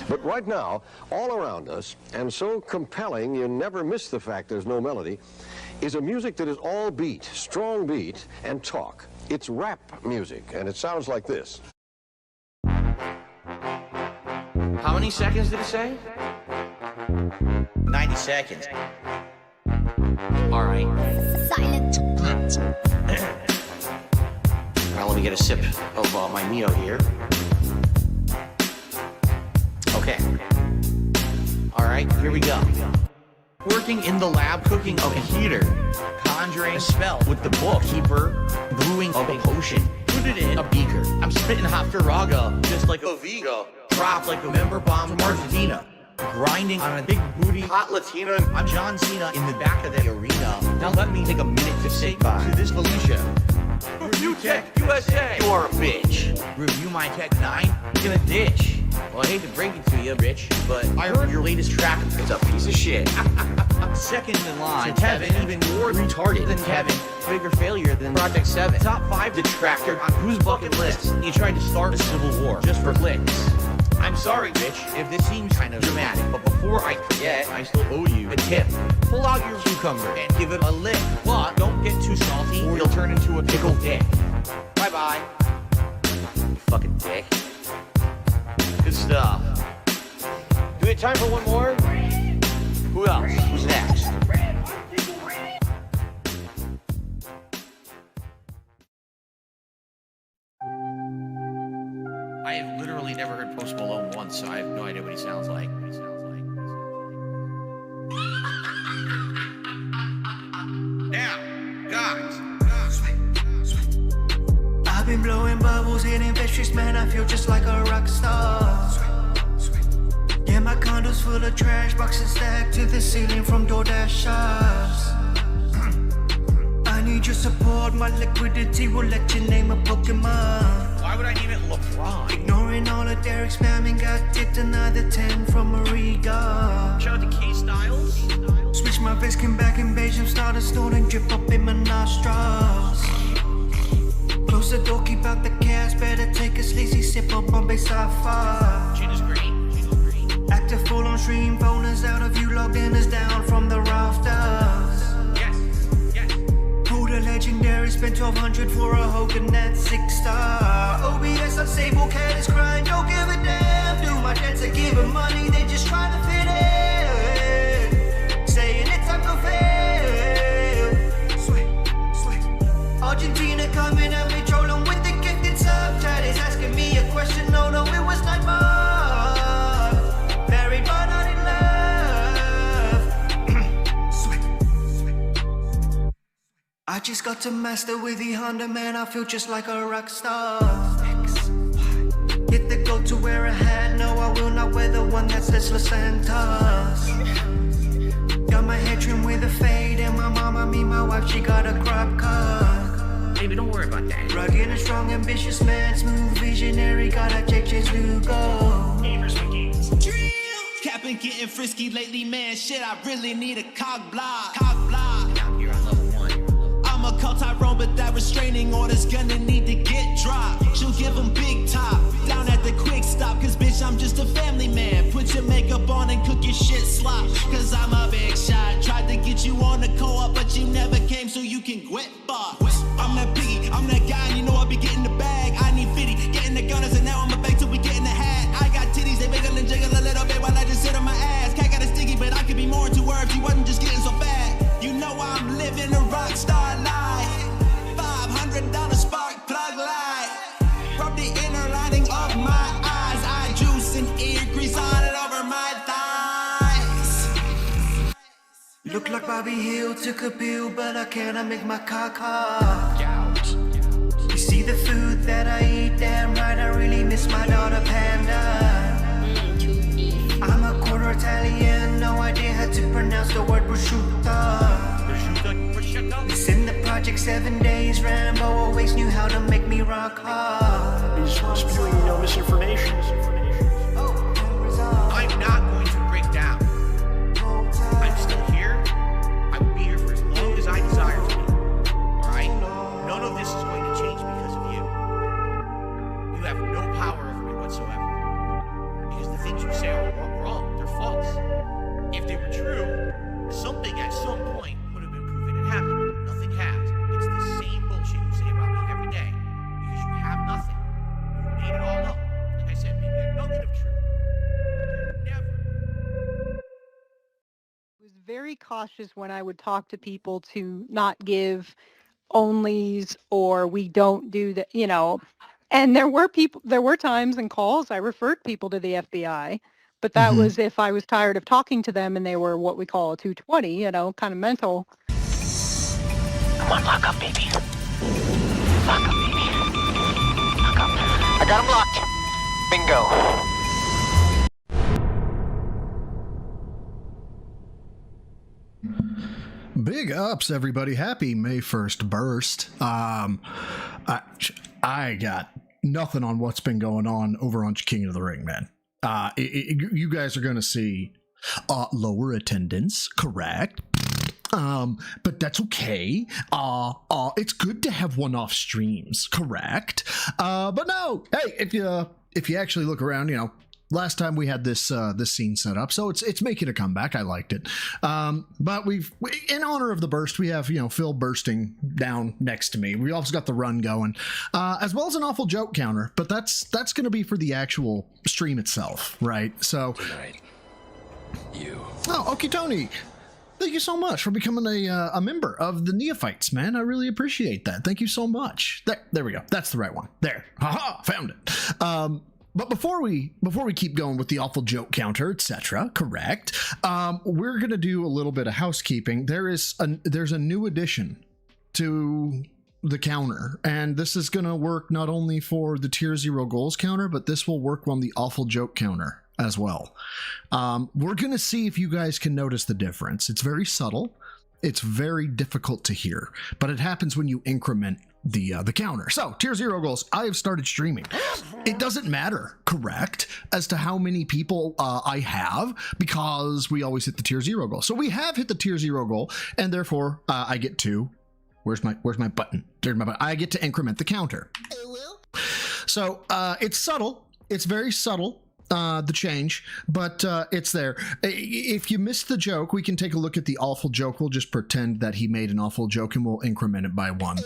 But right now, all around us, and so compelling you never miss the fact there's no melody, is a music that is all beat, strong beat, and talk. It's rap music, and it sounds like this. How many seconds did it say? 90 seconds. All right. Silent. Now let me get a sip of my Mio here. Okay. All right, here we go. Working in the lab, cooking of a heater, conjuring a spell with the bookkeeper, brewing of a potion. Put it in a beaker. I'm spitting hot Firaga, just like a Vigo. Drop like a member bomb from Argentina. Grinding on a big booty hot Latina. I'm John Cena in the back of the arena. Now let me take a minute to say bye to this Felicia. Review Tech USA. You are a bitch. Review my Tech 9 in a ditch. Well, I hate to break it to you, Rich, but I heard your latest track is a piece of shit. Second in line, so Kevin, even more retarded than Kevin. Bigger failure than Project 7. Top 5 detractor on whose bucket list? You tried to start a civil war just for clicks. I'm sorry, Rich, if this seems kind of dramatic, but before I forget, I still owe you a tip. Pull out your cucumber and give it a lick, but don't get too salty or you'll turn into a pickled dick. Bye-bye. You fucking dick. Good stuff. Do we have time for one more? Who else? Who's next? I have literally never heard Post Malone once, so I have no idea what he sounds like. Now, guys. I've been blowing bubbles, hitting veggies, man, I feel just like a rock star. Yeah, my condo's full of trash, boxes stacked to the ceiling from DoorDash shops. I need your support, my liquidity will let you name a Pokemon. Why would I name it LeBron? Ignoring all of Derek spamming, got tipped another 10 from Mariga. Shout out to K-Styles. Switch my face, came back in beige, I'm started snorting, drip up in my nostrils. Close the door, keep out the chaos, better take a sleazy sip of Bombay Sapphire. Gin is great. Active full on stream, bonus out of you, logged in is down from the rafters. Yes. Who the legendary, spent 1200 for a Hogan, that's 6-star. OBS unstable, cat is crying, don't give a damn. Do my dance to give him money, they just trying to fit in. Saying it's time to fail. Sweet. Argentina coming at me, trolling with the gifted subtitles, asking me a question, no, it was not mine. Very but not in love. Sweet. I just got to master with the Honda, man, I feel just like a rock star. Hit the go to wear a hat, no, I will not wear the one that says Los Santos. Got my hair trimmed with a fade, and my mama, my wife, she got a crop cut. Baby, don't worry about that. Rugged and strong, ambitious man, smooth visionary, got a JJ's Lugo. Cap been getting frisky lately, man. Shit, I really need a cock block. Down here on level 1. I'm a cult Tyrone, but that restraining order's gonna need to get dropped. She'll give him big top, down at the quick stop. Cause bitch, I'm just a family man. Put your makeup on and cook your shit slop. Cause I'm a big shot. Tried to get you on the co-op, but you never came, so you can quit box. I'm that piggy, I'm that guy, and you know I be getting the bag. I need 50, getting the gunners, and now I'm a bag till we get in the hat. I got titties, they wiggle and jiggle a little bit while I just sit on my ass. Cat got it sticky, but I could be more into her if she wasn't just getting so fat. You know I'm living a rock star life. $500 spark plug light. Rub the inner lining of my eyes. Eye juice and ear grease on it over my thighs. Look like Bobby Hill took a pill, but I cannot make my cock hard. You see the food that I eat, damn right, I really miss my daughter Panda. I'm a quarter Italian, no idea how to pronounce the word prosciutto. It's in the Project 7 days, Rambo always knew how to make me rock hard. He's spewing misinformation. I'm not going to break down. I'm still here. I will be here for as long as I desire to be. Alright? None of this is going to change because of you. You have no power. very cautious when I would talk to people to not give onlys or we don't do that, you know. And there were times and calls I referred people to the FBI, but that Mhm. was if I was tired of talking to them and they were what we call a 220, you know, kind of mental. Come on, lock up, baby. Lock up, baby. Lock up. I got him locked. Bingo. Big ups, everybody. Happy May 1st burst. I got nothing on what's been going on over on King of the Ring, man. You guys are going to see lower attendance, correct? But that's okay. It's good to have one-off streams, correct? But no, hey, if you actually look around, you know, last time we had this scene set up, so it's making a comeback. I liked it. But in honor of the burst, we have, you know, Phil bursting down next to me. We also got the run going, as well as an awful joke counter. But that's going to be for the actual stream itself, right? So Tonight, you. Oh, okay, Tony. Thank you so much for becoming a member of the Neophytes, man. I really appreciate that. Thank you so much. There we go. That's the right one. There. Haha, found it. But before we keep going with the awful joke counter, etc., correct? We're gonna do a little bit of housekeeping. There's a new addition to the counter, and this is gonna work not only for the tier 0 goals counter, but this will work on the awful joke counter as well. We're gonna see if you guys can notice the difference. It's very subtle. It's very difficult to hear, but it happens when you increment the counter. So tier 0 goals, I have started streaming. It doesn't matter, correct, as to how many people I have, because we always hit the tier 0 goal. So we have hit the tier 0 goal, and therefore I get to, where's my button? There's my button. I get to increment the counter. So it's subtle. It's very subtle. The change, but it's there. If you missed the joke, we can take a look at the awful joke. We'll just pretend that he made an awful joke and we'll increment it by 1.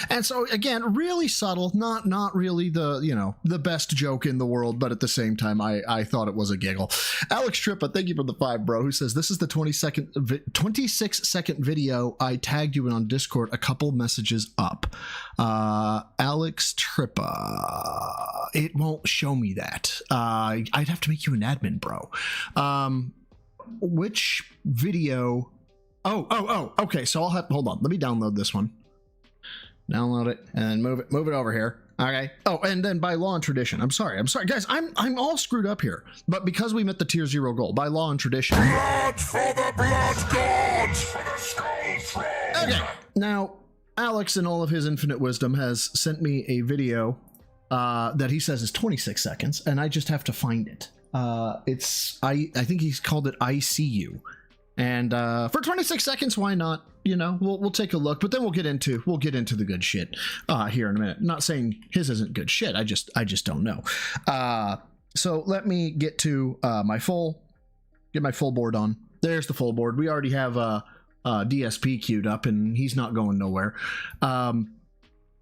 And so again, really subtle, not really the best joke in the world, but at the same time, I thought it was a giggle. Alex Trippa, thank you for the 5, bro, who says, this is the 26-second video. I tagged you in on Discord a couple messages up. Alex Trippa, it won't show me that. I'd have to make you an admin, bro. Which video? Oh, okay. So hold on. Let me download this one. Download it and move it over here. Okay. Oh, and then by law and tradition. I'm sorry, guys. I'm all screwed up here. But because we met the tier 0 goal, by law and tradition. Blood for the blood gods! For the skull throne! Okay. Now, Alex, in all of his infinite wisdom, has sent me a video that he says is 26 seconds, and I just have to find it. I think he's called it I See You. And for 26 seconds, why not? You know, we'll take a look, but then we'll get into the good shit here in a minute. Not saying his isn't good shit. I just don't know. So let me get to my full board on. There's the full board. We already have DSP queued up, and he's not going nowhere.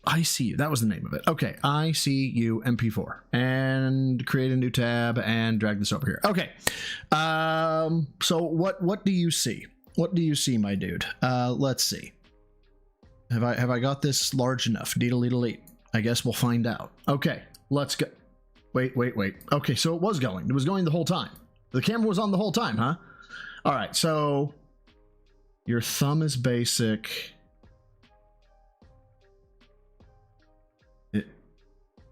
I See You. That was the name of it. Okay, I See You MP4. And create a new tab and drag this over here. Okay. So what do you see? What do you see, my dude? Let's see. Have I got this large enough? Deedle-deedle-eat. I guess we'll find out. Okay, let's go. Wait. Okay, so it was going. It was going the whole time. The camera was on the whole time, huh? All right, so your thumb is basic.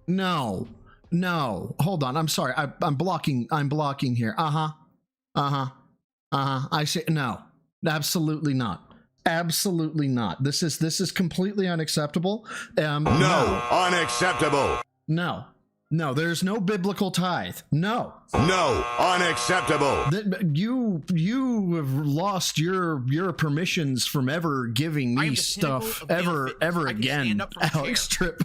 No. Hold on. I'm sorry. I'm blocking here. I say no. Absolutely not. Absolutely not. This is completely unacceptable. No, unacceptable. No, there's no biblical tithe. No, unacceptable. You have lost your permissions from ever giving me stuff ever again, Alex Tripp.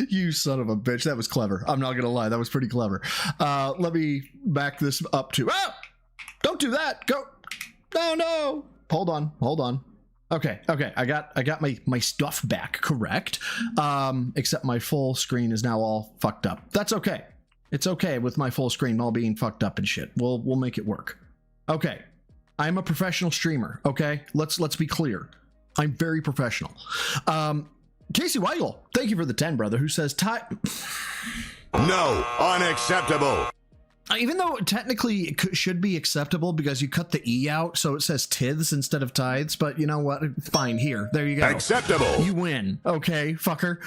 You son of a bitch. That was clever. I'm not gonna lie, that was pretty clever. Let me back this up to don't do that. Go. No. Hold on. Okay. I got my stuff back, correct. Except my full screen is now all fucked up. That's okay. It's okay with my full screen all being fucked up and shit. We'll make it work. Okay. I'm a professional streamer, okay? Let's be clear. I'm very professional. Casey Weigel, thank you for the 10, brother, who says, No, unacceptable. even though technically it should be acceptable because you cut the E out, so it says tithes instead of tithes, but you know what? Fine, here. There you go. Acceptable. You win. Okay, fucker.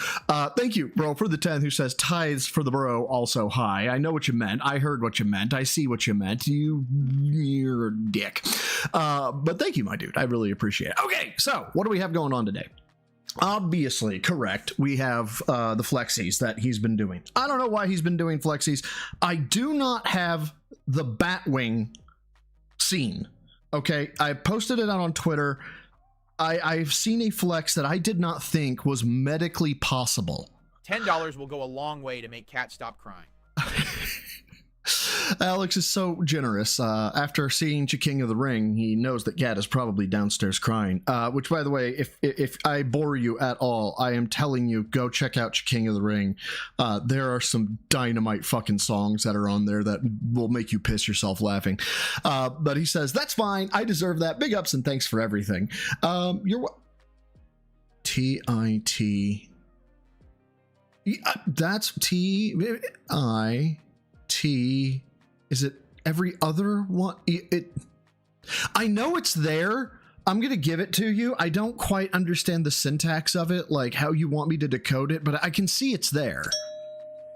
Thank you, bro, for the 10 who says tithes for the bro also high. I know what you meant. I heard what you meant. I see what you meant. You're a dick. But thank you, my dude. I really appreciate it. Okay, so what do we have going on today? Obviously, correct. We have the flexies that he's been doing. I don't know why he's been doing flexies. I do not have the Batwing scene. Okay, I posted it out on Twitter. I've seen a flex that I did not think was medically possible. $10 will go a long way to make Cat stop crying. Alex is so generous. After seeing King of the Ring, he knows that Kat is probably downstairs crying. Which, by the way, if I bore you at all, I am telling you, go check out King of the Ring. There are some dynamite fucking songs that are on there that will make you piss yourself laughing. But he says, that's fine. I deserve that. Big ups and thanks for everything. You're T-I-T. That's T-I-T. Is it every other one? I know it's there. I'm going to give it to you. I don't quite understand the syntax of it, like how you want me to decode it, but I can see it's there.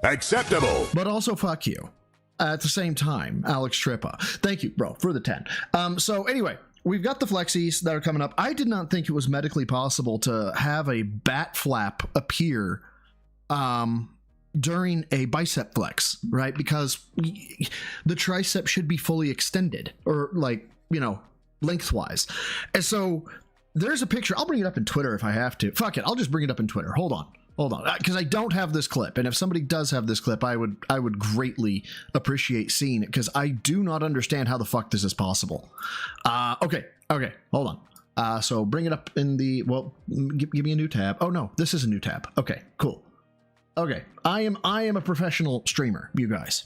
Acceptable. But also, fuck you. At the same time, Alex Trippa. Thank you, bro, for the 10. So anyway, we've got the flexies that are coming up. I did not think it was medically possible to have a bat flap appear during a bicep flex, right? Because the tricep should be fully extended, or like, you know, lengthwise. And so there's a picture. I'll bring it up in Twitter if I have to. Fuck it, I'll just bring it up in Twitter. Hold on, because I don't have this clip, and if somebody does have this clip, I would greatly appreciate seeing it, because I do not understand how the fuck this is possible. Okay, hold on. So bring it up in the, well, give me a new tab. Oh no, this is a new tab. Okay, cool. Okay, I am a professional streamer, you guys.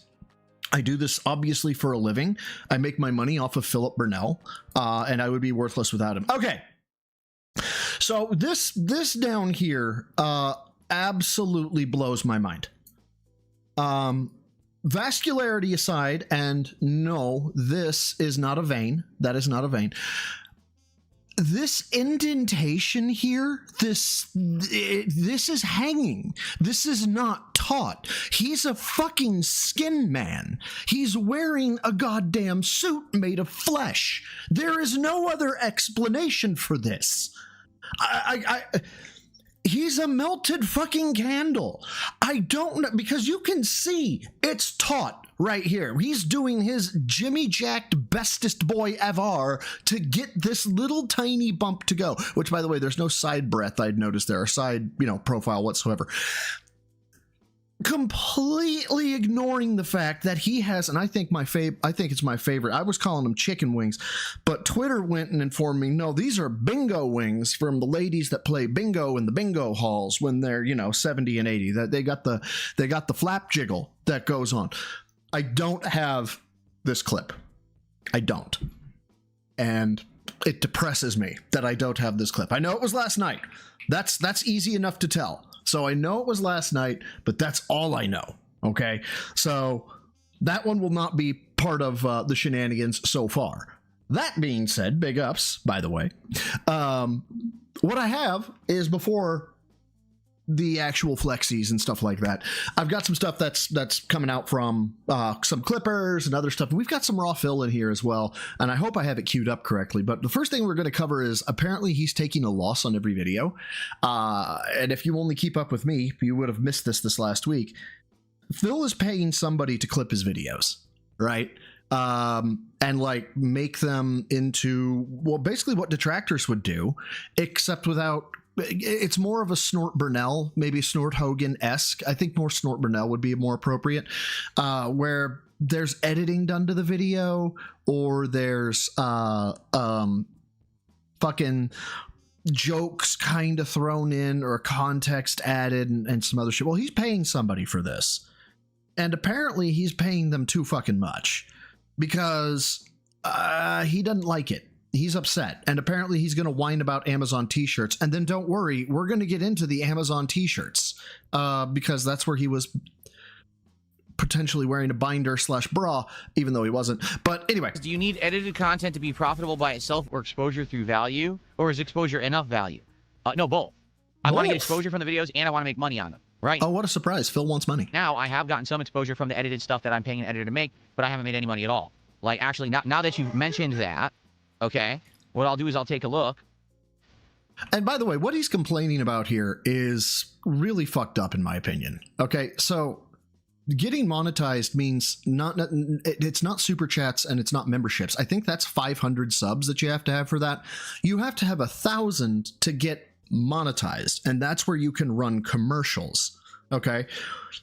I do this obviously for a living. I make my money off of Philip Burnell, and I would be worthless without him. Okay, so this down here absolutely blows my mind. Vascularity aside, and no, this is not a vein. That is not a vein. This indentation here, this is hanging. This is not taut. He's a fucking skin man. He's wearing a goddamn suit made of flesh. There is no other explanation for this. He's a melted fucking candle. I don't know, because you can see it's taut right here. He's doing his Jimmy Jacked bestest boy ever to get this little tiny bump to go, which, by the way, there's no side breath I'd noticed there, or side, profile whatsoever. Completely ignoring the fact that he has, and I think it's my favorite. I was calling them chicken wings, but Twitter went and informed me, no, these are bingo wings from the ladies that play bingo in the bingo halls when they're 70 and 80. That they got the flap jiggle that goes on. I don't have this clip. I don't, and it depresses me that I don't have this clip. I know it was last night. That's easy enough to tell. So I know it was last night, but that's all I know. Okay, so that one will not be part of the shenanigans so far. That being said, big ups, by the way. What I have is, before the actual flexies and stuff like that, I've got some stuff that's coming out from some clippers and other stuff. We've got some raw fill in here as well, and I hope I have it queued up correctly. But the first thing we're going to cover is, apparently he's taking a loss on every video, and if you only keep up with me, you would have missed this last week. Phil is paying somebody to clip his videos, right? And like make them into, well, basically what detractors would do, except without. It's more of a Snort Burnell, maybe Snort Hogan-esque. I think more Snort Burnell would be more appropriate, where there's editing done to the video, or there's fucking jokes kind of thrown in, or context added, and some other shit. Well, he's paying somebody for this, and apparently he's paying them too fucking much, because He doesn't like it. He's upset. And apparently he's going to whine about Amazon t-shirts. And then don't worry, we're going to get into the Amazon t-shirts because that's where he was potentially wearing a binder / bra, even though he wasn't. But anyway. Do you need edited content to be profitable by itself or exposure through value? Or is exposure enough value? No, both. I want to get exposure from the videos and I want to make money on them, right? Oh, what a surprise. Phil wants money. Now, I have gotten some exposure from the edited stuff that I'm paying an editor to make, but I haven't made any money at all. Like, actually, now that you've mentioned that, okay, what I'll do is I'll take a look. And by the way, what he's complaining about here is really fucked up, in my opinion. Okay, so getting monetized means it's not super chats and it's not memberships. I think that's 500 subs that you have to have for that. You have to have 1,000 to get monetized, and that's where you can run commercials. Okay,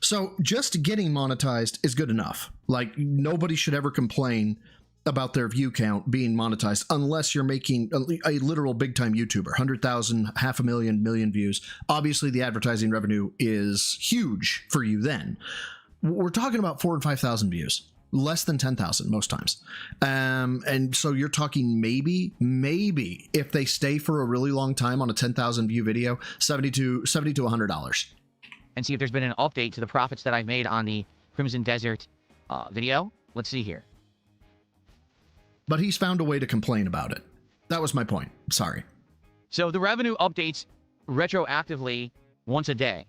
so just getting monetized is good enough. Like, nobody should ever complain about their view count being monetized unless you're making a literal big time YouTuber, 100,000, 500,000, million views. Obviously, the advertising revenue is huge for you then. We're talking about 4,000 and 5,000 views, less than 10,000 most times. And so you're talking maybe if they stay for a really long time on a 10,000 view video, $70 to $100. And see if there's been an update to the profits that I've made on the Crimson Desert video. Let's see here. But he's found a way to complain about it. That was my point. Sorry. So the revenue updates retroactively once a day.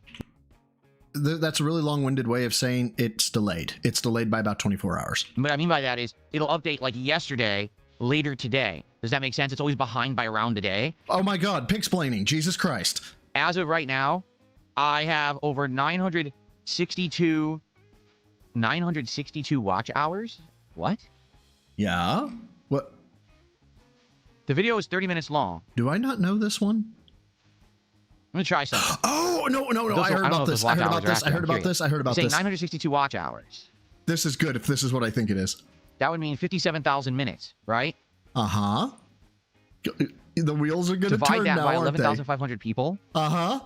That's a really long-winded way of saying it's delayed. It's delayed by about 24 hours. What I mean by that is it'll update like yesterday, later today. Does that make sense? It's always behind by around a day. Oh my God, pixplaining. Jesus Christ. As of right now, I have over 962 watch hours. What? Yeah? What? The video is 30 minutes long. Do I not know this one? I'm going to try something. Oh, no. I heard about this. I heard about this. 962 watch hours. This is good if this is what I think it is. That would mean 57,000 minutes, right? Uh-huh. The wheels are going to turn now, divide that by aren't they? 11,500 people. Uh-huh.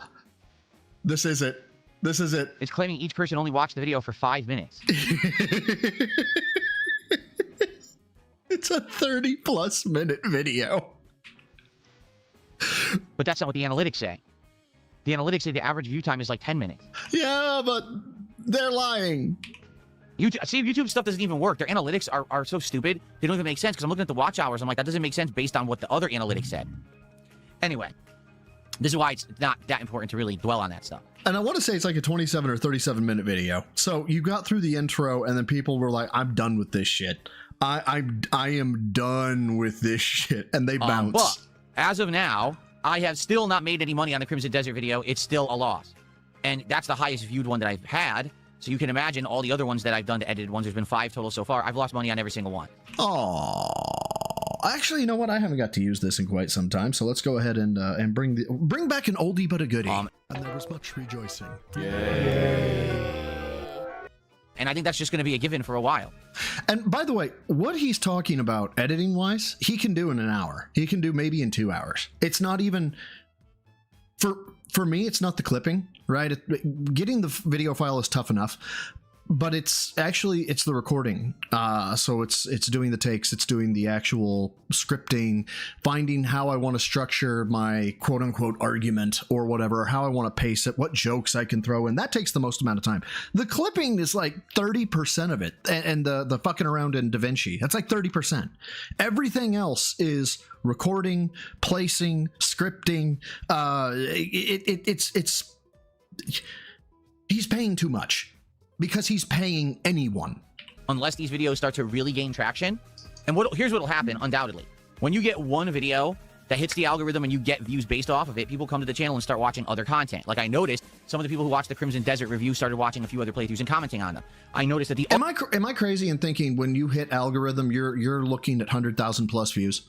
This is it. It's claiming each person only watched the video for 5 minutes. It's a 30-plus minute video. But that's not what the analytics say. The analytics say the average view time is like 10 minutes. Yeah, but they're lying. YouTube stuff doesn't even work. Their analytics are so stupid. They don't even make sense because I'm looking at the watch hours. I'm like, that doesn't make sense based on what the other analytics said. Anyway, this is why it's not that important to really dwell on that stuff. And I want to say it's like a 27 or 37 minute video. So you got through the intro and then people were like, I'm done with this shit. I am done with this shit. And they bounce. But as of now, I have still not made any money on the Crimson Desert video. It's still a loss. And that's the highest viewed one that I've had. So you can imagine all the other ones that I've done, the edited ones. There's been 5 total so far. I've lost money on every single one. Oh, actually, you know what? I haven't got to use this in quite some time. So let's go ahead and bring back an oldie but a goodie. And there was much rejoicing. And I think that's just going to be a given for a while. And by the way, what he's talking about editing wise, he can do in an hour. He can do maybe in 2 hours. It's not even for me, it's not the clipping, right? Getting the video file is tough enough, but it's the recording. So it's doing the takes, it's doing the actual scripting, finding how I want to structure my quote unquote argument or whatever, how I want to pace it, what jokes I can throw in. That takes the most amount of time. The clipping is like 30% of it, and the fucking around in DaVinci, that's like 30%. Everything else is recording, placing, scripting. It's he's paying too much. Because he's paying anyone. Unless these videos start to really gain traction. And here's what'll happen, undoubtedly. When you get one video that hits the algorithm and you get views based off of it, people come to the channel and start watching other content. Like I noticed some of the people who watched the Crimson Desert review started watching a few other playthroughs and commenting on them. I noticed that Am I crazy in thinking when you hit algorithm, you're looking at 100,000 plus views?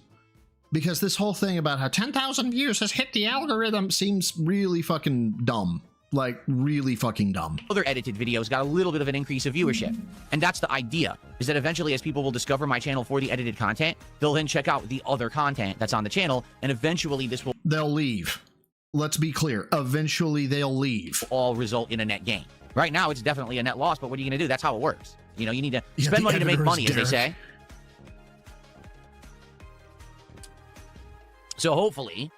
Because this whole thing about how 10,000 views has hit the algorithm seems really fucking dumb. Like, really fucking dumb. Other edited videos got a little bit of an increase of viewership. And that's the idea, is that eventually as people will discover my channel for the edited content, they'll then check out the other content that's on the channel, and eventually this will... They'll leave. Let's be clear. Eventually they'll leave. ...all result in a net gain. Right now, it's definitely a net loss, but what are you going to do? That's how it works. You know, you need to spend money to make money, as they say. So hopefully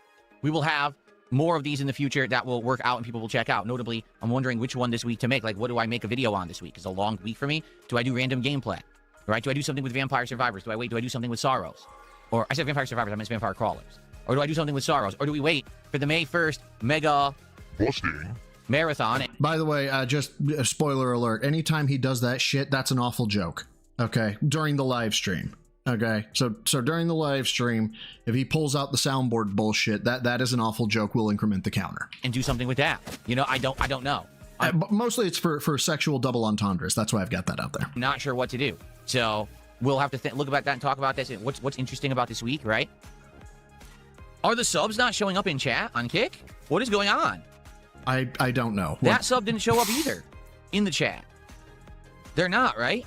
we will have more of these in the future that will work out and people will check out. Notably, I'm wondering which one this week to make. Like, what do I make a video on this week? It's a long week for me. Do I do random gameplay? Right? Do I do something with Vampire Survivors? Do I do something with Sorrows? Or I said Vampire Survivors, I meant Vampire Crawlers. Or do I do something with Sorrows? Or do we wait for the May 1st mega Busting. marathon? By the way, just a spoiler alert. Anytime he does that shit, that's an awful joke. Okay, during the live stream. Okay, so during the live stream, if he pulls out the soundboard bullshit, that is an awful joke. We'll increment the counter. And do something with that. You know, I don't know. But mostly it's for sexual double entendres. That's why I've got that out there. I'm not sure what to do. So we'll have to look about that and talk about this. What's interesting about this week, right? Are the subs not showing up in chat on Kick? What is going on? I don't know. That sub didn't show up either in the chat. They're not, right?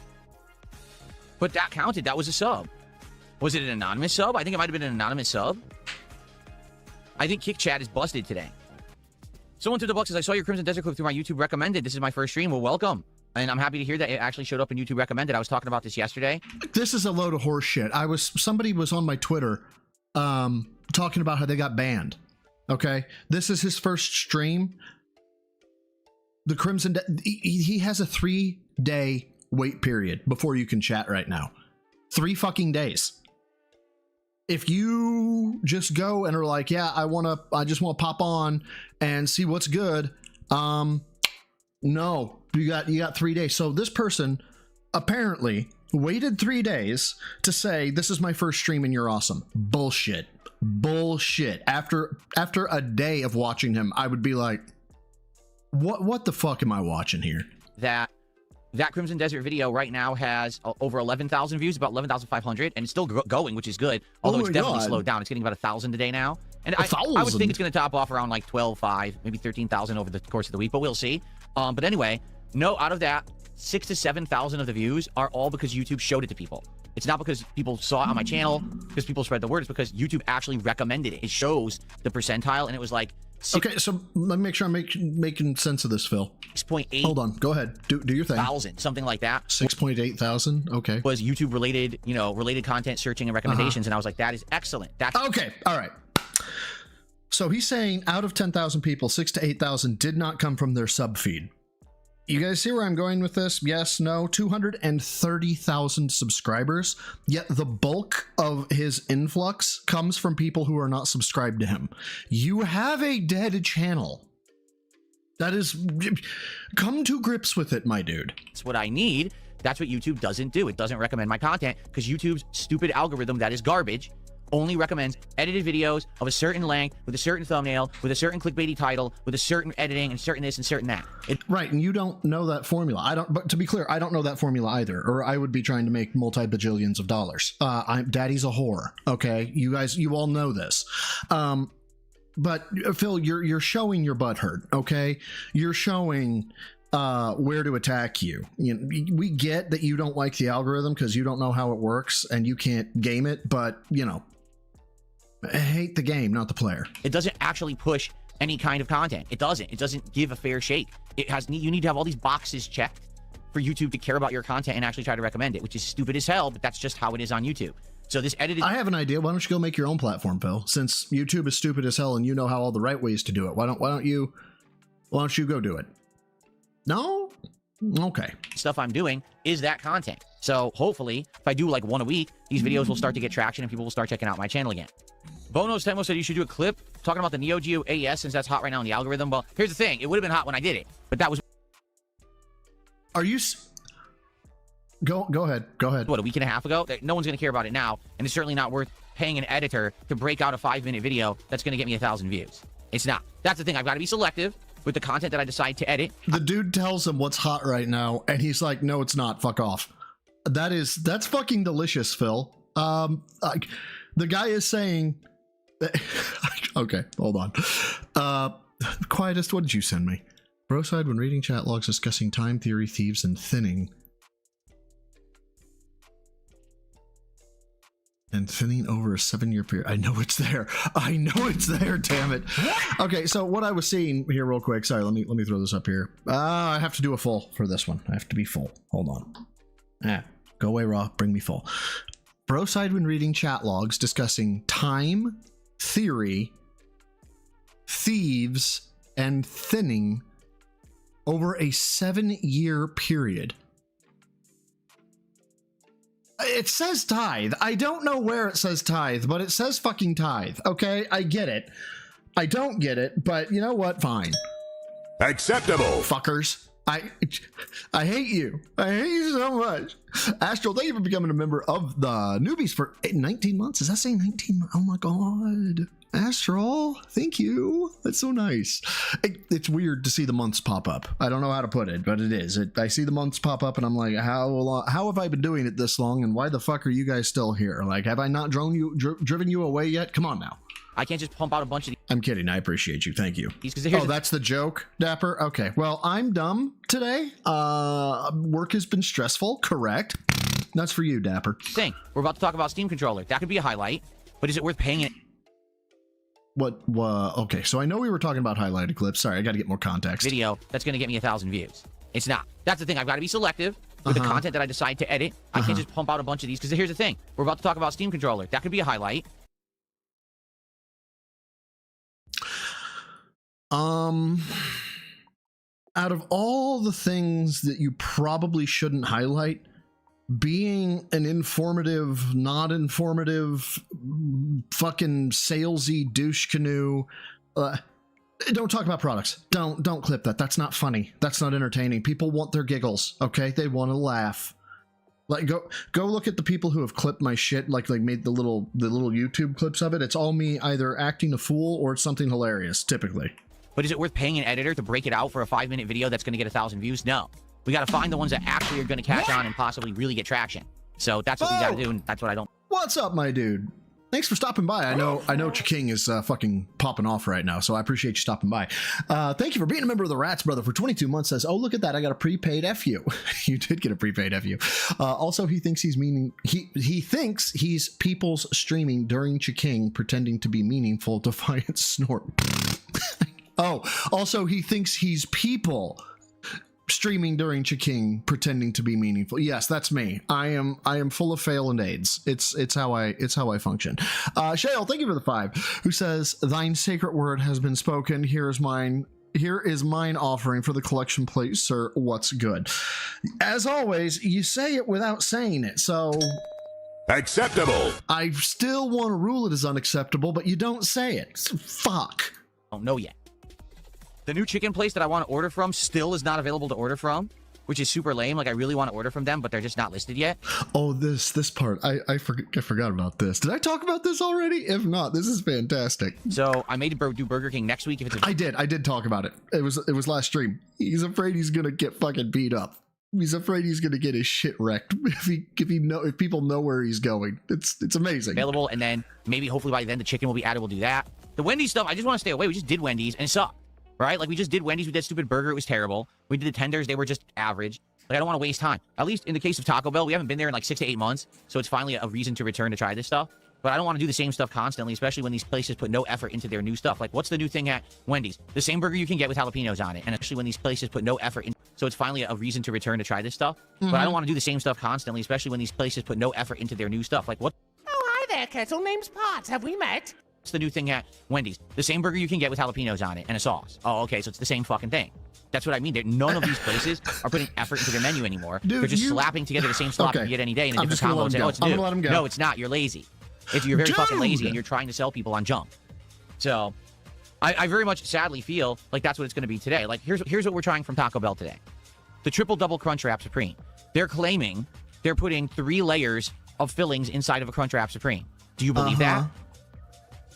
But that counted. That was a sub. Was it an anonymous sub? I think it might have been an anonymous sub. I think Kick Chat is busted today. Someone threw the buck says, I saw your Crimson Desert clip through my YouTube recommended. This is my first stream. Well, welcome. And I'm happy to hear that it actually showed up in YouTube recommended. I was talking about this yesterday. This is a load of horse shit. Somebody was on my Twitter talking about how they got banned. Okay? This is his first stream. The Crimson he has a 3-day wait period before you can chat right now. 3 fucking days. If you just go and are like, yeah, I just want to pop on and see what's good. No, you got 3 days. So this person apparently waited 3 days to say, this is my first stream and you're awesome. Bullshit. After a day of watching him, I would be like, what the fuck am I watching here? That Crimson Desert video right now has over 11,000 views, about 11,500, and it's still going, which is good. Although it's definitely slowed down. It's getting about 1,000 a day now. And I would think it's going to top off around like 12,500, maybe 13,000 over the course of the week, but we'll see. But anyway, no, out of that, 6,000 to 7,000 of the views are all because YouTube showed it to people. It's not because people saw it on my channel, because people spread the word. It's because YouTube actually recommended it. It shows the percentile, and it was like... Okay, so let me make sure I'm making sense of this, Phil. 6.8. Hold on, go ahead. Do your thing. Thousand, something like that. 6.8 thousand. Okay. Was YouTube related, related content searching and recommendations, and I was like, that is excellent. That's okay. All right. So he's saying out of 10,000 people, 6,000 to 8,000 did not come from their sub feed. You guys see where I'm going with this? Yes, no, 230,000 subscribers, yet the bulk of his influx comes from people who are not subscribed to him. You have a dead channel. That is, come to grips with it, my dude. That's what I need. That's what YouTube doesn't do. It doesn't recommend my content because YouTube's stupid algorithm that is garbage only recommends edited videos of a certain length, with a certain thumbnail, with a certain clickbaity title, with a certain editing, and certain this and certain that. Right, and you don't know that formula. But to be clear, I don't know that formula either, or I would be trying to make multi-bajillions of dollars. Daddy's a whore, okay? You all know this. But Phil, you're showing your butthurt, okay? You're showing where to attack you. We get that you don't like the algorithm because you don't know how it works and you can't game it, but I hate the game, not the player. It doesn't actually push any kind of content. It doesn't give a fair shake. You need to have all these boxes checked for YouTube to care about your content and actually try to recommend it, which is stupid as hell, but that's just how it is on YouTube. So this edited... I have an idea. Why don't you go make your own platform, Phil? Since YouTube is stupid as hell and you know how all the right ways to do it, why don't you go do it? No? Okay. Stuff I'm doing is that content. So hopefully, if I do like one a week, these videos will start to get traction and people will start checking out my channel again. Bonos Temo said you should do a clip talking about the Neo Geo AES since that's hot right now in the algorithm. Well, here's the thing. It would have been hot when I did it, but that was... Are you... Go ahead. What, a week and a half ago? No one's going to care about it now, and it's certainly not worth paying an editor to break out a 5-minute video that's going to get me 1,000 views. It's not. That's the thing. I've got to be selective with the content that I decide to edit. The dude tells him what's hot right now, and he's like, no, it's not. Fuck off. That's fucking delicious, Phil. The guy is saying... Okay, hold on. Quietest, what did you send me? Broside, when reading chat logs discussing time theory, thieves, and thinning. And thinning over a 7-year period. I know it's there. Damn it. Okay, so what I was seeing here real quick. Sorry, let me throw this up here. I have to do a full for this one. I have to be full. Hold on. Go away, Raw. Bring me full. Broside when reading chat logs discussing time theory, thieves, and thinning over a 7-year period. It says tithe. I don't know where it says tithe, but it says fucking tithe. Okay, I get it. I don't get it, but you know what? Fine. Acceptable. Fuckers. I hate you. I hate you so much. Astral, thank you for becoming a member of the newbies for 19 months. Is that saying 19 months? Oh my god. Astral, thank you. That's so nice. It's weird to see the months pop up. I don't know how to put it, but it is. I see the months pop up and I'm like, how have I been doing it this long, and why the fuck are you guys still here? Like, have I not driven you away yet? Come on now. I can't just pump out a bunch of I'm kidding. I appreciate you. Thank you. these Oh, that's the joke, Dapper? Okay. Well, I'm dumb today. Work has been stressful. Correct. That's for you, Dapper. thing. We're about to talk about Steam Controller. That could be a highlight, but is it worth paying it? What? Okay, so I know we were talking about highlighted clips. Sorry, I got to get more context. Video that's going to get me 1,000 views. It's not. That's the thing. I've got to be selective with the content that I decide to edit. I can't just pump out a bunch of these, because here's the thing. We're about to talk about Steam Controller. That could be a highlight. Out of all the things that you probably shouldn't highlight, being an informative, not informative, fucking salesy douche canoe, don't talk about products. Don't clip that. That's not funny. That's not entertaining. People want their giggles, okay? They want to laugh. Like, go look at the people who have clipped my shit, like made the little YouTube clips of it. It's all me either acting a fool or it's something hilarious, typically. But is it worth paying an editor to break it out for a 5-minute video that's going to get 1,000 views? No. We got to find the ones that actually are going to catch on and possibly really get traction. So that's what we got to do, and that's what I don't. What's up, my dude? Thanks for stopping by. I know Cha-King is fucking popping off right now, so I appreciate you stopping by. Thank you for being a member of the Rats Brother for 22 months. Says, oh, look at that. I got a prepaid FU. You did get a prepaid FU. Also, he thinks he's meaning. He thinks he's people's streaming during Cha-King pretending to be meaningful. Defiant snort. Oh, also, he thinks he's people streaming during Cha-King pretending to be meaningful. Yes, that's me. I am full of fail and AIDS. It's how I function. Shale, thank you for the 5, who says, thine sacred word has been spoken. Here is mine offering for the collection plate, sir. What's good? As always, you say it without saying it, so Acceptable. I still want to rule it as unacceptable, but you don't say it. Fuck. Don't know yet. The new chicken place that I want to order from still is not available to order from, which is super lame. Like, I really want to order from them, but they're just not listed yet. Oh, this part. I forgot about this. Did I talk about this already? If not, this is fantastic. So I may do Burger King next week if it's I did talk about it. It was last stream. He's afraid he's gonna get fucking beat up. He's afraid he's gonna get his shit wrecked if people know where he's going. It's amazing. available, and then maybe hopefully by then the chicken will be added. We'll do that. The Wendy's stuff, I just want to stay away. We just did Wendy's and it sucked. Right? Like, we just did Wendy's with that stupid burger. It was terrible. We did the tenders. They were just average. Like, I don't want to waste time. At least in the case of Taco Bell, we haven't been there in like 6 to 8 months. So it's finally a reason to return to try this stuff. But I don't want to do the same stuff constantly, especially when these places put no effort into their new stuff. Like, what's the new thing at Wendy's? The same burger you can get with jalapenos on it. And especially when these places put no effort in. So it's finally a reason to return to try this stuff. But I don't want to do the same stuff constantly, especially when these places put no effort into their new stuff. Like, what? Oh, hi there, Kettle. Name's Potts. Have we met? What's the new thing at Wendy's? The same burger you can get with jalapenos on it and a sauce. Oh, okay, so it's the same fucking thing. That's what I mean. None of these places are putting effort into their menu anymore. Dude, they're just slapping together the same slop you get any day in a different combo and say, oh, it's new. I'm gonna let him go. No, it's not. You're lazy. If you're very fucking lazy and you're trying to sell people on junk. So, I very much sadly feel like that's what it's going to be today. Like, here's what we're trying from Taco Bell today. The Triple Double Crunchwrap Supreme. They're claiming they're putting 3 layers of fillings inside of a Crunchwrap Supreme. Do you believe that?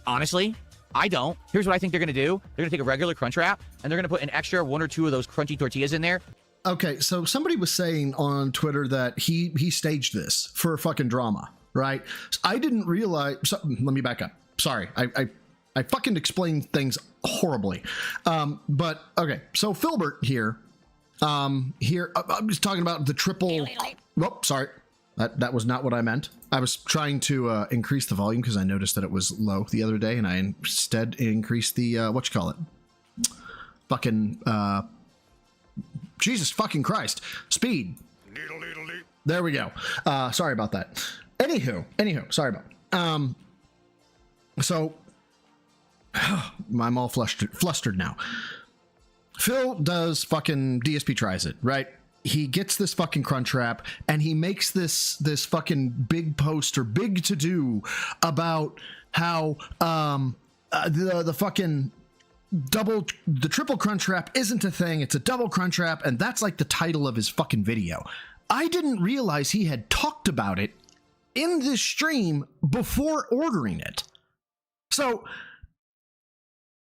Honestly, I don't. Here's what I think they're going to do. They're going to take a regular Crunchwrap, and they're going to put an extra 1 or 2 of those crunchy tortillas in there. Okay, so somebody was saying on Twitter that he staged this for fucking drama, right? So I didn't realize. So, let me back up. Sorry, I fucking explained things horribly. But okay, so Filbert here, I was talking about the triple. Oh, sorry. That was not what I meant. I was trying to increase the volume because I noticed that it was low the other day, and I instead increased the fucking Jesus fucking Christ, speed. There we go. Sorry about that. Anywho, sorry about it. So I'm all flustered now. Phil does fucking DSP tries it, right? He gets this fucking Crunchwrap and he makes this fucking big post or big to do about how the fucking the triple Crunchwrap isn't a thing, it's a double Crunchwrap, and that's like the title of his fucking video. I didn't realize he had talked about it in this stream before ordering it. So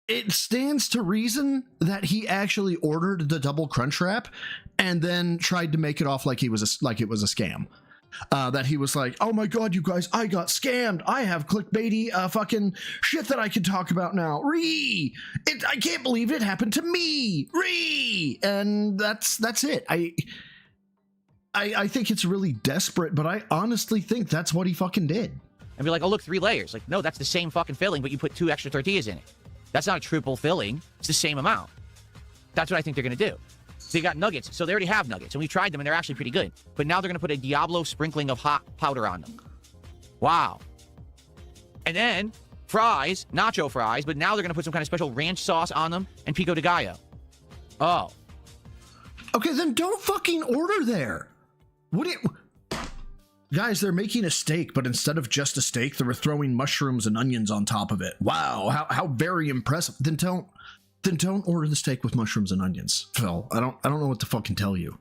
it stands to reason that he actually ordered the double Crunchwrap and then tried to make it off like it was a scam. That he was like, oh my god, you guys, I got scammed. I have clickbaity fucking shit that I can talk about now. I can't believe it happened to me. And that's it. I think it's really desperate, but I honestly think that's what he fucking did. And be like, oh, look, 3 layers. Like, no, that's the same fucking filling, but you put 2 extra tortillas in it. That's not a triple filling. It's the same amount. That's what I think they're going to do. They got nuggets, so they already have nuggets, and we tried them, and they're actually pretty good. But now they're going to put a Diablo sprinkling of hot powder on them. Wow. And then fries, nacho fries, but now they're going to put some kind of special ranch sauce on them and pico de gallo. Oh. Okay, then don't fucking order there. What do you... Guys, they're making a steak, but instead of just a steak, they were throwing mushrooms and onions on top of it. Wow, how very impressive. Then don't order the steak with mushrooms and onions, Phil. I don't know what to fucking tell you.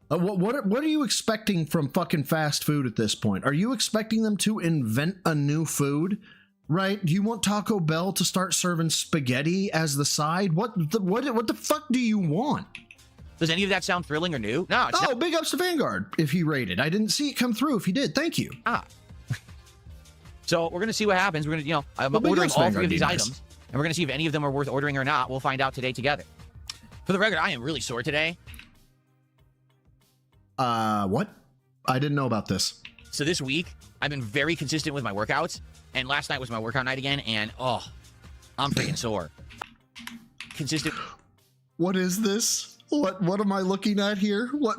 What are you expecting from fucking fast food at this point? Are you expecting them to invent a new food? Right? Do you want Taco Bell to start serving spaghetti as the side? What the fuck do you want? Does any of that sound thrilling or new? No, it's not. Big ups to Vanguard if he rated. I didn't see it come through. If he did, thank you. So we're going to see what happens. We're going to, I'm ordering all 3 of these items, and we're going to see if any of them are worth ordering or not. We'll find out today together. For the record, I am really sore today. What? I didn't know about this. So this week, I've been very consistent with my workouts, and last night was my workout night again, and I'm freaking sore. Consistent. What is this? What am I looking at here? What?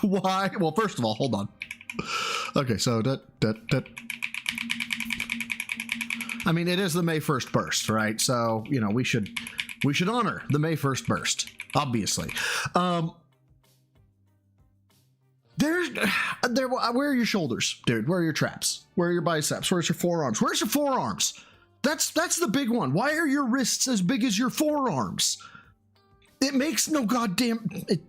Why? Well, first of all, hold on. Okay, so I mean, it is the May 1st burst, right? So, we should honor the May 1st burst, obviously. Where are your shoulders, dude? Where are your traps? Where are your biceps? Where's your forearms? Where's your forearms? That's the big one. Why are your wrists as big as your forearms? It makes no goddamn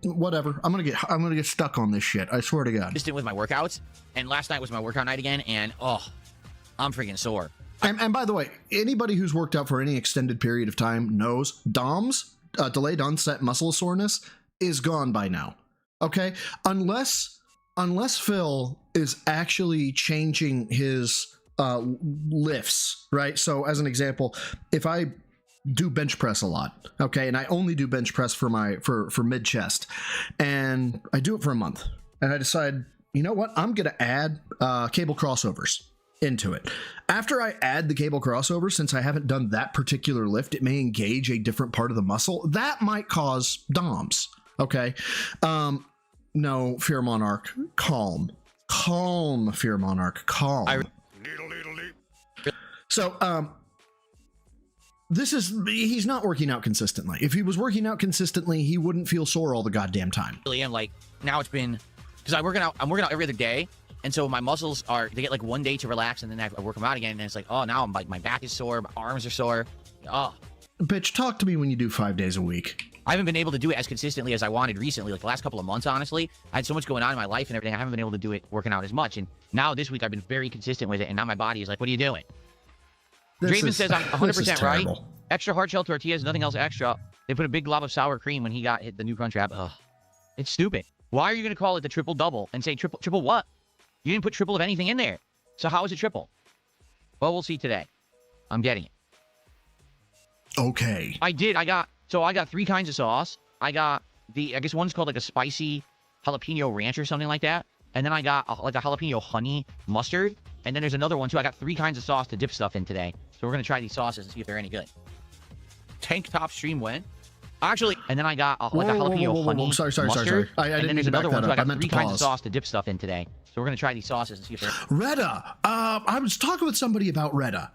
whatever. I'm gonna get stuck on this shit. I swear to God. Consistent with my workouts, and last night was my workout night again, and I'm freaking sore. And by the way, anybody who's worked out for any extended period of time knows DOMS, delayed onset muscle soreness, is gone by now. Okay, unless Phil is actually changing his lifts, right? So as an example, if I do bench press a lot, okay, and I only do bench press for mid chest, and I do it for a month, and I decide, you know what, I'm gonna add cable crossovers into it. After I add the cable crossover, since I haven't done that particular lift, it may engage a different part of the muscle that might cause DOMS. Okay, no, Fear Monarch, calm, Fear Monarch, calm. So he's not working out consistently. If he was working out consistently, he wouldn't feel sore all the goddamn time. Really, I'm like, now it's been, because I'm working out every other day, and so my muscles they get like 1 day to relax, and then I work them out again, and it's like, oh, now I'm like, my back is sore, my arms are sore. Bitch, talk to me when you do 5 days a week. I haven't been able to do it as consistently as I wanted recently, like the last couple of months, honestly. I had so much going on in my life and everything, I haven't been able to do it working out as much, and now this week I've been very consistent with it, and now my body is like, what are you doing? Draven says I'm 100% right. Extra hard shell tortillas, nothing else extra. They put a big glob of sour cream when he got hit the new Crunchwrap. Ugh. It's stupid. Why are you going to call it the triple double and say triple what? You didn't put triple of anything in there. So how is it triple? Well, we'll see today. I'm getting it. Okay. I got 3 kinds of sauce. I got I guess one's called like a spicy jalapeno ranch or something like that. And then I got like a jalapeno honey mustard. And then there's another one too. I got 3 kinds of sauce to dip stuff in today. So we're going to try these sauces and see if they're any good. Tank top stream went. Actually, and then I got a jalapeno honey sorry. mustard. And then there's another one too. I got 3 kinds pause. of sauce to dip stuff in today. So we're going to try these sauces and see if they're... Retta. I was talking with somebody about Retta.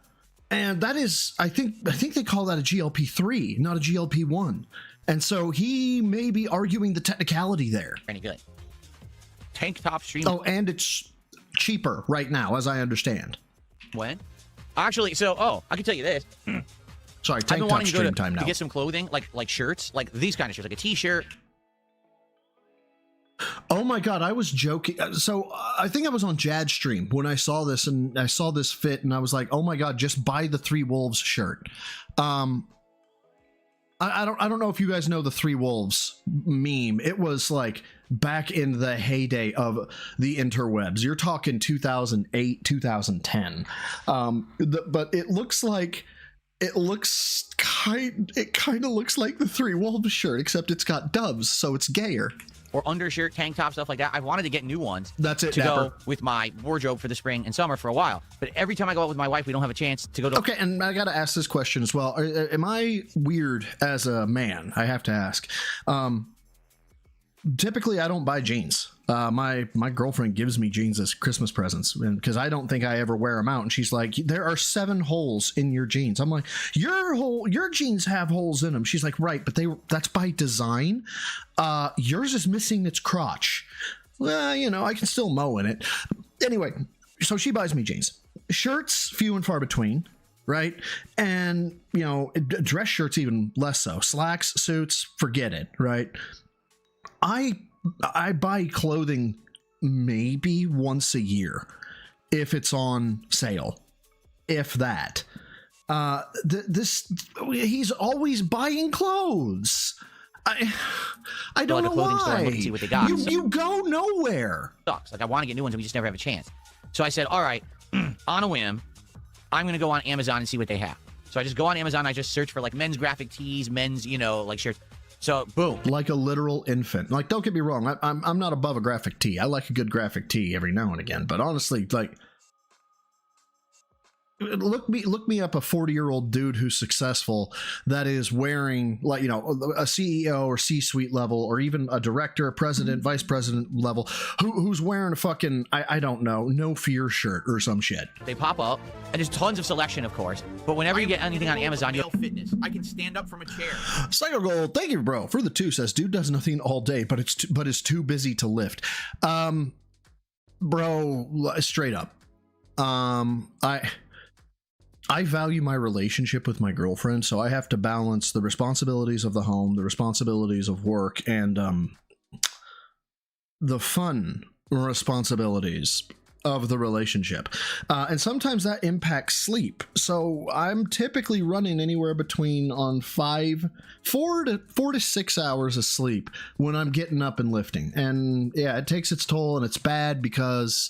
And that is, I think they call that a GLP-3, not a GLP-1. And so he may be arguing the technicality there. Any good. Tank top stream. Oh, and it's cheaper right now, as I understand. When? Actually, I can tell you this. Sorry, I've tank been top wanting to go stream to, time now. to get some clothing, like shirts, like these kind of shirts, like a t-shirt. Oh my God, I was joking. So I think I was on Jad stream when I saw this, and I saw this fit, and I was like, oh my God, just buy the Three Wolves shirt. I don't know if you guys know the Three Wolves meme. It was like back in the heyday of the interwebs. You're talking 2008, 2010. But it looks like it kind of looks like the Three Wolves shirt, except it's got doves, so it's gayer. Or undershirt, tank top, stuff like that. I wanted to get new ones. That's it, to Dapper. go with my wardrobe for the spring and summer for a while. But every time I go out with my wife, we don't have a chance to go to. Okay, and I got to ask this question as well. Am I weird as a man? I have to ask. Typically, I don't buy jeans. My girlfriend gives me jeans as Christmas presents, because I don't think I ever wear them out. And she's like, "There are 7 holes in your jeans." I'm like, "Your jeans have holes in them." She's like, "Right, but that's by design. Yours is missing its crotch." Well, I can still mow in it. Anyway, so she buys me jeans, shirts, few and far between. Right. And, dress shirts, even less so. Slacks, suits, forget it. Right. I buy clothing maybe once a year if it's on sale, if that. He's always buying clothes. I don't know clothing store and why. look and see what they got. You go nowhere. Sucks. Like, I want to get new ones and we just never have a chance. So I said, all right, on a whim, I'm going to go on Amazon and see what they have. So I just go on Amazon. I just search for like men's graphic tees, men's, like shirts. So boom. Like a literal infant. Like, don't get me wrong. I'm not above a graphic tee. I like a good graphic tee every now and again. But honestly, like, look me up a 40-year-old dude who's successful that is wearing, like, a CEO or C-suite level, or even a director, president, vice president level, who's wearing a fucking, I don't know, No Fear shirt or some shit. They pop up, and there's tons of selection, of course. But whenever you get anything on Amazon, you fitness. I can stand up from a chair. Psycho Gold, thank you, bro. For the 2 says, dude does nothing all day, but is too busy to lift. Bro, straight up. I value my relationship with my girlfriend, so I have to balance the responsibilities of the home, the responsibilities of work, and the fun responsibilities of the relationship. And sometimes that impacts sleep. So I'm typically running anywhere between 4 to 6 hours of sleep when I'm getting up and lifting. And yeah, it takes its toll, and it's bad because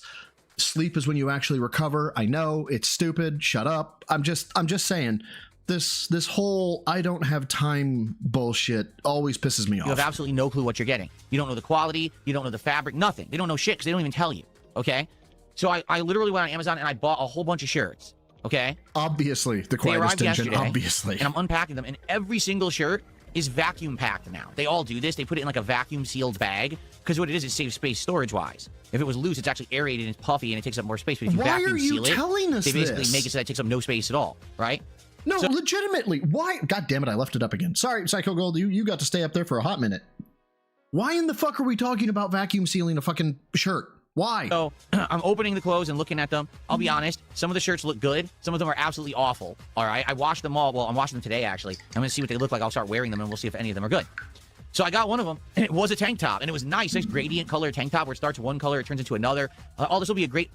sleep is when you actually recover. I know it's stupid. Shut up. I'm just saying, this whole I don't have time bullshit always pisses me off. You have absolutely no clue what you're getting. You don't know the quality. You don't know the fabric. Nothing. They don't know shit because they don't even tell you. Okay. So I literally went on Amazon and I bought a whole bunch of shirts. Okay. Obviously, the They quietest arrived tension. yesterday, Obviously. and I'm unpacking them, and every single shirt is vacuum packed now. They all do this. They put it in like a vacuum sealed bag, because what it saves space storage wise. If it was loose, it's actually aerated and it's puffy and it takes up more space. But if you Why vacuum are you seal it, telling us they basically this? make it so that it takes up no space at all, right? No, legitimately. Why? God damn it, I left it up again. Sorry, Psycho Gold, you got to stay up there for a hot minute. Why in the fuck are we talking about vacuum sealing a fucking shirt? Why? So I'm opening the clothes and looking at them. I'll be honest, some of the shirts look good. Some of them are absolutely awful. All right, I washed them all. Well, I'm washing them today, actually. I'm going to see what they look like. I'll start wearing them, and we'll see if any of them are good. So I got one of them, and it was a tank top, and it was nice gradient color tank top where it starts one color, it turns into another. All this will be a great,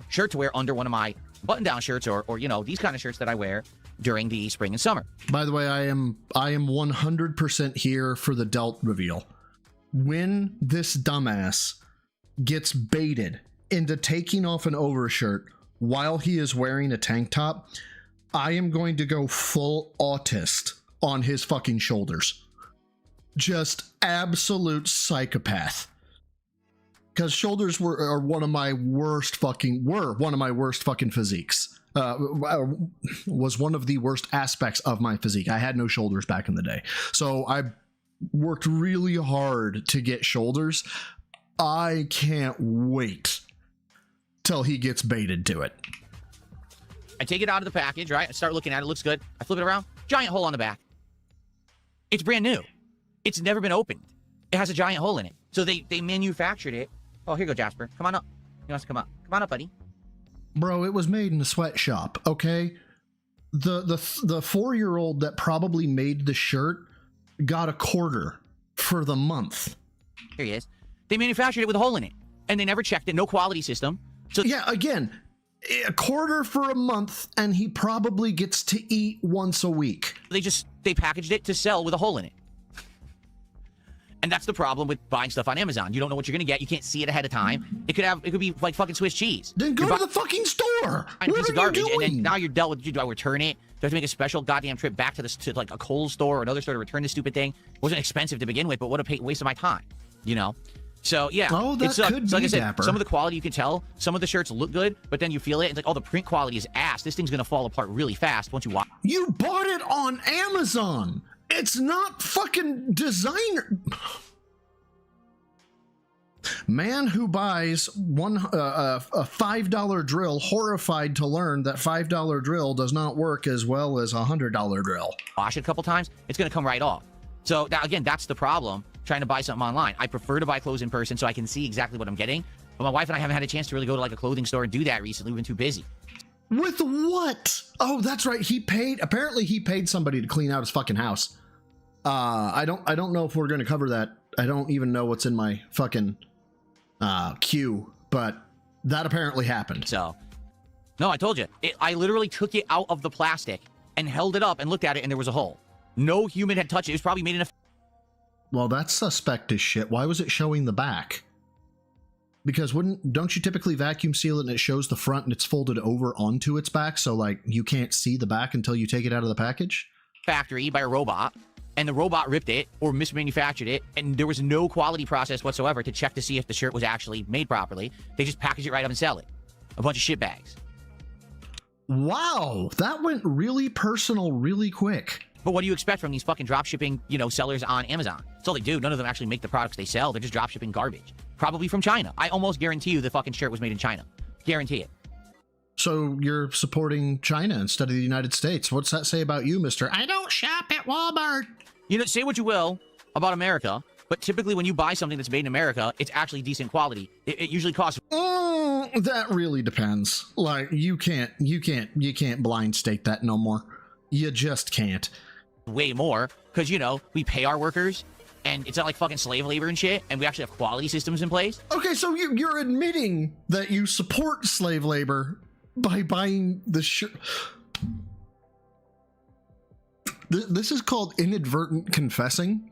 shirt to wear under one of my button-down shirts or these kind of shirts that I wear during the spring and summer. By the way, I am 100% here for the Delt reveal. When this dumbass gets baited into taking off an overshirt while he is wearing a tank top, I am going to go full autist on his fucking shoulders. Just absolute psychopath. Because shoulders were one of my worst fucking physiques. Was one of the worst aspects of my physique. I had no shoulders back in the day. So I worked really hard to get shoulders. I can't wait till he gets baited to it. I take it out of the package, right? I start looking at it. Looks good. I flip it around. Giant hole on the back. It's brand new. It's never been opened. It has a giant hole in it. So they manufactured it. Oh, here you go, Jasper. Come on up. He wants to come up. Come on up, buddy. Bro, it was made in a sweatshop, okay? The 4-year-old that probably made the shirt got a quarter for the month. Here he is. They manufactured it with a hole in it. And they never checked it. No quality system. So yeah, again, a quarter for a month, and he probably gets to eat once a week. they packaged it to sell with a hole in it. And that's the problem with buying stuff on Amazon. You don't know what you're gonna get. You can't see it ahead of time. It could be like fucking Swiss cheese. Then go to the fucking store. A piece of garbage, you doing? and then now you're dealt with. Do I return it? Do I have to make a special goddamn trip back to like a Kohl's store or another store to return this stupid thing? It wasn't expensive to begin with, but what a waste of my time, you know? So yeah, oh, that could so like be I said, dapper. some of the quality you can tell. Some of the shirts look good, but then you feel it. It's like, oh, the print quality is ass. This thing's gonna fall apart really fast once you watch. You bought it on Amazon. It's not fucking designer. Man who buys a $5 drill, horrified to learn that $5 drill does not work as well as a $100 drill. Wash it a couple times, it's gonna come right off. So now again, that's the problem. Trying to buy something online. I prefer to buy clothes in person so I can see exactly what I'm getting. But my wife and I haven't had a chance to really go to like a clothing store and do that recently. We've been too busy. With what? Oh, that's right. Apparently he paid somebody to clean out his fucking house. I don't know if we're going to cover that. I don't even know what's in my fucking queue, but that apparently happened. So, no, I told you. I literally took it out of the plastic and held it up and looked at it, and there was a hole. No human had touched it. It was probably made in a... Well, that's suspect as shit. Why was it showing the back? Because don't you typically vacuum seal it and it shows the front and it's folded over onto its back, so like you can't see the back until you take it out of the package? Factory by a robot, and the robot ripped it or mismanufactured it, and there was no quality process whatsoever to check to see if the shirt was actually made properly. They just package it right up and sell it. A bunch of shit bags. Wow, that went really personal really quick. But what do you expect from these fucking drop shipping, sellers on Amazon? That's all they do. None of them actually make the products they sell. They're just drop shipping garbage. Probably from China. I almost guarantee you the fucking shirt was made in China. Guarantee it. So you're supporting China instead of the United States. What's that say about you, Mr. I don't shop at Walmart? Say what you will about America, but typically when you buy something that's made in America, it's actually decent quality. It usually costs... That really depends. Like, you can't blind state that no more. You just can't. Way more, because, we pay our workers, and it's not like fucking slave labor and shit, and we actually have quality systems in place. Okay, so you're admitting that you support slave labor by buying the shirt. This is called inadvertent confessing.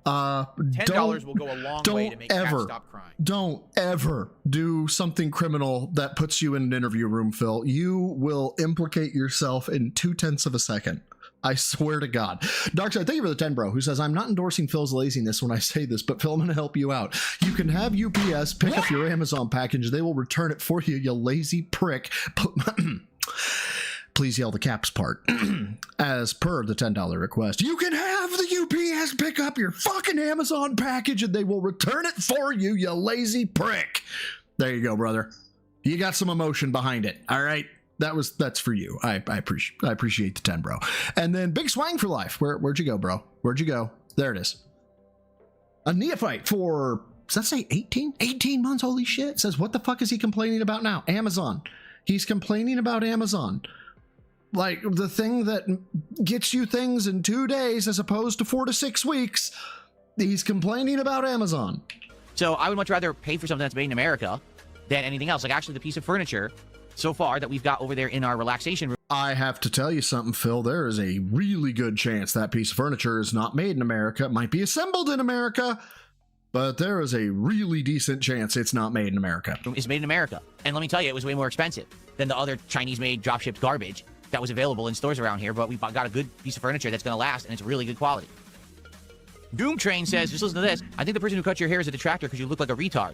$10 will go a long way to make cats stop crying. Don't ever do something criminal that puts you in an interview room, Phil. You will implicate yourself in 0.2 of a second. I swear to God. Darkside, thank you for the 10, bro, who says, I'm not endorsing Phil's laziness when I say this, but Phil, I'm going to help you out. You can have UPS pick up your Amazon package. They will return it for you, you lazy prick. Please yell the caps part. As per the $10 request, you can have the UPS pick up your fucking Amazon package and they will return it for you, you lazy prick. There you go, brother. You got some emotion behind it. All right. That's for you. I appreciate the 10, bro. And then Big Swang for life. Where'd you go, bro? Where'd you go? There it is. A neophyte for, does that say 18? 18 months? Holy shit. Says, what the fuck is he complaining about now? Amazon. He's complaining about Amazon. Like the thing that gets you things in 2 days as opposed to 4 to 6 weeks. He's complaining about Amazon. So I would much rather pay for something that's made in America than anything else. Like actually the piece of furniture so far that we've got over there in our relaxation room. I have to tell you something, Phil. There is a really good chance that piece of furniture is not made in America. It might be assembled in America, but there is a really decent chance it's not made in America. It's made in America. And let me tell you, it was way more expensive than the other Chinese-made drop-shipped garbage that was available in stores around here, but we got a good piece of furniture that's going to last, and it's really good quality. Doom Train says, just listen to this, I think the person who cut your hair is a detractor because you look like a retard.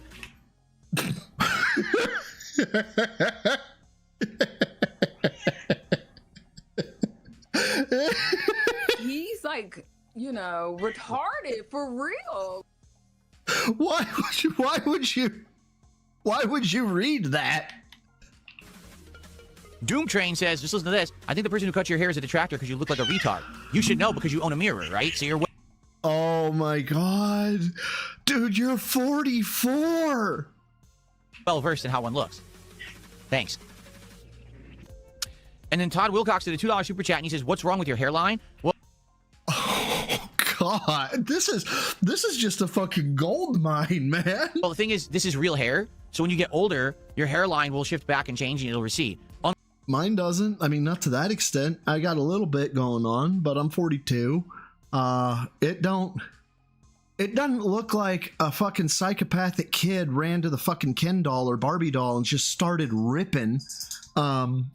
He's like, retarded for real. Why would you read that? Doom Train says, just listen to this. I think the person who cut your hair is a detractor because you look like a retard. You should know because you own a mirror, right? So you're Oh my god. Dude, you're 44. well versed in how one looks. Thanks. And then Todd Wilcox did a $2 super chat and he says, what's wrong with your hairline? Well, Oh god. This is just a fucking gold mine, man. well, the thing is, this is real hair. So when you get older, your hairline will shift back and change and it'll recede. Mine doesn't. I mean, not to that extent. I got a little bit going on, but I'm 42. It doesn't look like a fucking psychopathic kid ran to the fucking Ken doll or Barbie doll and just started ripping. I'm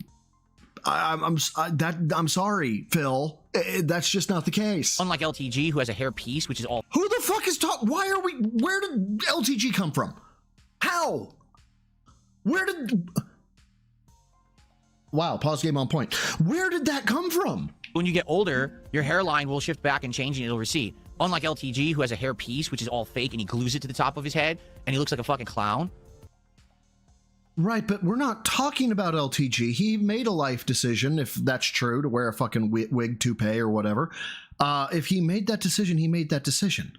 sorry, Phil. That's just not the case. Unlike LTG, who has a hair piece, which is all Who the fuck is talking? Where did LTG come from? How? Where did? Wow, pause game on point. Where did that come from? when you get older, your hairline will shift back and change and it'll recede. Unlike LTG, who has a hair piece, which is all fake, and he glues it to the top of his head, and he looks like a fucking clown. Right, but we're not talking about LTG. He made a life decision, if that's true, to wear a fucking wig, toupee, or whatever. If he made that decision, he made that decision.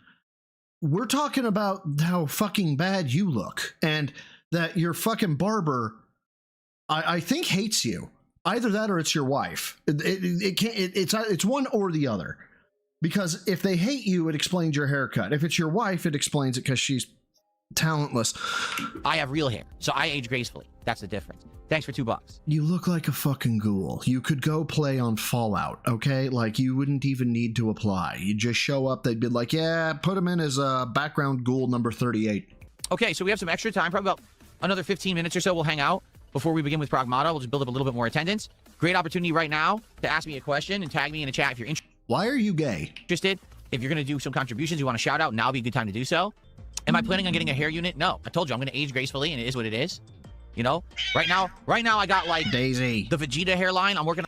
We're talking about how fucking bad you look, and that your fucking barber, I think, hates you. Either that or it's your wife. It's one or the other. Because if they hate you, it explains your haircut. If it's your wife, it explains it because she's talentless. I have real hair, so I age gracefully. That's the difference. Thanks for $2. You look like a fucking ghoul. You could go play on Fallout, okay? Like, you wouldn't even need to apply. You'd just show up, they'd be like, yeah, put him in as a background ghoul number 38. Okay, so we have some extra time, probably about another 15 minutes or so. We'll hang out before we begin with Pragmata. We'll just build up a little bit more attendance. Great opportunity right now to ask me a question and tag me in a chat if you're Why are you gay? interested. If you're going to do some contributions, you want to shout out, now would be a good time to do so. Am I planning on getting a hair unit? No. I told you, I'm going to age gracefully, and it is what it is. You know? Right now, I got, like, Daisy. the Vegeta hairline. I'm working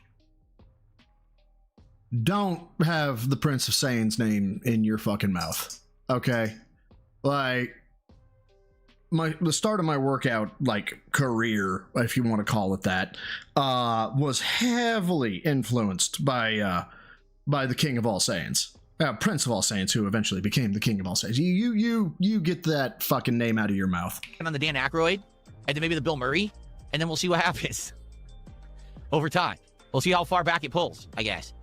on... Don't have the Prince of Saiyan's name in your fucking mouth, okay? Like, the start of my workout, like, career, if you want to call it that, was heavily influenced by the King of All Saiyans. Prince of All Saiyans, who eventually became the King of All Saiyans. You get that fucking name out of your mouth. on the Dan Aykroyd, and then maybe the Bill Murray, and then we'll see what happens over time. We'll see how far back it pulls, I guess.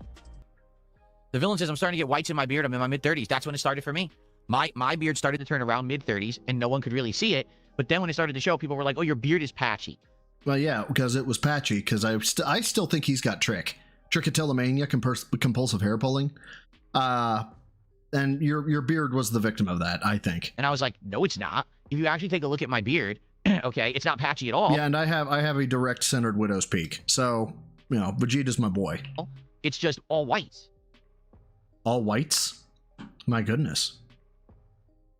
The villain says, I'm starting to get whites in my beard. I'm in my mid-30s. That's when it started for me. My beard started to turn around mid-30s, and no one could really see it. But then when it started to show, people were like, oh, your beard is patchy. Well, yeah, because it was patchy, because I still think he's got trichotillomania, compulsive hair pulling. And your beard was the victim of that, I think. And I was like, no, it's not. If you actually take a look at my beard, okay, it's not patchy at all. Yeah, and I have a direct centered widow's peak. So, you know, Vegeta's my boy. It's just all whites. All whites? My goodness.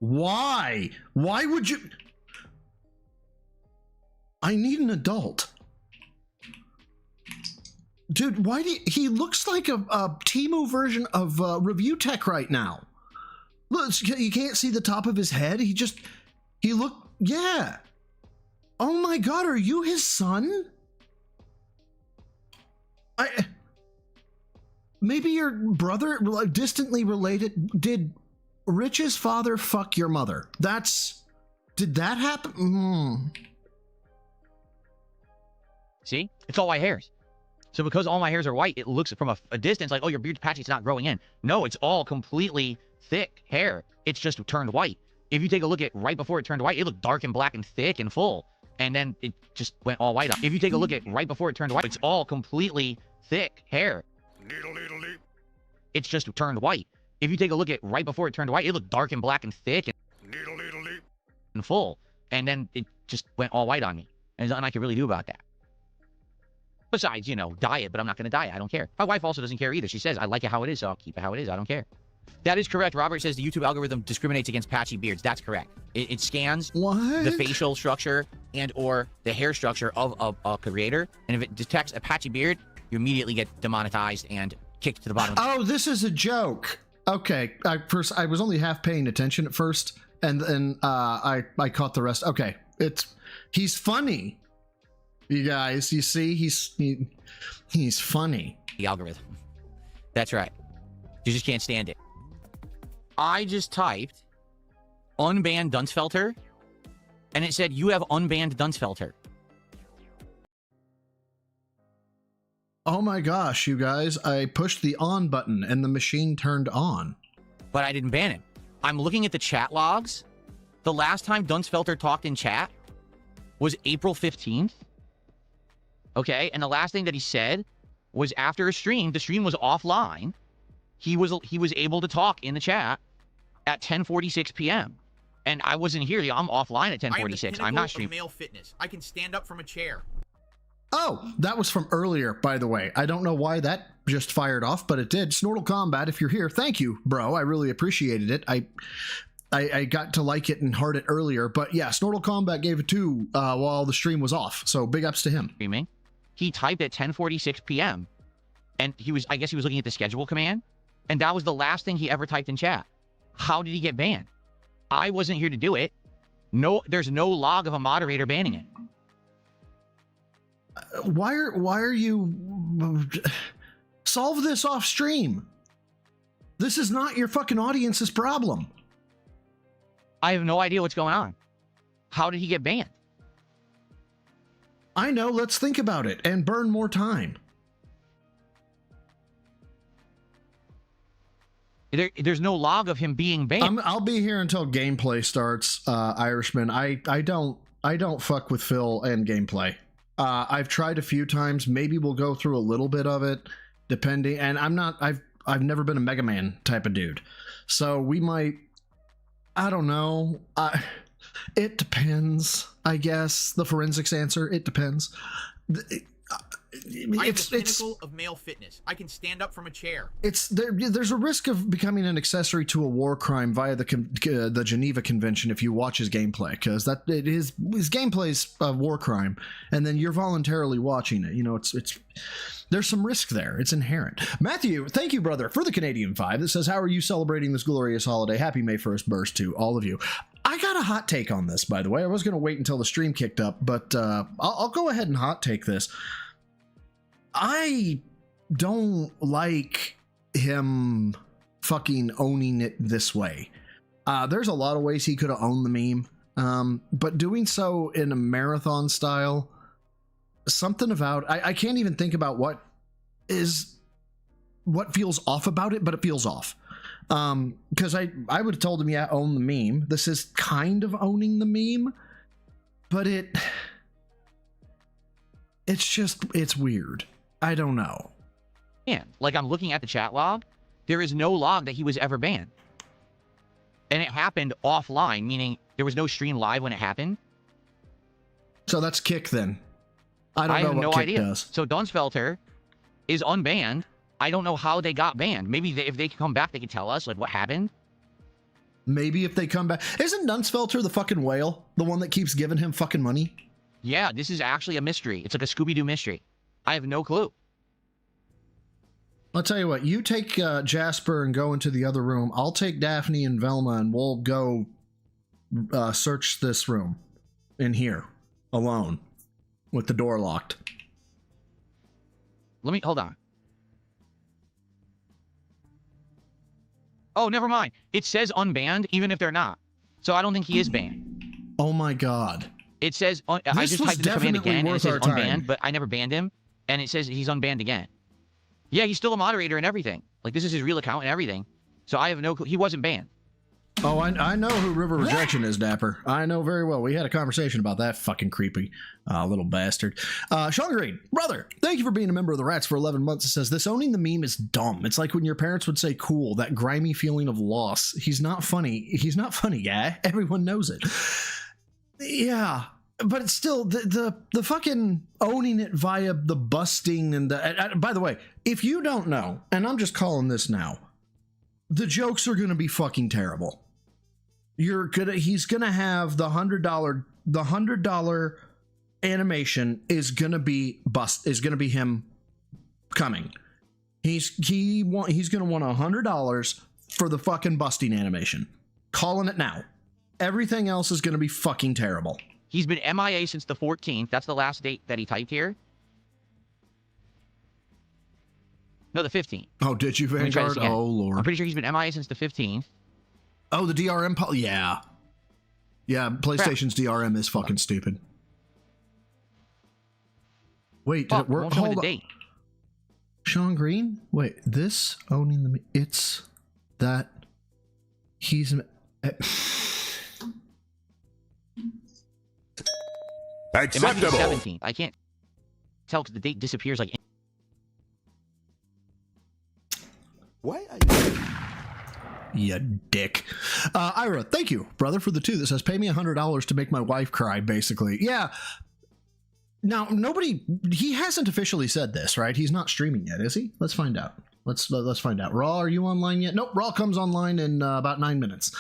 Why? Why would you? I need an adult. Dude, why do he looks like a Temu version of Review Tech right now. Look, you can't see the top of his head. Yeah. Oh my God, are you his son? Maybe your brother, distantly related. Did Rich's father fuck your mother? Did that happen? See? It's all white hairs. So because all my hairs are white, it looks from a distance like, oh, your beard's patchy, it's not growing in. No, it's all completely thick hair. It's just turned white. If you take a look at right before it turned white, it looked dark and black and thick and full. And then it just went all white. If you take a look at right before it turned white, it's all completely thick hair. It's just turned white. If you take a look at right before it turned white, it looked dark and black and thick and full. And then it just went all white on me. And there's nothing I can really do about that. Besides, you know, dye it, but I'm not going to dye it. I don't care. My wife also doesn't care either. She says, I like it how it is, so I'll keep it how it is. I don't care. That is correct. Robert says the YouTube algorithm discriminates against patchy beards. That's correct. It scans the facial structure and or the hair structure of a creator. And if it detects a patchy beard, you immediately get demonetized and kicked to the bottom. Oh, this is a joke. Okay. I was only half paying attention at first, and then I caught the rest. Okay. He's funny. You guys, you see, he's funny. The algorithm. That's right. You just can't stand it. I just typed unban Dunsfelter, and it said, you have unbanned Dunsfelter. Oh my gosh, you guys, I pushed the on button and the machine turned on. But I didn't ban him. I'm looking at the chat logs. The last time Dunsfelter talked in chat was April 15th. Okay, and the last thing that he said was after a stream, the stream was offline. He was able to talk in the chat at 10:46 p.m. And I wasn't here. I'm offline at 10:46. I'm not streaming. Male fitness. I can stand up from a chair. Oh, that was from earlier, by the way. I don't know why that just fired off, but it did. Snortle Combat, if you're here, thank you, bro. I really appreciated it. I got to like it and heart it earlier, but yeah, Snortle Combat gave it 2 while the stream was off, so big ups to him. Streaming. He typed at 10:46 p.m. and I guess he was looking at the schedule command, and that was the last thing he ever typed in chat. How did he get banned? I wasn't here to do it. No, there's no log of a moderator banning it. Why are you solve this off stream? This is not your fucking audience's problem. I have no idea what's going on. How did he get banned? I know, let's think about it and burn more time. There's no log of him being banned. I'll be here until gameplay starts, Irishman. I don't fuck with Phil and gameplay. I've tried a few times. Maybe we'll go through a little bit of it, depending. And I've never been a Mega Man type of dude, so we might. I don't know. It depends, I guess. The forensics answer. It depends. I'm the pinnacle of male fitness. I can stand up from a chair. There's a risk of becoming an accessory to a war crime via the Geneva Convention if you watch his gameplay, because his gameplay's a war crime, and then you're voluntarily watching it. You know, it's there's some risk there. It's inherent. Matthew, thank you, brother, for the Canadian 5 that says, how are you celebrating this glorious holiday? Happy May 1st burst to all of you. I got a hot take on this, by the way. I was going to wait until the stream kicked up, but I'll go ahead and hot take this. I don't like him fucking owning it this way. There's a lot of ways he could have owned the meme, but doing so in a marathon style, something about I can't even think about what feels off about it, but it feels off. Because I would have told him, yeah, own the meme. This is kind of owning the meme, but it's weird. I don't know. Yeah, like I'm looking at the chat log. There is no log that he was ever banned. And it happened offline, meaning there was no stream live when it happened. So that's Kick then. I have don't know no what Kick idea. does. So Dunsfelter is unbanned. I don't know how they got banned. Maybe if they come back, they can tell us like what happened. Maybe if they come back. Isn't Dunsfelter the fucking whale? The one that keeps giving him fucking money? Yeah, this is actually a mystery. It's like a Scooby-Doo mystery. I have no clue. I'll tell you what, you take Jasper and go into the other room. I'll take Daphne and Velma and we'll go search this room in here alone with the door locked. Hold on. Oh, never mind. It says unbanned even if they're not. So I don't think he is banned. Oh my god. It says, I just typed in the command again and it says unbanned, but I never banned him. And it says he's unbanned again. Yeah, he's still a moderator and everything. Like, this is his real account and everything. So I have no clue. He wasn't banned. Oh, I know who River Rejection is, Dapper. I know very well. We had a conversation about that fucking creepy little bastard. Sean Green, brother, thank you for being a member of the Rats for 11 months. It says, this owning the meme is dumb. It's like when your parents would say cool, that grimy feeling of loss. He's not funny. He's not funny, guy. Everyone knows it. Yeah. But it's still the fucking owning it via the busting and the. By the way, if you don't know, and I'm just calling this now, the jokes are gonna be fucking terrible. He's gonna have the $100 animation is gonna be him coming. He's gonna want $100 for the fucking busting animation. Calling it now. Everything else is gonna be fucking terrible. He's been MIA since the 14th. That's the last date that he typed here. No, the 15th. Oh, did you, Let me try this Vanguard? again. Oh, Lord. I'm pretty sure he's been MIA since the 15th. Oh, the DRM yeah. Yeah, PlayStation's DRM is fucking stupid. Wait, did Oh, it work? won't show me Hold the on. date. Sean Green? Wait, this owning the... It's that he's... It might be the Acceptable. 17th. I can't tell because the date disappears like... Why are you... You dick. Ira, thank you, brother, for the 2 that says, pay me $100 to make my wife cry, basically. Yeah. Now, nobody... He hasn't officially said this, right? He's not streaming yet, is he? Let's find out. Let's find out. Raw, are you online yet? Nope, Raw comes online in about 9 minutes.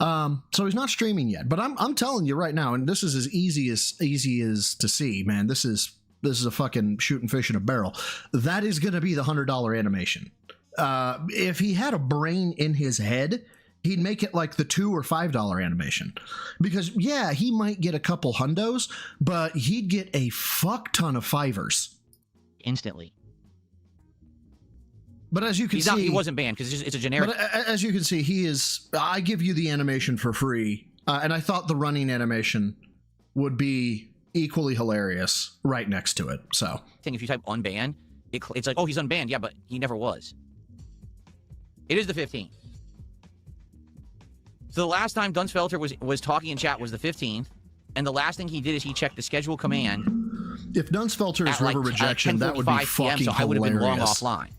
So he's not streaming yet, but I'm telling you right now, and this is as easy as to see, man. This is a fucking shooting fish in a barrel. That is going to be the $100 animation. If he had a brain in his head, he'd make it like the $2 or $5 animation, because yeah, he might get a couple hundos, but he'd get a fuck ton of fivers instantly. But as you can see, he wasn't banned because it's a generic. But as you can see, he is. I give you the animation for free, and I thought the running animation would be equally hilarious right next to it. So, thing if you type unbanned, it's like, oh, he's unbanned. Yeah, but he never was. It is the 15th. So the last time Dunsfelter was talking in chat was the 15th, and the last thing he did is he checked the schedule command. If Dunsfelter is at river rejection, that would be 10:45 fucking PM, so I would have been long hilarious. offline.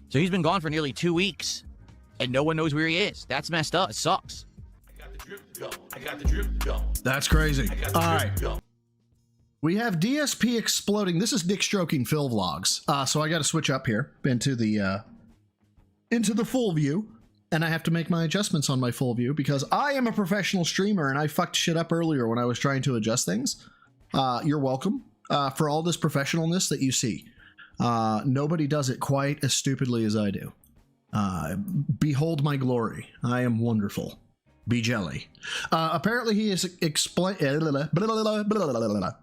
So he's been gone for nearly 2 weeks, and no one knows where he is. That's messed up. It sucks. That's crazy. All right. We have DSP exploding. This is Dick Stroking Phil Vlogs. So I got to switch up here into the full view, and I have to make my adjustments on my full view because I am a professional streamer and I fucked shit up earlier when I was trying to adjust things. You're welcome for all this professionalness that you see. Nobody does it quite as stupidly as I do. Behold my glory. I am wonderful. Be jelly. Apparently he is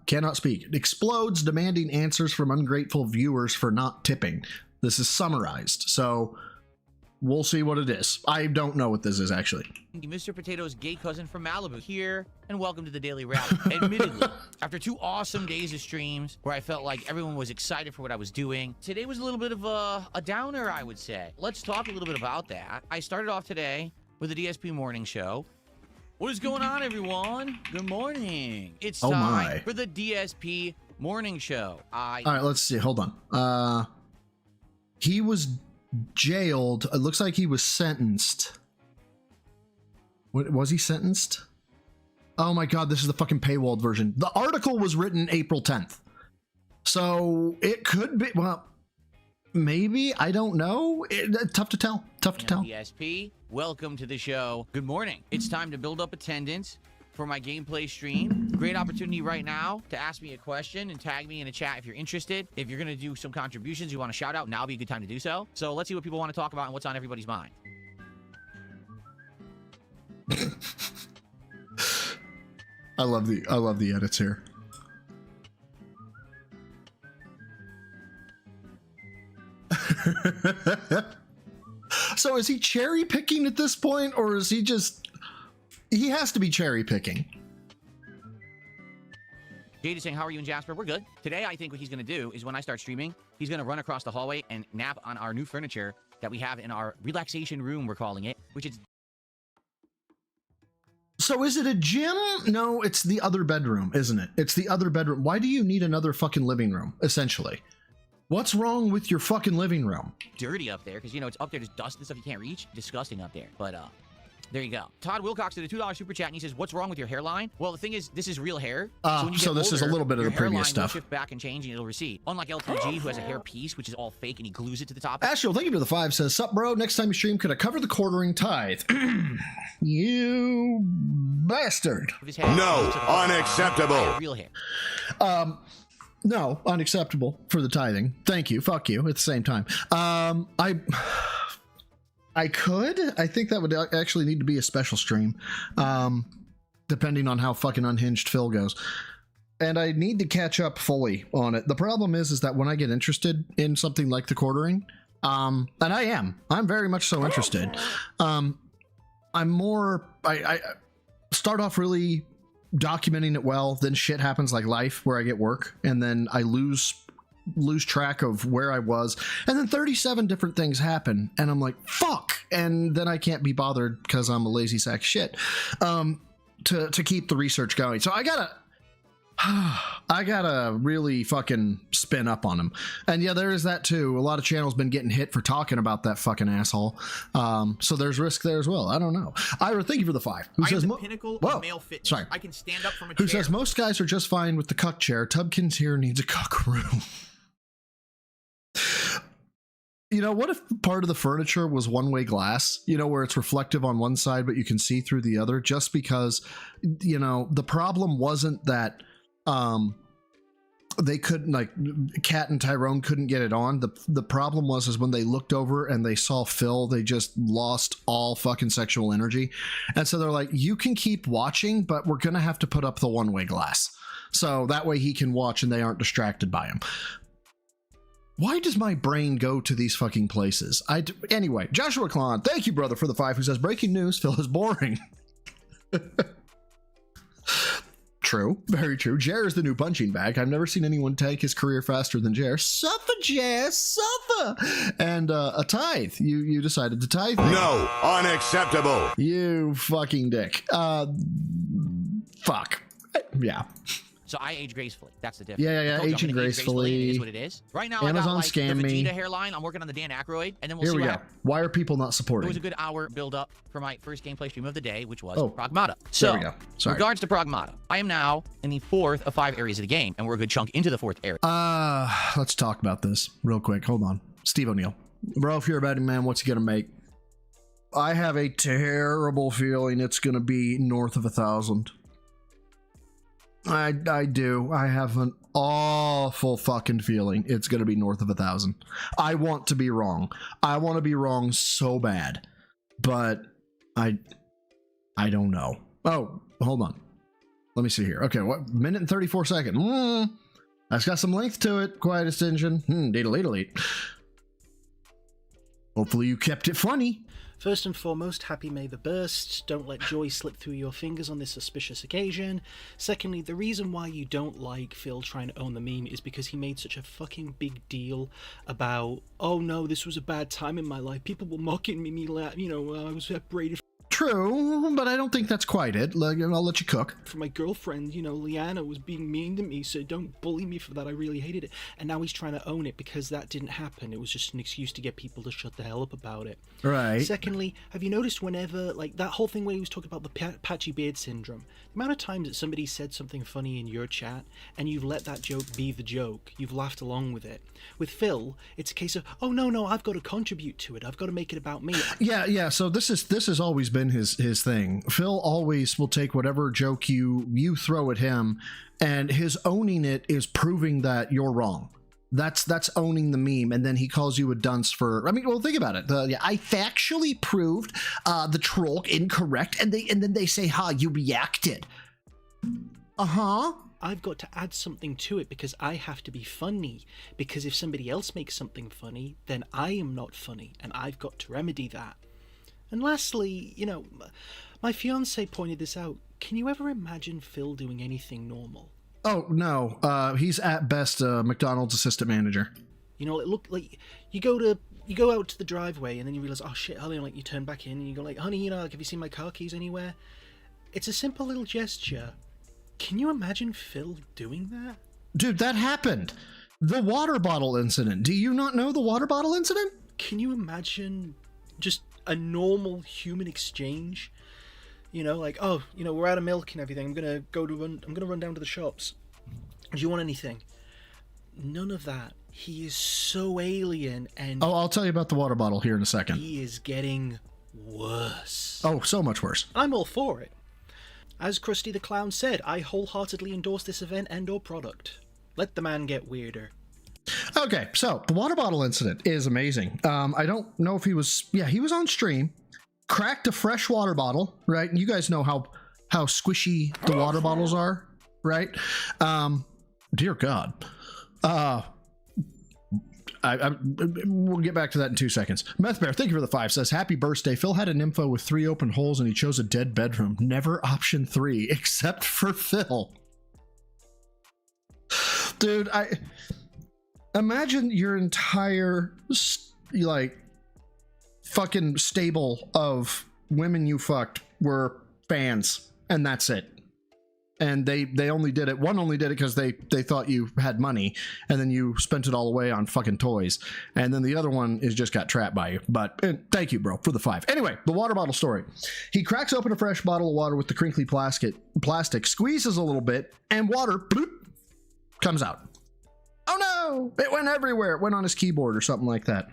cannot speak. Explodes demanding answers from ungrateful viewers for not tipping. This is summarized, so we'll see what it is. I don't know what this is actually. Mr. Potato's gay cousin from Malibu here, and welcome to the Daily Wrap. Admittedly, after 2 awesome days of streams where I felt like everyone was excited for what I was doing, today was a little bit of a downer, I would say. Let's talk a little bit about that. I started off today with the DSP morning show. What is going on, everyone? Good morning. It's time for the DSP morning show. All right, let's see. Hold on. He was jailed. It looks like he was sentenced. What, was he sentenced? Oh my god, this is the fucking paywalled version. The article was written April 10th. So it could be, well, maybe, I don't know. Tough to tell. Tough to tell. DSP, welcome to the show. Good morning. It's time to build up attendance for my gameplay stream. Great opportunity right now to ask me a question and tag me in a chat if you're interested. If you're going to do some contributions you want to shout out, now would be a good time to do so. So let's see what people want to talk about and what's on everybody's mind. I love the edits here. So is he cherry picking at this point, or is he just... He has to be cherry picking. Jade is saying, how are you and Jasper? We're good. Today, I think what he's going to do is when I start streaming, he's going to run across the hallway and nap on our new furniture that we have in our relaxation room, we're calling it, which is... So is it a gym? No, it's the other bedroom, isn't it? It's the other bedroom. Why do you need another fucking living room, essentially? What's wrong with your fucking living room? Dirty up there, because, you know, it's up there, there's dust and stuff you can't reach. Disgusting up there. But, there you go. Todd Wilcox did a $2 super chat, and he says, what's wrong with your hairline? Well, the thing is, this is real hair. So, when you so get this is a older, little bit of your the previous hairline stuff. will shift back and change, and it'll recede. Unlike LTG, who has a hair piece, which is all fake, and he glues it to the top. Astro, thank you for the 5. Says, sup, bro? Next time you stream, could I cover the quartering tithe? You bastard. No, unacceptable. Real hair. No, unacceptable for the tithing. Thank you. Fuck you at the same time. I could. I think that would actually need to be a special stream. depending on how fucking unhinged Phil goes. And I need to catch up fully on it. The problem is that when I get interested in something like the quartering, and I'm very much so interested. I start off really documenting it well, then shit happens like life where I get work, and then I lose track of where I was, and then 37 different things happen, and I'm like, fuck, and then I can't be bothered because I'm a lazy sack of shit to keep the research going. So I gotta really fucking spin up on him. And yeah, there is that too. A lot of channels been getting hit for talking about that fucking asshole. So there's risk there as well. I don't know. Ira, thank you for the 5. Who I says am the pinnacle of male fitness. Sorry. I can stand up from a Who chair. says most guys are just fine with the cuck chair. Tubkins here needs a cuck room. You know, what if part of the furniture was one-way glass, you know, where it's reflective on one side, but you can see through the other, just because, you know, the problem wasn't that they couldn't, like, Kat and Tyrone couldn't get it on. The problem was when they looked over and they saw Phil, they just lost all fucking sexual energy. And so they're like, you can keep watching, but we're going to have to put up the one-way glass. So that way he can watch and they aren't distracted by him. Why does my brain go to these fucking places? Anyway, Joshua Klon, thank you, brother, for the 5, who says, breaking news, Phil is boring. True, very true. Jer is the new punching bag. I've never seen anyone take his career faster than Jer. Suffer, Jer, suffer! And a tithe. You decided to tithe me. No, unacceptable. You fucking dick. Fuck. Yeah. So I age gracefully. That's the difference. Yeah. I told you I'm Aging gonna age gracefully. It is what it is. Right now, Amazon I got like scam the me. Vegeta hairline. I'm working on the Dan Aykroyd, and then we'll Here see we what go. happens. Why are people not It supporting? was a good hour build up for my first gameplay stream of the day, which was Oh, Pragmata. So, we go. Sorry. regards to Pragmata, I am now in the 4th of 5 areas of the game, and we're a good chunk into the 4th area. Let's talk about this real quick. Hold on. Steve O'Neill. Bro, if you're a betting man, what's he gonna make? I have a terrible feeling it's gonna be north of 1,000. I do. I have an awful fucking feeling it's gonna be north of 1,000. I want to be wrong. I want to be wrong so bad, but I don't know. Oh, hold on. Let me see here. Okay, what? Minute and 34 seconds. That's got some length to it. Quiet extension. Delete. Hopefully you kept it funny. First and foremost, happy May the Burst. Don't let joy slip through your fingers on this auspicious occasion. Secondly, the reason why you don't like Phil trying to own the meme is because he made such a fucking big deal about, oh no, this was a bad time in my life. People were mocking me, I was separated True, but I don't think that's quite it. I'll let you cook. from my girlfriend, Leanna was being mean to me, so don't bully me for that. I really hated it. And now he's trying to own it because that didn't happen. It was just an excuse to get people to shut the hell up about it. Right. Secondly, have you noticed whenever, like, that whole thing where he was talking about the patchy beard syndrome, the amount of times that somebody said something funny in your chat and you've let that joke be the joke, you've laughed along with it. With Phil, it's a case of, oh no, I've got to contribute to it. I've got to make it about me. Yeah. So this has always been his thing. Phil always will take whatever joke you throw at him, and his owning it is proving that you're wrong. That's owning the meme, and then he calls you a dunce for. I mean, well, think about it. I factually proved the troll incorrect, and then they say, "Ha, you reacted." I've got to add something to it because I have to be funny. Because if somebody else makes something funny, then I am not funny, and I've got to remedy that. And lastly, my fiance pointed this out. Can you ever imagine Phil doing anything normal? Oh no, he's at best a McDonald's assistant manager. It looked like you go out to the driveway and then you realize, oh shit, honey, like you turn back in and you go like, honey, have you seen my car keys anywhere? It's a simple little gesture. Can you imagine Phil doing that? Dude, that happened. The water bottle incident. Do you not know the water bottle incident? Can you imagine just a normal human exchange? Like, oh, we're out of milk and everything. I'm gonna run down to the shops. Do you want anything? None of that. He is so alien, and I'll tell you about the water bottle here in a second. He is getting worse. Oh, so much worse. I'm all for it. As Krusty the Clown said, I wholeheartedly endorse this event and/or product. Let the man get weirder. Okay, so the water bottle incident is amazing. I don't know if he was on stream, cracked a fresh water bottle, right? You guys know how how squishy the water bottles are, right? Dear God. We'll get back to that in 2 seconds. Meth Bear, thank you for the 5, says, happy birthday. Phil had an info with 3 open holes and he chose a dead bedroom. Never option 3, except for Phil. Dude, I imagine your entire, like, fucking stable of women you fucked were fans, and that's it. And they only did it, one only did it because they thought you had money, and then you spent it all away on fucking toys, and then the other one is just got trapped by you. But thank you, bro, for the 5. Anyway, the water bottle story. He cracks open a fresh bottle of water with the crinkly plastic, squeezes a little bit, and water bloop, comes out. Oh no, it went everywhere. It went on his keyboard or something like that.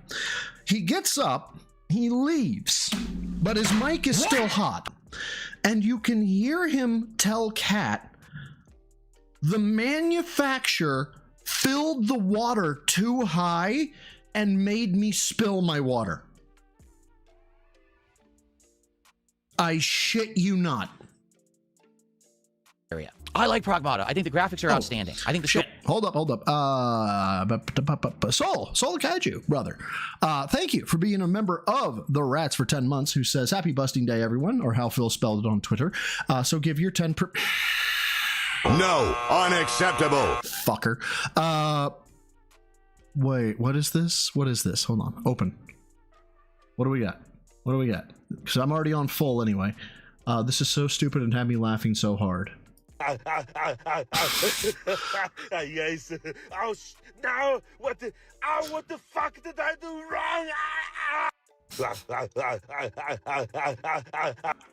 He gets up, he leaves, but his mic is still hot. And you can hear him tell Kat, the manufacturer filled the water too high and made me spill my water. I shit you not. I like Pragmata. I think the graphics are outstanding. I think the shit. Hold up. Soul Kaiju, brother. Thank you for being a member of the Rats for 10 months, who says, happy busting day, everyone, or how Phil spelled it on Twitter. So give your 10 per... No, unacceptable. Fucker. Wait, what is this? What is this? Hold on. Open. What do we got? Because I'm already on full anyway. This is so stupid and had me laughing so hard. Yes. Oh, no. What the fuck did I do wrong?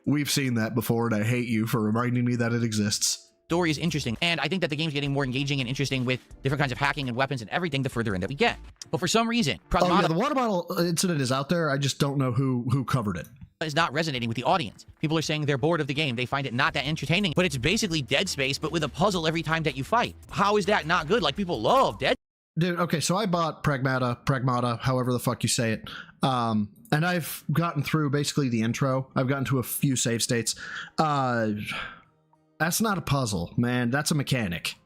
We've seen that before, and I hate you for reminding me that it exists. Story is interesting, and I think that the game's getting more engaging and interesting with different kinds of hacking and weapons and everything the further in that we get. But for some reason, Pragmata the water bottle incident is out there. I just don't know who covered it. Is not resonating with the audience. People are saying they're bored of the game. They find it not that entertaining, but it's basically Dead Space, but with a puzzle every time that you fight. How is that not good? Like, people love Dead. Dude, okay, so I bought Pragmata, however the fuck you say it. And I've gotten through basically the intro. I've gotten to a few save states. That's not a puzzle, man. That's a mechanic.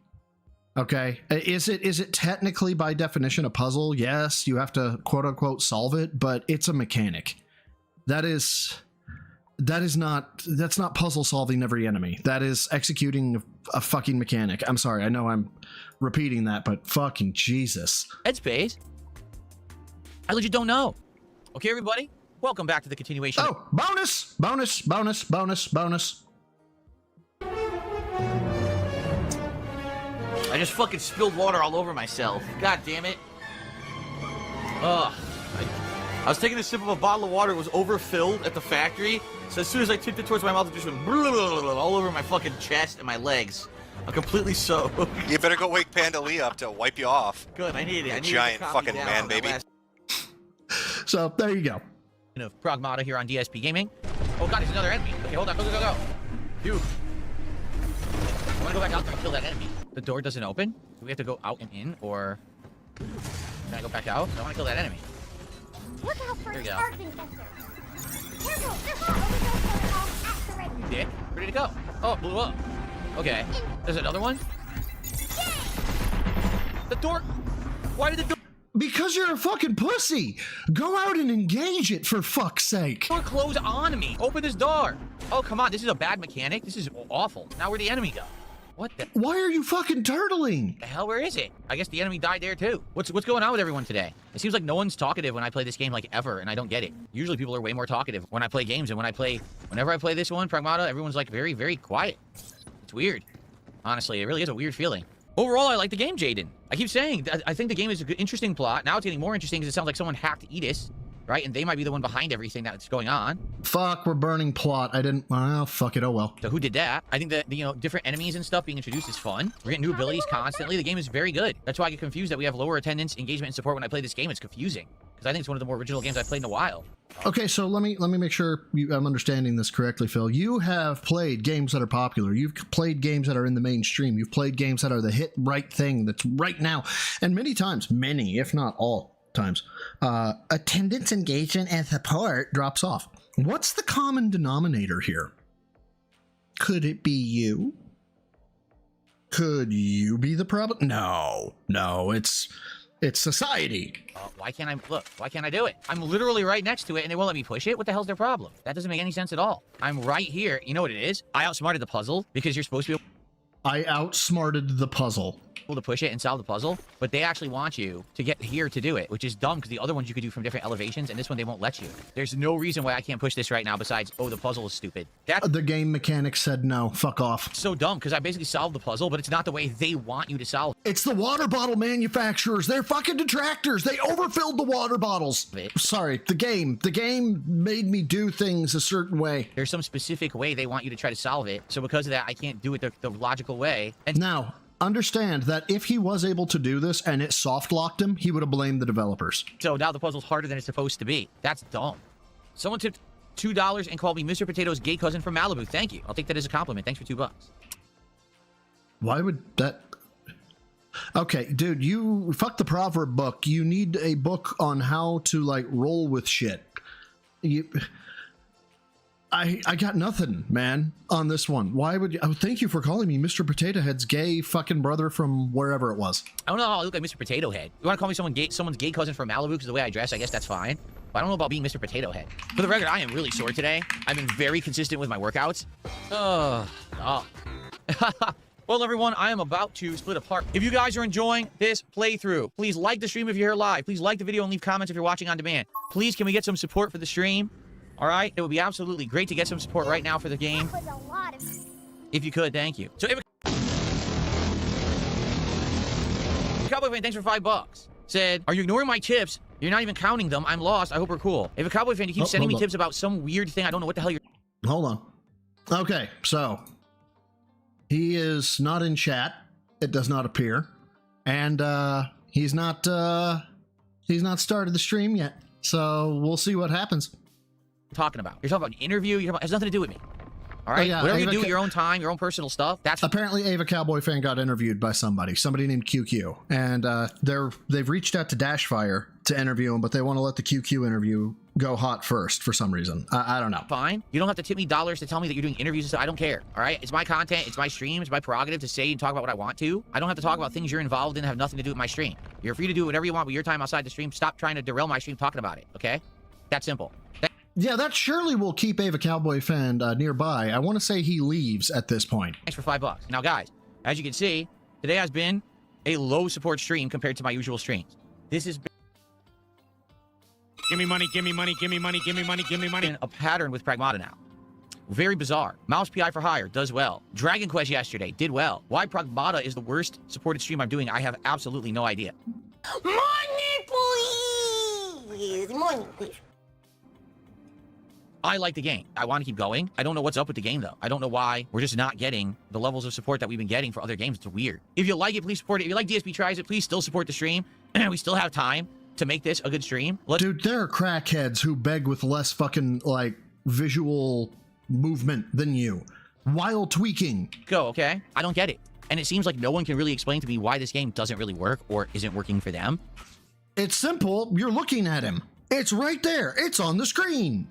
Okay. Is it technically by definition a puzzle? Yes, you have to quote unquote solve it, but it's a mechanic. That's not puzzle solving every enemy. That is executing a fucking mechanic. I'm sorry, I know I'm repeating that, but fucking Jesus. Dead Space? I legit don't know. Okay, everybody, welcome back to the continuation. Oh, bonus. I just fucking spilled water all over myself. God damn it. Ugh. I was taking a sip of a bottle of water. It was overfilled at the factory. So as soon as I tipped it towards my mouth, it just went all over my fucking chest and my legs. I'm completely soaked. You better go wake Panda Lee up to wipe you off. Good, I needed it. I needed giant fucking man baby. So there you go. Of Pragmata here on DSP Gaming. Oh god, there's another enemy. Okay, hold on. Go. Dude. I want to go back out there and kill that enemy. The door doesn't open? Do we have to go out and in, or... Can I go back out? I want to kill that enemy. Look out for There you go. Spark Infestor. Careful, there's not overdose at the right. Dick, where did it go? Oh, it blew up. Okay. There's another one? The door... Why did the door... Because you're a fucking pussy. Go out and engage it, for fuck's sake. Door close on me. Open this door. Oh, come on. This is a bad mechanic. This is awful. Now where'd the enemy go? What the... Why are you fucking turtling? The hell, where is it? I guess the enemy died there too. What's going on with everyone today? It seems like no one's talkative when I play this game, like, ever, and I don't get it. Usually people are way more talkative when I play games, and whenever I play this one, Pragmata, everyone's like very, very quiet. It's weird. Honestly, it really is a weird feeling. Overall, I like the game, Jaden. I keep saying, I think the game is an interesting plot. Now it's getting more interesting because it sounds like someone hacked Edis, right? And they might be the one behind everything that's going on. Fuck, we're burning plot. Well, fuck it, oh well. So who did that? I think that, different enemies and stuff being introduced is fun. We're getting new abilities constantly. The game is very good. That's why I get confused that we have lower attendance, engagement, and support when I play this game. It's confusing. Because I think it's one of the more original games I've played in a while. Okay, so let me make sure I'm understanding this correctly, Phil. You have played games that are popular. You've played games that are in the mainstream. You've played games that are the hit right thing that's right now. And many times, if not all times, attendance, engagement, and support drops off. What's the common denominator here? Could it be you? Could you be the problem? No, it's society. Why can't I look? Why can't I do it? I'm literally right next to it and they won't let me push it. What the hell's their problem? That doesn't make any sense at all. I'm right here. You know what it is? I outsmarted the puzzle because you're supposed to be I outsmarted the puzzle. able to push it and solve the puzzle, but they actually want you to get here to do it, which is dumb because the other ones you could do from different elevations, and this one they won't let you. There's no reason why I can't push this right now besides, oh, the puzzle is stupid. That's The game mechanic said no. Fuck off. so dumb because I basically solved the puzzle, but it's not the way they want you to solve It's the water bottle manufacturers. They're fucking detractors. They overfilled the water bottles. it. Sorry, the game. The game made me do things a certain way. There's some specific way they want you to try to solve it, so because of that, I can't do it the logical way. And Now, understand that if he was able to do this and it soft locked him, he would have blamed the developers. so now the puzzle's harder than it's supposed to be. That's dumb. Someone tipped $2 and called me Mr. Potato's gay cousin from Malibu. Thank you. I'll take that as a compliment. Thanks for $2. Why would that... Okay, dude, you... Fuck the proverb book. You need a book on how to, like, roll with shit. You... I got nothing, man, on this one. Why would you... Oh, thank you for calling me Mr. Potato Head's gay fucking brother from wherever it was. I don't know how I look like Mr. Potato Head. You want to call me someone's gay cousin from Malibu because the way I dress, I guess that's fine. But I don't know about being Mr. Potato Head. For the record, I am really sore today. I've been very consistent with my workouts. Oh. Well, everyone, I am about to split apart. If you guys are enjoying this playthrough, please like the stream if you're here live. Please like the video and leave comments if you're watching on demand. Please, can we get some support for the stream? All right? It would be absolutely great to get some support right now for the game. That was a lot of... If you could, thank you. So, if Cowboy fan, thanks for $5. Said, are you ignoring my tips? You're not even counting them. I'm lost. I hope we're cool. If a Cowboy fan, you keep sending me tips about some weird thing, I don't know what the hell you're... Hold on. Okay, so... He is not in chat. It does not appear. And, he's not started the stream yet. So, we'll see what happens. talking about. You're talking about an interview. You're talking about, it has nothing to do with me. All right? Yeah, whatever you Ava do, your own time, your own personal stuff. That's apparently Ava Cowboy Fan got interviewed by somebody named QQ, and they've reached out to Dashfire to interview him, but they want to let the QQ interview go hot first for some reason. I don't know. fine. You don't have to tip me dollars to tell me that you're doing interviews and stuff. I don't care. All right? It's my content. It's my stream. It's my prerogative to say and talk about what I want to. I don't have to talk about things you're involved in that have nothing to do with my stream. You're free to do whatever you want with your time outside the stream. Stop trying to derail my stream talking about it. Okay? That simple. Yeah, that surely will keep Ava Cowboy Fan nearby. I want to say he leaves at this point. Thanks for $5. Now, guys, as you can see, today has been a low support stream compared to my usual streams. This has been Give me money, give me money, give me money, give me money, give me money. a pattern with Pragmata now. Very bizarre. Mouse PI for Hire does well. Dragon Quest yesterday did well. Why Pragmata is the worst supported stream I'm doing, I have absolutely no idea. Money, please! Money, please. I like the game. I want to keep going. I don't know what's up with the game, though. I don't know why we're just not getting the levels of support that we've been getting for other games. It's weird. If you like it, please support it. If you like DSP Tries It, please still support the stream. We still have time to make this a good stream. Dude, there are crackheads who beg with less fucking, like, visual movement than you. While tweaking. Go, okay? I don't get it. And it seems like no one can really explain to me why this game doesn't really work or isn't working for them. It's simple. You're looking at him. It's right there. It's on the screen.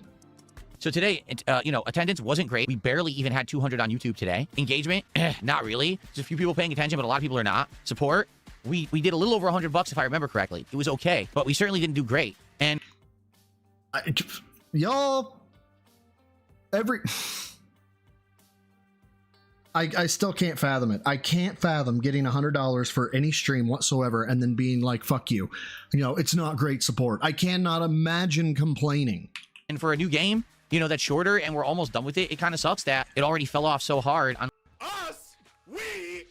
So today, attendance wasn't great. We barely even had 200 on YouTube today. Engagement, not really. There's a few people paying attention, but a lot of people are not. Support, we did a little over $100 if I remember correctly. It was okay, but we certainly didn't do great. And y'all, I still can't fathom it. I can't fathom getting $100 for any stream whatsoever and then being like, fuck you. It's not great support. I cannot imagine complaining. And for a new game, that's shorter and we're almost done with it, it kind of sucks that it already fell off so hard on Us, we.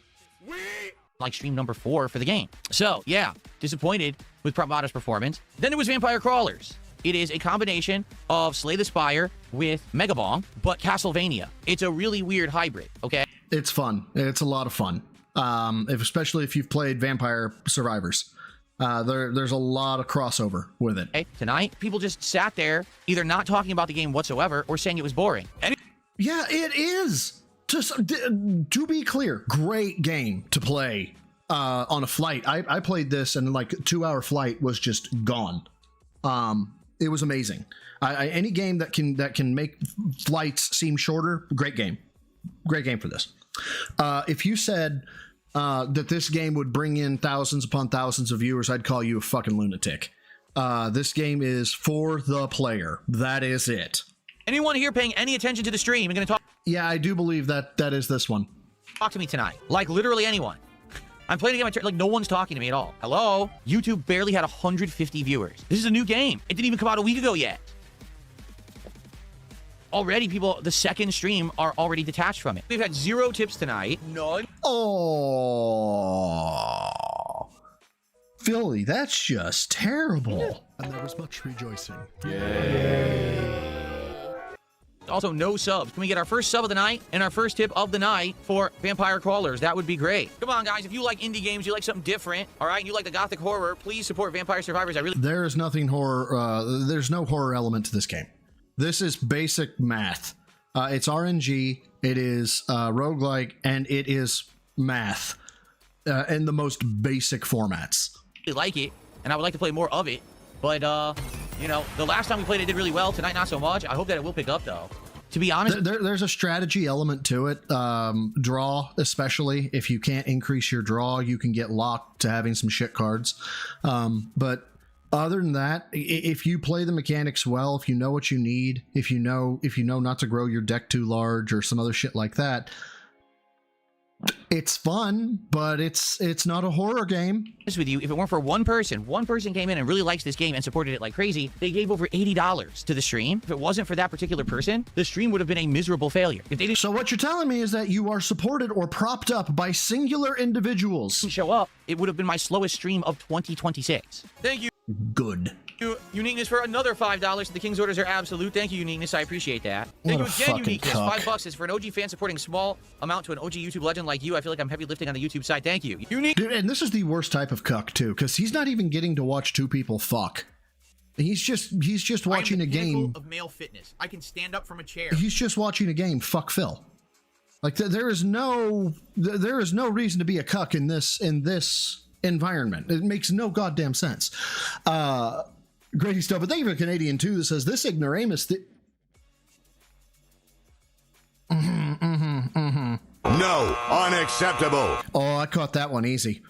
like stream number 4 for the game. So yeah, disappointed with Pragmata's performance. Then there was Vampire Crawlers. It is a combination of Slay the Spire with Megabong, but Castlevania. It's a really weird hybrid, okay? It's fun. It's a lot of fun. Especially if you've played Vampire Survivors. There's a lot of crossover with it. Okay, tonight, people just sat there, either not talking about the game whatsoever or saying it was boring. Yeah, it is. To be clear, great game to play on a flight. I played this and like a 2-hour flight was just gone. It was amazing. Any game that can make flights seem shorter, great game. Great game for this. If you said that this game would bring in thousands upon thousands of viewers, I'd call you a fucking lunatic. This game is for the player. That is it. Anyone here paying any attention to the stream and going to talk? Yeah, I do believe that is this one. Talk to me tonight. Like, literally anyone. I'm playing a game, like, no one's talking to me at all. Hello? YouTube barely had 150 viewers. This is a new game. It didn't even come out a week ago yet. Already, people, the second stream are already detached from it. We've had 0 tips tonight. None. Oh, Philly, that's just terrible. And there was much rejoicing. Also, no subs. Can we get our first sub of the night and our first tip of the night for Vampire Crawlers? That would be great. Come on, guys. If you like indie games, you like something different, all right, and you like the gothic horror, please support Vampire Survivors. There is nothing horror. There's no horror element to this game. This is basic math. It's RNG. It is roguelike, and it is math in the most basic formats. I like it, and I would like to play more of it. But, you know, the last time we played it did really well. Tonight, not so much. I hope that it will pick up, though. To be honest, there's a strategy element to it. Draw, especially. If you can't increase your draw, you can get locked to having some shit cards. But other than that, if you play the mechanics well, if you know what you need, if you know not to grow your deck too large or some other shit like that, it's fun, but it's not a horror game. With you, if it weren't for one person came in and really likes this game and supported it like crazy, they gave over $80 to the stream. If it wasn't for that particular person, the stream would have been a miserable failure. If they didn't So what you're telling me is that you are supported or propped up by singular individuals. show up, it would have been my slowest stream of 2026. Thank you. Good. Uniqueness for another $5. The King's orders are absolute. Thank you, Uniqueness. I appreciate that. What Thank you a again, fucking Uniqueness. cuck. $5 is for an OG fan supporting a small amount to an OG YouTube legend like you. I feel like I'm heavy lifting on the YouTube side. Thank you. Unique. Dude, and this is the worst type of cuck too, because he's not even getting to watch two people fuck. He's just watching a game of male fitness. I can stand up from a chair. He's just watching a game. Fuck Phil. Like there is no reason to be a cuck in this environment. It makes no goddamn sense. Grady stuff, but thank you for Canadian too that says this ignoramus. No, unacceptable. Oh, I caught that one easy.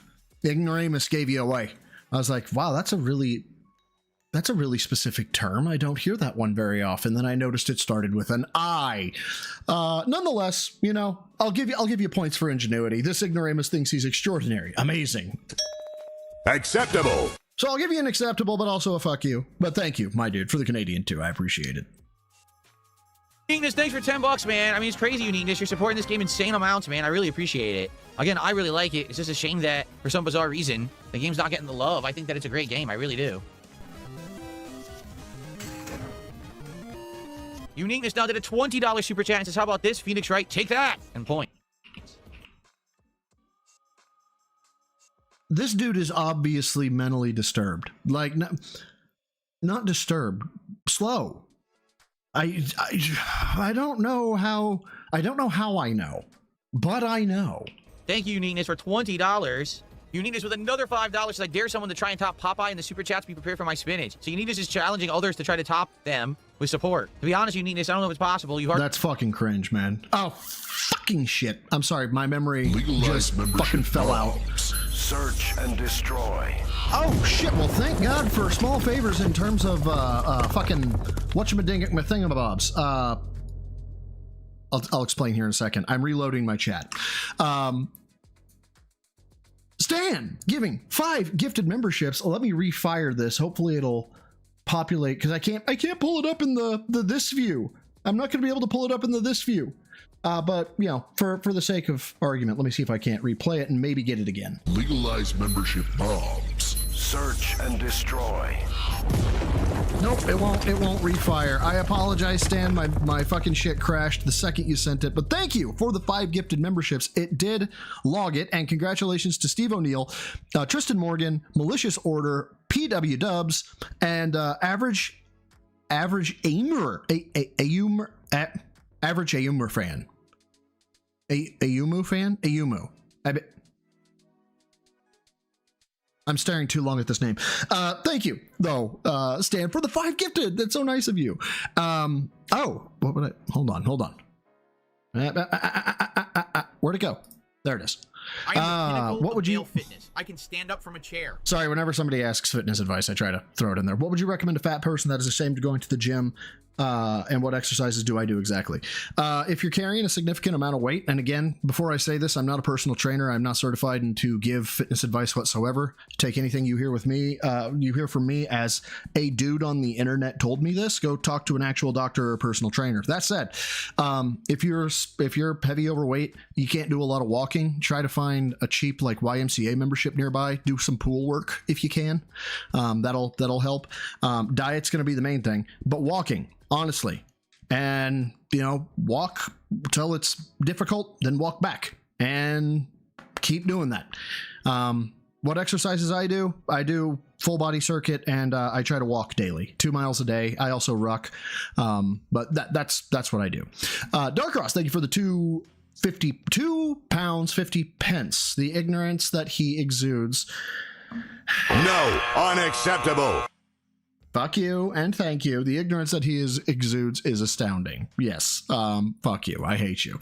Ignoramus gave you away. I was like, wow, that's a really specific term. I don't hear that one very often. Then I noticed it started with an I. Nonetheless, you know, I'll give you points for ingenuity. This ignoramus thinks he's extraordinary, amazing, acceptable. So I'll give you an acceptable, but also a fuck you. But thank you, my dude, for the Canadian too. I appreciate it. Uniqueness, thanks for $10, man. I mean, it's crazy, Uniqueness. You're supporting this game insane amounts, man. I really appreciate it. Again, I really like it. It's just a shame that, for some bizarre reason, the game's not getting the love. I think that it's a great game. I really do. Uniqueness now did a $20 super chat and says, how about this, Phoenix Wright? Take that! And point. This dude is obviously mentally disturbed. Like, not disturbed, slow. I don't know how I know, but I know. Thank you, Uniqueness, for $20. Uniqueness with another $5 says, I dare someone to try and top Popeye in the super chats. Be prepared for my spinach. So Uniqueness is challenging others to try to top them with support. To be honest, Uniqueness, I don't know if it's possible. That's fucking cringe, man. Oh, fucking shit. I'm sorry, my memory just fucking fell out. Search and destroy. Oh shit, well thank God for small favors in terms of fucking whatchamadingit-mathingamabobs. I'll explain here in a second. I'm reloading my chat. Stan giving 5 gifted memberships. Let me refire this. Hopefully it'll populate because I can't pull it up in the this view. I'm not going to be able to pull it up in the this view. But you know, for the sake of argument, let me see if I can't replay it and maybe get it again. Legalize membership bombs. Search and destroy. Nope, it won't refire. I apologize, Stan. My fucking shit crashed the second you sent it. But thank you for the 5 gifted memberships. It did log it, and congratulations to Steve O'Neill, Tristan Morgan, Malicious Order, PW Dubs, and Average Aimer Average Ayumu fan. Ayumu fan? Ayumu. I'm staring too long at this name. Thank you, though, Stan, for the 5 gifted. That's so nice of you. Oh, what would I? Hold on. Where'd it go? There it is. I am the pinnacle what of would you male fitness. I can stand up from a chair. Sorry, whenever somebody asks fitness advice, I try to throw it in there. What would you recommend a fat person that is ashamed of going to the gym? And what exercises do I do exactly? If you're carrying a significant amount of weight, and again, before I say this, I'm not a personal trainer. I'm not certified to give fitness advice whatsoever. Take anything you hear with me, you hear from me as a dude on the internet told me this. Go talk to an actual doctor or a personal trainer. That said, if you're heavy overweight, you can't do a lot of walking. Try to find a cheap like YMCA membership nearby. Do some pool work if you can. That'll help. Diet's going to be the main thing, but walking. Honestly, and walk till it's difficult, then walk back and keep doing that. What exercises I do full body circuit, and I try to walk daily, 2 miles a day. I also ruck, but that's what I do. Darkross, thank you for the £2.50. The ignorance that he exudes. No, unacceptable. Fuck you and thank you. The ignorance that he exudes is astounding. Yes. Fuck you. I hate you.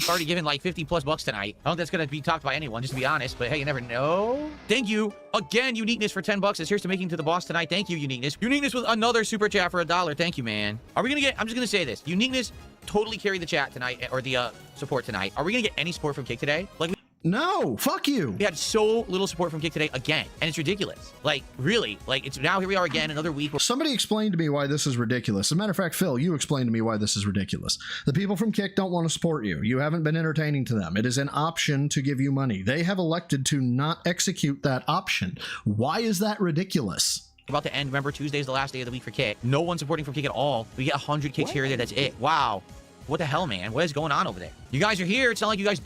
Already given like $50+ tonight. I don't think that's going to be talked by anyone, just to be honest. But hey, you never know. Thank you again, Uniqueness, for $10. Here's to making to the boss tonight. Thank you, Uniqueness. Uniqueness with another super chat for $1. Thank you, man. Are we going to get, I'm just going to say this. Uniqueness totally carried the chat tonight, or the support tonight. Are we going to get any support from Kick today? Like, no, fuck you. We had so little support from Kick today again, and it's ridiculous. Like, really, like, it's now here we are again, another week. Somebody explained to me why this is ridiculous. As a matter of fact, Phil, you explained to me why this is ridiculous. The people from Kick don't want to support you. You haven't been entertaining to them. It is an option to give you money. They have elected to not execute that option. Why is that ridiculous? About to end. Remember, Tuesday's the last day of the week for Kick. No one supporting from Kick at all. We get 100 kicks here and there. That's it. Wow. What the hell, man? What is going on over there? You guys are here. It's not like you guys...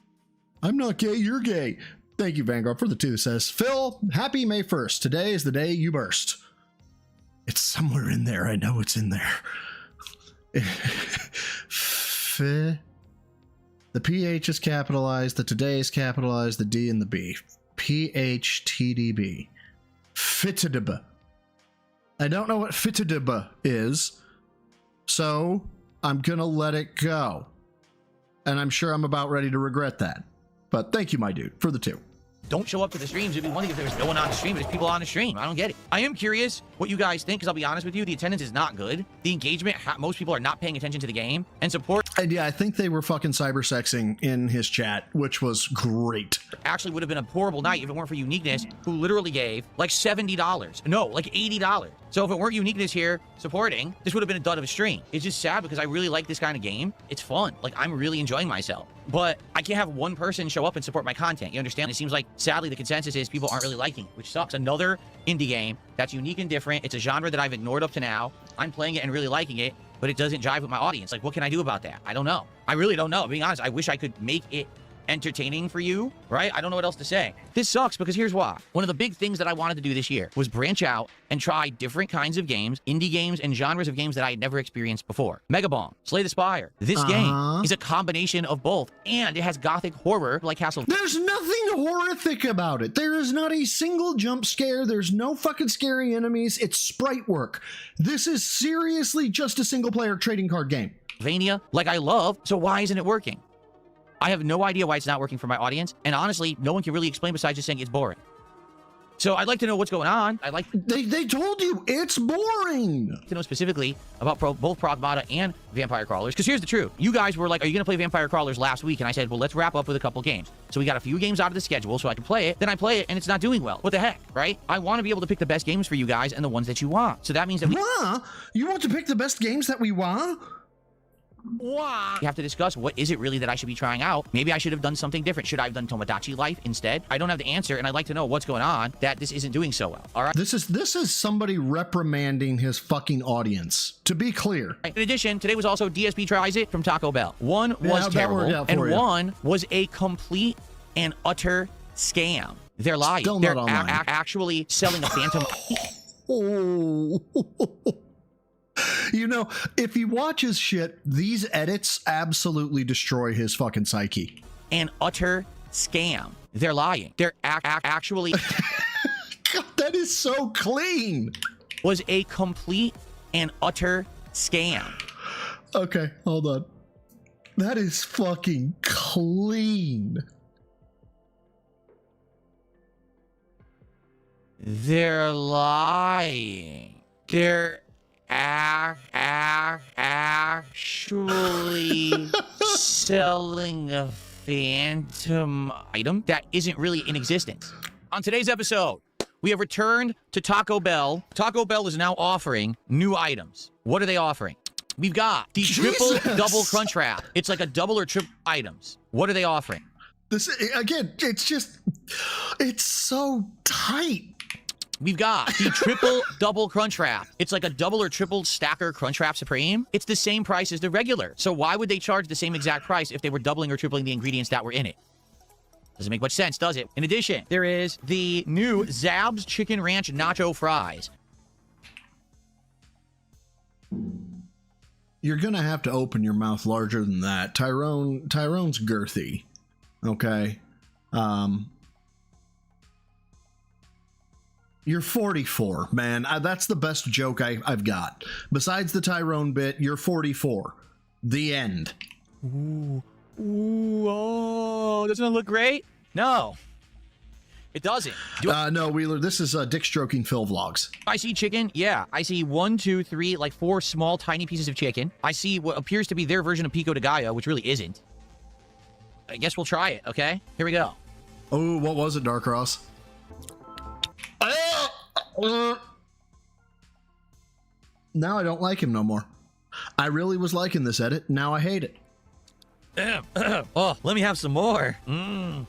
I'm not gay. You're gay. Thank you, Vanguard, for the 2 that says, Phil, happy May 1st. Today is the day you burst. It's somewhere in there. I know it's in there. The PH is capitalized. The today is capitalized. The D and the B. PHTDB. Fitidb. I don't know what Fitidb is, so I'm going to let it go. And I'm sure I'm about ready to regret that. But thank you, my dude, for the 2. Don't show up to the streams. It'd be one thing if there was no one on the stream, but there's people on the stream. I don't get it. I am curious what you guys think, because I'll be honest with you, the attendance is not good. The engagement, most people are not paying attention to the game, and support. And yeah, I think they were fucking cybersexing in his chat, which was great. Actually would have been a horrible night if it weren't for Uniqueness, who literally gave like $70. No, like $80. So if it weren't Uniqueness here supporting, this would have been a dud of a stream. It's just sad because I really like this kind of game. It's fun. Like, I'm really enjoying myself. But I can't have one person show up and support my content. You understand? It seems like, sadly, the consensus is people aren't really liking it, which sucks. Another indie game that's unique and different. It's a genre that I've ignored up to now. I'm playing it and really liking it, but it doesn't jive with my audience. Like, what can I do about that? I don't know. I really don't know. Being honest, I wish I could make it entertaining for you, right? I don't know what else to say. This sucks because here's why. One of the big things that I wanted to do this year was branch out and try different kinds of games, indie games, and genres of games that I had never experienced before. Mega Bomb, Slay the Spire. This game is a combination of both, and it has gothic horror like Castle. There's nothing horrific about it. There is not a single jump scare. There's no fucking scary enemies. It's sprite work. This is seriously just a single-player trading card game. Vania, like I love, so why isn't it working? I have no idea why it's not working for my audience, and honestly, no one can really explain besides just saying it's boring. So I'd like to know what's going on. I'd like they told you it's boring. To know specifically about both Pragmata and Vampire Crawlers, because here's the truth. You guys were like, are you going to play Vampire Crawlers last week? And I said, well, let's wrap up with a couple games. So we got a few games out of the schedule so I can play it. Then I play it, and it's not doing well. What the heck, right? I want to be able to pick the best games for you guys and the ones that you want. So that means that you want to pick the best games that we want? You have to discuss what is it really that I should be trying out. Maybe I should have done something different. Should I have done Tomodachi Life instead? I don't have the answer, and I'd like to know what's going on that this isn't doing so well. All right. This is somebody reprimanding his fucking audience. To be clear. In addition, today was also DSP Tries It from Taco Bell. One was terrible, and one was a complete and utter scam. They're lying. Still They're not online. actually selling a phantom. You know, if he watches shit, these edits absolutely destroy his fucking psyche. An utter scam. They're lying. They're actually... God, that is so clean. Was a complete and utter scam. Okay, hold on. That is fucking clean. They're lying. They're actually selling a phantom item that isn't really in existence. On today's episode, we have returned to Taco Bell. Taco Bell is now offering new items. What are they offering? We've got the triple double crunch wrap. It's like a double or triple items. What are they offering? This again, it's so tight. We've got the triple double crunch wrap. It's like a double or triple stacker crunch wrap supreme. It's the same price as the regular. So why would they charge the same exact price if they were doubling or tripling the ingredients that were in it? Doesn't make much sense, does it? In addition, there is the new Zab's Chicken Ranch Nacho Fries. You're gonna have to open your mouth larger than that. Tyrone's girthy. Okay. You're 44, man. That's the best joke I've got. Besides the Tyrone bit, you're 44. The end. Ooh, oh, doesn't it look great? No, it doesn't. No, Wheeler, this is Dick Stroking Phil Vlogs. I see chicken. Yeah, I see 1, 2, 3, like 4 small, tiny pieces of chicken. I see what appears to be their version of pico de gallo, which really isn't. I guess we'll try it, okay? Here we go. Oh, what was it, Darkross? Now I don't like him no more. I really was liking this edit. Now I hate it. Oh, let me have some more. Mmm.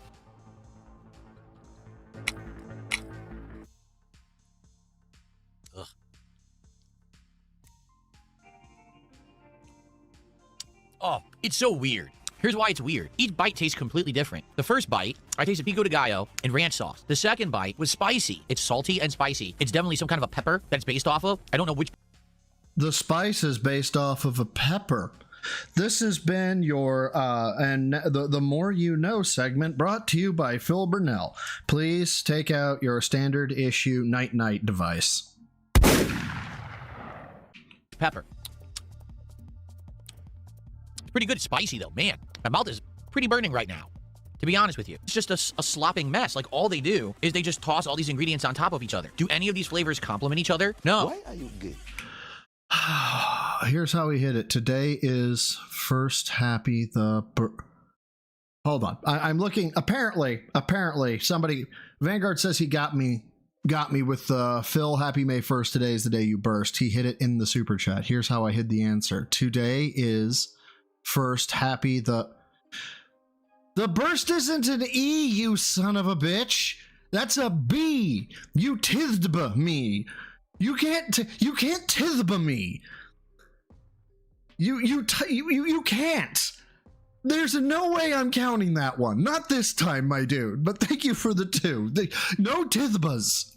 Oh, it's so weird. Here's why it's weird. Each bite tastes completely different. The first bite, I tasted pico de gallo and ranch sauce. The second bite was spicy. It's salty and spicy. It's definitely some kind of a pepper that's based off of. I don't know which. The spice is based off of a pepper. This has been your and the More You Know segment, brought to you by Phil Burnell. Please take out your standard issue night-night device. Pepper. It's pretty good spicy though, man. My mouth is pretty burning right now, to be honest with you. It's just a slopping mess. Like, all they do is they just toss all these ingredients on top of each other. Do any of these flavors complement each other? No. Why are you gay? Here's how we hit it. Today is First Happy the... Hold on. I'm looking... Apparently, somebody... Vanguard says he got me with Phil, Happy May 1st. Today is the day you burst. He hit it in the super chat. Here's how I hid the answer. Today is First Happy the... The burst isn't an E, you son of a bitch. That's a B. You tithba me. You can't tithba me. You can't. There's no way I'm counting that one. Not this time, my dude. But thank you for the 2. No tithbas.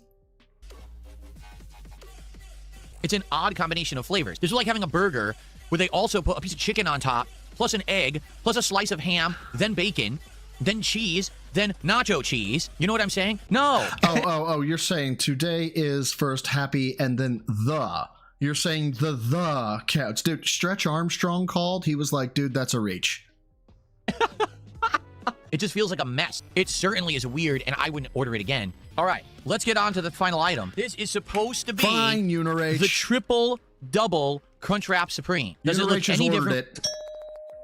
It's an odd combination of flavors. This is like having a burger where they also put a piece of chicken on top, plus an egg, plus a slice of ham, then bacon, then cheese, then nacho cheese. You know what I'm saying? No. Oh, you're saying today is First Happy and then the. You're saying the counts. Dude, Stretch Armstrong called. He was like, dude, that's a reach. It just feels like a mess. It certainly is weird, and I wouldn't order it again. All right, let's get on to the final item. This is supposed to be Unirage. The triple double Crunchwrap Supreme. Does it look any different?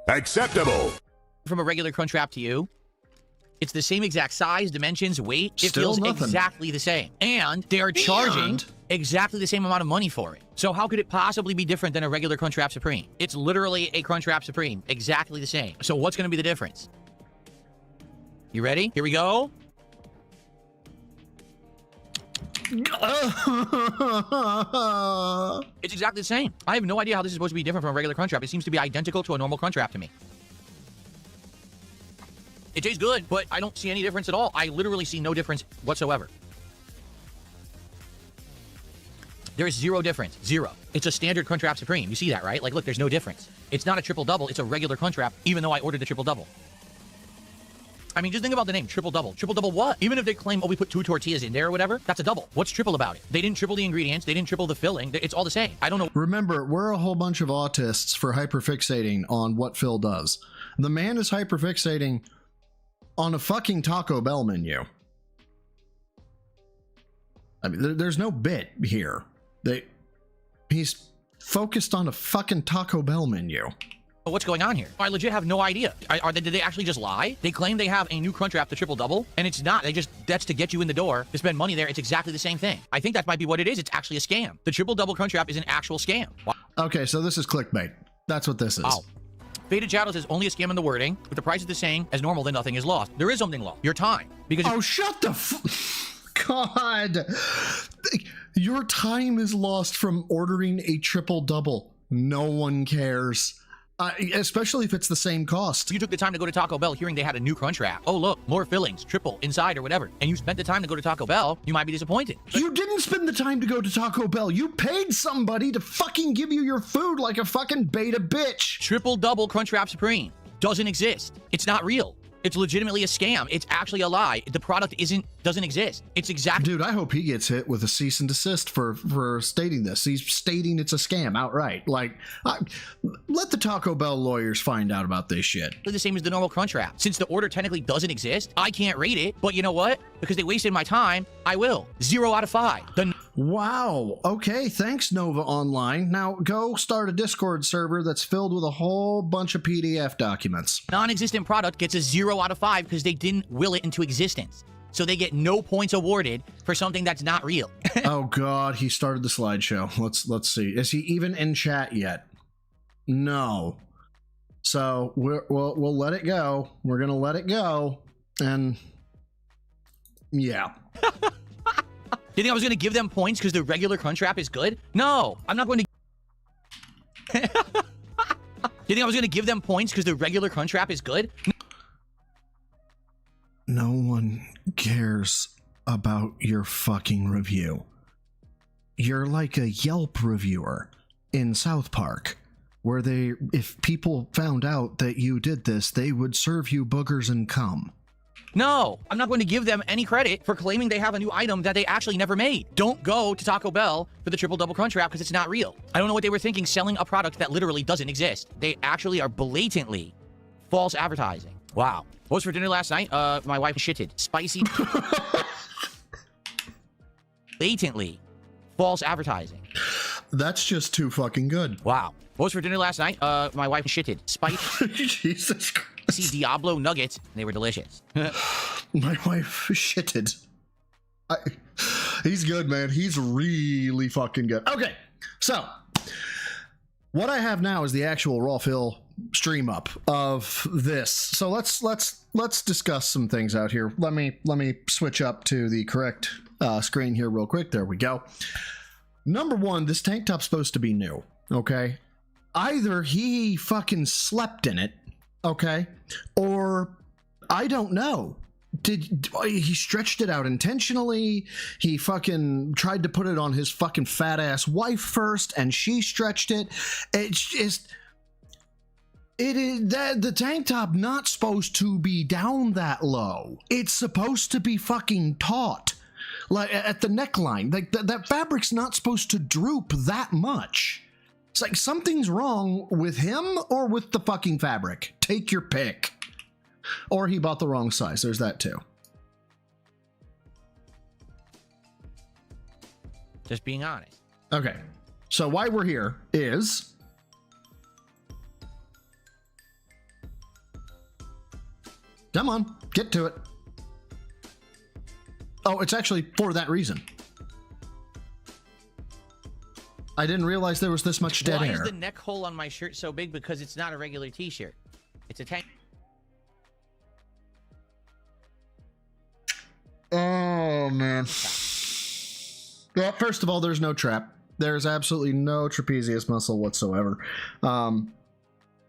Acceptable. From a regular Crunchwrap to you? It's the same exact size, dimensions, weight. It Still feels nothing. exactly the same. And they are charging exactly the same amount of money for it. So how could it possibly be different than a regular Crunchwrap Supreme? It's literally a Crunchwrap Supreme. Exactly the same. So what's going to be the difference? You ready? Here we go. It's exactly the same. I have no idea how this is supposed to be different from a regular Crunchwrap. It seems to be identical to a normal Crunchwrap to me. It tastes good, but I don't see any difference at all. I literally see no difference whatsoever. There is zero difference. Zero. It's a standard Crunchwrap Supreme. You see that, right? Like, look, there's no difference. It's not a triple-double. It's a regular Crunchwrap, even though I ordered a triple-double. I mean, just think about the name, triple-double. Triple-double what? Even if they claim, oh, we put 2 tortillas in there or whatever, that's a double. What's triple about it? They didn't triple the ingredients. They didn't triple the filling. It's all the same. I don't know. Remember, we're a whole bunch of autists for hyperfixating on what Phil does. The man is hyperfixating on a fucking Taco Bell menu. I mean, there's no bit here. He's focused on a fucking Taco Bell menu. What's going on here? I legit have no idea. Did they actually just lie? They claim they have a new Crunchwrap, the Triple Double, and it's not. That's to get you in the door, to spend money there. It's exactly the same thing. I think that might be what it is. It's actually a scam. The Triple Double Crunchwrap is an actual scam. Okay, so this is clickbait. That's what this is. Oh. Faded Shadows is only a scam in the wording. If the price is the same as normal, then nothing is lost. There is something lost. Your time. Because oh, shut the God. Your time is lost from ordering a Triple Double. No one cares. Especially if it's the same cost. You took the time to go to Taco Bell hearing they had a new Crunchwrap. Oh, look, more fillings, triple, inside, or whatever. And you spent the time to go to Taco Bell, you might be disappointed. You didn't spend the time to go to Taco Bell. You paid somebody to fucking give you your food like a fucking beta bitch. Triple Double Crunchwrap Supreme doesn't exist. It's not real. It's legitimately a scam. It's actually a lie. The product doesn't exist. It's exactly. Dude, I hope he gets hit with a cease and desist for stating this. He's stating it's a scam outright. Like, let the Taco Bell lawyers find out about this shit. The same as the normal Crunchwrap. Since the order technically doesn't exist, I can't rate it. But you know what? Because they wasted my time, I will. 0 out of 5. Wow. Okay, thanks, Nova Online. Now go start a Discord server that's filled with a whole bunch of PDF documents. Non-existent product gets a 0 out of 5 because they didn't will it into existence. So they get no points awarded for something that's not real. Oh God, he started the slideshow. Let's see. Is he even in chat yet? No. So we'll let it go. We're gonna let it go, and yeah. You think I was going to give them points because the regular Crunchwrap is good? No, I'm not going to. You think I was going to give them points because the regular Crunchwrap is good? No one cares about your fucking review. You're like a Yelp reviewer in South Park, where if people found out that you did this, they would serve you boogers and cum. No, I'm not going to give them any credit for claiming they have a new item that they actually never made. Don't go to Taco Bell for the Triple Double Crunchwrap because it's not real. I don't know what they were thinking selling a product that literally doesn't exist. They actually are blatantly false advertising. Wow. What was for dinner last night? My wife shitted. Spicy. Blatantly false advertising. That's just too fucking good. Wow. What was for dinner last night? My wife shitted. Spicy. Jesus Christ. See Diablo nuggets. They were delicious. My wife shitted. He's good, man. He's really fucking good. Okay, so what I have now is the actual raw fill stream up of this. So let's discuss some things out here. Let me switch up to the correct screen here real quick. There we go. Number one, this tank top's supposed to be new. Okay, either he fucking slept in it. Okay, or I don't know. He stretched it out intentionally? He fucking tried to put it on his fucking fat ass wife first, and she stretched it. It's just, it is that the tank top not supposed to be down that low. It's supposed to be fucking taut, like at the neckline. Like that fabric's not supposed to droop that much. It's like something's wrong with him or with the fucking fabric. Take your pick. Or he bought the wrong size. There's that too. Just being honest. Okay. So why we're here is come on, get to it. Oh, it's actually for that reason. I didn't realize there was this much dead air. Why is the neck hole on my shirt so big? Because it's not a regular t-shirt. It's a tank. Oh, man. Well, first of all, there's no trap. There's absolutely no trapezius muscle whatsoever. And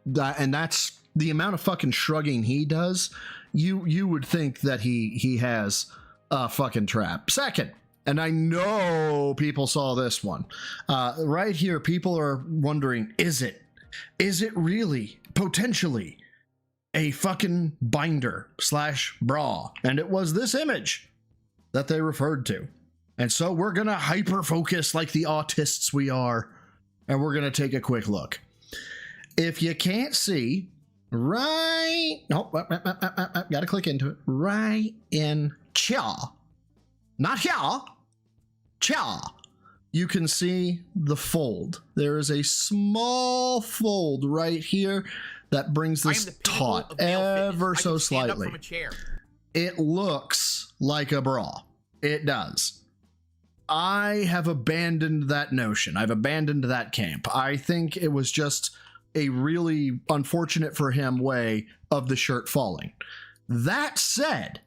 that's the amount of fucking shrugging he does. You would think that he has a fucking trap. Second, and I know people saw this one. Right here, people are wondering, is it really, potentially, a fucking binder / bra? And it was this image that they referred to. And so we're going to hyper-focus like the autists we are, and we're going to take a quick look. If you can't see, Right. Nope. Gotta click into it. Right in Cha. Not here. Cha. You can see the fold. There is a small fold right here that brings this taut ever so slightly. It looks like a bra. It does. I have abandoned that notion. I've abandoned that camp. I think it was just a really unfortunate for him way of the shirt falling. That said,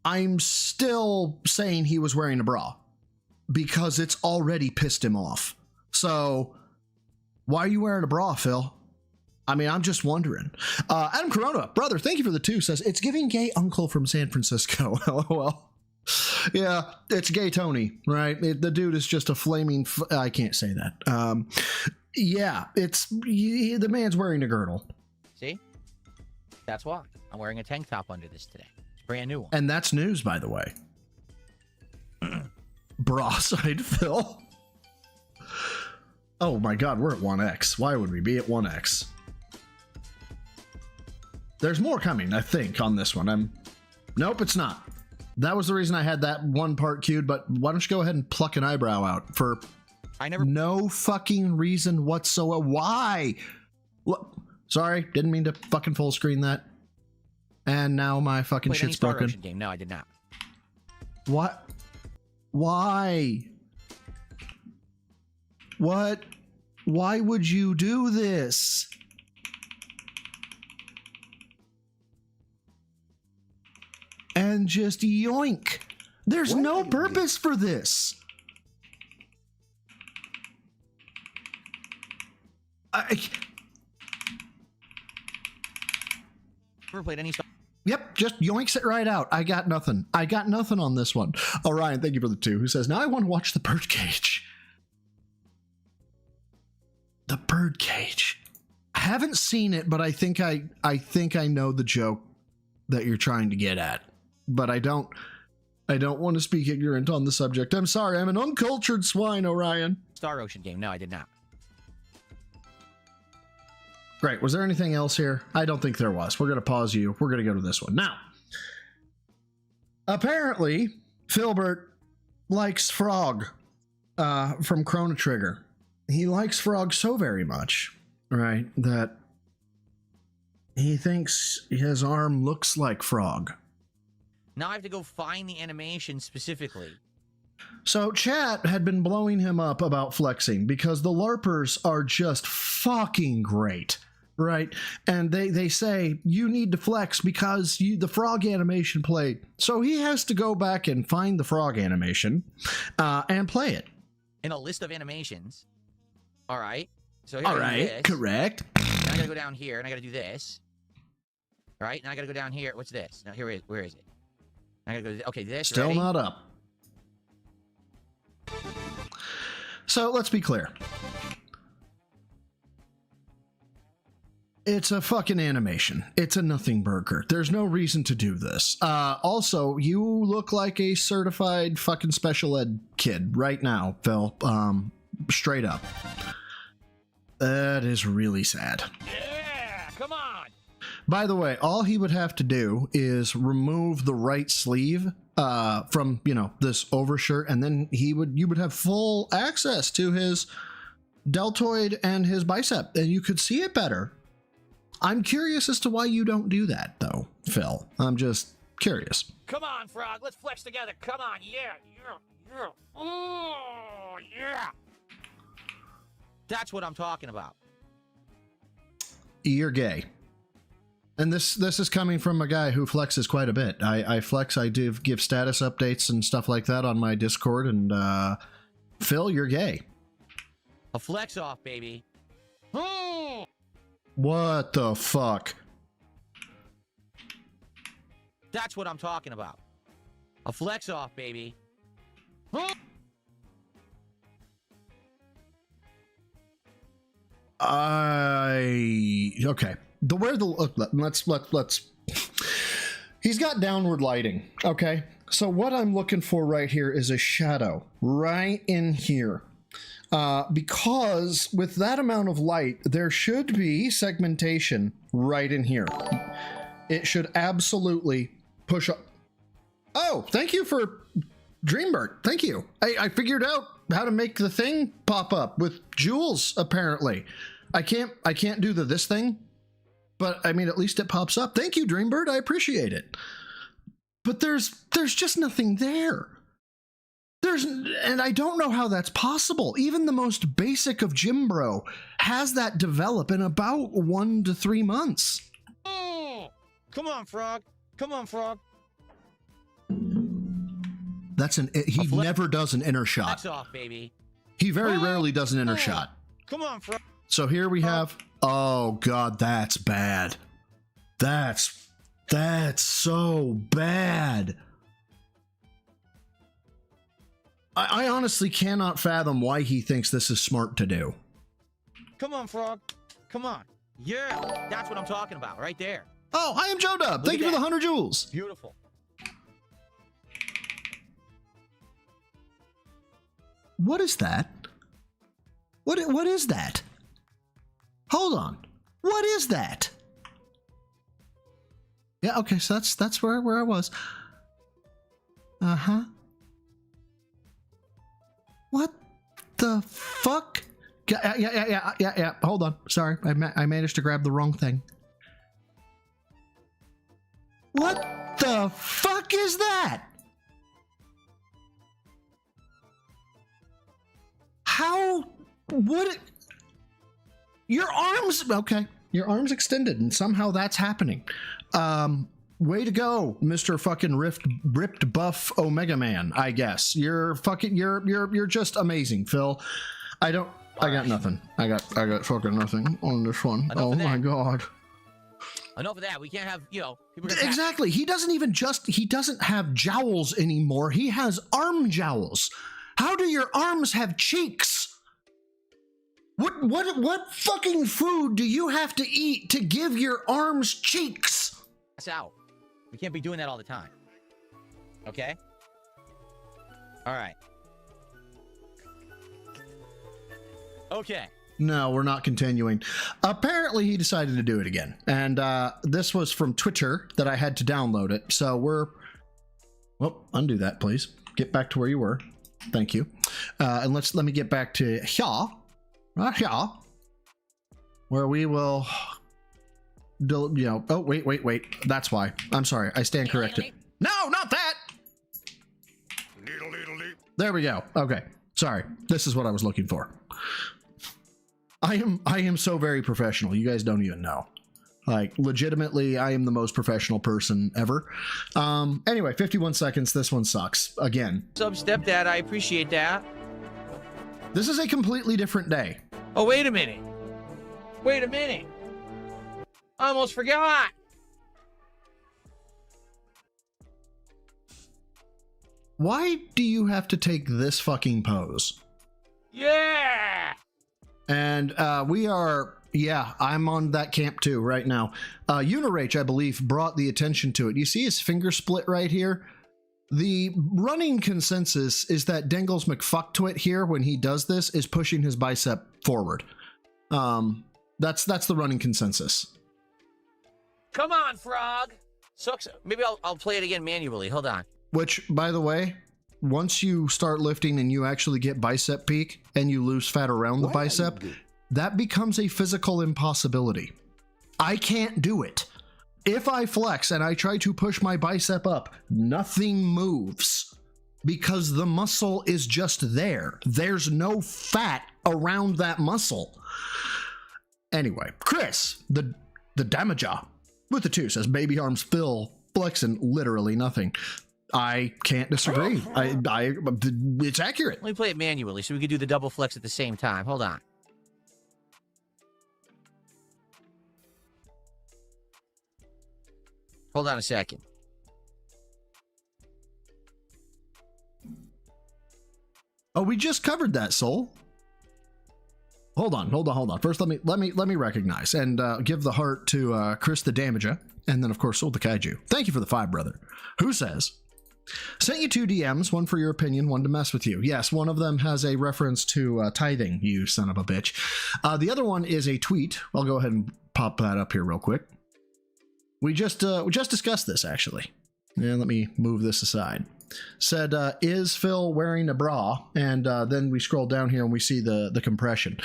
I'm still saying he was wearing a bra because it's already pissed him off. So why are you wearing a bra, Phil? I mean, I'm just wondering. Adam Corona, brother, thank you for the 2, says, it's giving gay uncle from San Francisco. LOL. Yeah, it's gay Tony, right? The dude is just a flaming... I can't say that. Yeah, the man's wearing a girdle. See? That's why. I'm wearing a tank top under this today. It's a brand new one. And that's news, by the way. Bra side Phil. Oh my god, we're at 1x. Why would we be at 1x? There's more coming, I think, on this one. Nope, it's not. That was the reason I had that one part queued, but why don't you go ahead and pluck an eyebrow out for no fucking reason whatsoever. Why? Look, sorry, didn't mean to fucking full screen that. And now my fucking shit's broken. Game. No, I did not. What? Why? What? Why would you do this? And just yoink. There's no purpose for this. Ever played any? Yep, just yoinks it right out. I got nothing. I got nothing on this one. Oh, Ryan, thank you for the 2, who says, now I want to watch the birdcage. The birdcage. I haven't seen it, but I think I know the joke that you're trying to get at. But I don't want to speak ignorant on the subject. I'm sorry, I'm an uncultured swine, Orion. Star Ocean game. No, I did not. Great. Was there anything else here? I don't think there was. We're going to pause you. We're going to go to this one. Now, apparently, Filbert likes Frog from Chrono Trigger. He likes Frog so very much, right, that he thinks his arm looks like Frog. Now I have to go find the animation specifically. So chat had been blowing him up about flexing because the LARPers are just fucking great, right? And they say you need to flex because the frog animation played. So he has to go back and find the frog animation and play it. In a list of animations. All right. So here all right, correct. Now I gotta go down here and I gotta do this. All right. Now I gotta go down here. What's this? Now where is it? I gotta go. Okay, this. Still ready? Not up. So let's be clear. It's a fucking animation. It's a nothing burger. There's no reason to do this. Also, you look like a certified fucking special ed kid right now, Phil. Straight up. That is really sad. Yeah, come on. By the way, all he would have to do is remove the right sleeve from, this overshirt, and then you would have full access to his deltoid and his bicep, and you could see it better. I'm curious as to why you don't do that, though, Phil. I'm just curious. Come on, Frog. Let's flex together. Come on. Yeah. Oh, yeah. That's what I'm talking about. You're gay. And this is coming from a guy who flexes quite a bit. I flex, I do give status updates and stuff like that on my Discord, and Phil, you're gay. A flex off, baby. What the fuck? That's what I'm talking about. A flex off, baby. Okay. Let's he's got downward lighting. Okay. So what I'm looking for right here is a shadow right in here. because with that amount of light, there should be segmentation right in here. It should absolutely push up. Oh, thank you for Dreambird. Thank you. I figured out how to make the thing pop up with jewels, apparently. I can't do this thing, but I mean, at least it pops up. Thank you, Dreambird. I appreciate it. But there's just nothing there. And I don't know how that's possible. Even the most basic of Jimbro has that develop in about 1 to 3 months. Oh, come on, Frog. Come on, Frog. He never does an inner shot. That's off, baby. He very rarely does an inner shot. Come on, Frog. So here we have, oh God, that's bad. That's so bad. I honestly cannot fathom why he thinks this is smart to do. Come on, Frog. Come on. Yeah, that's what I'm talking about, right there. Oh, I am Joe Dub. Thank you for the 100 jewels. Beautiful. What is that? What is that? Hold on. What is that? Yeah, okay, so that's where I was. Uh-huh. What the fuck? Yeah. Hold on. Sorry, I managed to grab the wrong thing. What the fuck is that? How? What? Your arms? Okay, your arms extended, and somehow that's happening. Way to go, Mr. fucking ripped buff Omega Man, I guess. You're just amazing, Phil. I got nothing. I got fucking nothing on this one. Oh my God. Enough of that. We can't have, people exactly. He doesn't have jowls anymore. He has arm jowls. How do your arms have cheeks? What fucking food do you have to eat to give your arms cheeks? That's out. We can't be doing that all the time. Okay? All right. Okay. No, we're not continuing. Apparently, he decided to do it again. And this was from Twitter that I had to download it. So well, undo that, please. Get back to where you were. Thank you. And let me get back to here, where we will... oh, wait. That's why. I'm sorry. I stand corrected. No, not that! There we go. Okay. Sorry. This is what I was looking for. I am so very professional. You guys don't even know. Like, legitimately, I am the most professional person ever. Anyway, 51 seconds. This one sucks. Again. What's up, stepdad? I appreciate that. This is a completely different day. Oh, wait a minute. Wait a minute. I almost forgot. Why do you have to take this fucking pose? Yeah. And we are, I'm on that camp too right now. Unirage, I believe, brought the attention to it. You see his finger split right here? The running consensus is that Dengles McFucktwit here, when he does this, is pushing his bicep forward. That's the running consensus. Come on, Frog. Sucks. Maybe I'll play it again manually. Hold on. Which, by the way, once you start lifting and you actually get bicep peak and you lose fat around the bicep, that becomes a physical impossibility. I can't do it. If I flex and I try to push my bicep up, nothing moves because the muscle is just there. There's no fat around that muscle. Anyway, Chris, the damager with the 2 says baby arms Phil flexing literally nothing. I can't disagree. It's accurate. Let me play it manually so we can do the double flex at the same time. Hold on. Hold on a second. Oh, we just covered that, Soul. Hold on. First, let me recognize and give the heart to Chris the Damager, and then of course Soul the Kaiju. Thank you for the 5, brother. Who says, Sent you 2 DMs, one for your opinion, one to mess with you. Yes, one of them has a reference to tithing, you son of a bitch. The other one is a tweet. I'll go ahead and pop that up here real quick. We just discussed this, actually. And let me move this aside. Said, is Phil wearing a bra? And then we scroll down here and we see the compression.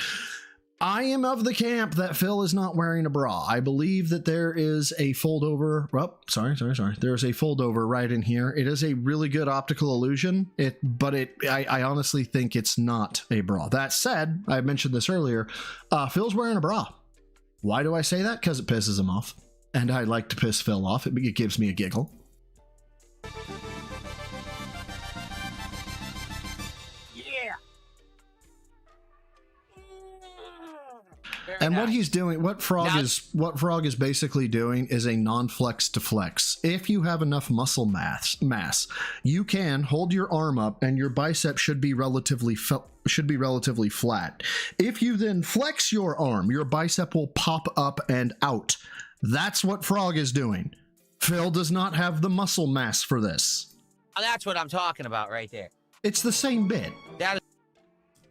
I am of the camp that Phil is not wearing a bra. I believe that there is a foldover. Oh, sorry. There's a foldover right in here. It is a really good optical illusion. I honestly think it's not a bra. That said, I mentioned this earlier. Phil's wearing a bra. Why do I say that? Because it pisses him off. And I like to piss Phil off. It gives me a giggle. And what he's doing, what Frog is basically doing is a non-flex to flex. If you have enough muscle mass, you can hold your arm up and your bicep should be relatively flat. If you then flex your arm, your bicep will pop up and out. That's what Frog is doing. Phil does not have the muscle mass for this. That's what I'm talking about right there. It's the same bit.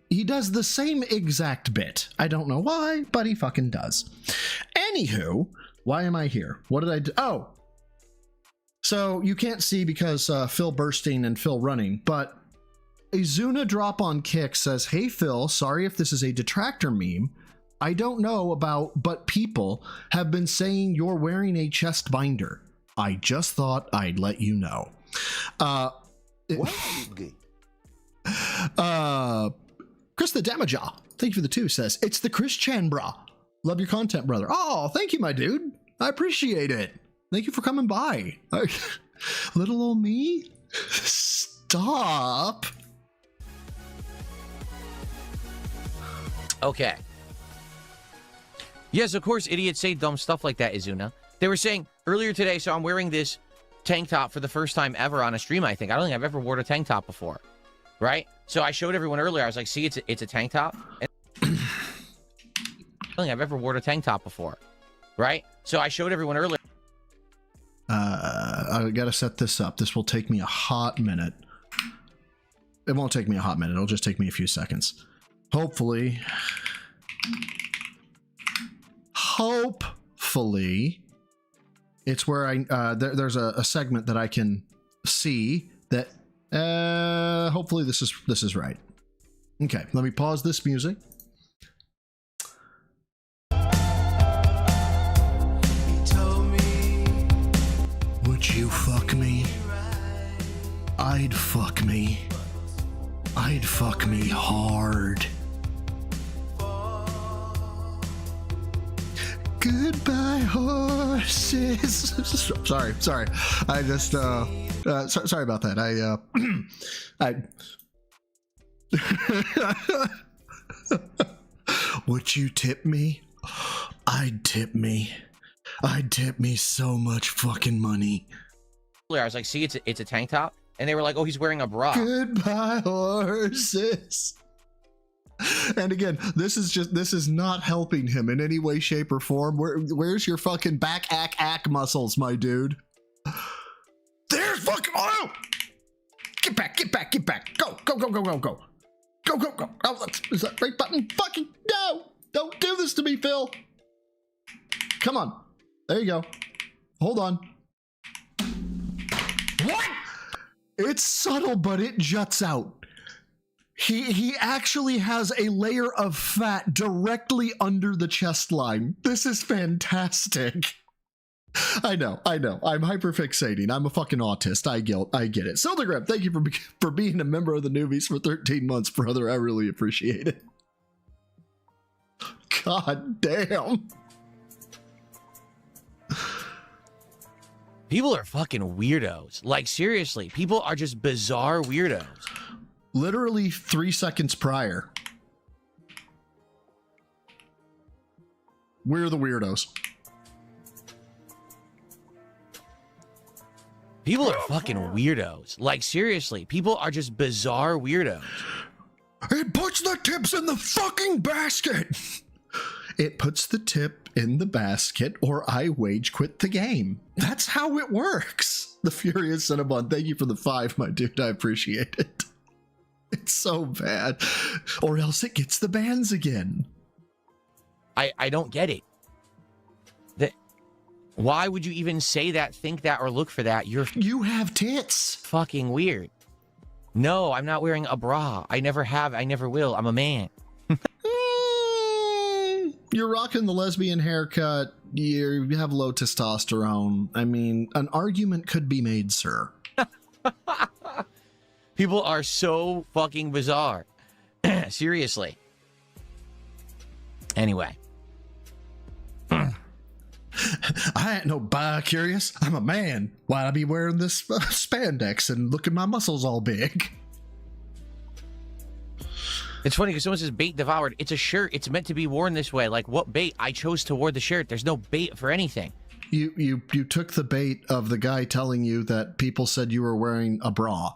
He does the same exact bit. I don't know why, but he fucking does. Anywho, why am I here? What did I do? Oh. So you can't see because Phil bursting and Phil running, but Izuna drop on Kick says, hey Phil, sorry if this is a detractor meme. I don't know about, but people have been saying you're wearing a chest binder. I just thought I'd let you know. Why are you gay? Chris the Damaja, thank you for the 2, says, it's the Chris Chan bra. Love your content, brother. Oh, thank you, my dude. I appreciate it. Thank you for coming by. Little old me? Stop. Okay. Yes, of course, idiots say dumb stuff like that, Izuna. They were saying earlier today, so I'm wearing this tank top for the first time ever on a stream, I think. I don't think I've ever worn a tank top before. Right? So I showed everyone earlier. I was like, see, it's a tank top. And I don't think I've ever worn a tank top before. Right? So I showed everyone earlier. I gotta set this up. This will take me a hot minute. It won't take me a hot minute. It'll just take me a few seconds. Hopefully, it's where I there's a segment that I can see that. Hopefully this is right. Okay, let me pause this music. Would you fuck me? I'd fuck me. I'd fuck me hard. Goodbye, horses. Sorry. I just, sorry about that. Would you tip me? I'd tip me. I'd tip me so much fucking money. I was like, see, it's a tank top. And they were like, oh, he's wearing a bra. Goodbye, horses. And again, this is not helping him in any way, shape, or form. Where's your fucking back ack muscles, my dude? There's fucking oil! Get back. Go. Oh, is that right button? Fucking no! Don't do this to me, Phil. Come on. There you go. Hold on. What? It's subtle, but it juts out. He actually has a layer of fat directly under the chest line. This is fantastic. I know. I'm hyperfixating. I'm a fucking autist. I get it. Sildergrip, thank you for being a member of the Newbies for 13 months, brother. I really appreciate it. God damn. People are fucking weirdos. Like, seriously, people are just bizarre weirdos. Literally 3 seconds prior. We're the weirdos. People are fucking weirdos. Like, seriously, people are just bizarre weirdos. It puts the tips in the fucking basket. It puts the tip in the basket or I wage quit the game. That's how it works. The Furious Cinnabon, thank you for the 5, my dude. I appreciate it. It's so bad. Or else it gets the bans again. I don't get it. Why would you even say that, think that, or look for that? You have tits. Fucking weird. No, I'm not wearing a bra. I never have. I never will. I'm a man. You're rocking the lesbian haircut. You have low testosterone. I mean, an argument could be made, sir. People are so fucking bizarre. Seriously. Anyway. I ain't no bi-curious. I'm a man. Why'd I be wearing this spandex and look at my muscles all big? It's funny because someone says bait devoured. It's a shirt. It's meant to be worn this way. Like, what bait? I chose to wear the shirt. There's no bait for anything. You took the bait of the guy telling you that people said you were wearing a bra.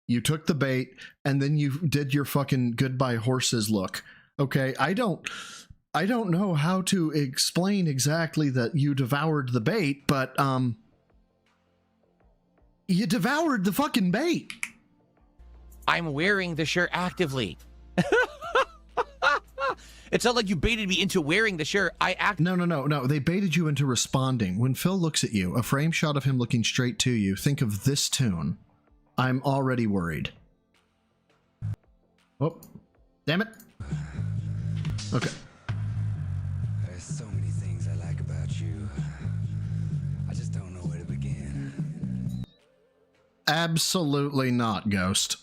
You took the bait, and then you did your fucking goodbye horses look. Okay, I don't know how to explain exactly that you devoured the bait, but you devoured the fucking bait. I'm wearing the shirt actively. It's not like you baited me into wearing the shirt. No. They baited you into responding. When Phil looks at you, a frame shot of him looking straight to you, think of this tune. I'm already worried. Oh, damn it. Okay. There's so many things I like about you. I just don't know where to begin. Absolutely not, Ghost.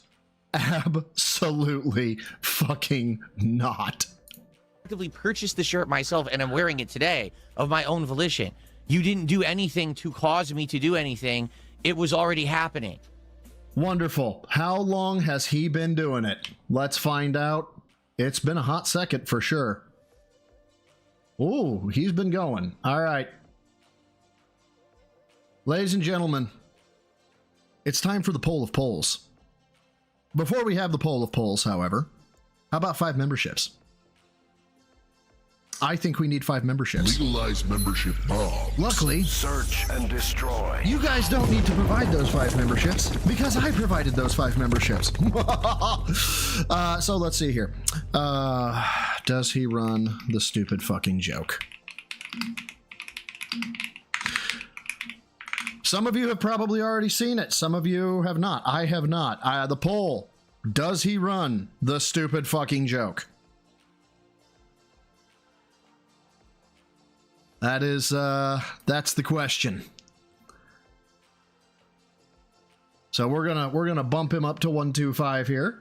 Absolutely fucking not. I actively purchased the shirt myself, and I'm wearing it today of my own volition. You didn't do anything to cause me to do anything. It was already happening. Wonderful. How long has he been doing it? Let's find out. It's been a hot second for sure. Ooh, he's been going. All right. Ladies and gentlemen, it's time for the poll of polls. Before we have the poll of polls, however, how about 5 memberships? I think we need 5 memberships. Legalize membership bombs. Luckily, search and destroy. You guys don't need to provide those 5 memberships because I provided those 5 memberships. So let's see here. Does he run the stupid fucking joke? Some of you have probably already seen it. Some of you have not. I have not. The poll. Does he run the stupid fucking joke? That is, that's the question. So we're gonna bump him up to 125 here.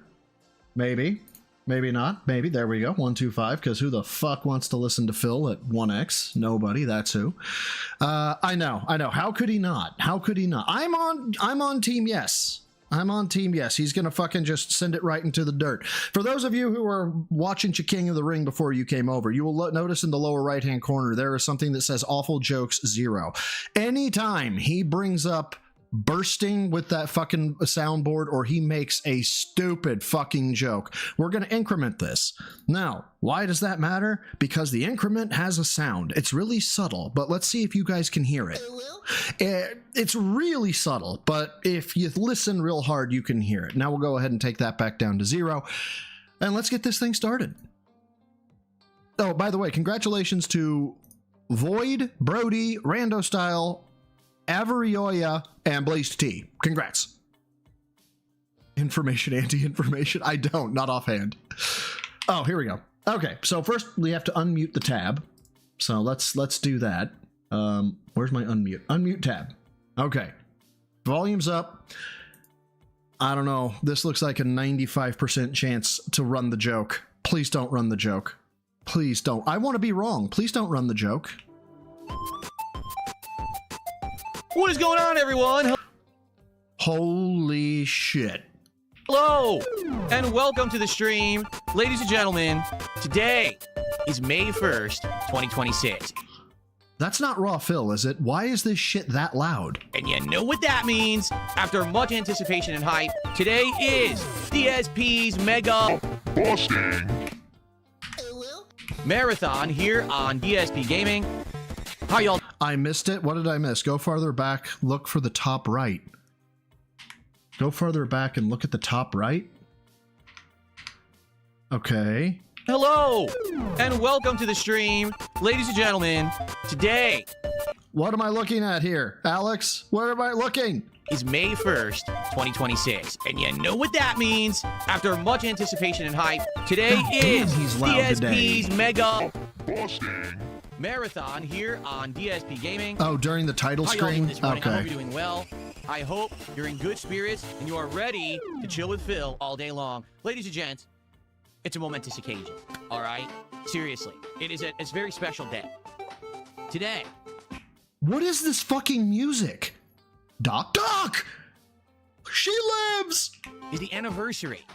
Maybe. Maybe not. Maybe. There we go. 125, because who the fuck wants to listen to Phil at 1x? Nobody. That's who. I know. How could he not? How could he not? I'm on team yes. I'm on team yes. He's gonna fucking just send it right into the dirt. For those of you who are watching King of the Ring before you came over, you will notice in the lower right hand corner there is something that says awful jokes 0. Anytime he brings up bursting with that fucking soundboard or he makes a stupid fucking joke, we're going to increment this. Now, why does that matter? Because the increment has a sound. It's really subtle, but let's see if you guys can hear it. It's really subtle, but if you listen real hard, you can hear it. Now we'll go ahead and take that back down to 0, and let's get this thing started. Oh, by the way, congratulations to Void, Brody, Rando Style, Avarioya, and Blazed T. Congrats. Information, anti-information. I don't, not offhand. Oh, here we go. Okay, so first we have to unmute the tab. So let's do that. Where's my unmute? Unmute tab. Okay. Volume's up. I don't know. This looks like a 95% chance to run the joke. Please don't run the joke. Please don't. I want to be wrong. Please don't run the joke. What is going on, everyone? Holy shit. Hello, and welcome to the stream. Ladies and gentlemen, today is May 1st, 2026. That's not Raw Phil, is it? Why is this shit that loud? And you know what that means. After much anticipation and hype, today is DSP's Mega Marathon here on DSP Gaming. How y'all? I missed it. What did I miss? Go farther back. Look for the top right. Go farther back and look at the top right. Okay. Hello, and welcome to the stream. Ladies and gentlemen, today... What am I looking at here? Alex, where am I looking? Is May 1st, 2026. And you know what that means. After much anticipation and hype, today is he's loud DSP's today. Mega Marathon here on DSP Gaming. Oh, during the title How y'all doing screen? this morning? I hope Okay. you're doing well. I hope you're in good spirits and you are ready to chill with Phil all day long. Ladies and gents, it's a momentous occasion, all right? Seriously, it's a very special day. Today. What is this fucking music? Doc! She lives! Is the anniversary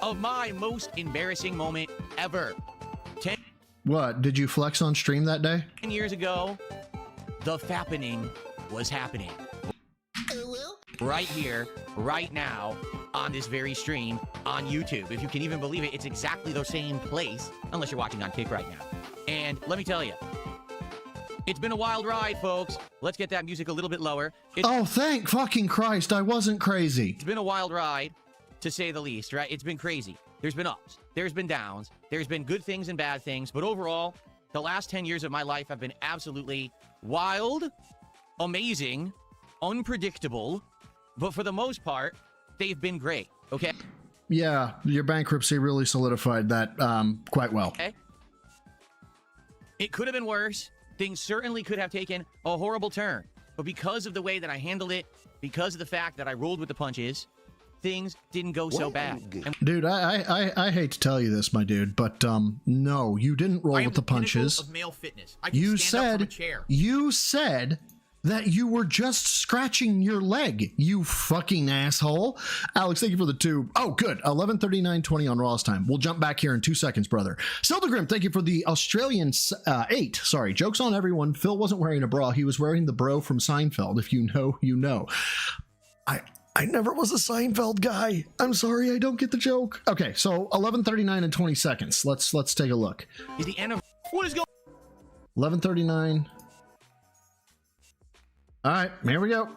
of my most embarrassing moment ever. 10 What, did you flex on stream that day? years ago, the fappening was happening. Right here, right now, on this very stream, on YouTube. If you can even believe it, it's exactly the same place, unless you're watching on Kick right now. And let me tell you, it's been a wild ride, folks. Let's get that music a little bit lower. Oh, thank fucking Christ, I wasn't crazy. It's been a wild ride, to say the least, right? It's been crazy. There's been ups, there's been downs, there's been good things and bad things, but overall, the last 10 years of my life have been absolutely wild, amazing, unpredictable, but for the most part, they've been great, okay? Yeah, your bankruptcy really solidified that quite well. Okay? It could have been worse. Things certainly could have taken a horrible turn. But because of the way that I handled it, because of the fact that I rolled with the punches, things didn't go so bad. And Dude, I hate to tell you this, my dude, but no, you didn't roll with the punches. of male fitness. I can You stand up from a said chair. you said that you were just scratching your leg, you fucking asshole. Alex, thank you for the tube. Oh, good. 11:39:20 on Raw's time. We'll jump back here in 2 seconds, brother. Sildegrim, thank you for the Australian 8. Sorry, joke's on everyone. Phil wasn't wearing a bra. He was wearing the bro from Seinfeld. If you know, you know. I never was a Seinfeld guy. I'm sorry, I don't get the joke. Okay, so 11:39 and 20 seconds. Let's take a look. Is the end of what is going 11:39. All right, here we go.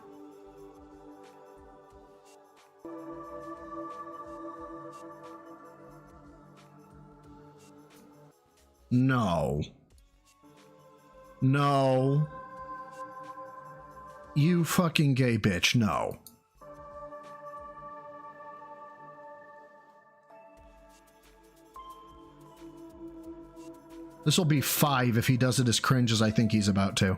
No. No. You fucking gay bitch, no. This will be 5 if he does it as cringe as I think he's about to.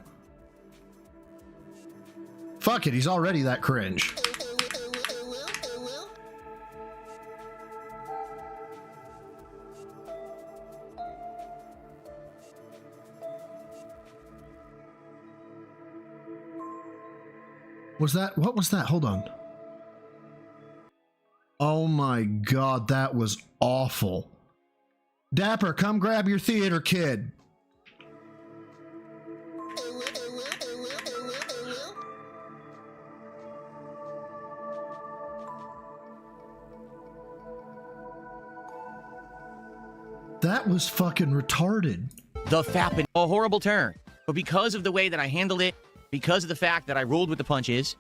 Fuck it, he's already that cringe. What was that? Hold on. Oh my god, that was awful. Dapper, come grab your theater kid. That was fucking retarded. the fapping, a horrible turn. But because of the way that I handled it, because of the fact that I rolled with the punches,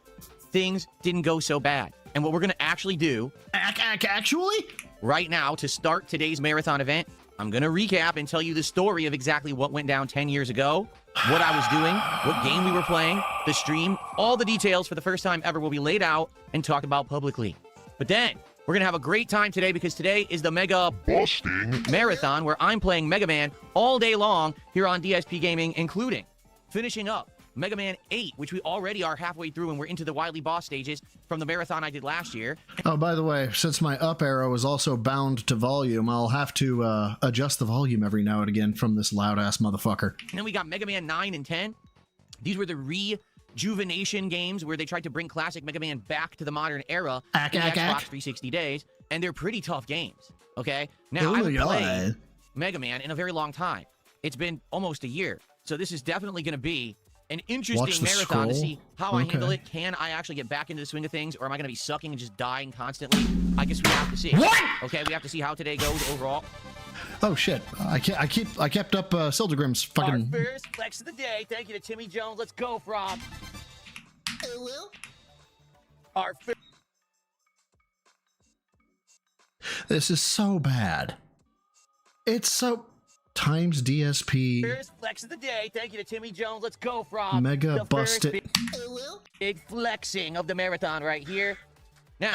things didn't go so bad. And what we're going to actually do... Actually? Right now, to start today's marathon event, I'm going to recap and tell you the story of exactly what went down 10 years ago, what I was doing, what game we were playing, the stream, all the details for the first time ever will be laid out and talked about publicly. But then, we're going to have a great time today because today is the Mega Busting Marathon where I'm playing Mega Man all day long here on DSP Gaming, including finishing up Mega Man 8, which we already are halfway through and we're into the Wily Boss stages from the marathon I did last year. Oh, by the way, since my up arrow is also bound to volume, I'll have to adjust the volume every now and again from this loud-ass motherfucker. And then we got Mega Man 9 and 10. These were the rejuvenation games where they tried to bring classic Mega Man back to the modern era in the Xbox 360 days, and they're pretty tough games, okay? Now, I haven't played Mega Man in a very long time. It's been almost a year, so this is definitely going to be an interesting marathon to see how I handle it. Can I actually get back into the swing of things, or am I going to be sucking and just dying constantly? I guess we have to see. What? Okay, we have to see how today goes overall. Oh shit! I kept up Sildegrim's fucking. Our first flex of the day. Thank you to Timmy Jones. Let's go, Frog. Our first. This is so bad. It's so times DSP. First flex of the day. Thank you to Timmy Jones. Let's go, Frog. Mega The first busted. big flexing of the marathon right here. Now,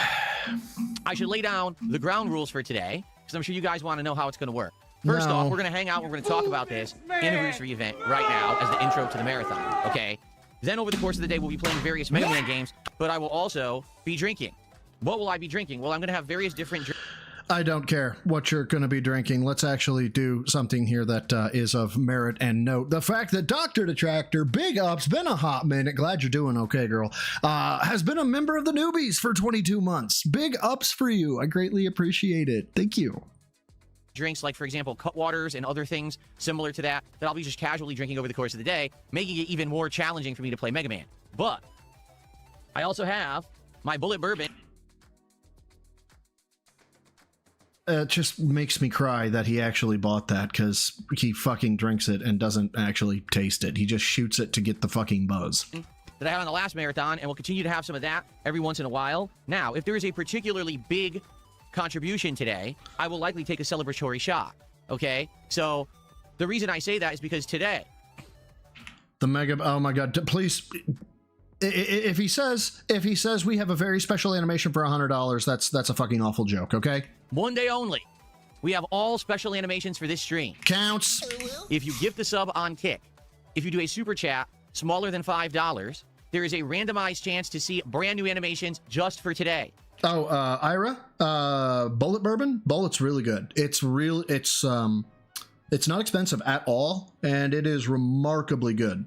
I should lay down the ground rules for today, because I'm sure you guys want to know how it's going to work. First off, we're going to hang out. We're going to talk about this anniversary event right now as the intro to the marathon, okay? Then over the course of the day, we'll be playing various Mega Man games, but I will also be drinking. What will I be drinking? Well, I'm going to have various different drinks. I don't care what you're going to be drinking. Let's actually do something here that is of merit and note. The fact that Dr. Detractor, big ups, been a hot minute, glad you're doing okay, girl, has been a member of the Newbies for 22 months. Big ups for you. I greatly appreciate it. Thank you. Drinks like, for example, Cutwaters and other things similar to that I'll be just casually drinking over the course of the day, making it even more challenging for me to play Mega Man. But I also have my Bullet Bourbon. It just makes me cry that he actually bought that, because he fucking drinks it and doesn't actually taste it. He just shoots it to get the fucking buzz. That I had on the last marathon, and we'll continue to have some of that every once in a while. Now, if there is a particularly big contribution today, I will likely take a celebratory shot, okay? So the reason I say that is because today... The Mega... Oh my god, please... If he says we have a very special animation for $100, that's a fucking awful joke, okay? One day only. We have all special animations for this stream. Counts. If you gift the sub on Kick, if you do a super chat smaller than $5, there is a randomized chance to see brand new animations just for today. Oh, Ira, Bullet Bourbon. Bullet's really good. It's not expensive at all, and it is remarkably good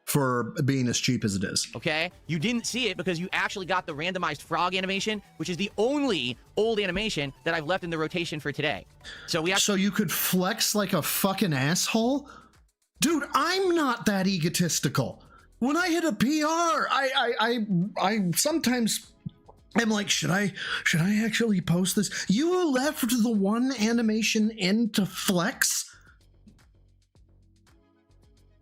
for being as cheap as it is. Okay? You didn't see it because you actually got the randomized frog animation, which is the only old animation that I've left in the rotation for today. So you could flex like a fucking asshole? Dude, I'm not that egotistical. When I hit a PR, I sometimes am like, should I actually post this? You left the one animation in to flex?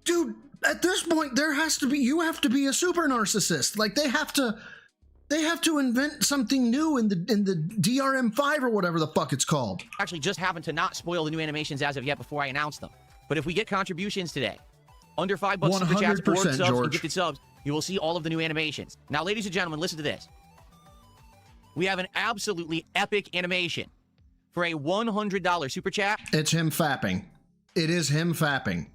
Dude, at this point, you have to be a super narcissist. Like, they have to invent something new in the DRM5 or whatever the fuck it's called. Actually just happened to not spoil the new animations as of yet before I announce them. But if we get contributions today, under $5 super chats, or subs, and gifted subs, you will see all of the new animations. Now, ladies and gentlemen, listen to this. We have an absolutely epic animation for a $100 super chat. It's him fapping. It is him fapping.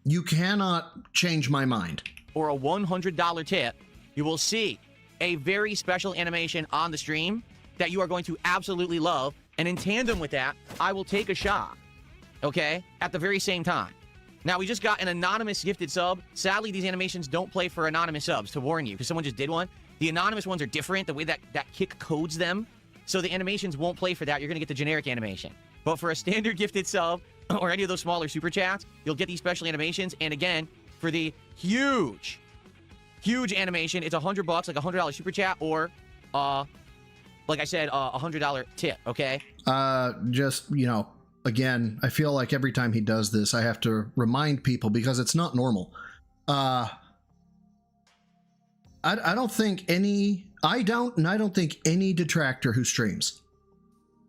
You cannot change my mind. Or a $100 tip, you will see a very special animation on the stream that you are going to absolutely love. And in tandem with that, I will take a shot, okay, at the very same time. Now, we just got an anonymous gifted sub. Sadly, these animations don't play for anonymous subs, to warn you, because someone just did one. The anonymous ones are different, the way that Kick codes them. So the animations won't play for that. You're going to get the generic animation. But for a standard gifted sub, or any of those smaller super chats, you'll get these special animations. And again, for the huge animation, it's $100, like a $100 super chat, or like I said, a $100 tip, okay? Just, again, I feel like every time he does this, I have to remind people, because it's not normal. I don't think any detractor who streams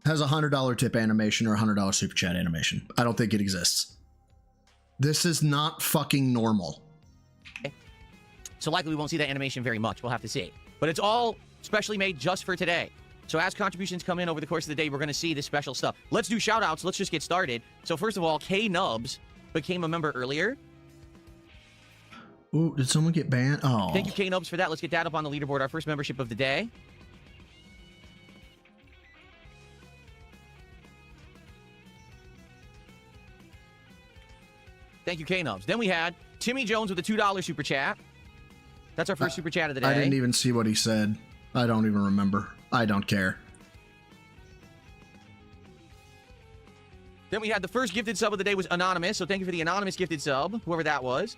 has a $100 tip animation or a $100 super chat animation. I don't think it exists. This is not fucking normal. Okay. So likely we won't see that animation very much. We'll have to see. But it's all specially made just for today. So as contributions come in over the course of the day, we're going to see this special stuff. Let's do shout-outs. Let's just get started. So first of all, K-Nubs became a member earlier. Ooh, did someone get banned? Oh. Thank you, K-Nubs, for that. Let's get that up on the leaderboard. Our first membership of the day. Thank you, K-Nubs. Then we had Timmy Jones with a $2 super chat. That's our first super chat of the day. I didn't even see what he said. I don't even remember. I don't care. Then we had the first gifted sub of the day was Anonymous. So thank you for the anonymous gifted sub, whoever that was.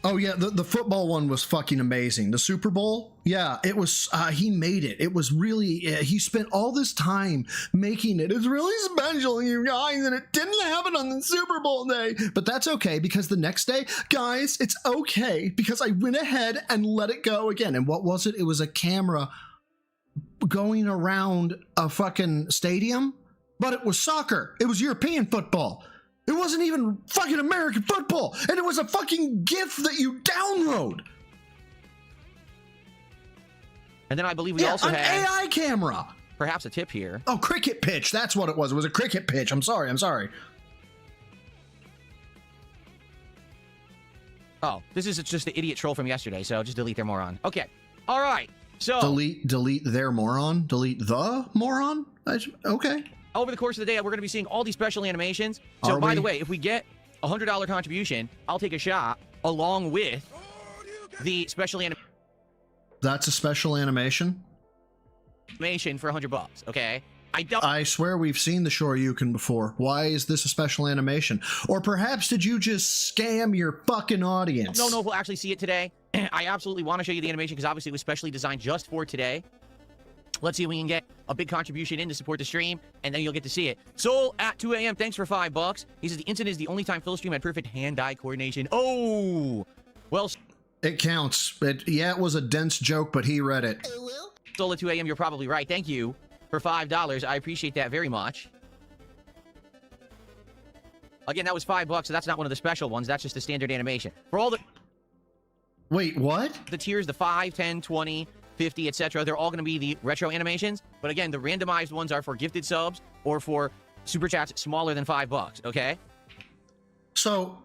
Oh yeah, the football one was fucking amazing. The Super Bowl, yeah, it was. He made it. It was really. He spent all this time making it. It's really special, you guys, and it didn't happen on the Super Bowl day. But that's okay because the next day, guys, it's okay because I went ahead and let it go again. And what was it? It was a camera going around a fucking stadium, but it was soccer. It was European football. It wasn't even fucking American football, and it was a fucking GIF that you download. And then I believe we also an had AI camera. Perhaps a tip here. Oh, cricket pitch. That's what it was. It was a cricket pitch. I'm sorry. Oh, this is just the idiot troll from yesterday, so just delete their moron. Okay. All right. So delete their moron. Delete the moron. Okay. Over the course of the day, we're going to be seeing all these special animations. So, by the way, if we get a $100 contribution, I'll take a shot along with the special animation. That's a special animation For $100, okay? I swear we've seen the Shoryuken before. Why is this a special animation? Or perhaps did you just scam your fucking audience? I don't know if we'll actually see it today. I absolutely want to show you the animation because obviously it was specially designed just for today. Let's see if we can get a big contribution in to support the stream, and then you'll get to see it. Soul at 2 a.m. Thanks for $5. He says the incident is the only time Phil stream had perfect hand-eye coordination. Oh, well, it counts. It was a dense joke, but he read it. Soul at 2 a.m. You're probably right. Thank you for $5. I appreciate that very much. Again, that was $5, so that's not one of the special ones. That's just the standard animation. For all the... Wait, what? The tiers, the 5, 10, 20... 50, etc. They're all going to be the retro animations. But again, the randomized ones are for gifted subs or for super chats smaller than $5, okay? So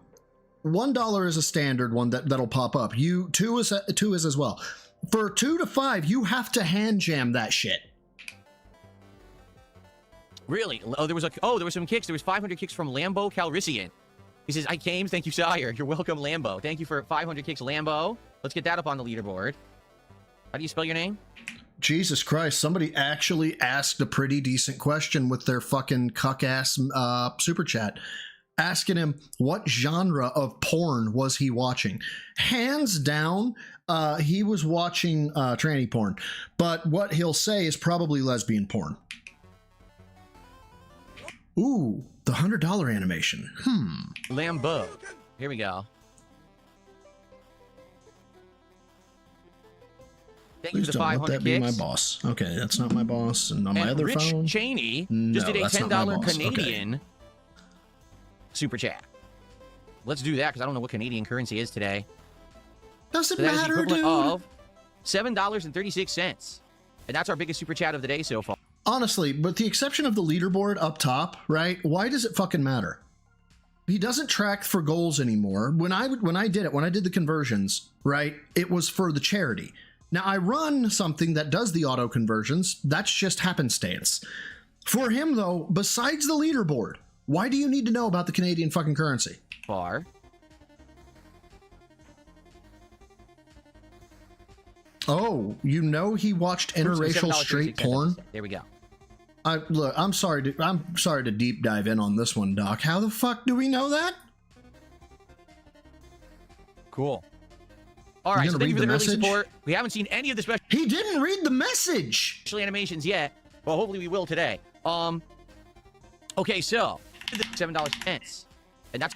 $1 is a standard one that'll pop up. Two is as well. For 2 to 5, you have to hand jam that shit. Really? Oh, there was some kicks. There was 500 kicks from Lambo Calrissian. He says, I came. Thank you, sire. You're welcome, Lambo. Thank you for 500 kicks, Lambo. Let's get that up on the leaderboard. How do you spell your name? Jesus Christ, somebody actually asked a pretty decent question with their fucking cuck-ass super chat. Asking him what genre of porn was he watching. Hands down, he was watching tranny porn. But what he'll say is probably lesbian porn. Ooh, the $100 animation. Lambo. Here we go. Thank you Please for the don't 500 let that be kicks. my boss. Okay, that's not my boss. And on my other Rich phone, Cheney no, just did a that's not my $10 boss. Canadian Okay. super chat. Let's do that because I don't know what Canadian currency is today. Doesn't So that is the matter, equivalent dude. of $7.36. And that's our biggest super chat of the day so far. Honestly, with the exception of the leaderboard up top, right? Why does it fucking matter? He doesn't track for goals anymore. When I did the conversions, right? It was for the charity. Now I run something that does the auto conversions. That's just happenstance. For him though, besides the leaderboard, why do you need to know about the Canadian fucking currency? Far. Oh, you know he watched interracial straight porn? There we go. Look, I'm sorry to deep dive in on this one, Doc. How the fuck do we know that? Cool. All right, so thank you for the early message? support. We haven't seen any of the special... He didn't read the message! ...special animations yet. Well, hopefully we will today. Okay, so $7.10. And that's...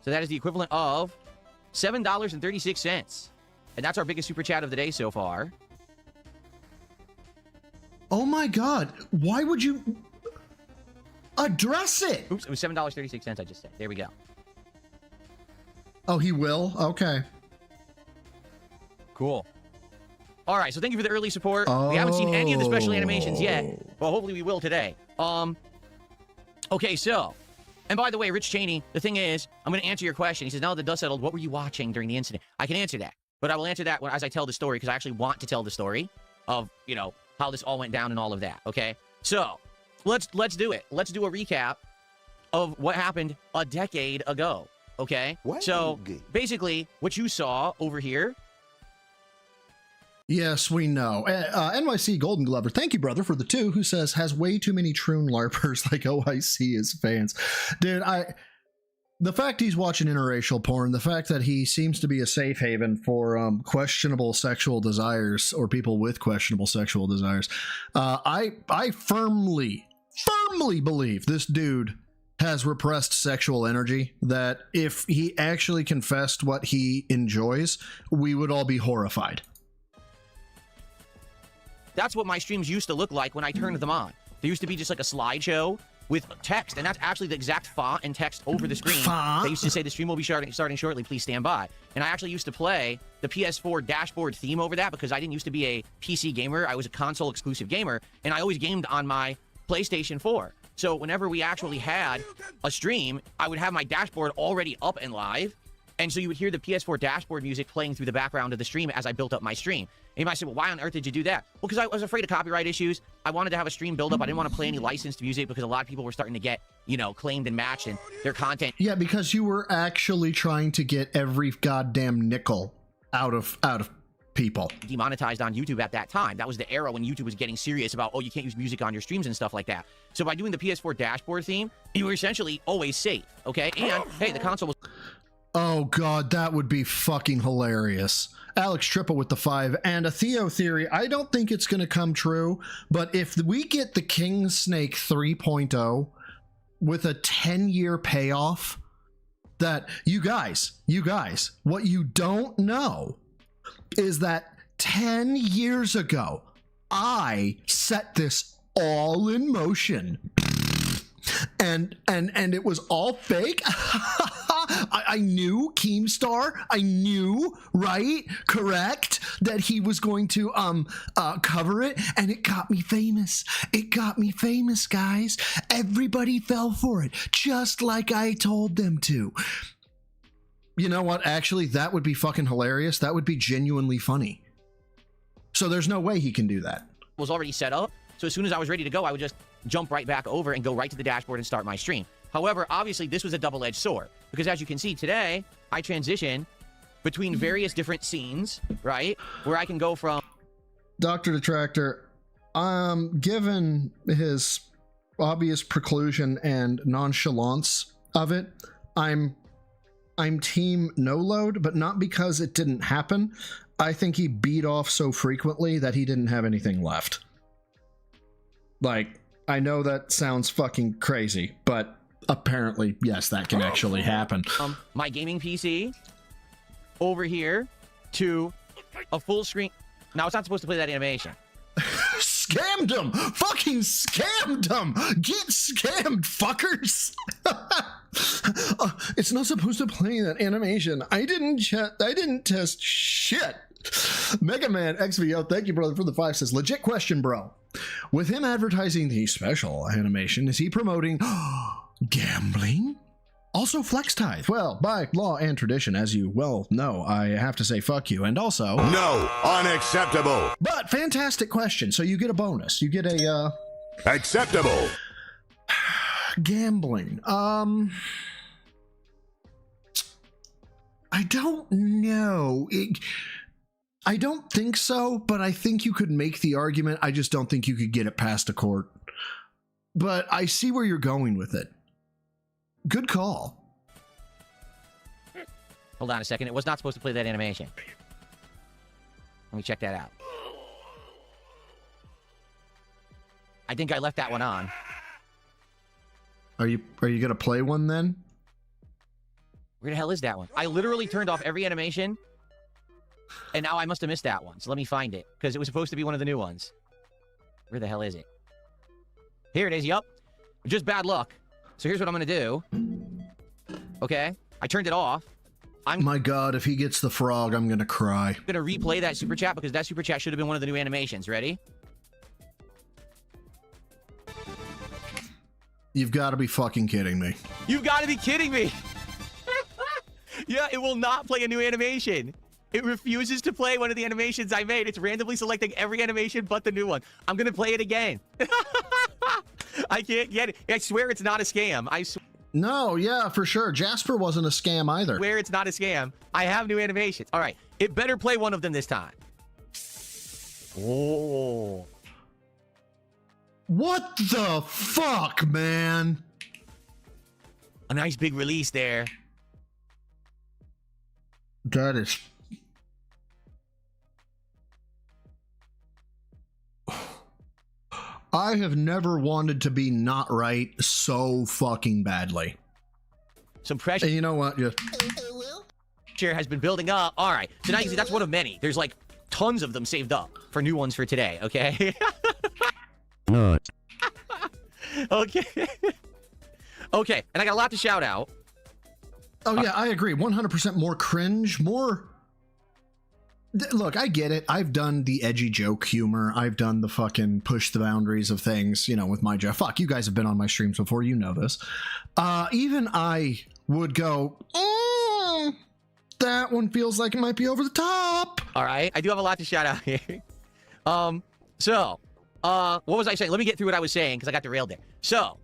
So that is the equivalent of $7.36. And that's our biggest super chat of the day so far. Oh my god, why would you address it? Oops, it was $7.36 I just said. There we go. Oh, he will? Okay. Cool. All right, so thank you for the early support. We haven't seen any of the special animations yet. Well, hopefully we will today. Okay, so... And by the way, Rich Cheney, the thing is, I'm going to answer your question. He says, now that the dust settled, what were you watching during the incident? I can answer that. But I will answer that as I tell the story, because I actually want to tell the story of, you know, how this all went down and all of that, okay? So, let's do it. Let's do a recap of what happened a decade ago, okay? So, basically, what you saw over here... Yes, we know. NYC Golden Glover, thank you, brother, for the 2, who says, has way too many Troon LARPers like OIC as fans. Dude, the fact he's watching interracial porn, the fact that he seems to be a safe haven for questionable sexual desires or people with questionable sexual desires, I firmly believe this dude has repressed sexual energy, that if he actually confessed what he enjoys, we would all be horrified. That's what my streams used to look like when I turned them on. There used to be just like a slideshow with text, and that's actually the exact font and text over the screen. They used to say the stream will be starting shortly, please stand by. And I actually used to play the PS4 dashboard theme over that because I didn't used to be a PC gamer. I was a console exclusive gamer, and I always gamed on my PlayStation 4. So whenever we actually had a stream, I would have my dashboard already up and live. And so you would hear the PS4 dashboard music playing through the background of the stream as I built up my stream. And you might say, well, why on earth did you do that? Well, because I was afraid of copyright issues. I wanted to have a stream build up. I didn't want to play any licensed music because a lot of people were starting to get, you know, claimed and matched in their content. Yeah, because you were actually trying to get every goddamn nickel out of people. Demonetized on YouTube at that time. That was the era when YouTube was getting serious about, oh, you can't use music on your streams and stuff like that. So by doing the PS4 dashboard theme, you were essentially always safe, okay? And, hey, the console was... Oh god, that would be fucking hilarious. Alex Triple with the 5, and a Theo theory. I don't think it's going to come true, but if we get the King Snake 3.0 with a 10-year payoff, that you guys, what you don't know is that 10 years ago, I set this all in motion. And it was all fake. I knew Keemstar. I knew, right, correct, that he was going to cover it, and it got me famous. It got me famous, guys. Everybody fell for it, just like I told them to. You know what? Actually, that would be fucking hilarious. That would be genuinely funny. So there's no way he can do that. Was already set up. So as soon as I was ready to go, I would just jump right back over and go right to the dashboard and start my stream. However, obviously, this was a double-edged sword because as you can see today, I transition between various different scenes, right? Where I can go from... Dr. Detractor, given his obvious preclusion and nonchalance of it, I'm team no load, but not because it didn't happen. I think he beat off so frequently that he didn't have anything left. Like, I know that sounds fucking crazy, but apparently, yes, that can actually happen. My gaming PC over here to a full screen. Now, it's not supposed to play that animation. Scammed him! Fucking scammed him! Get scammed, fuckers! It's not supposed to play that animation. I didn't test shit. Mega Man XVO, thank you, brother, for the 5, says, legit question, bro. With him advertising the special animation, is he promoting gambling? Also Flex Tithe. Well, by law and tradition, as you well know, I have to say fuck you. And also... No, unacceptable. But fantastic question. So you get a bonus. You get a... Acceptable. Gambling. I don't know. I don't think so, but I think you could make the argument. I just don't think you could get it past a court. But I see where you're going with it. Good call. Hold on a second. It was not supposed to play that animation. Let me check that out. I think I left that one on. Are you gonna play one then? Where the hell is that one? I literally turned off every animation, and now I must have missed that one. So let me find it, because it was supposed to be one of the new ones. Where the hell is it? Here it is. Yup. Just bad luck. So here's what I'm gonna do. Okay, I turned it off. My God, if he gets the frog, I'm gonna cry. I'm gonna replay that super chat because that super chat should have been one of the new animations. Ready? You've got to be fucking kidding me. You've got to be kidding me. Yeah, it will not play a new animation. It refuses to play one of the animations I made. It's randomly selecting every animation but the new one. I'm gonna play it again. I can't get it. I swear it's not a scam. I swear. No, yeah, for sure. Jasper wasn't a scam either. Where it's not a scam. I have new animations. All right, it better play one of them this time. Oh. What the fuck, man? A nice big release there. That is... I have never wanted to be not right so fucking badly. Some pressure. And you know what? Just... has been building up. All right. So now you see that's one of many. There's like tons of them saved up for new ones for today. Okay. Not. Okay. Okay. And I got a lot to shout out. Oh yeah, I agree. 100% more cringe, more... Look, I get it. I've done the edgy joke humor. I've done the fucking push the boundaries of things, you know, with my joke. Fuck, you guys have been on my streams before. You know this. Even I would go, that one feels like it might be over the top. All right. I do have a lot to shout out here. So, what was I saying? Let me get through what I was saying because I got derailed there. So,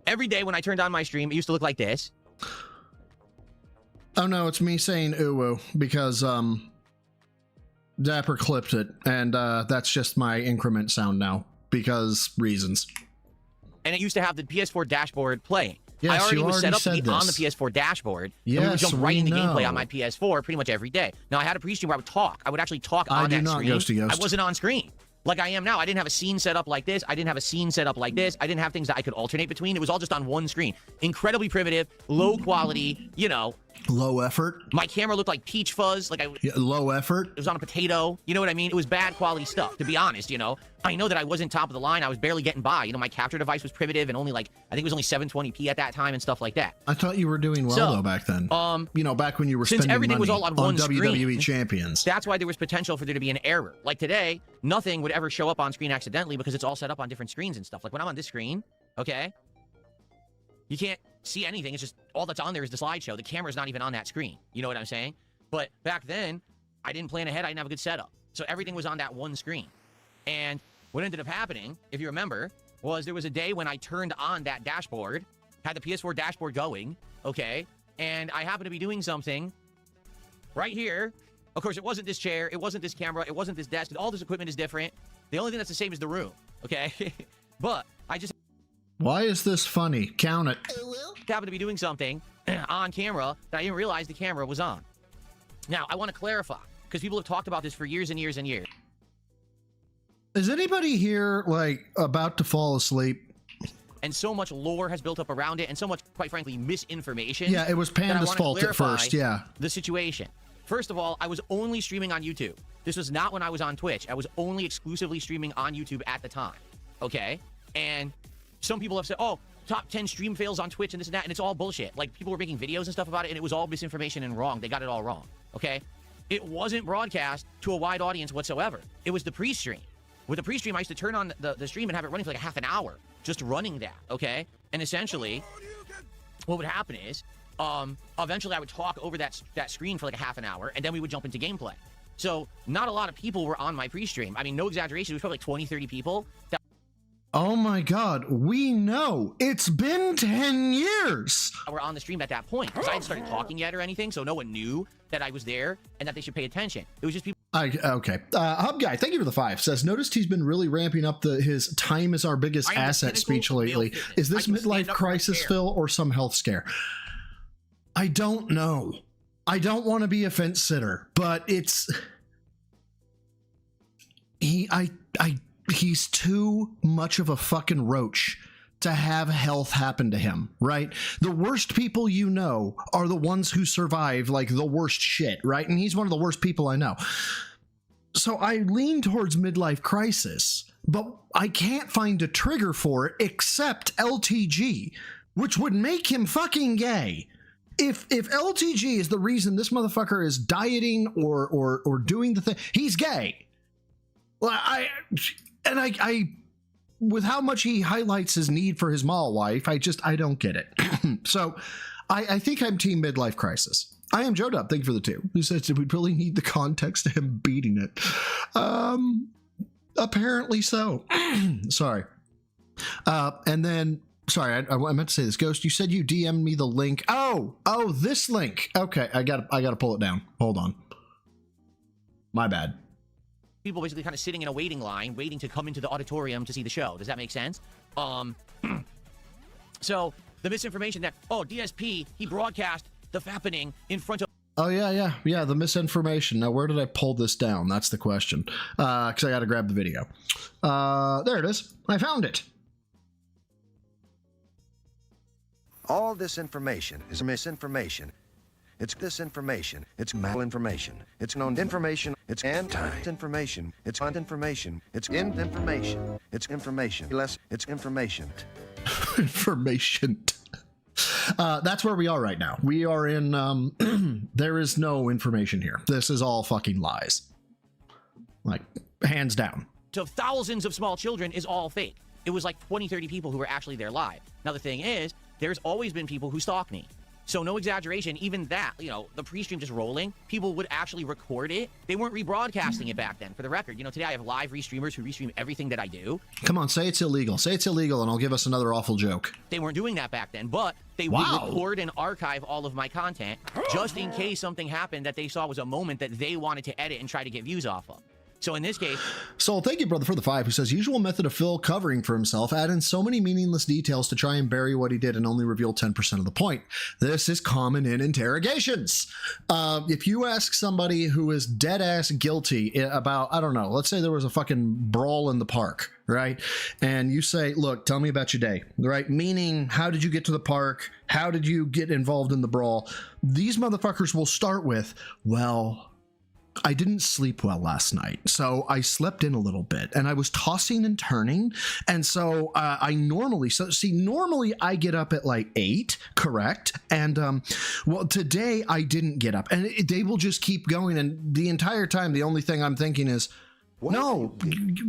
every day when I turned on my stream, it used to look like this. Oh no, it's me saying ooh because Dapper clipped it, and that's just my increment sound now because reasons. And it used to have the PS4 dashboard playing. Yes, I already you was set already up to be said on the this. PS4 dashboard. Yes, and we would jump right we into gameplay know. on my PS4 pretty much every day. Now I had a pre-stream where I would talk. I would actually talk I on do that not, screen. Ghosty Ghost. I wasn't on screen like I am now. I didn't have a scene set up like this. I didn't have a scene set up like this. I didn't have things that I could alternate between. It was all just on one screen. Incredibly primitive, low quality, you know. Low effort. My camera looked like peach fuzz. Like low effort. It was on a potato. You know what I mean? It was bad quality stuff, to be honest, you know. I know that I wasn't top of the line. I was barely getting by. You know, my capture device was primitive and only like, I think it was only 720p at that time and stuff like that. I thought you were doing well So, though back then. You know, back when you were since spending everything money was all on one WWE screen, champions. That's why there was potential for there to be an error. Like today, nothing would ever show up on screen accidentally because it's all set up on different screens and stuff. Like when I'm on this screen, okay, you can't see anything. It's just all that's on there is the slideshow. The camera's not even on that screen. You know what I'm saying? But back then, I didn't plan ahead. I didn't have a good setup. So everything was on that one screen. And what ended up happening, if you remember, was there was a day when I turned on that dashboard, had the PS4 dashboard going, okay, and I happened to be doing something right here. Of course, it wasn't this chair, it wasn't this camera, it wasn't this desk. All this equipment is different. The only thing that's the same is the room, okay? But I just... Why is this funny? Count it. happened to be doing something on camera that I didn't realize the camera was on. Now, I want to clarify, because people have talked about this for years and years and years. Is anybody here, like, about to fall asleep? And so much lore has built up around it, and so much, quite frankly, misinformation. Yeah, it was that I Panda's wanna fault at clarify first, yeah. The situation. First of all, I was only streaming on YouTube. This was not when I was on Twitch. I was only exclusively streaming on YouTube at the time. Okay? And some people have said, oh, top 10 stream fails on Twitch and this and that, and it's all bullshit. Like, people were making videos and stuff about it, and it was all misinformation and wrong. They got it all wrong. Okay? It wasn't broadcast to a wide audience whatsoever. It was the pre-stream. With the pre-stream, I used to turn on the stream and have it running for like a half an hour, just running that, okay? And essentially, what would happen is, eventually I would talk over that screen for like a half an hour, and then we would jump into gameplay. So, not a lot of people were on my pre-stream. I mean, no exaggeration, it was probably like 20, 30 people. Oh my god, we know! It's been 10 years! Were on the stream at that point, because I hadn't started talking yet or anything, so no one knew that I was there and that they should pay attention. It was just people... Okay. Hub Guy, thank you for the 5. Says, noticed he's been really ramping up his time is our biggest asset speech lately. Is this midlife crisis, Phil, or some health scare? I don't know. I don't want to be a fence sitter, but it's... He's too much of a fucking roach to have health happen to him, right? The worst people you know are the ones who survive like the worst shit, right? And he's one of the worst people I know. So I lean towards midlife crisis, but I can't find a trigger for it except LTG, which would make him fucking gay. If LTG is the reason this motherfucker is dieting or doing the thing, he's gay. Well, I with how much he highlights his need for his mall wife, I don't get it. So I think I'm team midlife crisis. I am Joe Dub. Thank you for the 2. Who says, did we really need the context of him beating it? Apparently so. Sorry. And then, sorry, I meant to say this. Ghost, you said you DM'd me the link. Oh, this link. Okay, I gotta pull it down. Hold on. My bad. People basically kind of sitting in a waiting line, waiting to come into the auditorium to see the show. Does that make sense? So the misinformation that, oh, DSP, he broadcast the fappening in front of... Oh, yeah, the misinformation. Now, where did I pull this down? That's the question. Because I got to grab the video. There it is. I found it. All this information is misinformation. It's disinformation. It's malinformation. It's known information. It's anti-information. It's uninformation. It's information. It's information. Less. It's information. Information. That's where we are right now. We are in, there is no information here. This is all fucking lies. Like, hands down. ...of thousands of small children is all fake. It was like 20, 30 people who were actually there live. Now, the thing is, there's always been people who stalk me. So no exaggeration, even that, you know, the pre-stream just rolling, people would actually record it. They weren't rebroadcasting it back then. For the record, you know, today I have live restreamers who restream everything that I do. Come on, say it's illegal. Say it's illegal and I'll give us another awful joke. They weren't doing that back then, but they would record and archive all of my content just in case something happened that they saw was a moment that they wanted to edit and try to get views off of. So in this case... So thank you, brother, for the 5, who says, usual method of Phil covering for himself, add in so many meaningless details to try and bury what he did and only reveal 10% of the point. This is common in interrogations. If you ask somebody who is dead-ass guilty about, I don't know, let's say there was a fucking brawl in the park, right? And you say, look, tell me about your day, right? Meaning, how did you get to the park? How did you get involved in the brawl? These motherfuckers will start with, well... I didn't sleep well last night, so I slept in a little bit, and I was tossing and turning, and so normally I get up at like 8, correct? And, well, today I didn't get up, and they will just keep going, and the entire time the only thing I'm thinking is, no,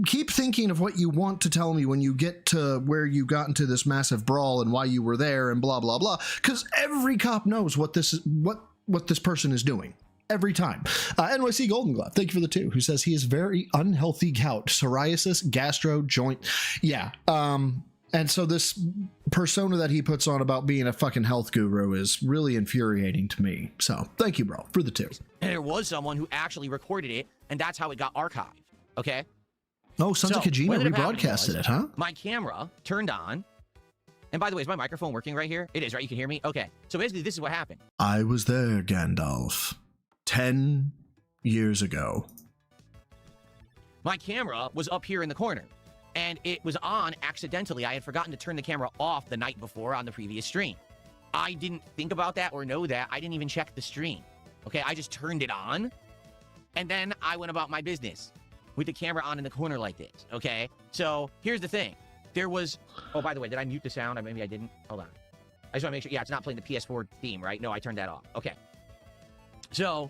keep thinking of what you want to tell me when you get to where you got into this massive brawl and why you were there and blah, blah, blah, because every cop knows what this is, what this person is doing. Every time. NYC Golden Glove, thank you for the 2, who says he is very unhealthy gout, psoriasis, gastro, joint. Yeah. And so this persona that he puts on about being a fucking health guru is really infuriating to me. So thank you, bro, for the 2. And there was someone who actually recorded it, and that's how it got archived. Okay? Oh, Sons of Kojima rebroadcasted it, huh? My camera turned on. And by the way, is my microphone working right here? It is, right? You can hear me? Okay. So basically, this is what happened. I was there, Gandalf. 10 years ago. My camera was up here in the corner, and it was on accidentally. I had forgotten to turn the camera off the night before on the previous stream. I didn't think about that or know that. I didn't even check the stream. Okay, I just turned it on, and then I went about my business with the camera on in the corner like this, okay? So here's the thing. There was... Oh, by the way, did I mute the sound? Maybe I didn't. Hold on. I just want to make sure... Yeah, it's not playing the PS4 theme, right? No, I turned that off. Okay. So,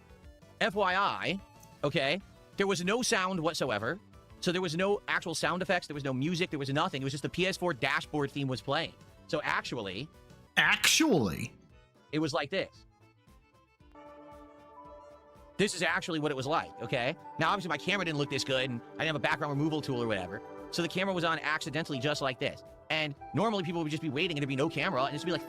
FYI, okay, there was no sound whatsoever. So there was no actual sound effects. There was no music. There was nothing. It was just the PS4 dashboard theme was playing. So actually... It was like this. This is actually what it was like, okay? Now, obviously, my camera didn't look this good, and I didn't have a background removal tool or whatever. So the camera was on accidentally just like this. And normally people would just be waiting and there'd be no camera, and it's be like...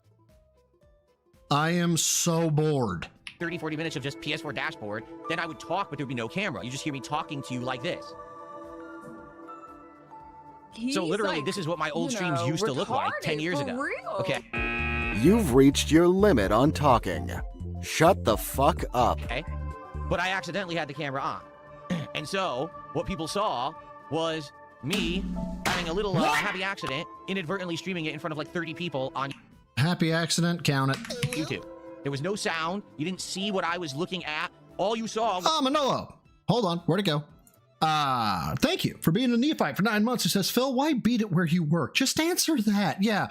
I am so bored. 30, 40 minutes of just PS4 dashboard, then I would talk, but there'd be no camera. You just hear me talking to you like this. So literally, this is what my old streams used to look like 10 years ago. Okay. You've reached your limit on talking. Shut the fuck up. Okay. But I accidentally had the camera on. And so, what people saw was me having a little happy accident, inadvertently streaming it in front of like 30 people on... Happy accident, count it. YouTube. There was no sound. You didn't see what I was looking at. All you saw was... Manolo. Hold on. Where'd it go? Thank you for being a neophyte for 9 months. Who says, Phil, why beat it where you work? Just answer that. Yeah.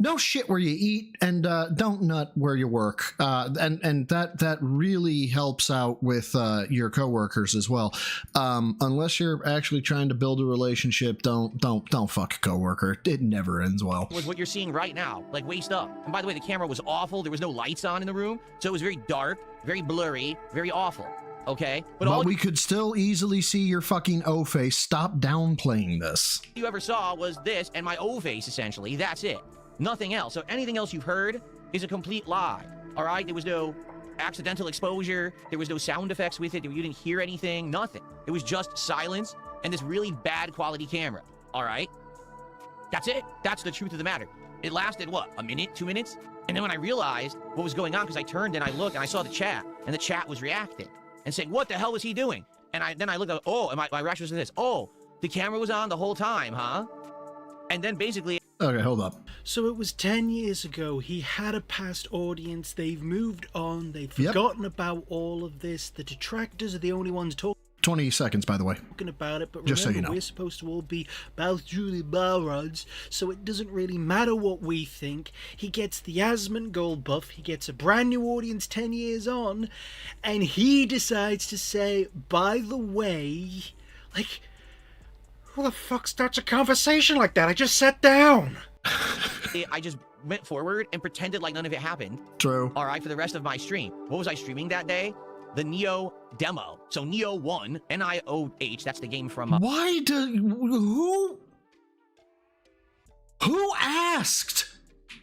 No shit where you eat, and don't nut where you work. And that really helps out with your coworkers as well. Unless you're actually trying to build a relationship, don't fuck a coworker. It never ends well. Was what you're seeing right now, like waist up. And by the way, the camera was awful. There was no lights on in the room, so it was very dark, very blurry, very awful. Okay, but we could still easily see your fucking O face. Stop downplaying this. You ever saw was this and my O face, essentially. That's it. Nothing else. So anything else you've heard is a complete lie. All right? There was no accidental exposure. There was no sound effects with it. You didn't hear anything. Nothing. It was just silence and this really bad quality camera. All right? That's it. That's the truth of the matter. It lasted, what, a minute, 2 minutes? And then when I realized what was going on, because I turned and I looked and I saw the chat, and the chat was reacting and saying, what the hell was he doing? And then I looked at, oh, and my reaction was this, oh, the camera was on the whole time, huh? And then basically... Okay, hold up. So it was 10 years ago. He had a past audience. They've moved on. They've forgotten about all of this. The detractors are the only ones talking 20 seconds, by the way. About it, but Just remember, so you know. we're supposed to all be Bal Julie Balrods, so it doesn't really matter what we think. He gets the Asmund gold buff, he gets a brand new audience 10 years on, and he decides to say, by the way, like, who the fuck starts a conversation like that? I just sat down. I just went forward and pretended like none of it happened. True. All right, for the rest of my stream. What was I streaming that day? The Neo demo. So Neo 1, Nioh, that's the game from... Why do... Who asked?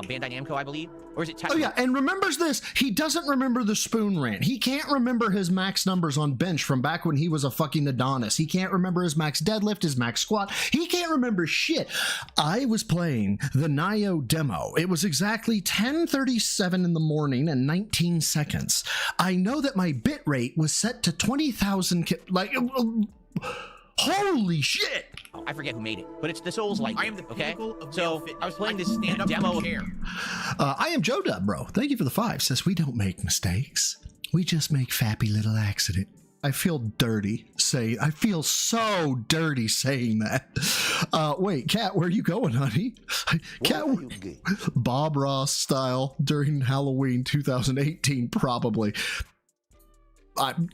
Bandai Namco, I believe? Or is it Tecmo? Oh yeah, and remembers this. He doesn't remember the spoon rant. He can't remember his max numbers on bench from back when he was a fucking Adonis. He can't remember his max deadlift, his max squat. He can't remember shit. I was playing the Nioh demo. It was exactly 10:37 in the morning and 19 seconds. I know that my bit rate was set to 20,000. Holy shit! I forget who made it, but it's the Souls like. I am the pinnacle of male fitness. I was playing this Stand up demo. and care. I am Joe Dub, bro. Thank you for the 5. Says we don't make mistakes. We just make fappy little accident. I feel dirty saying. I feel so dirty saying that. Wait, Kat, where are you going, honey? Kat, Bob Ross style during Halloween 2018, probably.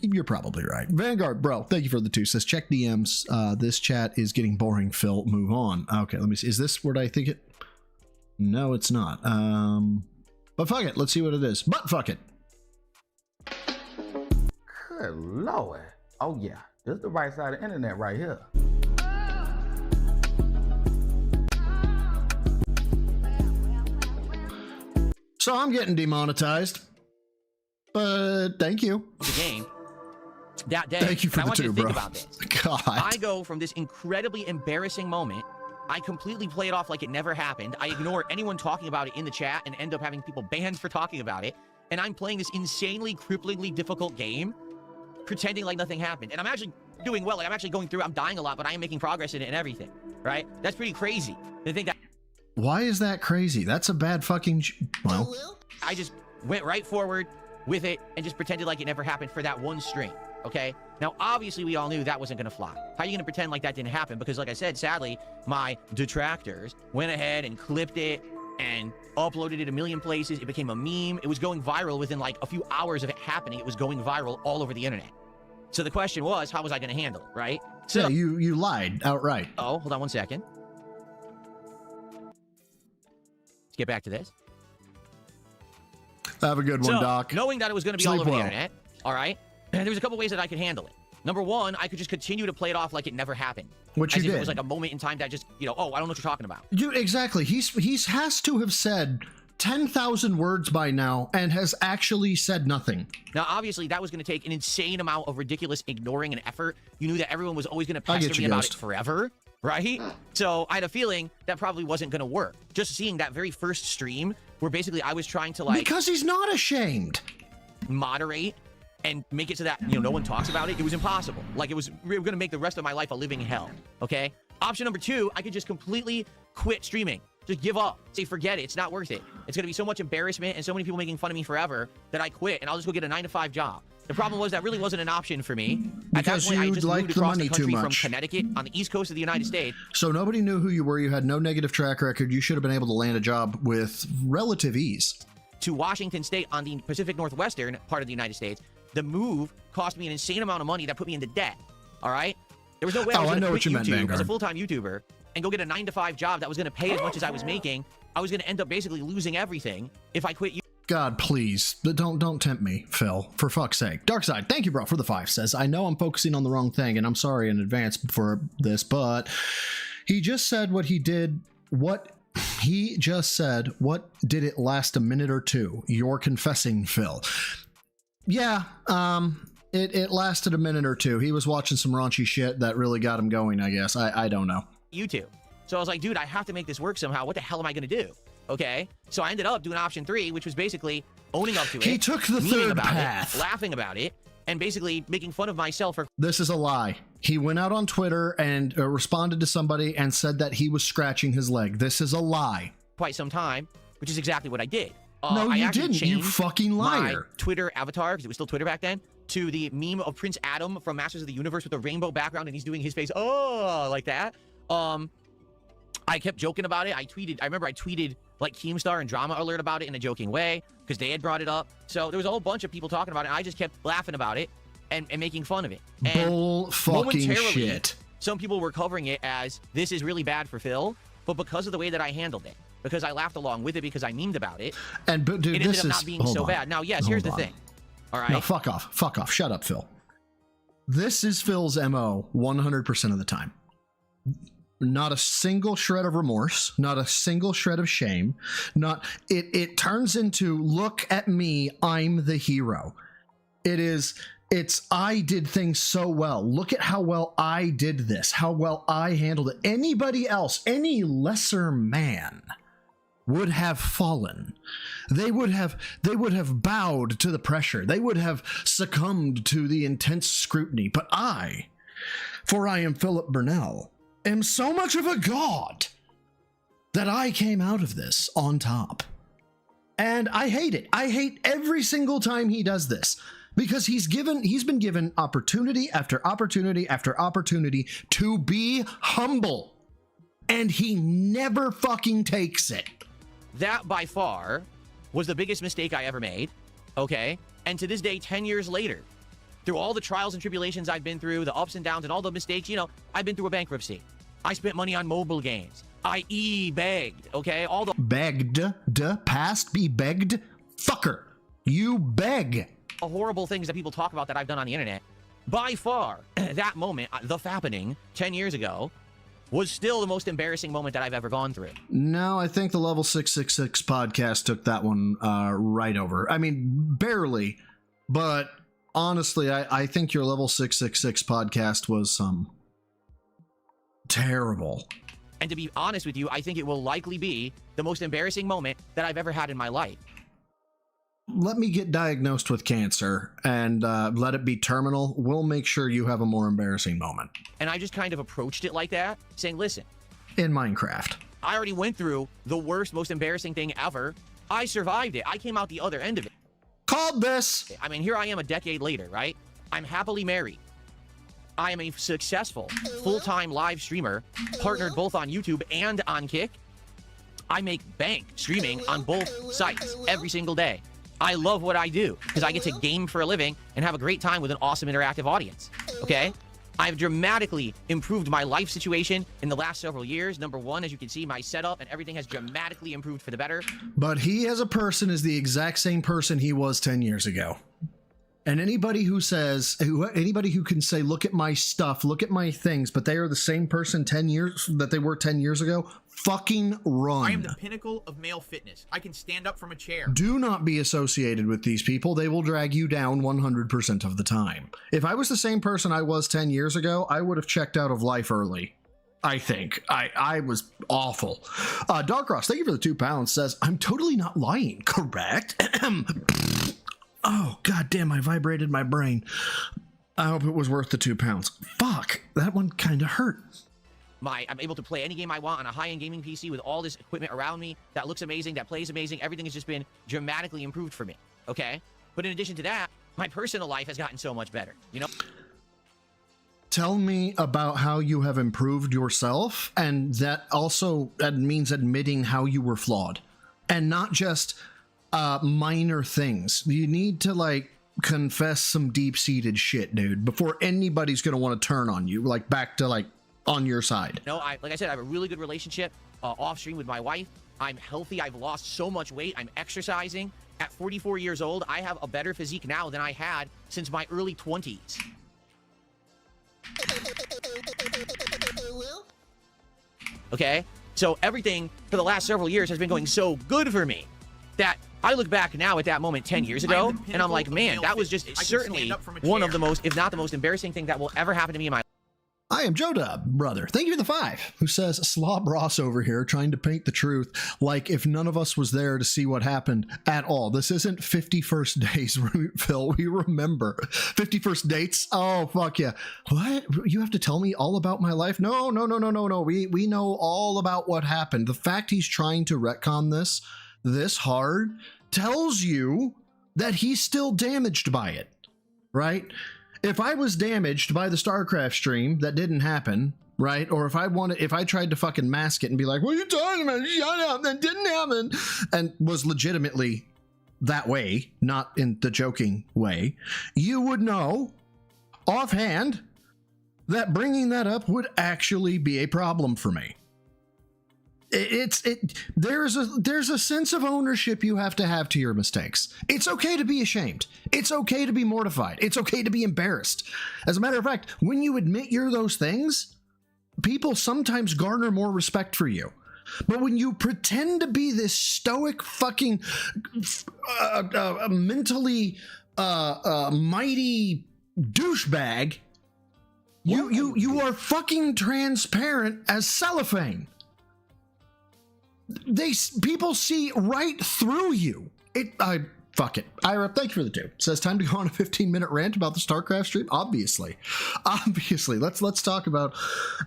You're probably right. Vanguard, bro, thank you for the 2. Says check DMs. This chat is getting boring, Phil. Move on. Okay, let me see. Is this what I think it? No, it's not. But fuck it. Let's see what it is. But fuck it. Good Lord. Oh yeah, this is the right side of the internet right here. So I'm getting demonetized. But thank you. The game that day. Thank you for I the want you 2, to think bro. about this. God. I go from this incredibly embarrassing moment. I completely play it off like it never happened. I ignore anyone talking about it in the chat and end up having people banned for talking about it. And I'm playing this insanely, cripplingly difficult game, pretending like nothing happened. And I'm actually doing well. Like, I'm actually going through. I'm dying a lot, but I am making progress in it and everything. Right? That's pretty crazy to think that. Why is that crazy? That's a bad fucking. Well, I just went right forward with it and just pretended like it never happened for that one stream. Okay? Now, obviously, we all knew that wasn't going to fly. How are you going to pretend like that didn't happen? Because, like I said, sadly, my detractors went ahead and clipped it and uploaded it a million places. It became a meme. It was going viral within like a few hours of it happening. It was going viral all over the internet. So the question was, how was I going to handle it, right? So yeah, you lied outright. Oh, hold on one second. Let's get back to this. Have a good one, Doc. Knowing that it was going to be Sleep all over well. the internet, all right, there was a couple ways that I could handle it. Number one, I could just continue to play it off like it never happened. Which As you if did. It was like a moment in time that just, oh, I don't know what you're talking about. Dude, exactly. He has to have said 10,000 words by now and has actually said nothing. Now, obviously, that was going to take an insane amount of ridiculous ignoring and effort. You knew that everyone was always going to pester me about it forever, right? So I had a feeling that probably wasn't going to work. Just seeing that very first stream where basically I was trying to Because he's not ashamed. Moderate and make it so that, no one talks about it. It was impossible. Like, we were going to make the rest of my life a living hell, okay? Option number 2, I could just completely quit streaming. Just give up. Say, forget it. It's not worth it. It's going to be so much embarrassment and so many people making fun of me forever that I quit and I'll just go get a 9-to-5 job. The problem was that really wasn't an option for me. At that Because point, I you just liked moved the across money the too country from much. Connecticut on the east coast of the United States. So nobody knew who you were. You had no negative track record. You should have been able to land a job with relative ease. To Washington State on the Pacific Northwestern part of the United States. The move cost me an insane amount of money that put me into debt. All right? There was no way I was going to quit YouTube as a full-time YouTuber and go get a 9-to-5 job that was going to pay as much as I was making. I was going to end up basically losing everything if I quit YouTube. God, please, don't tempt me, Phil, for fuck's sake. Darkside, thank you, bro, for the 5. Says, I know I'm focusing on the wrong thing, and I'm sorry in advance for this, but he just said what he did. What he just said, what did it last a minute or two? You're confessing, Phil. Yeah, it lasted a minute or two. He was watching some raunchy shit that really got him going, I guess. I don't know. YouTube. So I was like, dude, I have to make this work somehow. What the hell am I going to do? okay? So I ended up doing option 3, which was basically owning up to it. He took the memeing third about path. it, laughing about it, and basically making fun of myself for This is a lie. He went out on Twitter and responded to somebody and said that he was scratching his leg. This is a lie. quite some time, which is exactly what I did. No, I you actually didn't. You changed fucking liar. my Twitter avatar, because it was still Twitter back then, to the meme of Prince Adam from Masters of the Universe with a rainbow background, and he's doing his face, oh, like that. I kept joking about it. I remember I tweeted like Keemstar and Drama Alert about it in a joking way, because they had brought it up. So there was a whole bunch of people talking about it, and I just kept laughing about it and making fun of it. And Bull fucking shit. some people were covering it as, this is really bad for Phil, but because of the way that I handled it, because I laughed along with it, because I memed about it, And but dude, it ended this up is not being hold so on. bad. Now, yes, Hold here's the on. thing. All right. No, fuck off. Fuck off. Shut up, Phil. This is Phil's MO 100% of the time. Not a single shred of remorse, not a single shred of shame. Not it turns into, look at me, I'm the hero. It's I did things so well. Look at how well I did this, how well I handled it. Anybody else, any lesser man would have fallen. They would have bowed to the pressure. They would have succumbed to the intense scrutiny. But I, for I am Philip Burnell, am so much of a god that I came out of this on top. And I hate it. I hate every single time he does this, because he's been given opportunity after opportunity after opportunity to be humble, and he never fucking takes it. That, by far, was the biggest mistake I ever made, okay? And to this day, 10 years later, through all the trials and tribulations I've been through, the ups and downs and all the mistakes, you know, I've been through a bankruptcy. I spent money on mobile games. I begged, okay? All the Begged, past be begged, fucker. You beg. horrible things that people talk about that I've done on the internet. By far, that moment, the fappening 10 years ago, was still the most embarrassing moment that I've ever gone through. No, I think the Level 666 podcast took that one right over. I mean, barely, but honestly, I think your Level 666 podcast was terrible. And to be honest with you, I think it will likely be the most embarrassing moment that I've ever had in my life. Let me get diagnosed with cancer and let it be terminal. We'll make sure you have a more embarrassing moment. And I just kind of approached it like that, saying, listen, in Minecraft, I already went through the worst, most embarrassing thing ever. I survived it. I came out the other end of it. Called this. I mean, here I am a decade later, right? I'm happily married. I am a successful full-time live streamer, partnered both on YouTube and on Kick. I make bank streaming on both sites every single day. I love what I do because I get to game for a living and have a great time with an awesome interactive audience, okay? I've dramatically improved my life situation in the last several years. Number one, as you can see, my setup and everything has dramatically improved for the better. but he as a person is the exact same person he was 10 years ago. And anybody who can say, look at my stuff, look at my things, but they are the same person 10 years that they were 10 years ago, fucking run. I am the pinnacle of male fitness. I can stand up from a chair. Do not be associated with these people. They will drag you down 100% of the time. If I was the same person I was 10 years ago, I would have checked out of life early. I think. I was awful. Darkross, thank you for the £2, says, I'm totally not lying, correct? Oh, goddamn, I vibrated my brain. I hope it was worth the £2. Fuck, that one kind of hurt. I'm able to play any game I want on a high-end gaming PC with all this equipment around me that looks amazing, that plays amazing. Everything has just been dramatically improved for me, okay? But in addition to that, my personal life has gotten so much better, you know? Tell me about how you have improved yourself, and that means admitting how you were flawed. And not just minor things. You need to, like, confess some deep-seated shit, dude, before anybody's gonna want to turn on you, like, back to, like, on your side. No, like I said, I have a really good relationship off stream with my wife. I'm healthy. I've lost so much weight. I'm exercising. At 44 years old, I have a better physique now than I had since my early 20s. Okay? So everything for the last several years has been going so good for me that I look back now at that moment 10 years ago, and I'm like, man, that was just certainly one of the most, if not the most embarrassing thing that will ever happen to me in my life. I am Joe Dub, brother. Thank you for the 5. Who says, Slob Ross over here trying to paint the truth like if none of us was there to see what happened at all. This isn't 51st Days, Phil. We remember. 51st Dates? Oh, fuck yeah. What? You have to tell me all about my life? No. We know all about what happened. The fact he's trying to retcon this hard tells you that he's still damaged by it, right? If I was damaged by the StarCraft stream that didn't happen, right? Or if I tried to fucking mask it and be like, what are you talking about? Shut up, that didn't happen. And was legitimately that way, not in the joking way, you would know offhand that bringing that up would actually be a problem for me. There's a sense of ownership you have to your mistakes. It's okay to be ashamed. It's okay to be mortified. It's okay to be embarrassed. As a matter of fact, when you admit you're those things, people sometimes garner more respect for you. But when you pretend to be this stoic fucking mentally mighty douchebag, you are fucking transparent as cellophane. People see right through you. Fuck it. Ira, thank you for the 2. Says time to go on a 15-minute rant about the StarCraft stream. Obviously, let's talk about.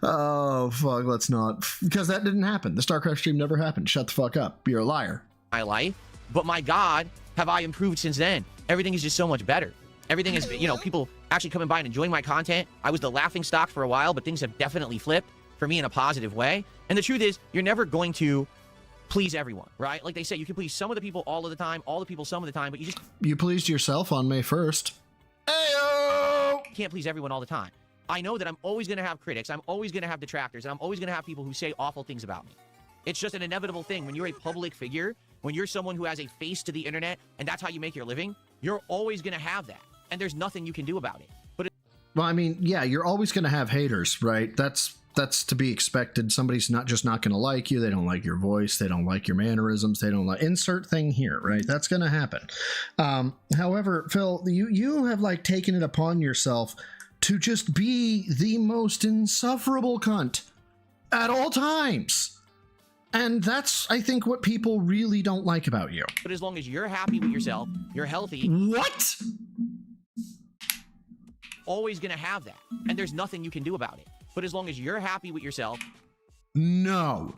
Oh fuck, let's not, because that didn't happen. The StarCraft stream never happened. Shut the fuck up. You're a liar. My life, but my God, have I improved since then? Everything is just so much better. Everything is, people actually coming by and enjoying my content. I was the laughing stock for a while, but things have definitely flipped for me in a positive way. And the truth is, you're never going to please everyone, right? Like they say, you can please some of the people all of the time, all the people some of the time, but you pleased yourself on May 1st. Ayo! You can't please everyone all the time. I know that I'm always going to have critics, I'm always going to have detractors, and I'm always going to have people who say awful things about me. It's just an inevitable thing. When you're a public figure, when you're someone who has a face to the internet, and that's how you make your living, you're always going to have that. And there's nothing you can do about it. Well, I mean, yeah, you're always going to have haters, right? That's to be expected. Somebody's not going to like you. They don't like your voice. They don't like your mannerisms. They don't like insert thing here, right? That's going to happen. However, Phil, you have like taken it upon yourself to just be the most insufferable cunt at all times. And that's, I think, what people really don't like about you. But as long as you're happy with yourself, you're healthy. What? Always going to have that. And there's nothing you can do about it. But as long as you're happy with yourself. No.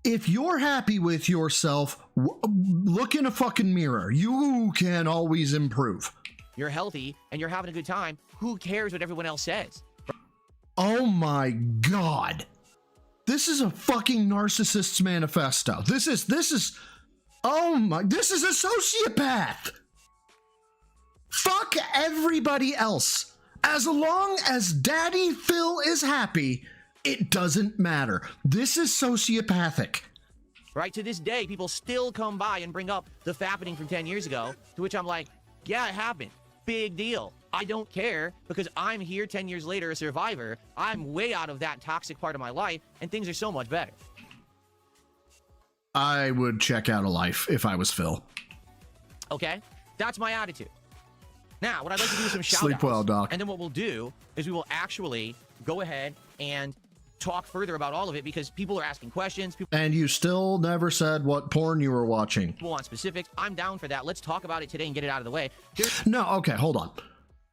If you're happy with yourself, look in a fucking mirror. You can always improve. You're healthy and you're having a good time. Who cares what everyone else says? Oh my God. This is a fucking narcissist's manifesto. This is a sociopath. Fuck everybody else. As long as Daddy Phil is happy, it doesn't matter. This is sociopathic. Right? To this day, people still come by and bring up the fappening from 10 years ago, to which I'm like, yeah, it happened. Big deal. I don't care because I'm here 10 years later, a survivor. I'm way out of that toxic part of my life, and things are so much better. I would check out of life if I was Phil. Okay? That's my attitude. Now, what I'd like to do is some shout-outs. Sleep well, Doc. And then what we'll do is we will actually go ahead and talk further about all of it because people are asking questions. And you still never said what porn you were watching. People want specifics. I'm down for that. Let's talk about it today and get it out of the way. No, okay, hold on.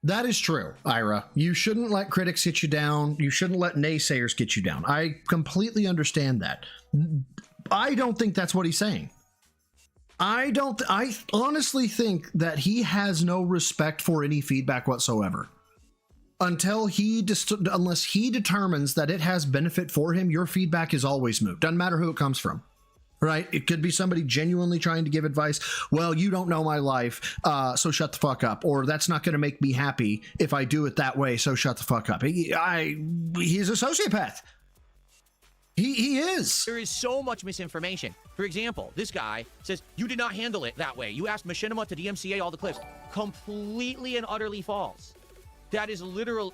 That is true, Ira. You shouldn't let critics get you down. You shouldn't let naysayers get you down. I completely understand that. I don't think that's what he's saying. I honestly think that he has no respect for any feedback whatsoever. Unless he determines that it has benefit for him, your feedback is always moot. Doesn't matter who it comes from, right? It could be somebody genuinely trying to give advice. Well, you don't know my life, so shut the fuck up. Or that's not going to make me happy if I do it that way, so shut the fuck up. He's a sociopath. He is. There is so much misinformation. For example, this guy says, you did not handle it that way. You asked Machinima to DMCA all the clips. Completely and utterly false. That is literal.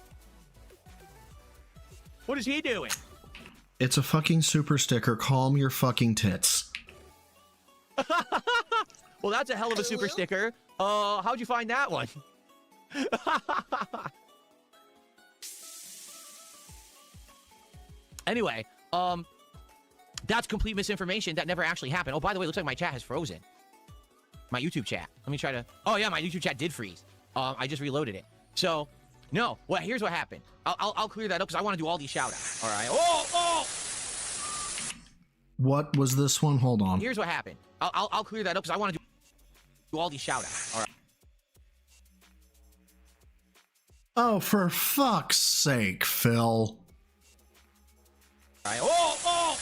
What is he doing? It's a fucking super sticker. Calm your fucking tits. Well, that's a hell of a super sticker. How'd you find that one? Anyway, that's complete misinformation. That never actually happened. Oh, by the way, it looks like my chat has frozen. My YouTube chat. Let me try to... Oh, yeah, my YouTube chat did freeze. I just reloaded it. So, no. Well, here's what happened. I'll clear that up because I want to do all these shout-outs. All right? Oh! What was this one? Hold on. Here's what happened. I'll clear that up because I want to do all these shout-outs. All right? Oh, for fuck's sake, Phil. All right. Oh!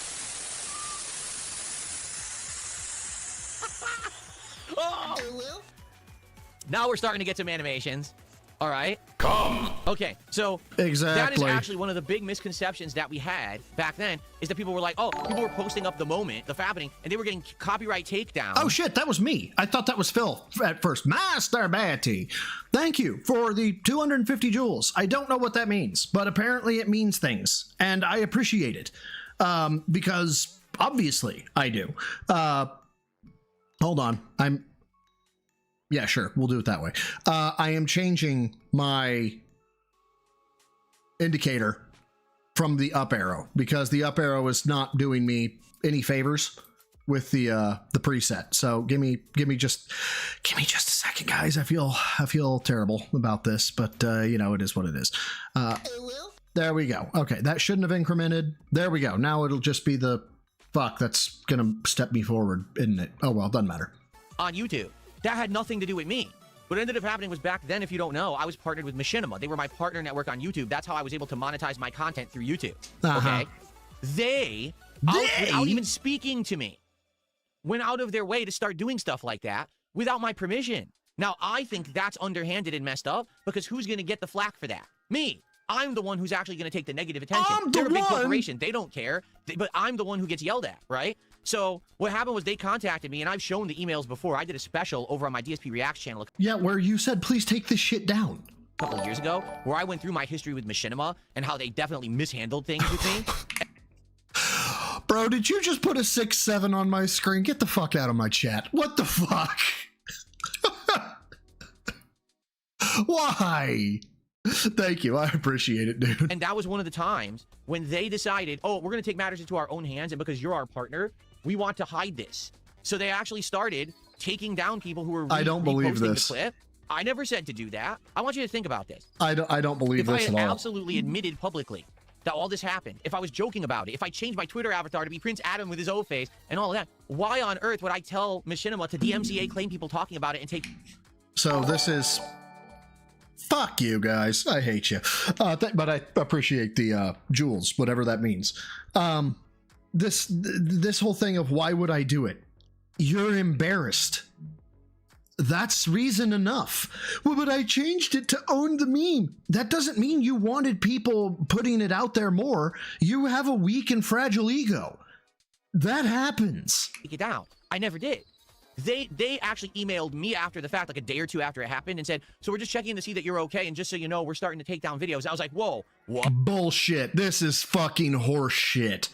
Now we're starting to get some animations. All right. Come. Okay, so Exactly. that is actually one of the big misconceptions that we had back then, is that people were like, oh, people were posting up the moment, the fappening, and they were getting copyright takedown. Oh shit, that was me. I thought that was Phil at first. Master Batty. Thank you for the 250 joules. I don't know what that means, but apparently it means things, and I appreciate it. Because obviously I do. Hold on. Yeah, sure. We'll do it that way. I am changing my indicator from the up arrow because the up arrow is not doing me any favors with the preset. So give me just a second, guys. I feel terrible about this, but you know, it is what it is. There we go. Okay, that shouldn't have incremented. There we go. Now it'll just be the fuck that's gonna step me forward, isn't it? Oh well, doesn't matter. On YouTube. That had nothing to do with me. What ended up happening was back then, if you don't know, I was partnered with Machinima. They were my partner network on YouTube. That's how I was able to monetize my content through YouTube. Okay? They, without even speaking to me, went out of their way to start doing stuff like that without my permission. Now, I think that's underhanded and messed up because who's going to get the flack for that? Me. I'm the one who's actually going to take the negative attention. They're a big corporation. They don't care. But I'm the one who gets yelled at, right? So what happened was they contacted me, and I've shown the emails before. I did a special over on my DSP Reacts channel. Yeah, where you said, please take this shit down. A couple of years ago, where I went through my history with Machinima and how they definitely mishandled things with me. Bro, did you just put a 6-7 on my screen? Get the fuck out of my chat. What the fuck? Why? Thank you. I appreciate it, dude. And that was one of the times when they decided, oh, we're going to take matters into our own hands, and because you're our partner, we want to hide this. So they actually started taking down people who were I don't believe this. The clip. I never said to do that. I want you to think about this. I don't believe this at all. If I had absolutely admitted publicly that all this happened, if I was joking about it, if I changed my Twitter avatar to be Prince Adam with his O face and all of that, why on earth would I tell Machinima to DMCA claim people talking about it and take... So this is... Fuck you guys. I hate you. But I appreciate the jewels, whatever that means. This whole thing of why would I do it? You're embarrassed. That's reason enough. Well, but I changed it to own the meme. That doesn't mean you wanted people putting it out there more. You have a weak and fragile ego. That happens. Take it down. I never did. They actually emailed me after the fact, like a day or two after it happened, and said, so we're just checking to see that you're okay, and just so you know, we're starting to take down videos. I was like, whoa, what? Bullshit. This is fucking horse shit.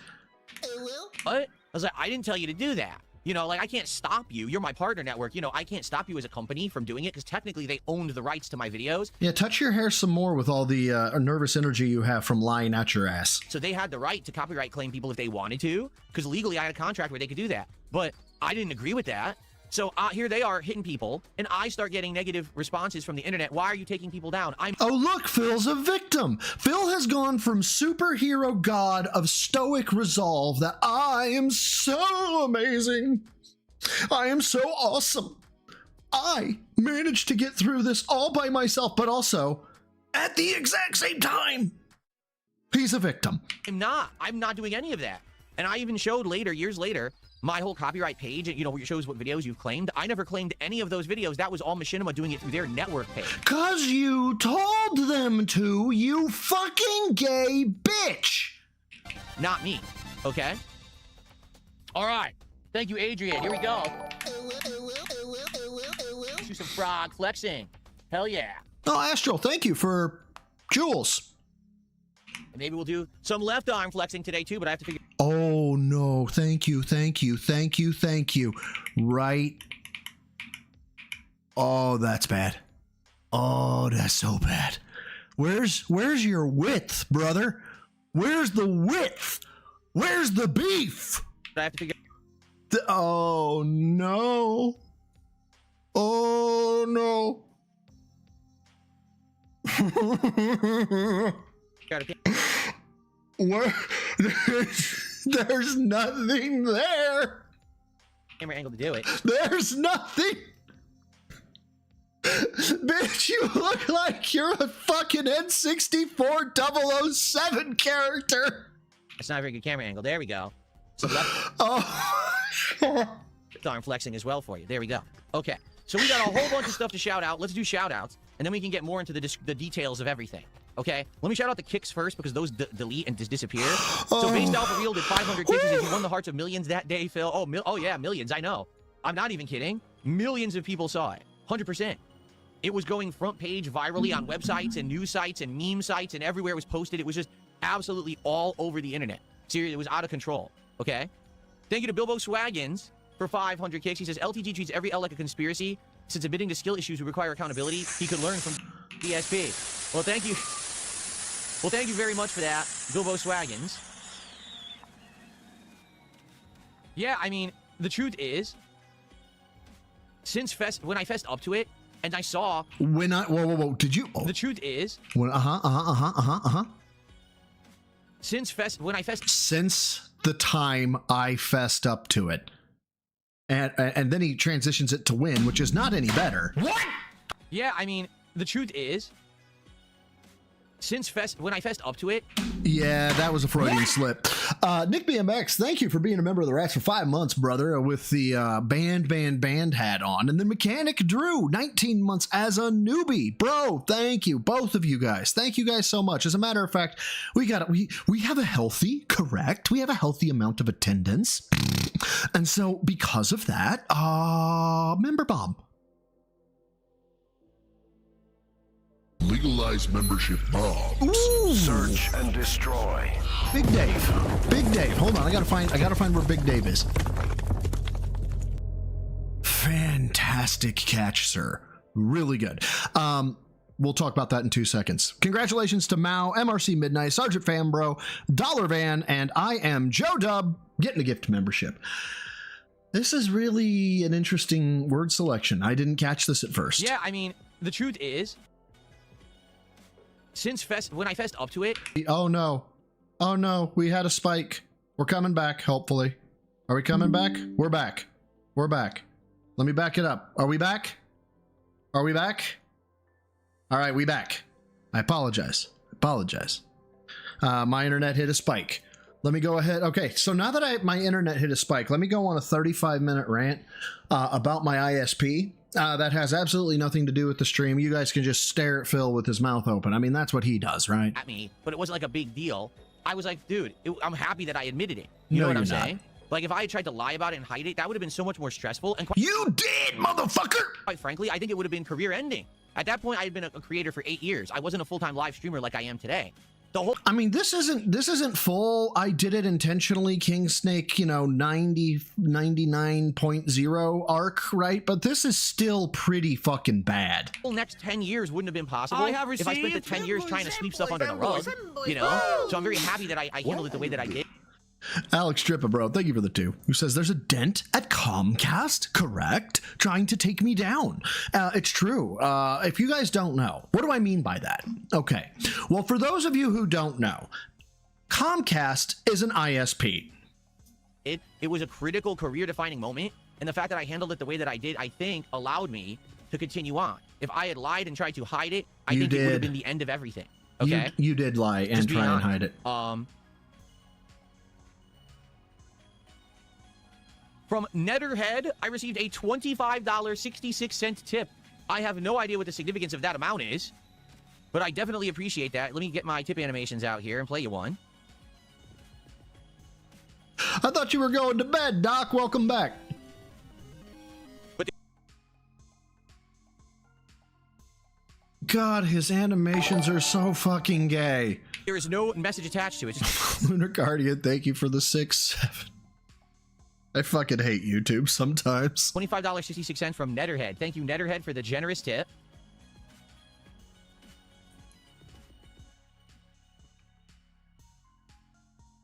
What? I was like, I didn't tell you to do that. You know, like, I can't stop you. You're my partner network. You know, I can't stop you as a company from doing it because technically they owned the rights to my videos. Yeah, touch your hair some more with all the nervous energy you have from lying at your ass. So they had the right to copyright claim people if they wanted to, because legally I had a contract where they could do that. But I didn't agree with that. So here they are hitting people, and I start getting negative responses from the internet. Why are you taking people down? Oh, look, Phil's a victim. Phil has gone from superhero god of stoic resolve that I am so amazing. I am so awesome. I managed to get through this all by myself, but also at the exact same time. He's a victim. I'm not doing any of that. And I even showed later, years later, my whole copyright page, you know, where it shows what videos you've claimed. I never claimed any of those videos. That was all Machinima doing it through their network page. 'Cause you told them to, you fucking gay bitch. Not me, okay? All right. Thank you, Adrian. Here we go. Let's do some frog flexing. Hell yeah. Oh, Astral, thank you for jewels. And maybe we'll do some left arm flexing today too, but I have to figure... Oh, no. Thank you, thank you, thank you, thank you. Right. Oh, that's bad. Oh, that's so bad. Where's your width, brother? Where's the width? Where's the beef? I have to figure. Oh no. Oh no. Where? There's nothing there. Camera angle to do it. There's nothing. Bitch, you look like you're a fucking N64 007 character. That's not a very good camera angle. There we go. So Oh. arm flexing as well for you. There we go. Okay. So we got a whole bunch of stuff to shout out. Let's do shout outs, and then we can get more into the details of everything. Okay? Let me shout out the kicks first, because those delete and disappear. So Based Alpha Real did 500 kicks. He won the hearts of millions that day, Phil. Oh yeah, millions. I know. I'm not even kidding. Millions of people saw it. 100%. It was going front page virally on websites and news sites and meme sites, and everywhere it was posted. It was just absolutely all over the internet. Seriously, it was out of control. Okay? Thank you to Bilbo Swaggins for 500 kicks. He says, LTG treats every L like a conspiracy. Since admitting to skill issues would require accountability, he could learn from DSP. Well, thank you. Well, thank you very much for that, Bilbo Swaggins. Yeah, I mean, the truth is, since when I fessed up to it, and I saw... Whoa, did you... Oh. The truth is... Since the time I fessed up to it. And then he transitions it to win, which is not any better. What? Yeah, I mean, the truth is, when I fessed up to it. Yeah, that was a Freudian slip. Nick BMX, thank you for being a member of the Rats for 5 months, brother, with the band hat on. And then Mechanic Drew, 19 months as a newbie. Bro, thank you, both of you guys. Thank you guys so much. As a matter of fact, we have a healthy, correct? We have a healthy amount of attendance. And so because of that, member bomb. Legalize membership bombs. Ooh. Search and destroy. Big Dave. Hold on, I gotta find where Big Dave is. Fantastic catch, sir. Really good. We'll talk about that in 2 seconds. Congratulations to Mao, MRC Midnight, Sergeant Fambro, Dollar Van, and I am Joe Dub getting a gift membership. This is really an interesting word selection. I didn't catch this at first. Yeah, I mean, the truth is, when I fessed up to it. Oh no, we had a spike. We're coming back, hopefully. Are we coming back? We're back. Let me back it up. Are we back? All right, we back. I apologize. My internet hit a spike. Let me go ahead. Okay, so now that my internet hit a spike, let me go on a 35-minute rant about my ISP. That has absolutely nothing to do with the stream. You guys can just stare at Phil with his mouth open. I mean, that's what he does, right? At me, but it wasn't like a big deal. I was like, dude, I'm happy that I admitted it. You know what I'm saying? Like, if I had tried to lie about it and hide it, that would have been so much more stressful. And you did, motherfucker! Quite frankly, I think it would have been career-ending. At that point, I had been a creator for 8 years. I wasn't a full-time live streamer like I am today. I mean, this isn't full. I did it intentionally, King Snake, 99.0 arc, right? But this is still pretty fucking bad. The next 10 years wouldn't have been possible if I spent the 10 years trying to sweep stuff under the rug, So I'm very happy that I handled it the way that I did. Alex Strippa, bro, thank you for the 2. Who says there's a dent at Comcast? Correct. Trying to take me down. It's true. If you guys don't know, what do I mean by that? Okay. Well, for those of you who don't know, Comcast is an ISP. It was a critical career-defining moment, and the fact that I handled it the way that I did, I think, allowed me to continue on. If I had lied and tried to hide it, I think it would have been the end of everything. Okay? You did lie and try and hide it. From Netterhead, I received a $25.66 tip. I have no idea what the significance of that amount is, but I definitely appreciate that. Let me get my tip animations out here and play you one. I thought you were going to bed, Doc. Welcome back. God, his animations are so fucking gay. There is no message attached to it. Lunar Guardian, thank you for the 6-7. I fucking hate YouTube sometimes. $25.66 from Netterhead. Thank you, Netterhead, for the generous tip.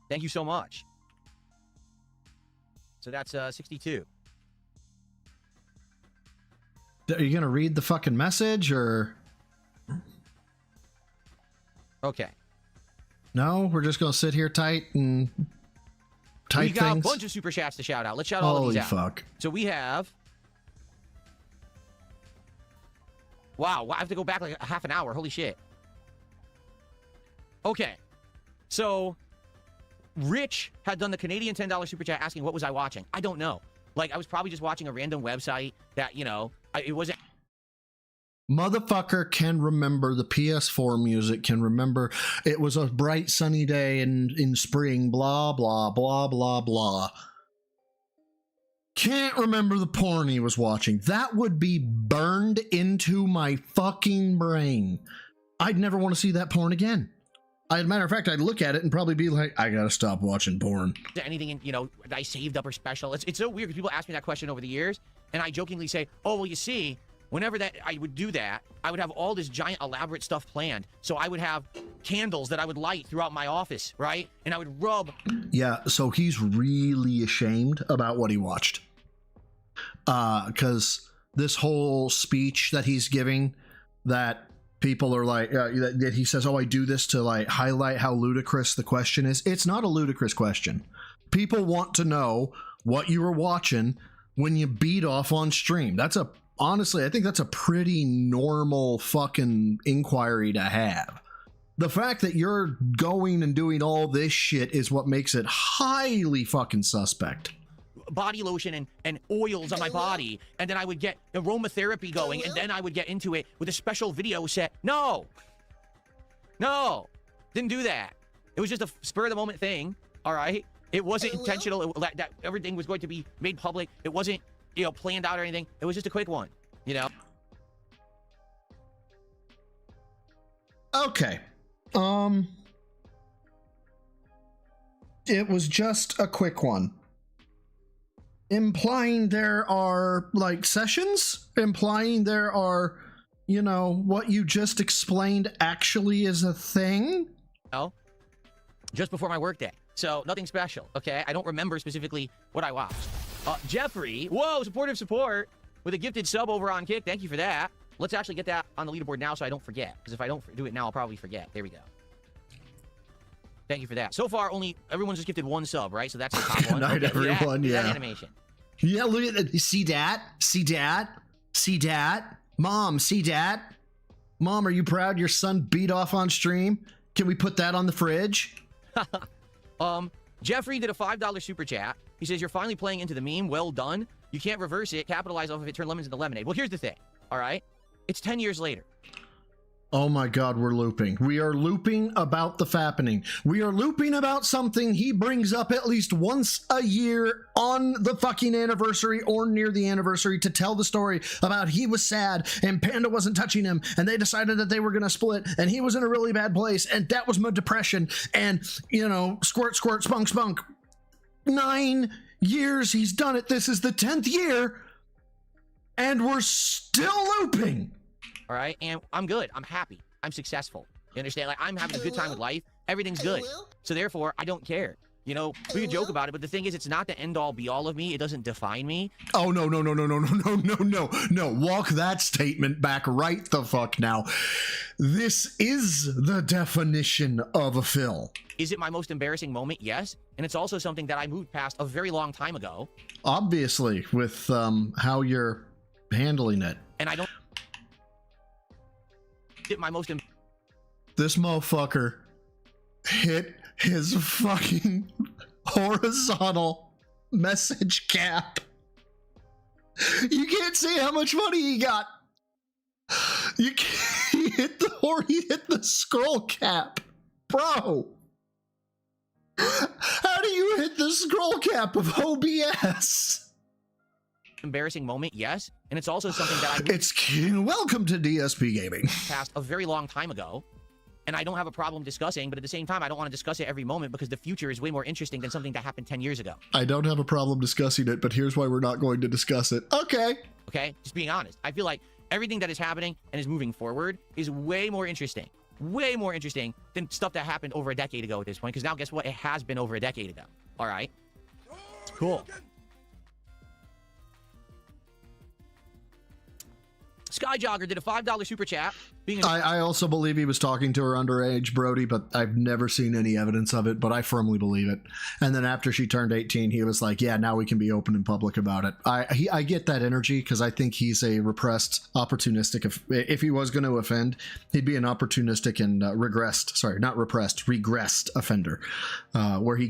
Thank you so much. So that's 62. Are you gonna read the fucking message or? Okay. No, we're just gonna sit here tight and type We got things. a bunch of super chats to shout out. Let's shout all of Holy these out. fuck! So we have. Wow, I have to go back like a half an hour. Holy shit. Okay. So Rich had done the Canadian $10 super chat asking what was I watching. I don't know. Like I was probably just watching a random website that, you know, it wasn't. Motherfucker can remember the PS4 music, can remember it was a bright sunny day in spring, blah, blah, blah, blah, blah. Can't remember the porn he was watching. That would be burned into my fucking brain. I'd never want to see that porn again. As a matter of fact, I'd look at it and probably be like, I gotta stop watching porn. Anything in, you know, that I saved up or special. It's so weird because people ask me that question over the years, and I jokingly say, oh, well, you see, whenever that I would do that, I would have all this giant elaborate stuff planned. So I would have candles that I would light throughout my office, right? And I would rub. Yeah, so he's really ashamed about what he watched. Because this whole speech that he's giving, that people are like, that he says, oh, I do this to like highlight how ludicrous the question is. It's not a ludicrous question. People want to know what you were watching when you beat off on stream. Honestly, I think that's a pretty normal fucking inquiry to have. The fact that you're going and doing all this shit is what makes it highly fucking suspect. Body lotion and oils on my body, and then I would get aromatherapy going, and then I would get into it with a special video set. No, didn't do that. It was just a spur of the moment thing. All right, it wasn't intentional. That everything was going to be made public. It wasn't, you know, planned out or anything. It was just a quick one, you know. Okay, it was just a quick one. Implying there are, like, sessions? Implying there are, you know, what you just explained actually is a thing? No. Just before my workday. So, nothing special, okay? I don't remember specifically what I watched. Jeffrey, whoa, supportive support with a gifted sub over on Kick. Thank you for that. Let's actually get that on the leaderboard now so I don't forget. Because if I don't do it now, I'll probably forget. There we go. Thank you for that. So far, everyone's just gifted one sub, right? So that's the top one. Night, everyone, that yeah. animation. Yeah, look at that. See that? See that? See that? Mom, see that? Mom, are you proud your son beat off on stream? Can we put that on the fridge? Jeffrey did a $5 super chat. He says, you're finally playing into the meme. Well done. You can't reverse it, capitalize off of it, turn lemons into lemonade. Well, here's the thing, all right? It's 10 years later. Oh my god, we're looping. We are looping about the fappening. We are looping about something he brings up at least once a year on the fucking anniversary or near the anniversary to tell the story about he was sad and Panda wasn't touching him and they decided that they were gonna split and he was in a really bad place and that was my depression and, you know, squirt, squirt, spunk, spunk. 9 years he's done it. This is the 10th year and we're still looping. All right, and I'm good. I'm happy. I'm successful. You understand? Like, I'm having a good time with life. Everything's good. So therefore, I don't care. You know, we can joke about it, but the thing is, it's not the end-all, be-all of me. It doesn't define me. Oh, no. Walk that statement back right the fuck now. This is the definition of a Phil. Is it my most embarrassing moment? Yes. And it's also something that I moved past a very long time ago. Obviously, with how you're handling it. And I don't... my most this motherfucker hit his fucking horizontal message cap. You can't see how much money he got. You can't, he hit the scroll cap, bro. How do you hit the scroll cap of OBS? Embarrassing moment, yes, and it's also something that welcome to DSP Gaming. Passed a very long time ago, and I don't have a problem discussing, but at the same time, I don't want to discuss it every moment because the future is way more interesting than something that happened 10 years ago. I don't have a problem discussing it, but here's why we're not going to discuss it. Okay, just being honest. I feel like everything that is happening and is moving forward is way more interesting way more interesting than stuff that happened over a decade ago at this point, because now guess what? It has been over a decade ago. All right? Cool. Skyjogger did a $5 super chat. I also believe he was talking to her underage, Brody, but I've never seen any evidence of it, but I firmly believe it. And then after she turned 18, he was like, yeah, now we can be open and public about it. I get that energy because I think he's a repressed, opportunistic. If he was going to offend, he'd be an opportunistic and regressed offender, where he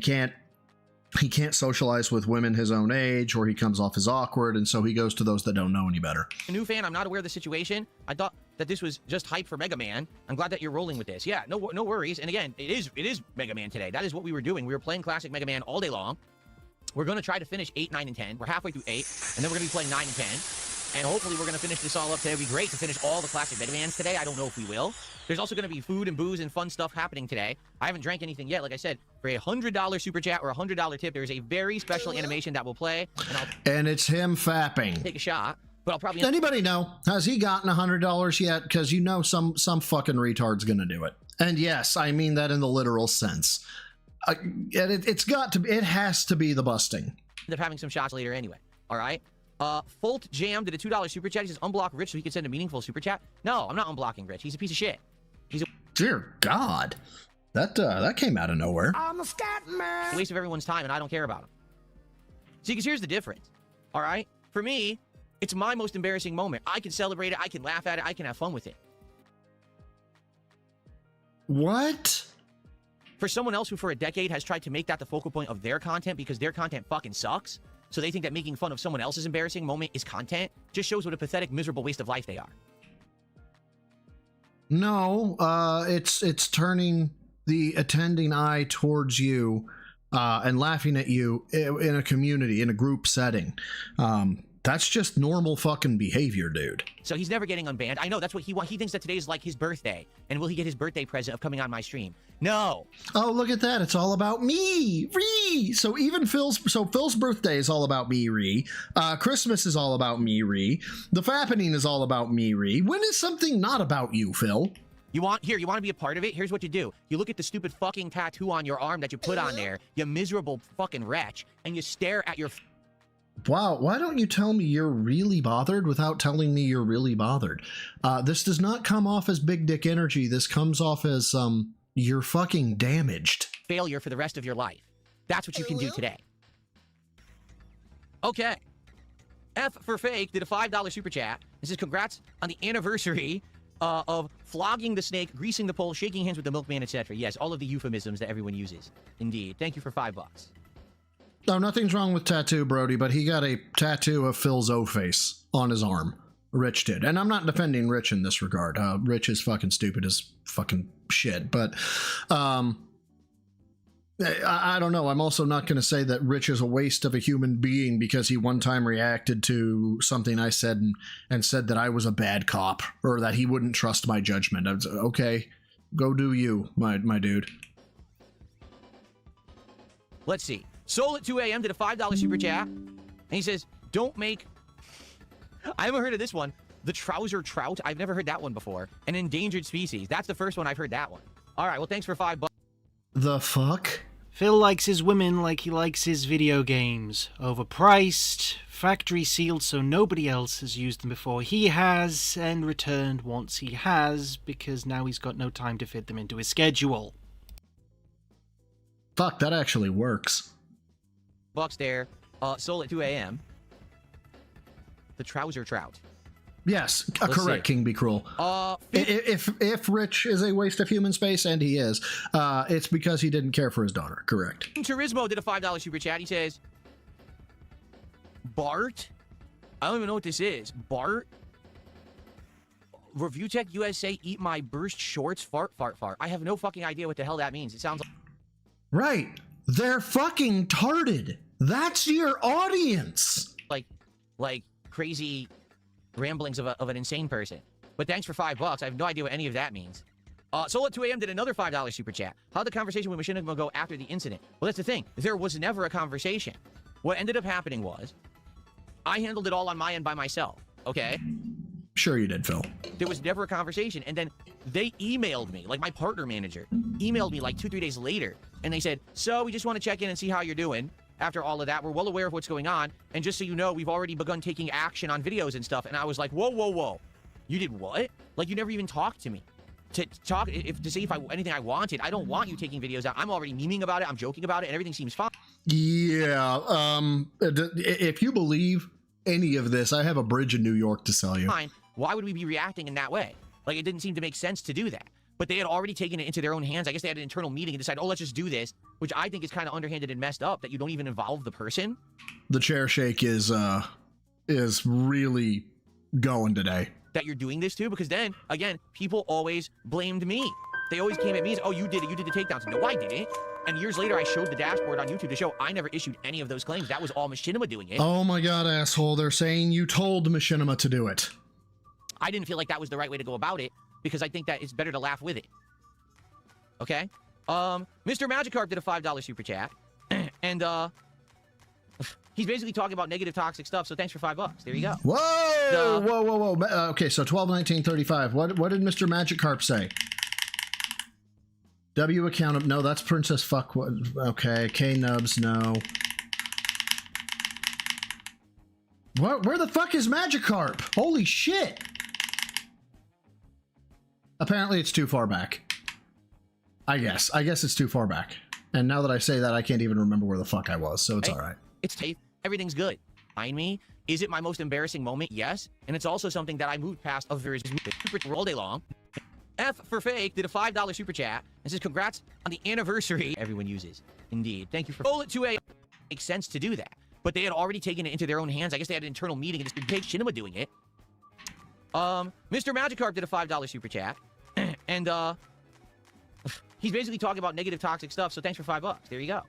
can't socialize with women his own age, or he comes off as awkward, and so he goes to those that don't know any better. A new fan, I'm not aware of the situation. I thought that this was just hype for Mega Man. I'm glad that you're rolling with this. Yeah, no worries. And again, it is Mega Man today. That is what we were doing. We were playing classic Mega Man all day long. We're going to try to finish 8, 9, and 10. We're halfway through 8, and then we're going to be playing 9 and 10. And hopefully we're going to finish this all up today. It'd be great to finish all the classic Mega Mans today. I don't know if we will. There's also going to be food and booze and fun stuff happening today. I haven't drank anything yet. Like I said, for a $100 super chat or a $100 tip, there is a very special animation that will play. And it's him fapping. Take a shot. But I'll probably... Anybody know? Has he gotten $100 yet? Because you know some fucking retard's going to do it. And yes, I mean that in the literal sense. It has to be the busting. End up having some shots later anyway. All right? Folt Jam did a $2 super chat. He says, unblock Rich so he can send a meaningful super chat. No, I'm not unblocking Rich. He's a piece of shit. Dear God. That came out of nowhere. I'm a scat man. A waste of everyone's time, and I don't care about him. See, because here's the difference. All right? For me, it's my most embarrassing moment. I can celebrate it. I can laugh at it. I can have fun with it. What? For someone else who for a decade has tried to make that the focal point of their content because their content fucking sucks, so they think that making fun of someone else's embarrassing moment is content, just shows what a pathetic, miserable waste of life they are. No, it's turning the attending eye towards you and laughing at you in a community, in a group setting. That's just normal fucking behavior, dude. So he's never getting unbanned. I know, that's what he wants. He thinks that today is like his birthday. And will he get his birthday present of coming on my stream? No. Oh, look at that. It's all about me. Ree. So Phil's birthday is all about me, Ree. Christmas is all about me, Ree. The Fappening is all about me, Ree. When is something not about you, Phil? You want to be a part of it? Here's what you do. You look at the stupid fucking tattoo on your arm that you put on there, you miserable fucking wretch, and you stare at your... Wow, why don't you tell me you're really bothered without telling me you're really bothered? This does not come off as big dick energy. This comes off as, you're fucking damaged. Failure for the rest of your life. That's what you can do today. Okay. F for Fake did a $5 super chat. This is congrats on the anniversary of flogging the snake, greasing the pole, shaking hands with the milkman, etc. Yes, all of the euphemisms that everyone uses. Indeed. Thank you for $5. No, nothing's wrong with tattoo, Brody, but he got a tattoo of Phil's O-face on his arm. Rich did. And I'm not defending Rich in this regard. Rich is fucking stupid as fucking shit. But I don't know. I'm also not going to say that Rich is a waste of a human being because he one time reacted to something I said and said that I was a bad cop or that he wouldn't trust my judgment. I was, okay, go do you, my dude. Let's see. Soul at 2 a.m. did a $5 super chat. And he says, don't make... I haven't heard of this one. The trouser trout. I've never heard that one before. An endangered species. That's the first one I've heard that one. All right, well, thanks for $5. The fuck? Phil likes his women like he likes his video games. Overpriced, factory sealed so nobody else has used them before he has, and returned once he has, because now he's got no time to fit them into his schedule. Fuck, that actually works. Bucks there. Soul at 2 a.m. The trouser trout. Yes, correct, King Be Cruel. If Rich is a waste of human space, and he is, it's because he didn't care for his daughter. Correct. Turismo did a $5 super chat. He says, Bart? I don't even know what this is. Bart? Review Tech USA, eat my burst shorts, fart. I have no fucking idea what the hell that means. It sounds like... Right. They're fucking tarded. That's your audience. Like crazy ramblings of an insane person. But thanks for $5. I have no idea what any of that means. Soul at 2 a.m. did another $5 super chat. How'd the conversation with Machinima go after the incident? Well, that's the thing. There was never a conversation. What ended up happening was I handled it all on my end by myself. Okay? Sure you did, Phil. There was never a conversation. And then they emailed me, like my partner manager emailed me like 2-3 days later, and they said, so we just want to check in and see how you're doing. After all of that, we're well aware of what's going on, and just so you know, we've already begun taking action on videos and stuff. And I was like, whoa, whoa, whoa. You did what? Like, you never even talked to me. To see if anything I wanted. I don't want you taking videos out. I'm already memeing about it. I'm joking about it, and everything seems fine. Yeah. If you believe any of this, I have a bridge in New York to sell you. Fine. Why would we be reacting in that way? Like, it didn't seem to make sense to do that. But they had already taken it into their own hands. I guess they had an internal meeting and decided, oh, let's just do this, which I think is kind of underhanded and messed up, that you don't even involve the person. The chair shake is really going today. That you're doing this to, because then, again, people always blamed me. They always came at me as, oh, you did it, you did the takedowns. No, I didn't. And years later, I showed the dashboard on YouTube to show I never issued any of those claims. That was all Machinima doing it. Oh my god, asshole. They're saying you told Machinima to do it. I didn't feel like that was the right way to go about it, because I think that it's better to laugh with it. Okay? Mr. Magikarp did a $5 super chat. And, he's basically talking about negative toxic stuff, so thanks for $5. There you go. Whoa! Whoa. Okay, so 12/19/35. What did Mr. Magikarp say? W account of... No, that's Princess Fuck... Okay, K-Nubs, no. Where the fuck is Magikarp? Holy shit! Apparently it's too far back. I guess it's too far back. And now that I say that, I can't even remember where the fuck I was, so it's alright. It's tape. Everything's good. Mind me, is it my most embarrassing moment? Yes. And it's also something that I moved past a very super all day long. F for Fake did a $5 super chat and says, congrats on the anniversary everyone uses. Indeed. Thank you for Bullet 2A. Makes sense to do that. But they had already taken it into their own hands. I guess they had an internal meeting and just take Shinima doing it. Mr. Magikarp did a $5 super chat. And, he's basically talking about negative toxic stuff, so thanks for $5. There you go.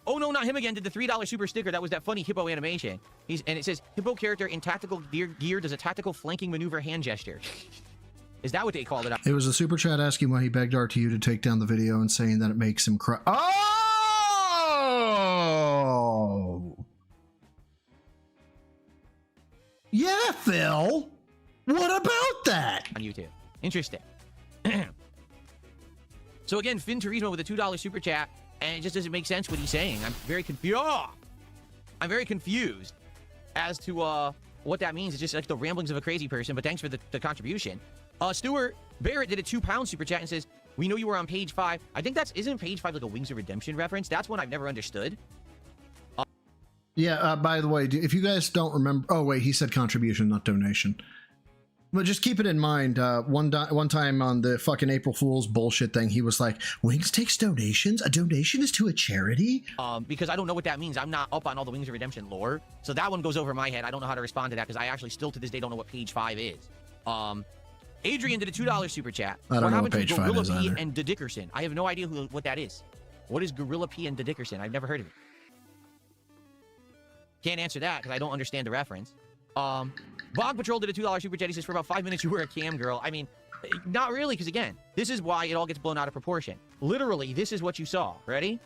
Oh, no, not him again. Did the $3 super sticker. That was that funny hippo animation. And it says, hippo character in tactical gear does a tactical flanking maneuver hand gesture. Is that what they called it? It was a super chat asking why he begged RTU to take down the video and saying that it makes him cry. Oh! Yeah, Phil. What about that? On YouTube. Interesting. So again, Finn Turismo with a $2 super chat. And it just doesn't make sense what he's saying. I'm very confused. I'm very confused as to what that means. It's just like the ramblings of a crazy person, but thanks for the contribution. Stuart Barrett did a £2 super chat and says, we know you were on page 5. I think isn't page 5 like a Wings of Redemption reference? That's one I've never understood. Yeah, by the way, if you guys don't remember... Oh, wait, he said contribution, not donation. But just keep it in mind, one time on the fucking April Fool's bullshit thing, he was like, Wings takes donations? A donation is to a charity? Because I don't know what that means. I'm not up on all the Wings of Redemption lore. So that one goes over my head. I don't know how to respond to that because I actually still to this day don't know what page 5 is. Adrian did a $2 super chat. I don't know what page 5 Gorilla is P either. and Da Dickerson. I have no idea what that is. What is Gorilla P and Da Dickerson? I've never heard of it. Can't answer that because I don't understand the reference. Bog Patrol did a $2 super chat. He says, for about 5 minutes you were a cam girl. I mean, not really, because again, this is why it all gets blown out of proportion. Literally, this is what you saw. Ready?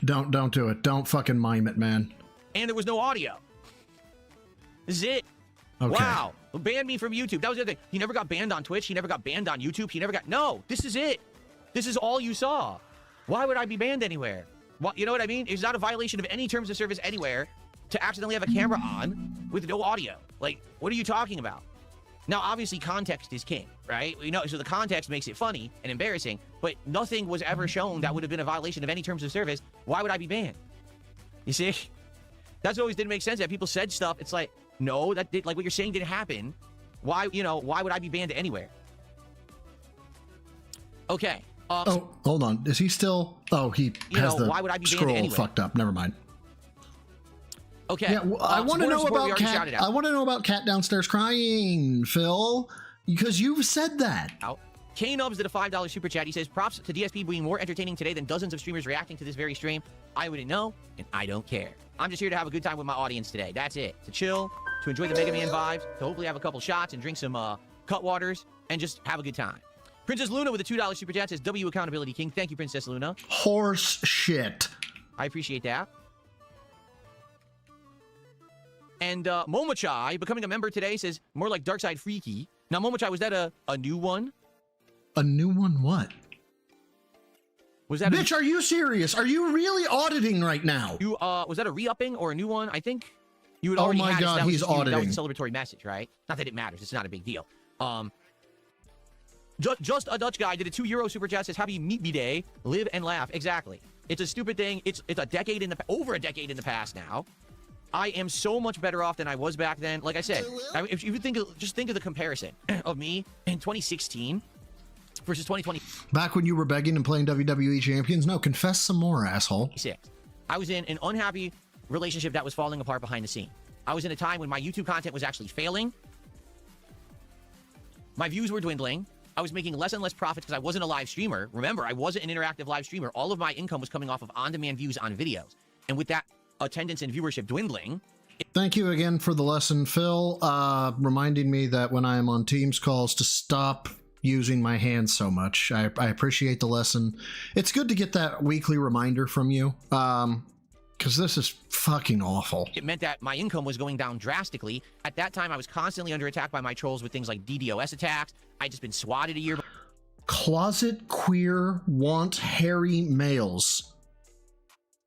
Don't do it. Don't fucking mime it, man. And there was no audio. This is it. Okay. Wow. Banned me from YouTube. That was the other thing. He never got banned on Twitch. He never got banned on YouTube. He never got... No, this is it. This is all you saw. Why would I be banned anywhere? What, you know what I mean? It's not a violation of any terms of service anywhere to accidentally have a camera on with no audio. Like, what are you talking about? Now, obviously, context is king, right? You know, so the context makes it funny and embarrassing, but nothing was ever shown that would have been a violation of any terms of service. Why would I be banned? You see? That's always didn't make sense. That people said stuff. It's like, no, that did, like what you're saying didn't happen. Why, you know, why would I be banned anywhere? Okay. Oh, hold on. Is he still... Oh, he has the why would I be banned scroll anyway? fucked up. Never mind. Okay. Yeah, I want to know about Cat. I want to know about Cat downstairs crying, Phil, because you've said that. K-Nubs did a $5 super chat. He says, props to DSP being more entertaining today than dozens of streamers reacting to this very stream. I wouldn't know, and I don't care. I'm just here to have a good time with my audience today. That's it. To chill, to enjoy the Mega Man vibes, to hopefully have a couple shots and drink some Cutwaters, and just have a good time. Princess Luna with a $2 super chat says, W Accountability King. Thank you, Princess Luna. Horse shit. I appreciate that. And Momochai, becoming a member today, says more like Darkside Freaky. Now, Momochai, was that a new one? A new one what? Was that Bitch, are you serious? Are you really auditing right now? You was that a re-upping or a new one? I think you had Oh already my had it, so God, that was he's just you. That auditing. was a celebratory message, right? Not that it matters. It's not a big deal. Just a Dutch guy did a €2 super chat, says happy meet me day, live and laugh. Exactly. It's a stupid thing. It's a decade in the over a decade in the past now. I am so much better off than I was back then. Like I said, if you just think of the comparison of me in 2016 versus 2020. Back when you were begging and playing WWE Champions? No, confess some more, asshole. I was in an unhappy relationship that was falling apart behind the scene. I was in a time when my YouTube content was actually failing. My views were dwindling. I was making less and less profits because I wasn't a live streamer. Remember, I wasn't an interactive live streamer. All of my income was coming off of on-demand views on videos. And with that attendance and viewership dwindling... Thank you again for the lesson, Phil. Reminding me that when I am on Teams calls to stop using my hands so much. I appreciate the lesson. It's good to get that weekly reminder from you. Because this is fucking awful. It meant that my income was going down drastically. At that time, I was constantly under attack by my trolls with things like DDoS attacks. I'd just been swatted a year. Closet queer want hairy males.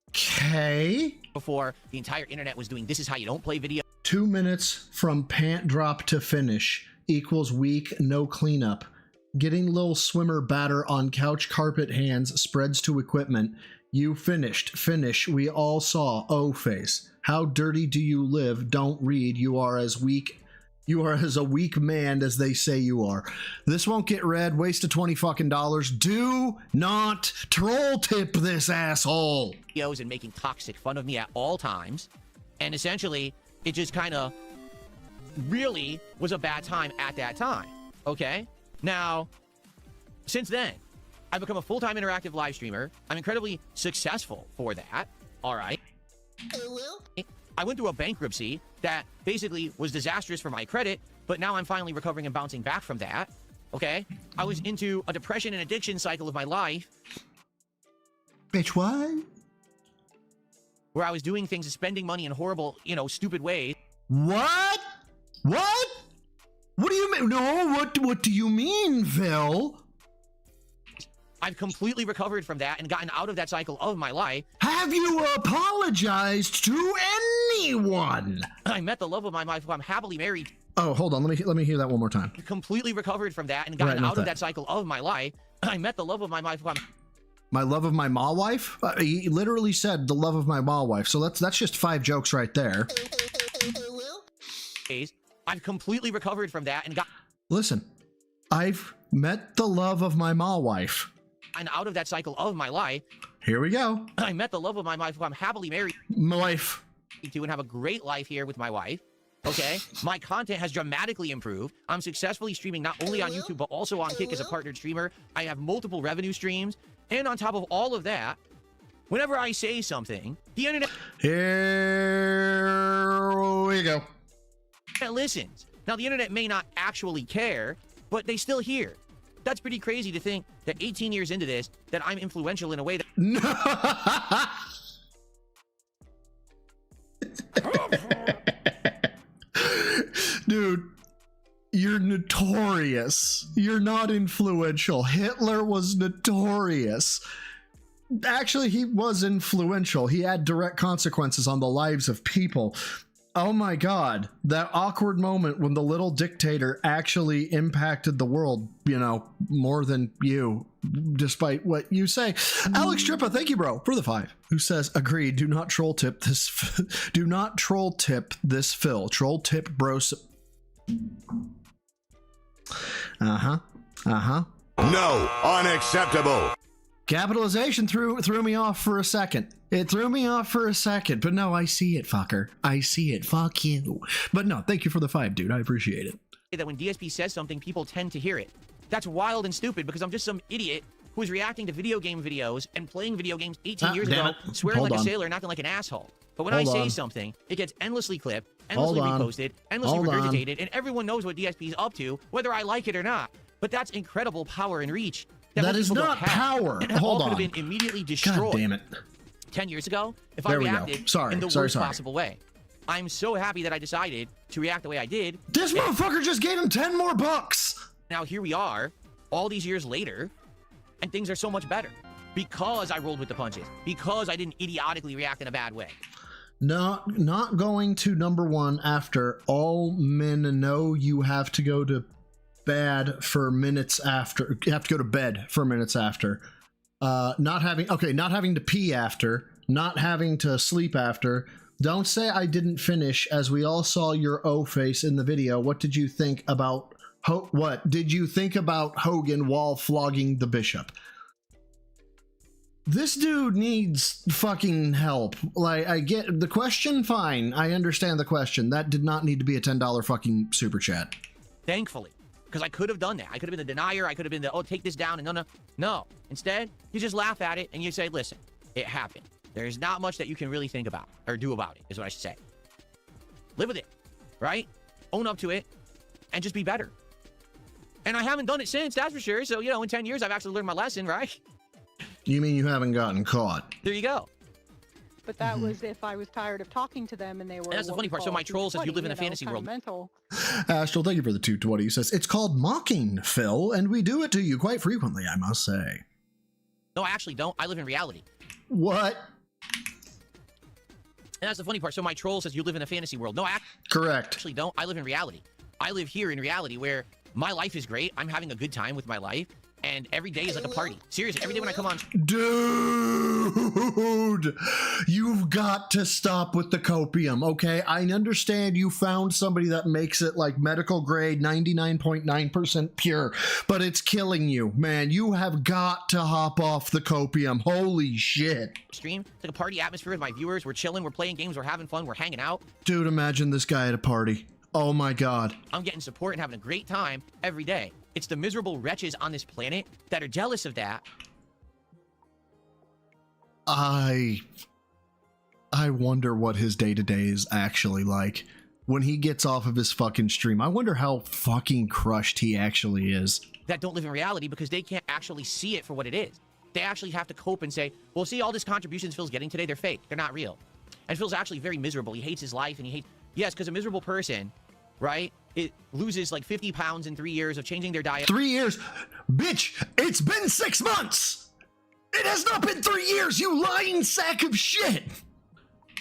Okay. Before the entire internet was doing this is how you don't play video. 2 minutes from pant drop to finish equals weak, no cleanup. Getting Lil Swimmer batter on couch carpet hands spreads to equipment. You finished. Finish. We all saw. O face. How dirty do you live? Don't read. You are as weak. You are as a weak man as they say you are. This won't get read. Waste of $20 fucking dollars. Do not troll tip this asshole. Videos and making toxic fun of me at all times. And essentially, it just kind of really was a bad time at that time. Okay? Now, since then, I've become a full-time interactive live streamer. I'm incredibly successful for that. All right. I went through a bankruptcy that basically was disastrous for my credit, but now I'm finally recovering and bouncing back from that. Okay? I was into a depression and addiction cycle of my life. Bitch, what? Where I was doing things and spending money in horrible, stupid ways. What? What? What do you mean? No, what do you mean, Phil? I've completely recovered from that and gotten out of that cycle of my life. Have you apologized to anyone? I met the love of my life who I'm happily married. Oh, hold on. Let me hear that one more time. Completely recovered from that and gotten out of that cycle of my life. I met the love of my life who I'm... My love of my ma wife? He literally said the love of my ma wife. So that's just 5 jokes right there. I've completely recovered from that and got... Listen, I've met the love of my ma wife. And out of that cycle of my life. Here we go. I met the love of my life who I'm happily married my wife to and have a great life here with my wife. Okay? My content has dramatically improved. I'm successfully streaming not only on YouTube, but also on Kick as a partnered streamer. I have multiple revenue streams. And on top of all of that, whenever I say something, the internet... Here we go. Listens. Now, the internet may not actually care, but they still hear. That's pretty crazy to think that 18 years into this, that I'm influential in a way that... Dude, you're notorious. You're not influential. Hitler was notorious. Actually, he was influential. He had direct consequences on the lives of people. Oh my God, that awkward moment when the little dictator actually impacted the world, more than you, despite what you say. Alex Trippa, thank you, bro, for the 5. Who says, agreed, do not troll tip this, do not troll tip this Phil. Troll tip bros. No, unacceptable. Capitalization threw me off for a second. It threw me off for a second, but no, I see it, fucker. I see it. Fuck you. But no, thank you for the 5, dude. I appreciate it. That when DSP says something, people tend to hear it. That's wild and stupid because I'm just some idiot who is reacting to video game videos and playing video games 18 years ago, swearing like a sailor and acting like an asshole. But when I say something, it gets endlessly clipped, endlessly reposted, endlessly regurgitated, and everyone knows what DSP is up to, whether I like it or not. But that's incredible power and reach. That is not power. Hold on. Could have been immediately destroyed. God damn it. 10 years ago, if I reacted in the worst possible way. I'm so happy that I decided to react the way I did. This motherfucker just gave him 10 more bucks. Now here we are, all these years later, and things are so much better. Because I rolled with the punches. Because I didn't idiotically react in a bad way. Not going to number one after all men know you have to go to bed for minutes after. You have to go to bed for minutes after. Not having to pee after. Not having to sleep after. Don't say I didn't finish, as we all saw your O face in the video. What did you think about what did you think about Hogan while flogging the bishop? This dude needs fucking help. Like, I get the question, fine. I understand the question. That did not need to be a $10 fucking super chat. Thankfully. Because I could have done that. I could have been the denier. I could have been the, oh, take this down. And no. Instead, you just laugh at it and you say, listen, it happened. There's not much that you can really think about or do about it, is what I should say. Live with it, right? Own up to it and just be better. And I haven't done it since, that's for sure. So, in 10 years, I've actually learned my lesson, right? You mean you haven't gotten caught? There you go. But that was if I was tired of talking to them and they were. And that's the funny part. So my troll says you live in a fantasy world. Mental. Astral, thank you for the 220. He says, it's called mocking, Phil, and we do it to you quite frequently, I must say. No, I actually don't. I live in reality. What? And that's the funny part. So my troll says you live in a fantasy world. No, I actually don't. I live in reality. I live here in reality where my life is great. I'm having a good time with my life. And every day is like a party. Seriously, every day when I come on... Dude! You've got to stop with the copium, okay? I understand you found somebody that makes it like medical grade 99.9% pure, but it's killing you, man. You have got to hop off the copium. Holy shit. Stream. It's like a party atmosphere with my viewers. We're chilling, we're playing games, we're having fun, we're hanging out. Dude, imagine this guy at a party. Oh my god. I'm getting support and having a great time every day. It's the miserable wretches on this planet that are jealous of that. I wonder what his day-to-day is actually like. When he gets off of his fucking stream, I wonder how fucking crushed he actually is. That don't live in reality because they can't actually see it for what it is. They actually have to cope and say, well, see, all these contributions Phil's getting today, they're fake. They're not real. And Phil's actually very miserable. He hates his life and he hates... Yes, because a miserable person, right? It loses like 50 pounds in 3 years of changing their diet. 3 years? Bitch, it's been 6 months! It has not been 3 years, you lying sack of shit!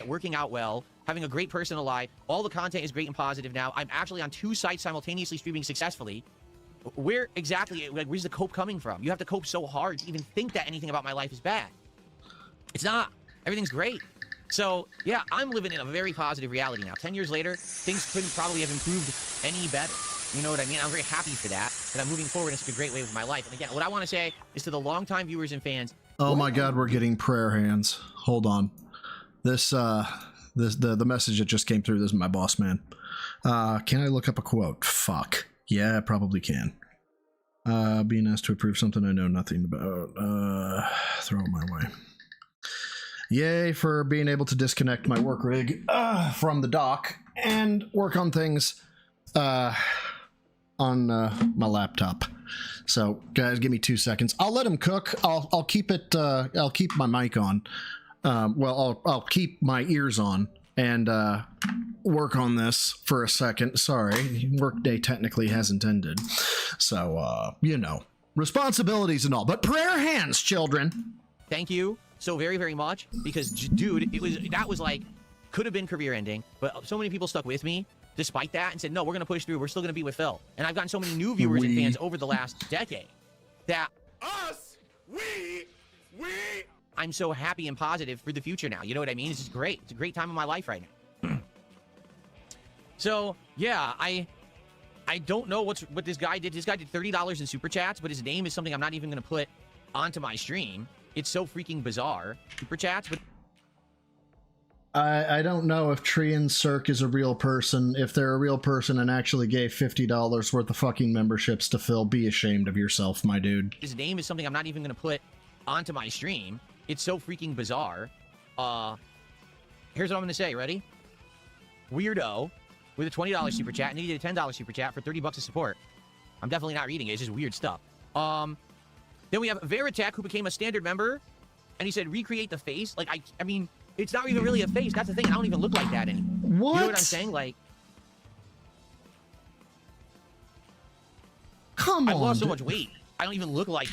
Working out well, having a great personal life, all the content is great and positive now. I'm actually on 2 sites simultaneously streaming successfully. Where exactly, like, where's the cope coming from? You have to cope so hard to even think that anything about my life is bad. It's not. Everything's great. So, yeah, I'm living in a very positive reality now. 10 years later, things couldn't probably have improved any better. You know what I mean? I'm very happy for that, and I'm moving forward in such a great way with my life. And again, what I want to say is to the longtime viewers and fans... Oh my god, we're getting prayer hands. Hold on. The message that just came through, this is my boss man. Can I look up a quote? Fuck. Yeah, I probably can. Being asked to approve something I know nothing about. Throw it my way. Yay for being able to disconnect my work rig from the dock and work on things on my laptop. So, guys, give me 2 seconds. I'll let him cook. I'll keep it. I'll keep my mic on. I'll keep my ears on and work on this for a second. Sorry, workday technically hasn't ended. So, responsibilities and all. But prayer hands, children. Thank you so very, very much, because, dude, that was like, could have been career ending, but so many people stuck with me despite that and said, no, we're going to push through. We're still going to be with Phil. And I've gotten so many new viewers and fans over the last decade that I'm so happy and positive for the future now. You know what I mean? This is great. It's a great time in my life right now. So, yeah, I don't know what this guy did. This guy did $30 in super chats, but his name is something I'm not even going to put onto my stream. It's so freaking bizarre. Super chats, but... I don't know if Trian Cirque is a real person. If they're a real person and actually gave $50 worth of fucking memberships to Phil, be ashamed of yourself, my dude. His name is something I'm not even going to put onto my stream. It's so freaking bizarre. Here's what I'm going to say. Ready? Weirdo with a $20 super chat, and he did a $10 super chat for 30 bucks of support. I'm definitely not reading it. It's just weird stuff. Then we have Veritek, who became a standard member, and he said, recreate the face. Like, I mean, it's not even really a face. That's the thing. I don't even look like that anymore. What? You know what I'm saying? Like, come on. I've lost so dude. much weight. I don't even look like.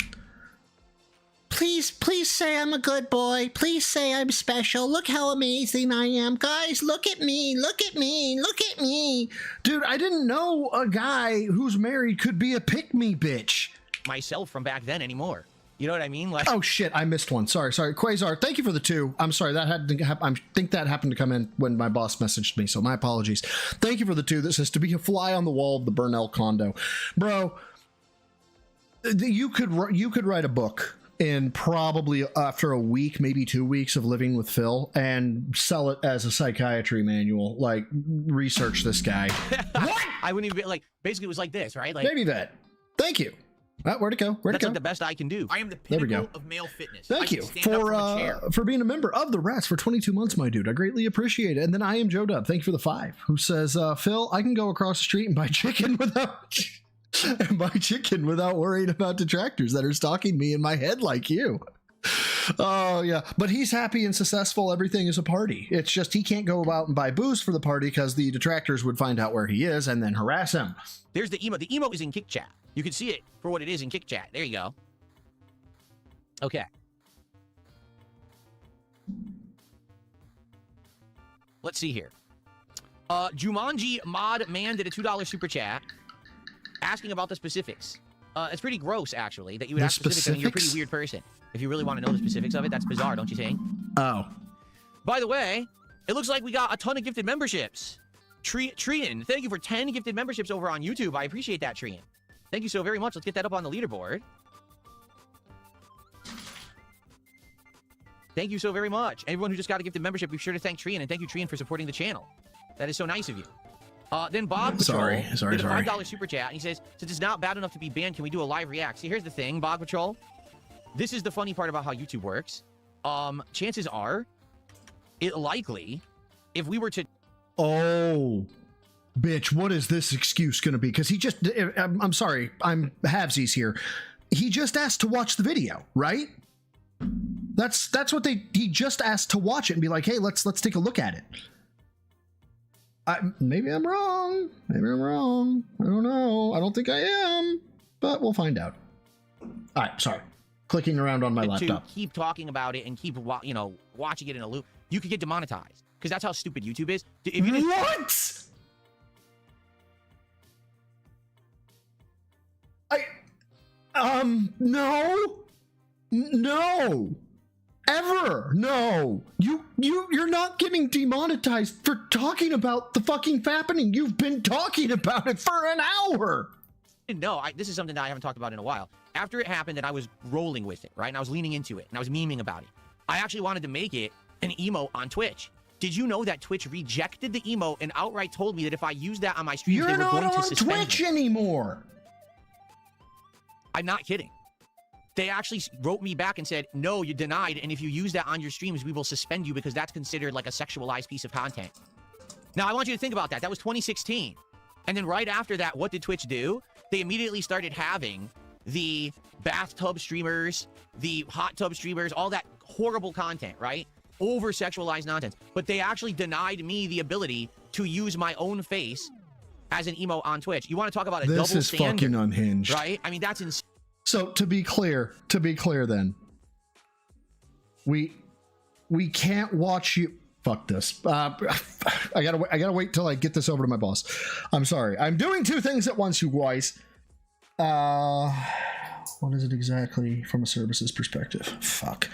Please say I'm a good boy. Please say I'm special. Look how amazing I am. Guys, look at me. Look at me. Look at me. Dude, I didn't know a guy who's married could be a pick-me bitch. Myself from back then anymore. You know what I mean? Like, oh shit, I missed one. Sorry. Quasar, thank you for the 2. I'm sorry, that had to happen. I think that happened to come in when my boss messaged me, so my apologies. Thank you for the 2. This is to be a fly on the wall of the Burnell condo. Bro, you could write a book in probably after a week, maybe 2 weeks of living with Phil and sell it as a psychiatry manual. Like, research this guy. what? I wouldn't even be like, basically it was like this, right? Like, Maybe that. Thank you. Where'd it go? Where'd it that's go? like the best I can do. I am the There we pinnacle go. of male fitness. Thank you for being a member of the Rats for 22 months, my dude. I greatly appreciate it. And then I am Joe Dub. Thank you for the 5. Who says, Phil, I can go across the street and buy chicken without worrying about detractors that are stalking me in my head like you. Oh yeah, but he's happy and successful. Everything is a party. It's just he can't go out and buy booze for the party because the detractors would find out where he is and then harass him. There's the emo. The emo is in Kick Chat. You can see it for what it is in Kick Chat. There you go. Okay. Let's see here. Jumanji Mod Man did a $2 super chat asking about the specifics. It's pretty gross, actually, that you would ask specifics. I mean, you're a pretty weird person. If you really want to know the specifics of it, that's bizarre, don't you think? Oh. By the way, it looks like we got a ton of gifted memberships. Trian, thank you for 10 gifted memberships over on YouTube. I appreciate that, Trian. Thank you so very much. Let's get that up on the leaderboard. Thank you so very much. Everyone who just got a gifted membership, be sure to thank Trian, and thank you, Trian, for supporting the channel. That is so nice of you. Then Bob Patrol did a $5 super chat, and he says, since it's not bad enough to be banned, can we do a live react? See, here's the thing, Bob Patrol. This is the funny part about how YouTube works. Chances are, it likely, if we were to... Oh, bitch, what is this excuse going to be? Because he just... I'm sorry, I'm halvesies here. He just asked to watch the video, right? That's what he just asked to watch it and be like, hey, let's take a look at it. Maybe I'm wrong. Maybe I'm wrong. I don't know. I don't think I am, but we'll find out. All right, sorry. Clicking around on my laptop. To keep talking about it and keep, watching it in a loop, you could get demonetized because that's how stupid YouTube is. If you what? No. Ever. No. You're not getting demonetized for talking about the fucking fappening. You've been talking about it for an hour. No, this is something that I haven't talked about in a while. After it happened and I was rolling with it, right? And I was leaning into it and I was memeing about it. I actually wanted to make it an emote on Twitch. Did you know that Twitch rejected the emote and outright told me that if I used that on my streams, they were going to suspend me? You're not on Twitch anymore. I'm not kidding. They actually wrote me back and said, no, you're denied. And if you use that on your streams, we will suspend you because that's considered like a sexualized piece of content. Now, I want you to think about that. That was 2016. And then right after that, what did Twitch do? They immediately started having the bathtub streamers, the hot tub streamers, all that horrible content, right? Over-sexualized nonsense. But they actually denied me the ability to use my own face as an emote on Twitch. You want to talk about a double standard? This is fucking unhinged. Right? I mean, that's insane. So to be clear then, we can't watch you. Fuck this. I gotta wait till I get this over to my boss. I'm sorry. I'm doing 2 things at once, you guys. What is it exactly from a services perspective? Fuck.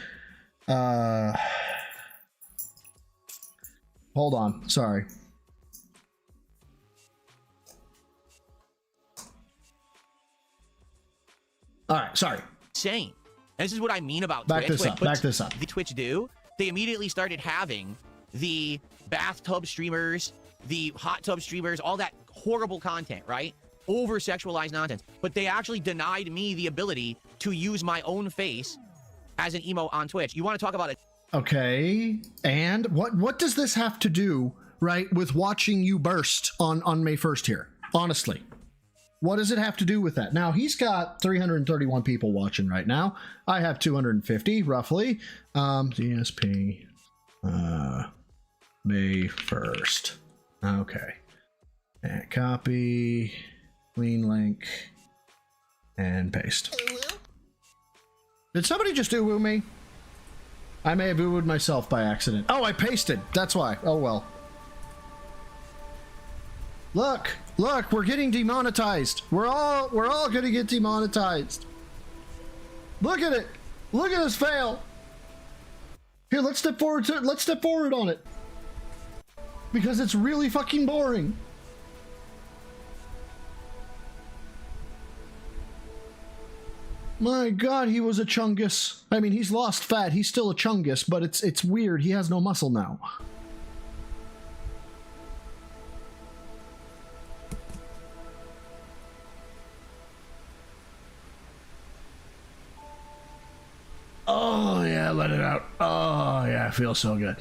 Hold on. Sorry. All right, sorry. Insane. And this is what I mean about Back Twitch. this up. The Twitch do. They immediately started having the bathtub streamers, the hot tub streamers, all that horrible content, right? Over-sexualized nonsense. But they actually denied me the ability to use my own face as an emote on Twitch. You want to talk about it? Okay. And what does this have to do, right, with watching you burst on May 1st here? Honestly. What does it have to do with that? Now, he's got 331 people watching right now. I have 250, roughly. DSP, May 1st. Okay. And copy, clean link, and paste. Did somebody just ooh-woo me? I may have ooh-wooed myself by accident. Oh, I pasted. That's why. Oh, well. Look, we're getting demonetized. We're all gonna get demonetized. Look at it. Look at us fail. Here, let's step forward on it. Because it's really fucking boring. My god, he was a chungus. I mean, he's lost fat. He's still a chungus, but it's weird. He has no muscle now. Oh, yeah, let it out. Oh, yeah, it feels so good.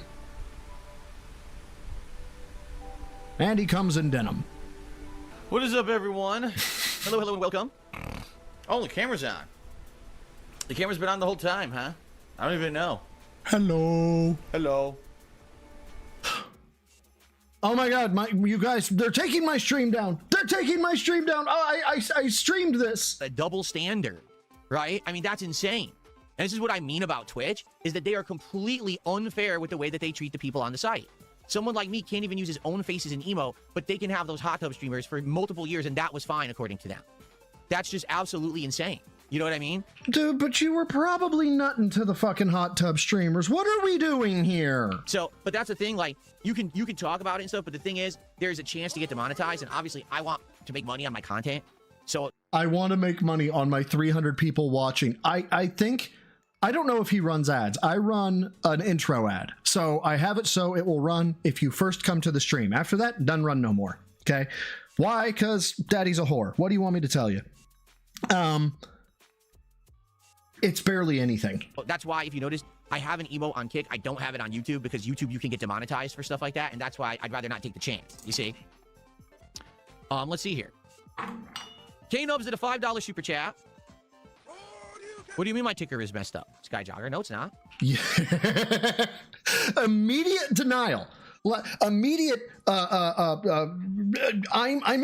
And he comes in denim. What is up, everyone? Hello, and welcome. Oh, the camera's on. The camera's been on the whole time, huh? I don't even know. Hello. Hello. Oh my god, you guys, they're taking my stream down. They're taking my stream down. Oh, I streamed this. A double standard, right? I mean, that's insane. And this is what I mean about Twitch, is that they are completely unfair with the way that they treat the people on the site. Someone like me can't even use his own face as an emo, but they can have those hot tub streamers for multiple years, and that was fine according to them. That's just absolutely insane. You know what I mean? Dude, but you were probably nutting to the fucking hot tub streamers. What are we doing here? So, but that's the thing, like, you can talk about it and stuff, but the thing is, there's a chance to get demonetized, and obviously I want to make money on my content. So I want to make money on my 300 people watching. I think, I don't know if he runs ads. I run an intro ad. So I have it so it will run if you first come to the stream. After that, done run no more. Okay? Why? Because daddy's a whore. What do you want me to tell you? It's barely anything. That's why, if you notice, I have an emote on Kick. I don't have it on YouTube because YouTube, you can get demonetized for stuff like that. And that's why I'd rather not take the chance. You see? Let's see here. K-Nubs did a $5 super chat. What do you mean my ticker is messed up? Sky Jogger? No, it's not. Yeah. Immediate denial. Immediate, I'm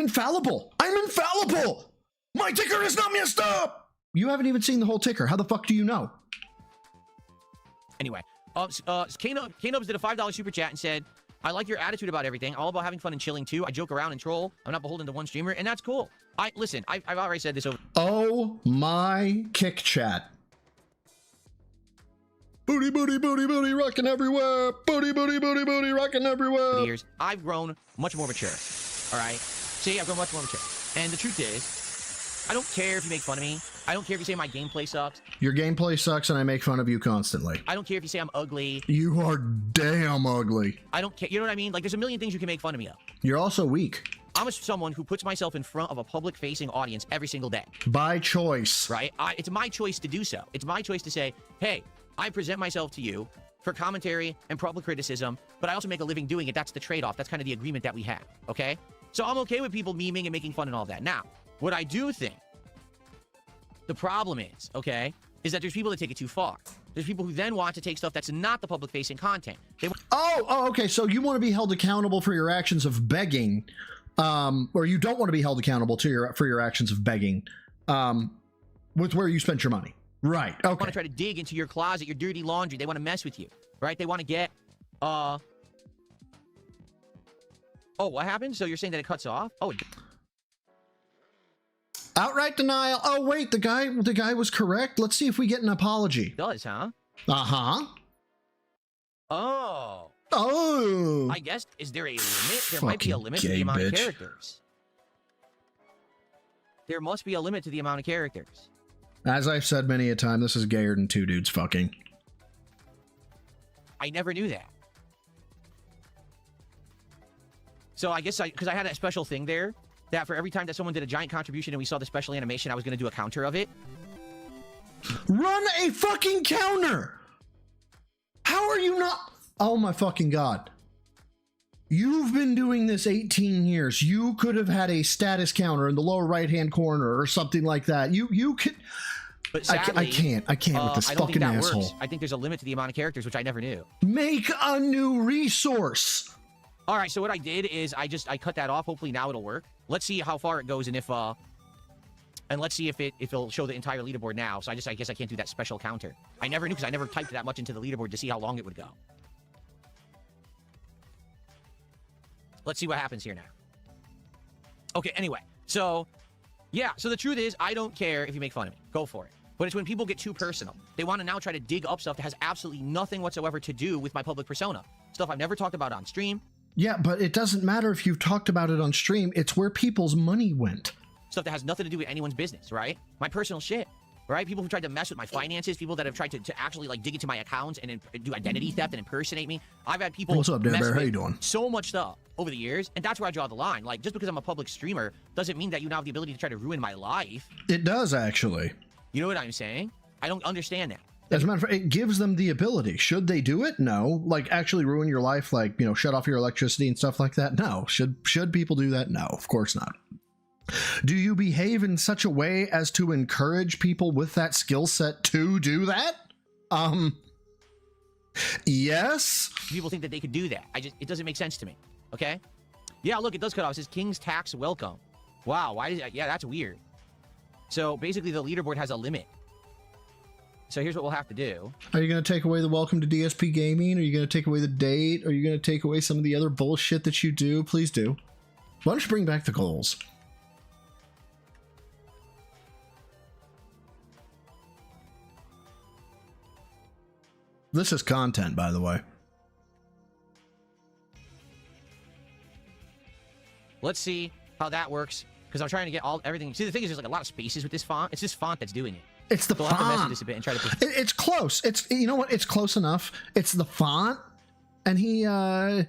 infallible. I'm infallible. My ticker is not messed up. You haven't even seen the whole ticker. How the fuck do you know? Anyway, K-Nubs did a $5 super chat and said, I like your attitude about everything. All about having fun and chilling too. I joke around and troll. I'm not beholden to one streamer, and that's cool. Listen, I've already said this over. Oh my Kick chat. Booty, booty, booty, booty, rocking everywhere. Booty, booty, booty, booty, rocking everywhere. Years, I've grown much more mature. All right? See, I've grown much more mature. And the truth is, I don't care if you make fun of me. I don't care if you say my gameplay sucks. Your gameplay sucks and I make fun of you constantly. I don't care if you say I'm ugly. You are damn ugly. I don't care. You know what I mean? Like, there's a million things you can make fun of me of. You're also weak. I'm someone who puts myself in front of a public-facing audience every single day. By choice. Right? It's my choice to do so. It's my choice to say, hey, I present myself to you for commentary and public criticism, but I also make a living doing it. That's the trade-off. That's kind of the agreement that we have, okay? So I'm okay with people memeing and making fun and all that. Now, what I do think the problem is, okay, is that there's people that take it too far. There's people who then want to take stuff that's not the public-facing content. Okay. So you want to be held accountable for your actions of begging, or you don't want to be held accountable for your actions of begging, with where you spent your money. Right. Okay. They want to try to dig into your closet, your dirty laundry. They want to mess with you, right? They want to get, Oh, what happened? So you're saying that it cuts off? Oh. Outright denial. Oh, wait, the guy was correct. Let's see if we get an apology. It does, huh? Uh-huh. Oh. Oh. I guess, is there a limit? There might be a limit to the amount of characters. There must be a limit to the amount of characters. As I've said many a time, this is gayer than two dudes fucking. I never knew that. So I guess because I had a special thing there, that for every time that someone did a giant contribution and we saw the special animation, I was going to do a counter of it. Run a fucking counter! How are you not? Oh my fucking god. You've been doing this 18 years. You could have had a status counter in the lower right-hand corner or something like that. You could... But sadly, I can't with this fucking asshole. Works. I think there's a limit to the amount of characters, which I never knew. Make a new resource. All right, so what I did is I cut that off. Hopefully now it'll work. Let's see how far it goes and let's see if it'll show the entire leaderboard now. So I guess I can't do that special counter. I never knew because I never typed that much into the leaderboard to see how long it would go. Let's see what happens here now. Okay, anyway. So, yeah. So the truth is, I don't care if you make fun of me. Go for it. But it's when people get too personal. They want to now try to dig up stuff that has absolutely nothing whatsoever to do with my public persona. Stuff I've never talked about on stream. Yeah, but it doesn't matter if you've talked about it on stream. It's where people's money went. Stuff that has nothing to do with anyone's business, right? My personal shit, right? People who tried to mess with my finances, people that have tried to actually like dig into my accounts and do identity theft and impersonate me. I've had people What's up, Dare mess Bear? How with you doing? so much stuff over the years, and that's where I draw the line. Like, just because I'm a public streamer doesn't mean that you now have the ability to try to ruin my life. It does, actually. You know what I'm saying? I don't understand that. As a matter of fact, it gives them the ability. Should they do it? No. Like, actually ruin your life, like, you know, shut off your electricity and stuff like that? No. Should people do that? No, of course not. Do you behave in such a way as to encourage people with that skill set to do that? Yes. People think that they could do that. It doesn't make sense to me. Okay? Yeah, look, it does cut off. It says King's Tax Welcome. Wow, why does that? Yeah, that's weird. So basically the leaderboard has a limit. So here's what we'll have to do. Are you going to take away the welcome to DSP Gaming? Are you going to take away the date? Are you going to take away some of the other bullshit that you do? Please do. Why don't you bring back the goals? This is content, by the way. Let's see how that works, because I'm trying to get everything. See, the thing is, there's like a lot of spaces with this font. It's this font that's doing it. It's the so font. I'll have to mess with this a bit and try to. It's close. It's, you know what? It's close enough. It's the font, and he, you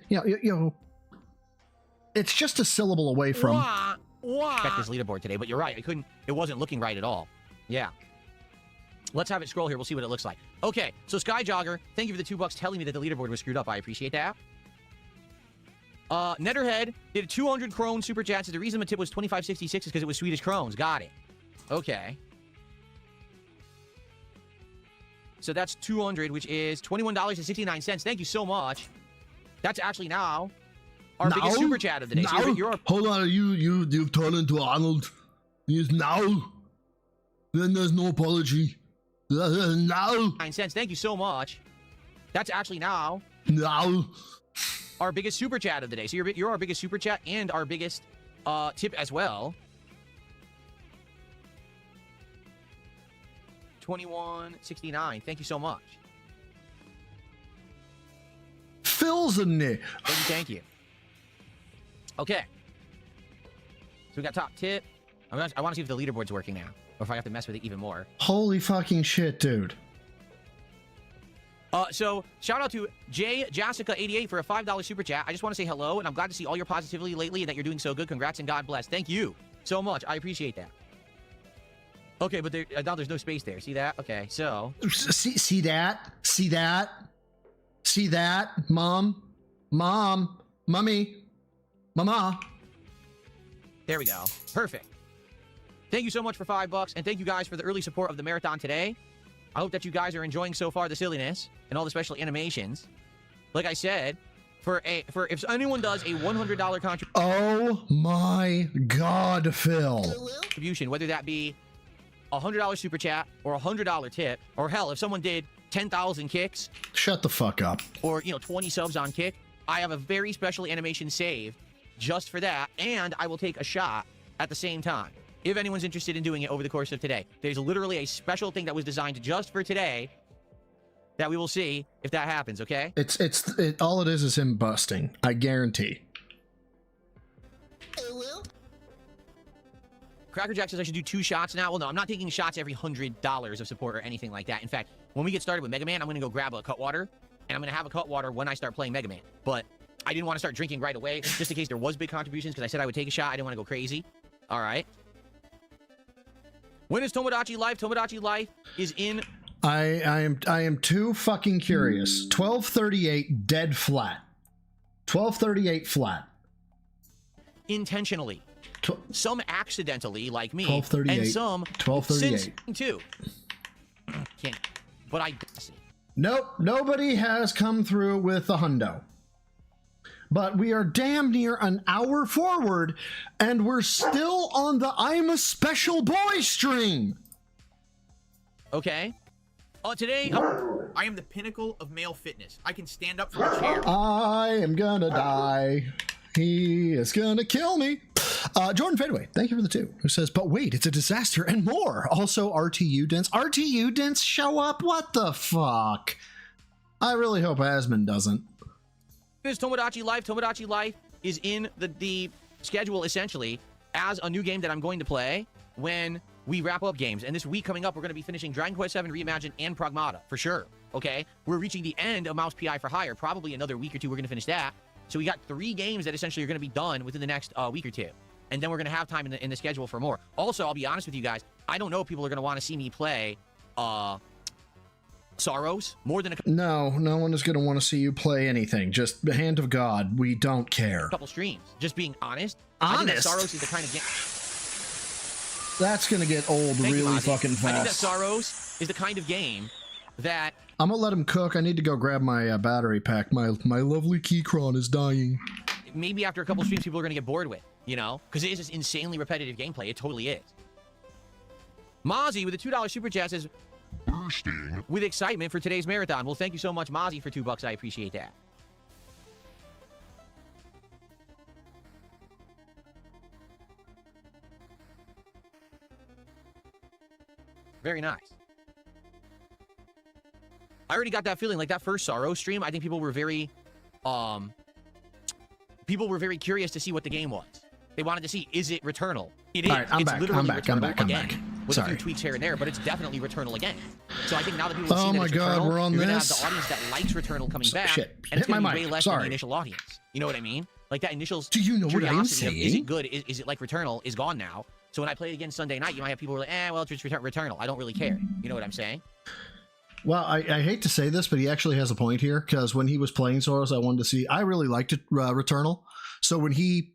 know, it's just a syllable away from. Check this leaderboard today, but you're right. It wasn't looking right at all. Yeah. Let's have it scroll here. We'll see what it looks like. Okay, so Sky Jogger, thank you for the $2 telling me that the leaderboard was screwed up. I appreciate that. Netterhead did a 200 Krone super chat. So the reason the tip was 25.66 is because it was Swedish Krones. Got it. Okay. So that's 200, which is $21.69. Thank you so much. That's actually now our biggest super chat of the day. Now? So you're Hold on, you've turned into Arnold. Yes, now. Then there's no apology. Now. 9 cents. Thank you so much. That's actually now our biggest super chat of the day. So you're our biggest super chat and our biggest tip as well. 21.69. Thank you so much. Phil's in there. Thank you. Okay. So we got top tip. I want to see if the leaderboard's working now, or if I have to mess with it even more. Holy fucking shit, dude. So shout out to Jessica88 for a $5 super chat. I just want to say hello, and I'm glad to see all your positivity lately and that you're doing so good. Congrats and God bless. Thank you so much. I appreciate that. Okay, but now there's no space there. See that? Okay, so see that? See that? See that? Mom, mommy, mama. There we go. Perfect. Thank you so much for $5, and thank you guys for the early support of the marathon today. I hope that you guys are enjoying so far the silliness and all the special animations. Like I said, for if anyone does a $100 contribution. Oh my God, Phil. Contribution, whether that be a $100 super chat or a $100 tip, or hell, if someone did 10,000 kicks. Shut the fuck up. Or 20 subs on Kick, I have a very special animation saved just for that, and I will take a shot at the same time. If anyone's interested in doing it over the course of today, there's literally a special thing that was designed just for today that we will see if that happens, okay? All it is him busting. I guarantee. Cracker Jack says I should do 2 shots now. Well, no, I'm not taking shots every $100 of support or anything like that. In fact, when we get started with Mega Man, I'm going to go grab a Cutwater, and I'm going to have a Cutwater when I start playing Mega Man. But I didn't want to start drinking right away, just in case there was big contributions, because I said I would take a shot. I didn't want to go crazy. All right. When is Tomodachi Life? Tomodachi Life is in... I am too fucking curious. 1238 dead flat. 1238 flat. Intentionally. Some accidentally, like me. 1238. And some 1238. too. Can't. But I see. Nope. Nobody has come through with a hundo. but we are damn near an hour forward, and we're still on the I'm a Special Boy stream. Okay. Today, I am the pinnacle of male fitness. I can stand up from a chair. I am gonna die. He is gonna kill me. Jordan Fadeway, thank you for the 2, who says, but wait, it's a disaster and more. Also, RTU Dents. RTU Dents show up? What the fuck? I really hope Asmund doesn't. Is Tomodachi Life. Tomodachi Life is in the schedule, essentially, as a new game that I'm going to play when we wrap up games. And this week coming up, we're going to be finishing Dragon Quest VII Reimagined and Pragmata, for sure. Okay? We're reaching the end of Mouse PI for Hire. Probably another week or 2, we're going to finish that. So we got 3 games that essentially are going to be done within the next week or 2. And then we're going to have time in the schedule for more. Also, I'll be honest with you guys, I don't know if people are going to want to see me play Sorrows more than a No one is going to want to see you play anything. Just the hand of God. We don't care. couple streams. Just being honest. Honest? I think that Sorrows is the kind of game. That's going to get old Thank you, really Ozzy. fucking I think that fast. Sorrows is the kind of game that I'm going to let him cook. I need to go grab my battery pack. My lovely Keychron is dying. maybe after a couple streams people are going to get bored with, you know? Because it is just insanely repetitive gameplay. It totally is. Mozzie with a $2 super chat says, bursting with excitement for today's marathon. Well, thank you so much, Mozzie, for $2. I appreciate that. Very nice. I already got that feeling, like that first Sorrow stream, I think people were very curious to see what the game was. They wanted to see, is it Returnal? It is. All right, I'm It's back, literally I'm back, I'm Returnal back, I'm again, back. with Sorry. a few tweaks here and there, but it's definitely Returnal again. So I think now that people have Oh seen that my it's God, Returnal, we're on you're gonna this. have the audience that likes Returnal coming back, Shit. and it's Hit my gonna be mic. way less than Sorry. the initial audience. You know what I mean? Like that initial Do you know what I'm curiosity of, is saying? it good? Is it like Returnal? Is gone now. So when I play it again Sunday night, you might have people who are like, well, it's just Returnal. I don't really care. You know what I'm saying? Well, I hate to say this, but he actually has a point here, because when he was playing Soros, I wanted to see. I really liked it, Returnal. So when he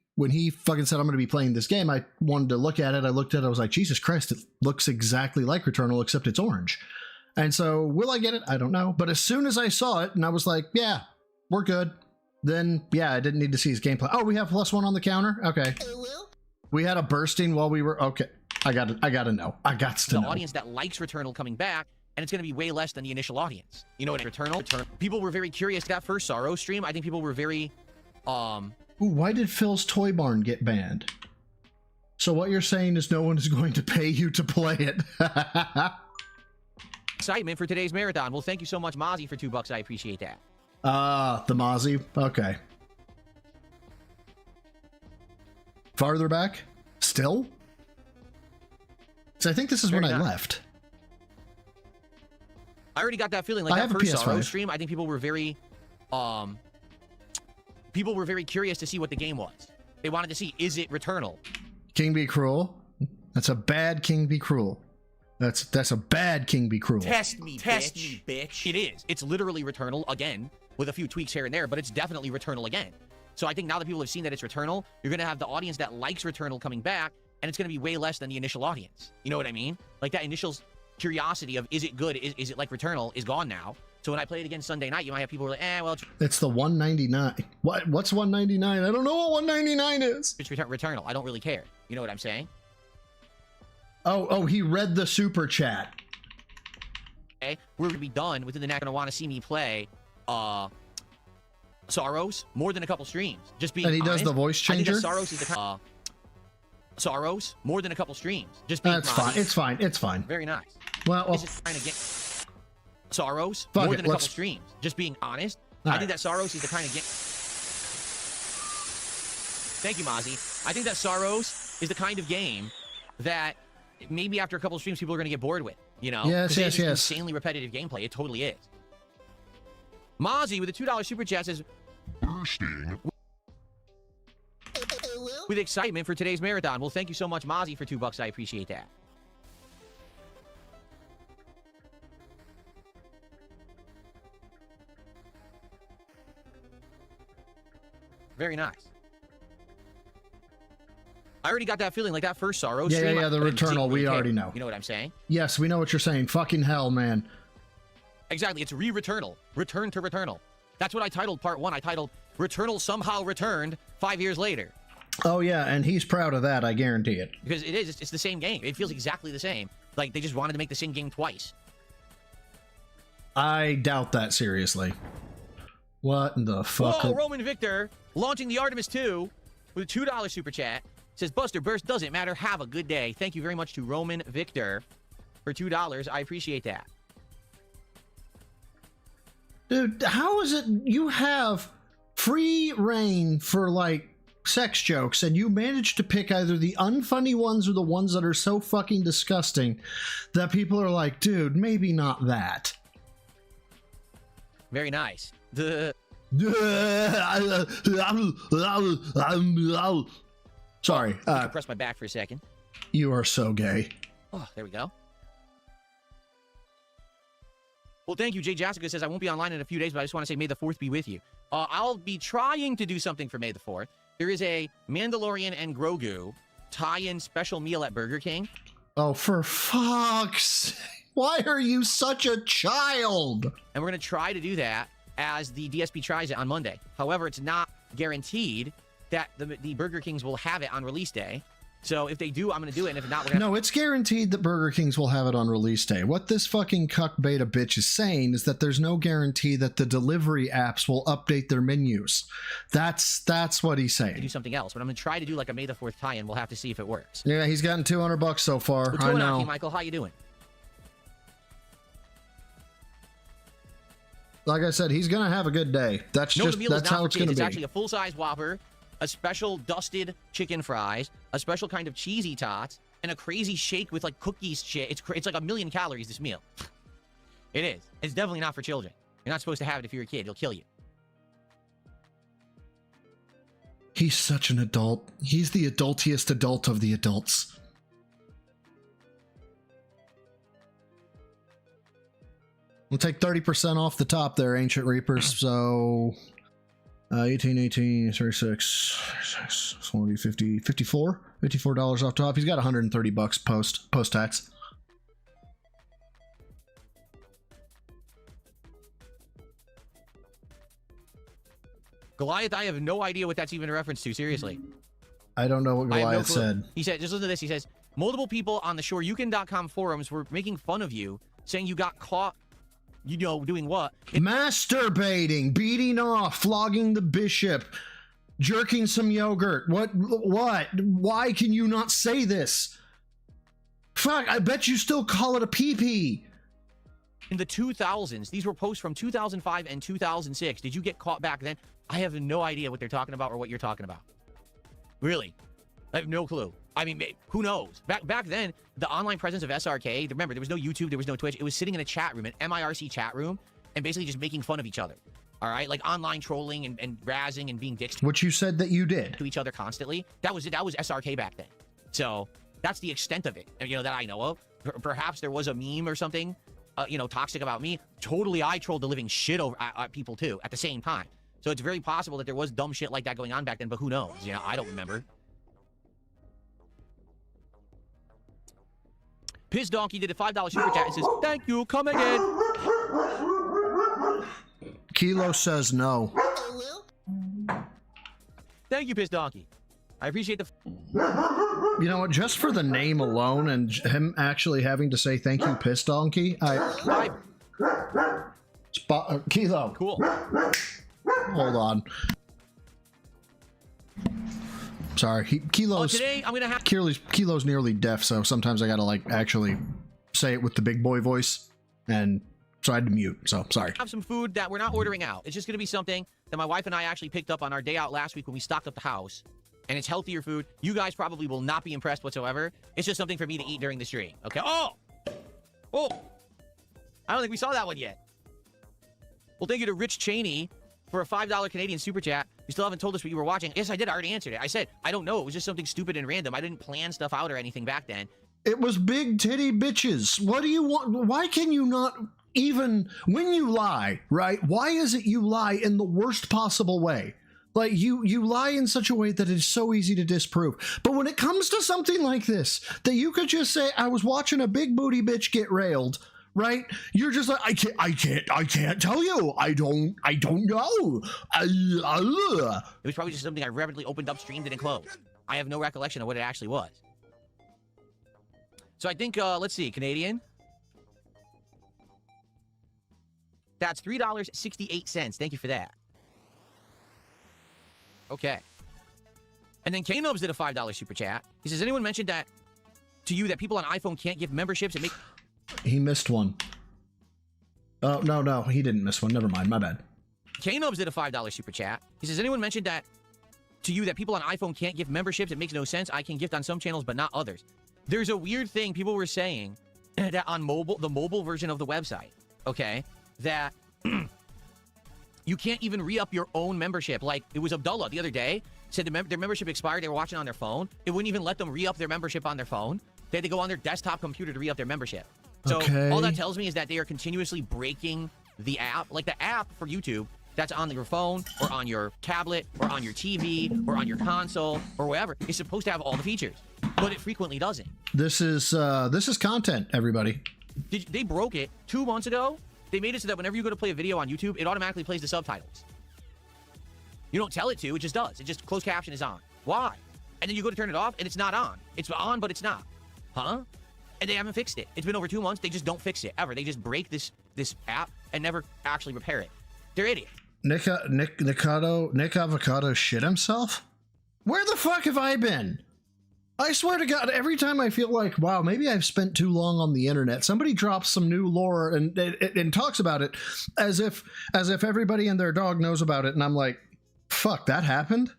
fucking said I'm going to be playing this game, I wanted to look at it. I looked at it. I was like, Jesus Christ, it looks exactly like Returnal, except it's orange. And so will I get it? I don't know. But as soon as I saw it, and I was like, yeah, we're good. Then yeah, I didn't need to see his gameplay. Oh, we have +1 on the counter. Okay. We had a bursting while we were okay. I got to know. I got to The know. audience that likes Returnal coming back, and it's going to be way less than the initial audience. You know what? Returnal. People were very curious. That first Sorrow stream, I think people were very, Ooh, why did Phil's Toy Barn get banned? So what you're saying is no one is going to pay you to play it. excitement for today's marathon. Well, thank you so much, Mozzie, for $2. I appreciate that. The Mozzie. Okay. Farther back? Still? So I think this is when Very I nice. left. I already got that feeling. Like I that have a first Sorrow PS5. stream, I think people were very curious to see what the game was. They wanted to see, is it Returnal? King Be Cruel? That's a bad King Be Cruel. That's a bad King Be Cruel. Test me, bitch. It is. It's literally Returnal again, with a few tweaks here and there, but it's definitely Returnal again. So I think now that people have seen that it's Returnal, you're going to have the audience that likes Returnal coming back, and it's going to be way less than the initial audience. You know what I mean? Like that initial curiosity of, is it good? Is it like Returnal? Is gone now. So when I play it again Sunday night, you might have people who are like, well, It's the 199. What's 199? I don't know what 199 is. it's Returnal. I don't really care. You know what I'm saying? Oh, he read the super chat. Okay, we're gonna be done within the next. Gonna want to see me play Sorrows more than a couple streams. Just being And he does honest, the voice I think that changer? Sorrows is the kind Sorrows more than a couple streams. Just being That's honest. fine. It's fine. It's fine. Very nice. Well, It's just trying to get Sorrows Fuck more it, than a couple let's- streams. Just being honest, All I think right. that Sorrows is the kind of game. Thank you, Mozzie. I think that Sorrows is the kind of game that maybe after a couple streams people are going to get bored with. You know? Yes, 'Cause it is yes, yes. insanely repetitive gameplay. It totally is. Mozzie with a $2 super chat says, bursting with excitement for today's marathon. Well, thank you so much, Mozzie, for $2. I appreciate that. Very nice. I already got that feeling, like that first Sorrow Yeah, stream. yeah, the I didn't Returnal, we care. already know. You know what I'm saying? Yes, we know what you're saying. Fucking hell, man. Exactly. It's Returnal. Return to Returnal. That's what I titled part 1. I titled Returnal somehow returned 5 years later. Oh yeah, and he's proud of that, I guarantee it. Because it's the same game. It feels exactly the same. Like they just wanted to make the same game twice. I doubt that seriously. What in the fuck? Whoa, Roman Victor launching the Artemis 2 with a $2 super chat. Says, Buster Burst doesn't matter. Have a good day. Thank you very much to Roman Victor for $2. I appreciate that. Dude, how is it you have free reign for, like, sex jokes, and you manage to pick either the unfunny ones or the ones that are so fucking disgusting that people are like, dude, maybe not that. Very nice. The... Sorry. Press my back for a second. You are so gay. Oh, there we go. Well, thank you. Jay Jessica says, I won't be online in a few days, but I just want to say May the 4th be with you. I'll be trying to do something for May the 4th. There is a Mandalorian and Grogu tie-in special meal at Burger King. Oh, for fuck's sake. Why are you such a child? And we're going to try to do that as the DSP tries it on Monday. However, it's not guaranteed that the Burger Kings will have it on release day. So if they do, I'm going to do it. And if not, we're going to... No, it's guaranteed that Burger Kings will have it on release day. What this fucking cuck beta bitch is saying is that there's no guarantee that the delivery apps will update their menus. That's what he's saying. do something else, but I'm going to try to do like a May the 4th tie-in. We'll have to see if it works. Yeah, he's gotten $200 so far. What's I going know. on, Michael? How you doing? Like I said, he's gonna have a good day. That's No, just the meal is that's not how for it's kids. gonna It's be. actually a full-size Whopper, a special dusted chicken fries, a special kind of cheesy tots, and a crazy shake with like cookies shit. It's like 1,000,000 calories, this meal. It is. It's definitely not for children. You're not supposed to have it if you're a kid. It'll kill you. He's such an adult. He's the adultiest adult of the adults. We'll take 30% off the top there, Ancient Reapers. So 18, 18, 36, 40, 50, 54. $54 off top. He's got $130 post-tax. Goliath, I have no idea what that's even a reference to, seriously. I don't know what I have no Goliath clue. said. He said, just listen to this. He says, multiple people on the ShoreYukin.com forums were making fun of you, saying you got caught, you know, doing what? Masturbating, beating off, flogging the bishop, jerking some yogurt. What? Why can you not say this? Fuck, I bet you still call it a pee-pee. In the 2000s, these were posts from 2005 and 2006. Did you get caught back then? I have no idea what they're talking about or what you're talking about. Really? I have no clue. I mean, who knows? Back then, the online presence of SRK, remember, there was no YouTube, there was no Twitch. It was sitting in a chat room, an MIRC chat room, and basically just making fun of each other. All right? Like online trolling and razzing and being dicks Which you said that you did. to each other constantly. That was SRK back then. So that's the extent of it, you know, that I know of. Perhaps there was a meme or something, you know, toxic about me. Totally, I trolled the living shit over at people too at the same time. So it's very possible that there was dumb shit like that going on back then, but who knows? You know, I don't remember. Piss Donkey did a $5 super chat and says, thank you, come again. Kilo says no. Thank you, Piss Donkey. I appreciate the... You know what? Just for the name alone and him actually having to say thank you, Piss Donkey, Kilo. Cool. Hold on. Sorry, Kilo's. Today I'm gonna have Kilo's nearly deaf, so sometimes I gotta like actually say it with the big boy voice, and so I had to mute. So sorry. Have some food that we're not ordering out. It's just gonna be something that my wife and I actually picked up on our day out last week when we stocked up the house, and it's healthier food. You guys probably will not be impressed whatsoever. It's just something for me to eat during the stream. Okay. Oh. I don't think we saw that one yet. Well, thank you to Rich Cheney for a $5 Canadian super chat. You still haven't told us what you were watching. Yes, I did. I already answered it. I said, I don't know. It was just something stupid and random. I didn't plan stuff out or anything back then. It was big titty bitches. What do you want? Why can you not even, when you lie, right? Why is it you lie in the worst possible way? Like, you lie in such a way that it is so easy to disprove. But when it comes to something like this, that you could just say, I was watching a big booty bitch get railed, right? You're just like, I can't tell you. I don't know. It was probably just something I rapidly opened up, streamed, and then closed. I have no recollection of what it actually was. So I think, let's see, Canadian. That's $3.68. Thank you for that. Okay. And then K-Nubs did a $5 super chat. He says, anyone mentioned that to you that people on iPhone can't give memberships and make... He missed one. Oh, no, he didn't miss one. Never mind, my bad. K-Nubs did a $5 super chat. He says, anyone mentioned that to you that people on iPhone can't give memberships? It makes no sense. I can gift on some channels, but not others. There's a weird thing people were saying that on mobile, the mobile version of the website, okay, that you can't even re-up your own membership. Like, it was Abdullah the other day, said their membership expired. They were watching on their phone. It wouldn't even let them re-up their membership on their phone. They had to go on their desktop computer to re-up their membership. So all that tells me is that they are continuously breaking the app. Like the app for YouTube that's on your phone or on your tablet or on your TV or on your console or wherever is supposed to have all the features, but it frequently doesn't. This is content, everybody. They broke it 2 months ago. They made it so that whenever you go to play a video on YouTube, it automatically plays the subtitles. You don't tell it to, it just does. It just, closed caption is on. Why? And then you go to turn it off, and it's not on. It's on, but it's not. Huh? And they haven't fixed it. It's been over 2 months. They just don't fix it, ever. They just break this app and never actually repair it. They're idiots. Nick Avocado shit himself? Where the fuck have I been? I swear to God, every time I feel like, wow, maybe I've spent too long on the internet, somebody drops some new lore and talks about it as if everybody and their dog knows about it, and I'm like, fuck, that happened?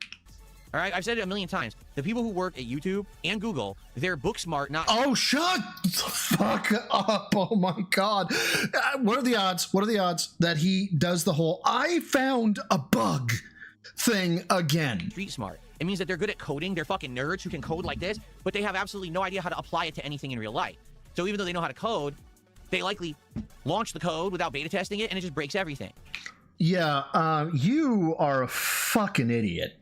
All right, I've said it a million times. The people who work at YouTube and Google, they're book smart, not... Oh, shut the fuck up. Oh, my God. What are the odds? What are the odds that he does the whole, I found a bug thing again? Street smart. It means that they're good at coding. They're fucking nerds who can code like this, but they have absolutely no idea how to apply it to anything in real life. So even though they know how to code, they likely launch the code without beta testing it, and it just breaks everything. Yeah, you are a fucking idiot.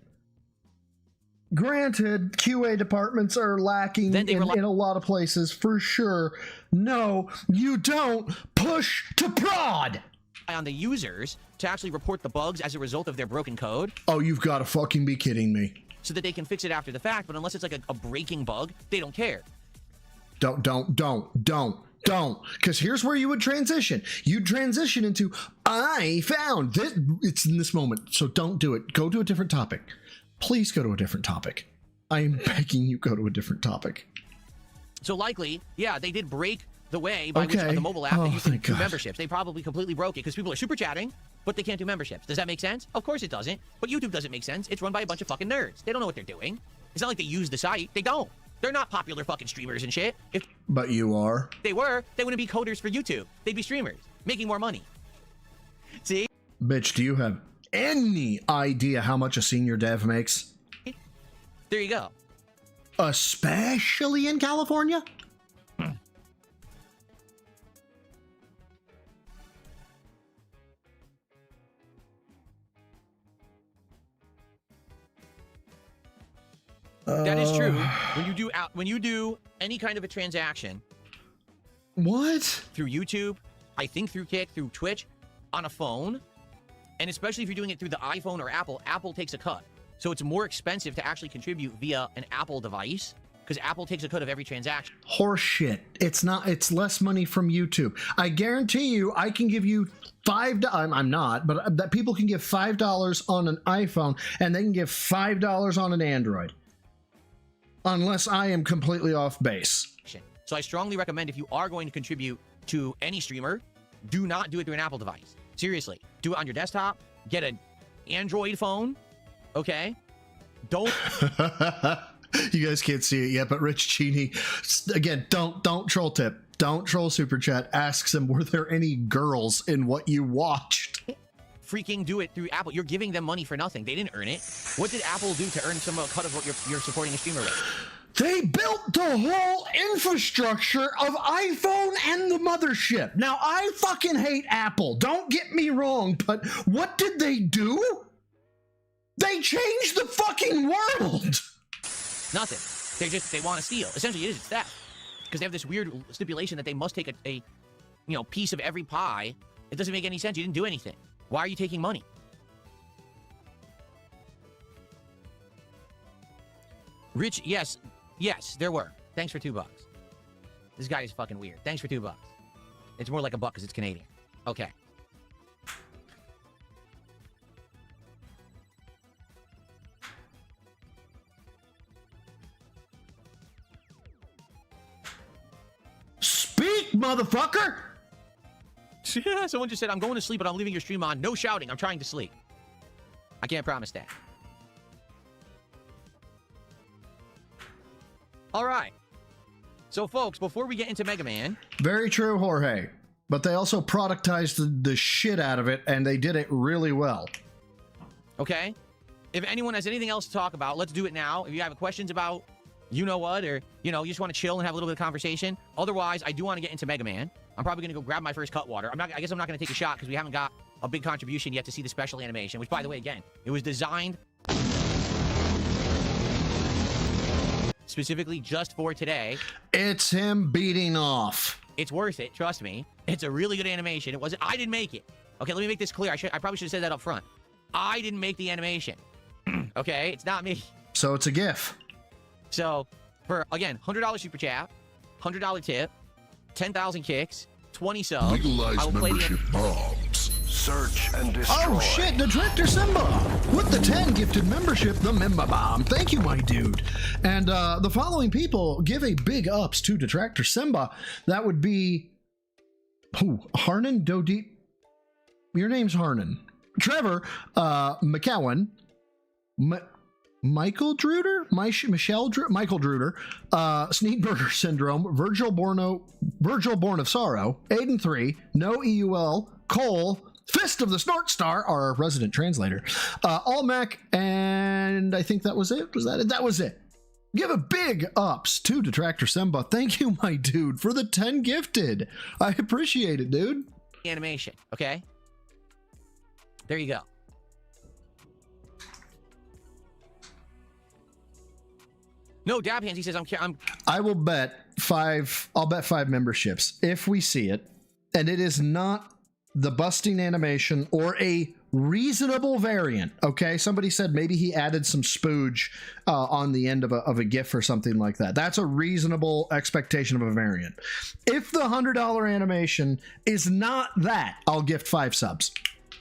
Granted, QA departments are lacking in a lot of places, for sure. No, you don't push to prod! On the users to actually report the bugs as a result of their broken code. Oh, you've got to fucking be kidding me. So that they can fix it after the fact, but unless it's like a breaking bug, they don't care. Don't. Because here's where you would transition. You'd transition into, I found this. It's in this moment, so don't do it. Go to a different topic. Please go to a different topic. I am begging you, go to a different topic. So likely, yeah, they did break the way by which on the mobile app that you can do memberships. They probably completely broke it because people are super chatting, but they can't do memberships. Does that make sense? Of course it doesn't. But YouTube doesn't make sense. It's run by a bunch of fucking nerds. They don't know what they're doing. It's not like they use the site. They don't. They're not popular fucking streamers and shit. If but you are. They were, they wouldn't be coders for YouTube. They'd be streamers, making more money. See? Bitch, do you have any idea how much a senior dev makes? There you go. Especially in California? That is true. When you do any kind of a transaction, what? Through YouTube, I think through Kick, through Twitch, on a phone, and especially if you're doing it through the iPhone or Apple takes a cut. So it's more expensive to actually contribute via an Apple device because Apple takes a cut of every transaction. Horseshit. It's not. It's less money from YouTube. I guarantee you, I can give you $5. I'm not, but that people can give $5 on an iPhone, and they can give $5 on an Android. Unless I am completely off base. So I strongly recommend if you are going to contribute to any streamer, do not do it through an Apple device. Seriously. Do it on your desktop. Get an Android phone. Okay? Don't... You guys can't see it yet, but Rich Cheney, again, don't troll tip. Don't troll Super Chat. Asks him, were there any girls in what you watched? Freaking do it through Apple. You're giving them money for nothing. They didn't earn it. What did Apple do to earn some cut of what you're supporting a streamer with? They built the whole infrastructure of iPhone and the mothership. Now, I fucking hate Apple. Don't get me wrong, but what did they do? They changed the fucking world. Nothing. They want to steal. Essentially, it is theft. Because they have this weird stipulation that they must take a piece of every pie, it doesn't make any sense. You didn't do anything. Why are you taking money? Rich, yes, there were. Thanks for $2. This guy is fucking weird. Thanks for $2. It's more like $1 because it's Canadian. Okay. Speak, motherfucker! Someone just said, I'm going to sleep, but I'm leaving your stream on. No shouting. I'm trying to sleep. I can't promise that. All right. So, folks, before we get into Mega Man... Very true, Jorge. But they also productized the shit out of it, and they did it really well. Okay? If anyone has anything else to talk about, let's do it now. If you have questions about you-know-what, or, you just want to chill and have a little bit of conversation. Otherwise, I do want to get into Mega Man. I'm probably going to go grab my first Cutwater. I guess I'm not going to take a shot because we haven't got a big contribution yet to see the special animation, which, by the way, again, it was designed specifically just for today. It's him beating off. It's worth it, trust me. It's a really good animation. I didn't make it. Okay, let me make this clear. I probably should have said that up front. I didn't make the animation. Okay, it's not me. So it's a GIF. So, for, again, $100 super chat, $100 tip, 10,000 kicks, 20 subs. Legalize I will play membership bombs. Search and destroy. Oh shit, the Director Simba! With the 10 gifted membership, the Member Bomb. Thank you, my dude. And the following people give a big ups to Detractor Simba. That would be... Harnan Dodeep? Your name's Harnan. Trevor McCowan. Michael Druder? Michael Druder. Sneedburger Syndrome. Virgil Born of Sorrow. Aiden 3. No EUL. Cole. Fist of the Snort Star, our resident translator. Almec, and I think that was it. Was that it? That was it. Give a big ups to Detractor Simba. Thank you, my dude, for the 10 gifted. I appreciate it, dude. Animation, okay? There you go. No, Dab Hands, he says, I will bet 5, I'll bet 5 memberships if we see it, and it is not the busting animation or a reasonable variant. Okay, somebody said maybe he added some spooge on the end of a GIF or something like that. That's a reasonable expectation of a variant. If the $100 animation is not that, I'll gift 5 subs.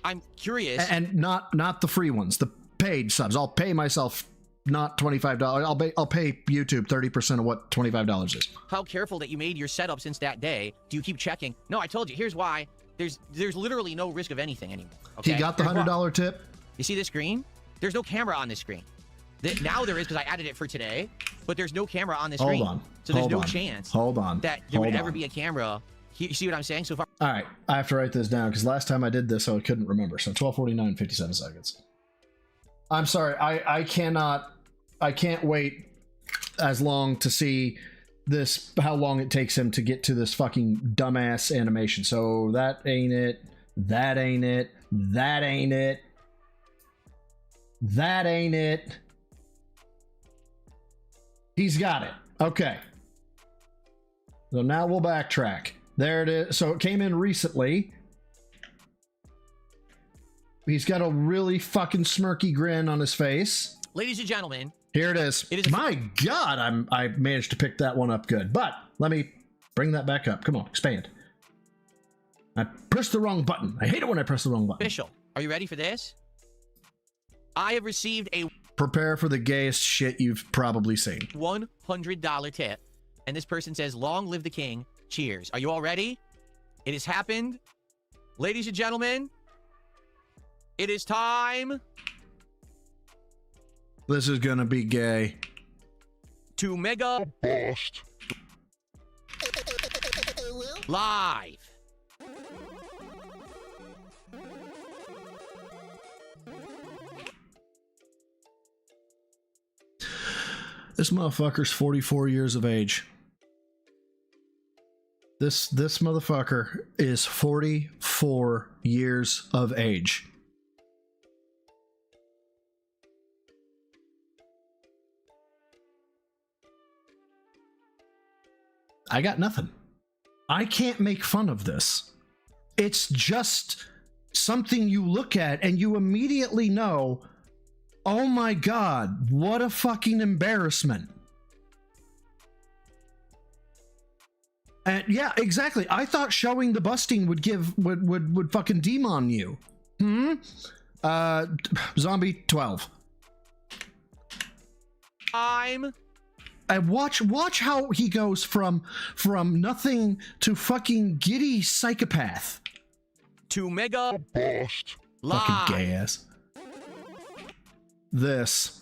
I'm curious, and not the free ones, the paid subs. I'll pay myself not $25. I'll pay YouTube 30% of what $25 is. How careful that you made your setup since that day. Do you keep checking? No, I told you. Here's why. There's literally no risk of anything anymore. Okay? He got the $100 tip. You see this screen? There's no camera on this screen. Now there is because I added it for today, but there's no camera on this screen. Hold on. So there's no chance that there would ever be a camera. You see what I'm saying so far? All right, I have to write this down because last time I did this, I couldn't remember. So 12:49, 57 seconds. I'm sorry, I can't wait as long to see this, how long it takes him to get to this fucking dumbass animation. So that ain't it. That ain't it. That ain't it. That ain't it. He's got it. Okay. So now we'll backtrack. There it is. So it came in recently. He's got a really fucking smirky grin on his face. Ladies and gentlemen. Here it is. My God, I managed to pick that one up good. But let me bring that back up. Come on, expand. I pressed the wrong button. I hate it when I press the wrong button. Official. Are you ready for this? I have received a... Prepare for the gayest shit you've probably seen. $100 tip. And this person says, long live the king. Cheers. Are you all ready? It has happened. Ladies and gentlemen, it is time... This is gonna be gay. To Mega Bust Live. This motherfucker's 44 years of age. This motherfucker is 44 years of age. I got nothing. I can't make fun of this. It's just something you look at and you immediately know, oh my God, what a fucking embarrassment. And yeah, exactly. I thought showing the busting would fucking demon you. Zombie 12. And watch how he goes from nothing to fucking giddy psychopath. To mega Bust. Fucking gay ass. This.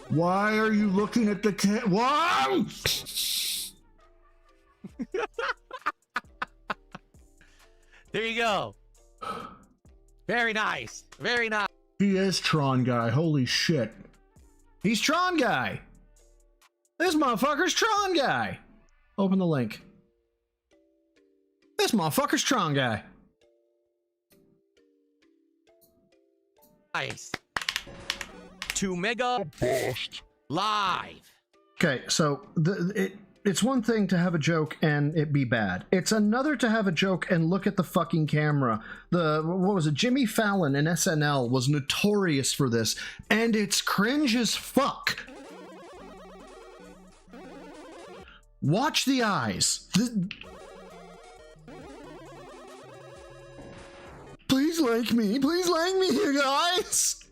Why are you looking at the cat? Why? There you go. Very nice. Very nice. He is Tron Guy. Holy shit. He's Tron Guy. This motherfucker's Tron Guy. Open the link. This motherfucker's Tron Guy. Nice. To mega Bust. live. Okay, so it's one thing to have a joke and it be bad. It's another to have a joke and look at the fucking camera. What was it? Jimmy Fallon in SNL was notorious for this, and it's cringe as fuck. Watch the eyes. Please like me, you guys.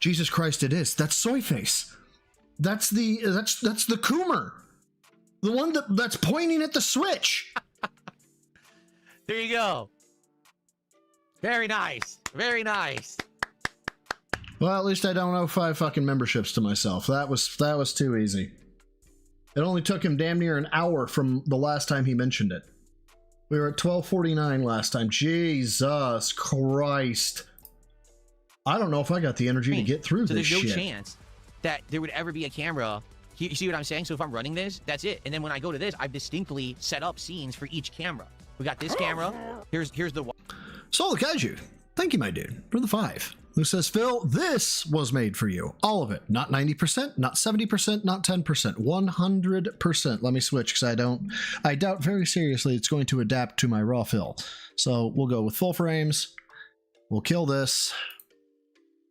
Jesus Christ, it is. That's Soy Face. That's the Coomer. The one that's pointing at the switch. There you go. Very nice. Very nice. Well, at least I don't owe 5 fucking memberships to myself. That was too easy. It only took him damn near an hour from the last time he mentioned it. We were at 12:49 last time. Jesus Christ. I don't know if I got the energy to get through this shit. So there's no chance that there would ever be a camera. You see what I'm saying? So if I'm running this, that's it. And then when I go to this, I've distinctly set up scenes for each camera. We got this camera. Here's the one. Soul Kaiju, thank you, my dude, for the 5. Who says, Phil, this was made for you. All of it. Not 90%, not 70%, not 10%, 100%. Let me switch because I doubt very seriously it's going to adapt to my raw fill. So we'll go with full frames. We'll kill this.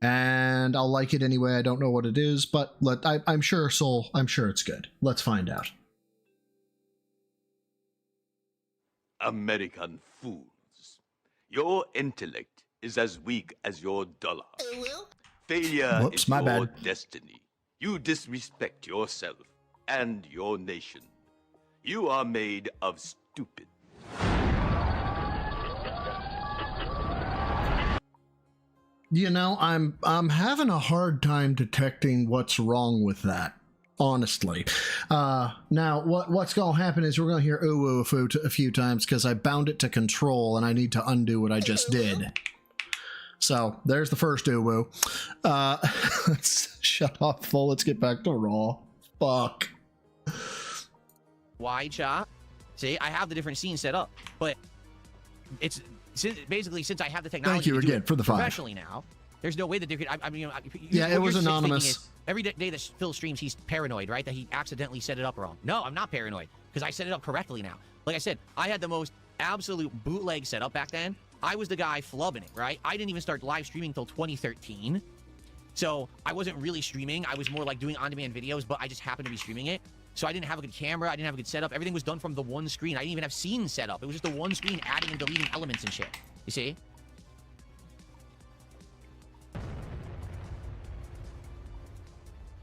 And I'll like it anyway. I don't know what it is, but I'm sure, Soul, I'm sure it's good. Let's find out. American fools. Your intellect is as weak as your dollar. Failure Whoops, is my your bad. destiny. You disrespect yourself and your nation. You are made of stupid. You know, I'm having a hard time detecting what's wrong with that, honestly. Now, what's going to happen is we're going to hear ooh a few times because I bound it to control and I need to undo what I just did. So, there's the first ooh. Let's shut off full. Let's get back to raw. Fuck. Wide shot. See, I have the different scenes set up, but it's basically since I have the technology Thank you to do again it for the 5. professionally now, there's no way that they could. I mean, Yeah, it what was you're just anonymous. thinking is, every day that Phil streams, he's paranoid, right? That he accidentally set it up wrong. No, I'm not paranoid because I set it up correctly now. Like I said, I had the most absolute bootleg setup back then. I was the guy flubbing it, right? I didn't even start live streaming until 2013. So I wasn't really streaming. I was more like doing on-demand videos, but I just happened to be streaming it. So I didn't have a good camera. I didn't have a good setup. Everything was done from the one screen. I didn't even have scenes set up. It was just the one screen adding and deleting elements and shit. You see?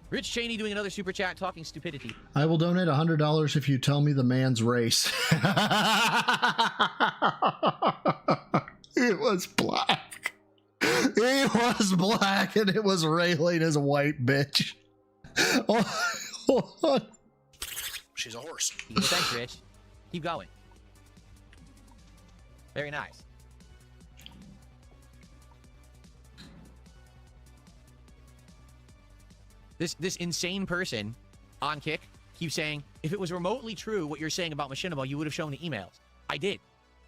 Rich Cheney doing another super chat talking stupidity. I will donate $100 if you tell me the man's race. It was black. He was black and it was railing as a white bitch. Oh, she's a horse. Well, thanks, Rich. Keep going. Very nice. This insane person on Kick keep saying, if it was remotely true what you're saying about Machinima, you would have shown the emails. I did.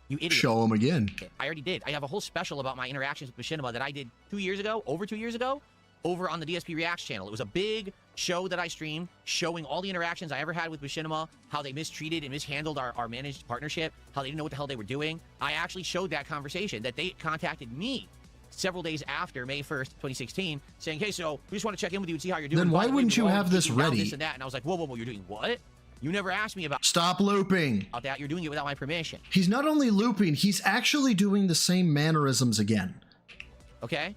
You idiot. Show him again. I already did. I have a whole special about my interactions with Machinima that I did over 2 years ago, over on the DSP Reacts channel. It was a big show that I streamed showing all the interactions I ever had with Machinima, how they mistreated and mishandled our managed partnership, how they didn't know what the hell they were doing. I actually showed that conversation that they contacted me several days after May 1st, 2016, saying, hey, so we just want to check in with you and see how you're doing. Then why wouldn't you have this ready? This and that. And I was like, whoa, you're doing what? You never asked me about Stop looping. that. You're doing it without my permission. He's not only looping, he's actually doing the same mannerisms again. Okay?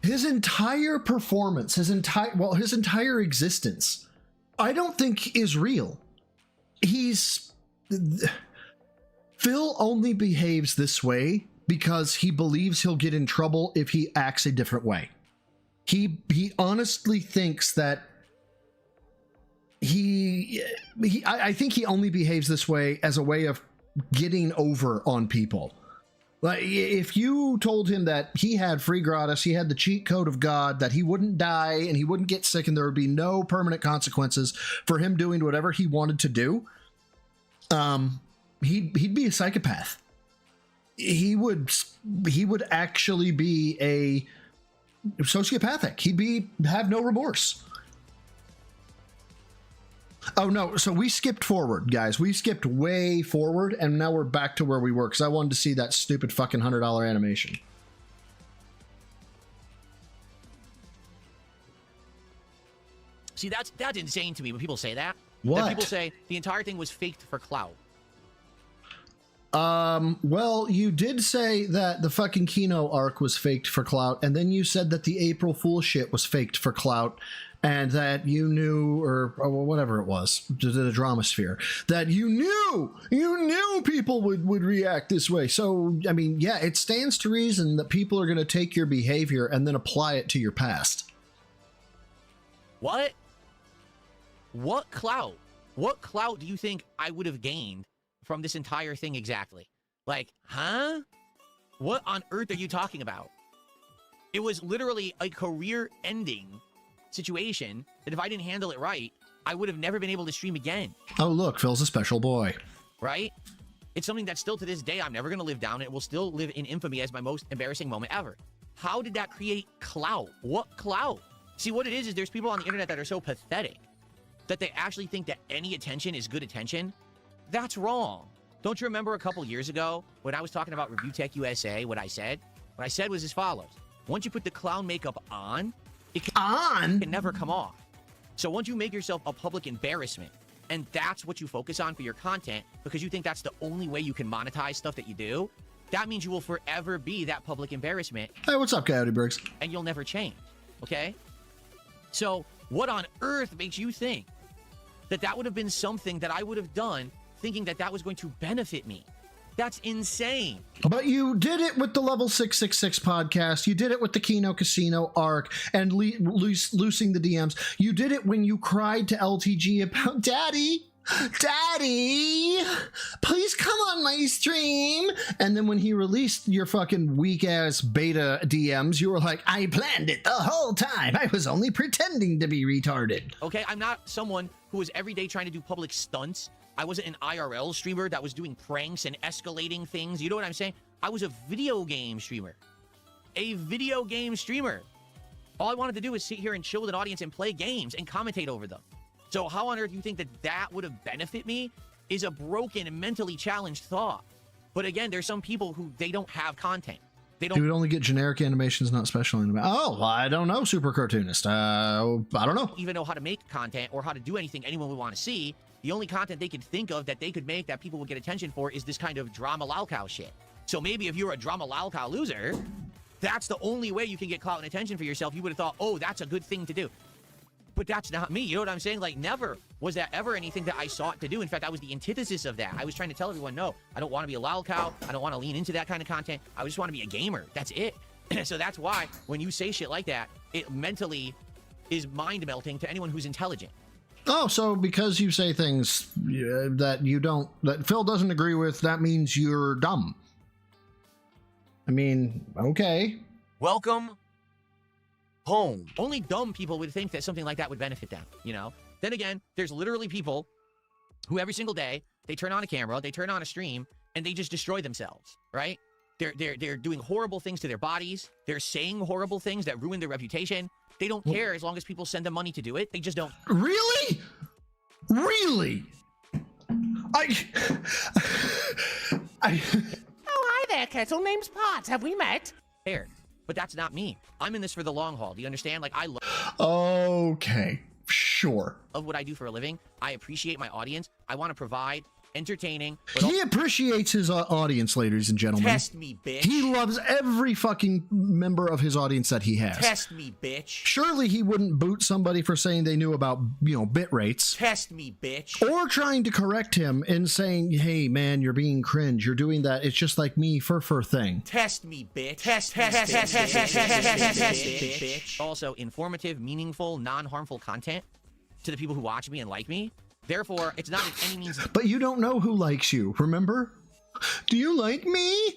His entire performance, his entire existence, I don't think is real. Phil only behaves this way because he believes he'll get in trouble if he acts a different way. He honestly thinks that I think he only behaves this way as a way of getting over on people. Like, if you told him that he had free gratis, he had the cheat code of God, that he wouldn't die and he wouldn't get sick and there would be no permanent consequences for him doing whatever he wanted to do, he'd be a psychopath. He would actually be a sociopathic. He'd have no remorse. Oh no, so we skipped forward, guys. We skipped way forward, and now we're back to where we were, because I wanted to see that stupid fucking $100 animation. See, that's insane to me when people say that. What? That people say the entire thing was faked for clout. Well, you did say that the fucking Kino arc was faked for clout, and then you said that the April Fool shit was faked for clout, and that you knew, or whatever it was, the drama sphere, that you knew people would react this way. So, I mean, yeah, it stands to reason that people are going to take your behavior and then apply it to your past. What? What clout? What clout do you think I would have gained from this entire thing exactly? Like, huh? What on earth are you talking about? It was literally a career-ending situation that if I didn't handle it right, I would have never been able to stream again. Oh, look, Phil's a special boy. Right? It's something that still to this day I'm never going to live down. It will still live in infamy as my most embarrassing moment ever. How did that create clout? What clout? See, what it is there's people on the internet that are so pathetic that they actually think that any attention is good attention. That's wrong. Don't you remember a couple years ago when I was talking about Review Tech USA, what I said? What I said was as follows. Once you put the clown makeup on, it can never come off. So once you make yourself a public embarrassment, and that's what you focus on for your content, because you think that's the only way you can monetize stuff that you do, that means you will forever be that public embarrassment. Hey, what's up, Coyote Briggs? And you'll never change, okay? So what on earth makes you think that that would have been something that I would have done thinking that that was going to benefit me? That's insane. But you did it with the Level 666 podcast. You did it with the Kino Casino arc and loosing the DMs. You did it when you cried to LTG about, Daddy, please come on my stream. And then when he released your fucking weak-ass beta DMs, you were like, I planned it the whole time. I was only pretending to be retarded. Okay, I'm not someone who is every day trying to do public stunts. I wasn't an IRL streamer that was doing pranks and escalating things. You know what I'm saying? I was a video game streamer. A video game streamer. All I wanted to do was sit here and chill with an audience and play games and commentate over them. So how on earth do you think that that would have benefited me is a broken and mentally challenged thought. But again, there's some people who they don't have content. They don't. You would only get generic animations, not special animations. Oh, I don't know, super cartoonist. I don't know. Even know how to make content or how to do anything anyone would want to see. The only content they could think of that they could make that people would get attention for is this kind of drama lolcow shit. So maybe if you're a drama lolcow loser, that's the only way you can get clout and attention for yourself. You would have thought, oh, that's a good thing to do. But that's not me. You know what I'm saying? Like, never was that ever anything that I sought to do. In fact, I was the antithesis of that. I was trying to tell everyone, no, I don't want to be a lolcow. I don't want to lean into that kind of content. I just want to be a gamer. That's it. So that's why when you say shit like that, it mentally is mind-melting to anyone who's intelligent. Oh, so because you say things that Phil doesn't agree with, that means you're dumb. I mean, okay. Welcome home. Only dumb people would think that something like that would benefit them, you know? Then again, there's literally people who every single day, they turn on a camera, they turn on a stream, and they just destroy themselves, right? They're doing horrible things to their bodies. They're saying horrible things that ruin their reputation. They don't care as long as people send them money to do it. They just don't. Really? Really? Oh, hi there, Kettle. Name's Potts. Have we met? Care. But that's not me. I'm in this for the long haul. Do you understand? Like, I love Okay, sure. what I do for a living. I appreciate my audience. I want to provide entertaining. He appreciates his audience, ladies and gentlemen. Test me, bitch. He loves every fucking member of his audience that he has. Test me, bitch. Surely he wouldn't boot somebody for saying they knew about, bit rates. Test me, bitch. Or trying to correct him and saying, hey, man, you're being cringe. You're doing that. It's just like me, fur thing. Test me, bitch. Test, bitch. Also, informative, meaningful, non-harmful content to the people who watch me and like me. Therefore, it's not in any means... But you don't know who likes you, remember? Do you like me?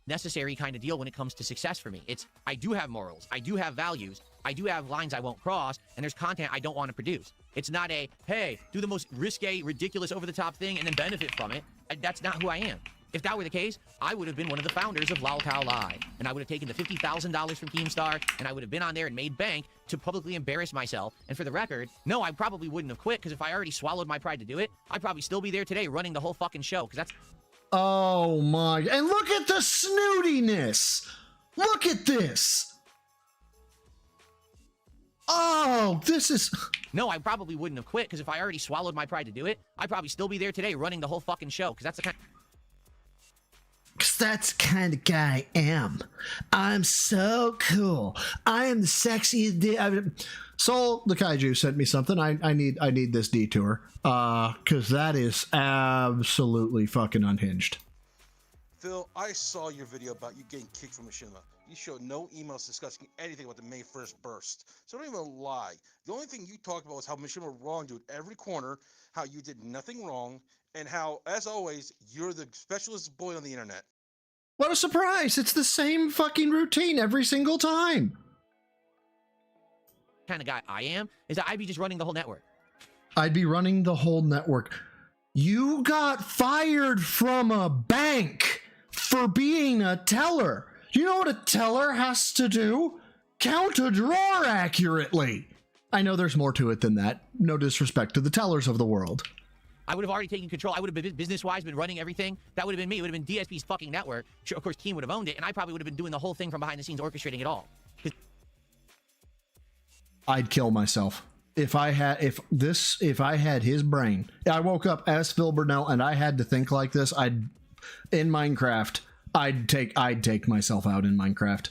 Necessary kind of deal when it comes to success for me. It's, I do have morals. I do have values. I do have lines I won't cross, and there's content I don't want to produce. It's not a, hey, do the most risque, ridiculous, over-the-top thing and then benefit from it. That's not who I am. If that were the case, I would have been one of the founders of Lalcow Live, and I would have taken the $50,000 from Keemstar, and I would have been on there and made bank to publicly embarrass myself. And for the record, no, I probably wouldn't have quit, because if I already swallowed my pride to do it, I'd probably still be there today running the whole fucking show, because that's... Oh my... And look at the snootiness! Look at this! Oh, this is... No, I probably wouldn't have quit, because if I already swallowed my pride to do it, I'd probably still be there today running the whole fucking show, because that's the kind... Because that's the kind of guy I am. I'm so cool. I am the sexiest... Soul the Kaiju sent me something. I need this detour. Because that is absolutely fucking unhinged. Phil, I saw your video about you getting kicked from Machinima. You showed no emails discussing anything about the May 1st burst. So don't even lie. The only thing you talked about was how Machinima wronged you at every corner, how you did nothing wrong, and how, as always, you're the specialist boy on the internet. What a surprise! It's the same fucking routine every single time. Kind of guy I am is that I'd be just running the whole network. I'd be running the whole network. You got fired from a bank for being a teller. You know what a teller has to do? Count a drawer accurately. I know there's more to it than that. No disrespect to the tellers of the world. I would have already taken control. I would have been business-wise, been running everything. That would have been me. It would have been DSP's fucking network. Sure, of course, Keem would have owned it, and I probably would have been doing the whole thing from behind the scenes, orchestrating it all. I'd kill myself. If I had his brain. I woke up as Phil Burnell and I had to think like this, in Minecraft, I'd take myself out in Minecraft.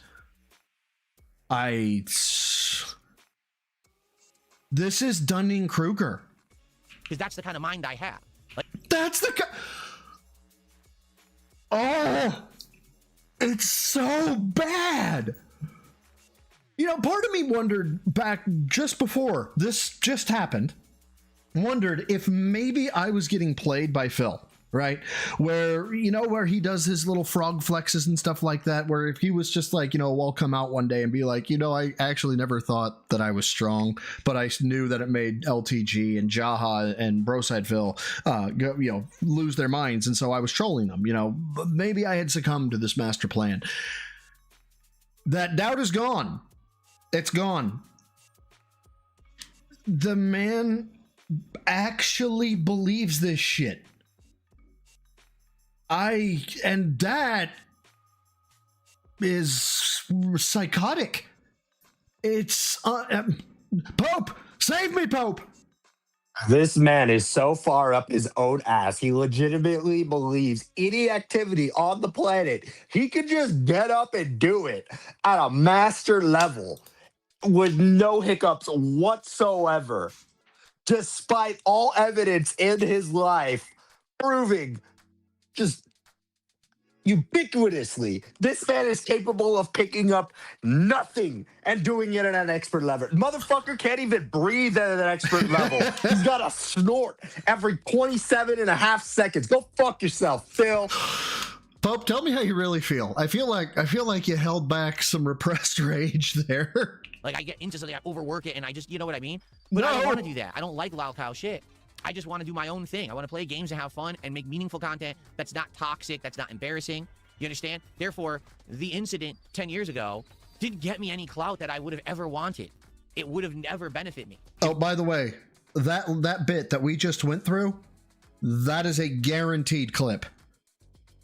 This is Dunning-Kruger. Because that's the kind of mind I have. Like, that's the oh, it's so bad. You know, part of me wondered back just before this just happened, wondered if maybe I was getting played by Phil, right? Where, you know, where he does his little frog flexes and stuff like that, where if he was just like, you know, we'll come out one day and be like, you know, I actually never thought that I was strong, but I knew that it made LTG and Jaha and Broside Phil, lose their minds. And so I was trolling them, you know, maybe I had succumbed to this master plan. That doubt is gone. It's gone. The man actually believes this shit. And that is psychotic. It's Pope, save me, Pope. This man is so far up his own ass. He legitimately believes any activity on the planet, he could just get up and do it at a master level with no hiccups whatsoever, despite all evidence in his life proving just ubiquitously this man is capable of picking up nothing and doing it at an expert level. Motherfucker can't even breathe at an expert level. He's got a snort every 27 and a half seconds. Go fuck yourself, Phil. Pope, tell me how you really feel. I feel like you held back some repressed rage there. Like, I get into something, I overwork it, and I just, you know what I mean? But I don't want to do that. I don't like loud cow shit. I just want to do my own thing. I want to play games and have fun and make meaningful content that's not toxic, that's not embarrassing. You understand? Therefore, the incident 10 years ago didn't get me any clout that I would have ever wanted. It would have never benefited me. Oh, by the way, that bit that we just went through, that is a guaranteed clip.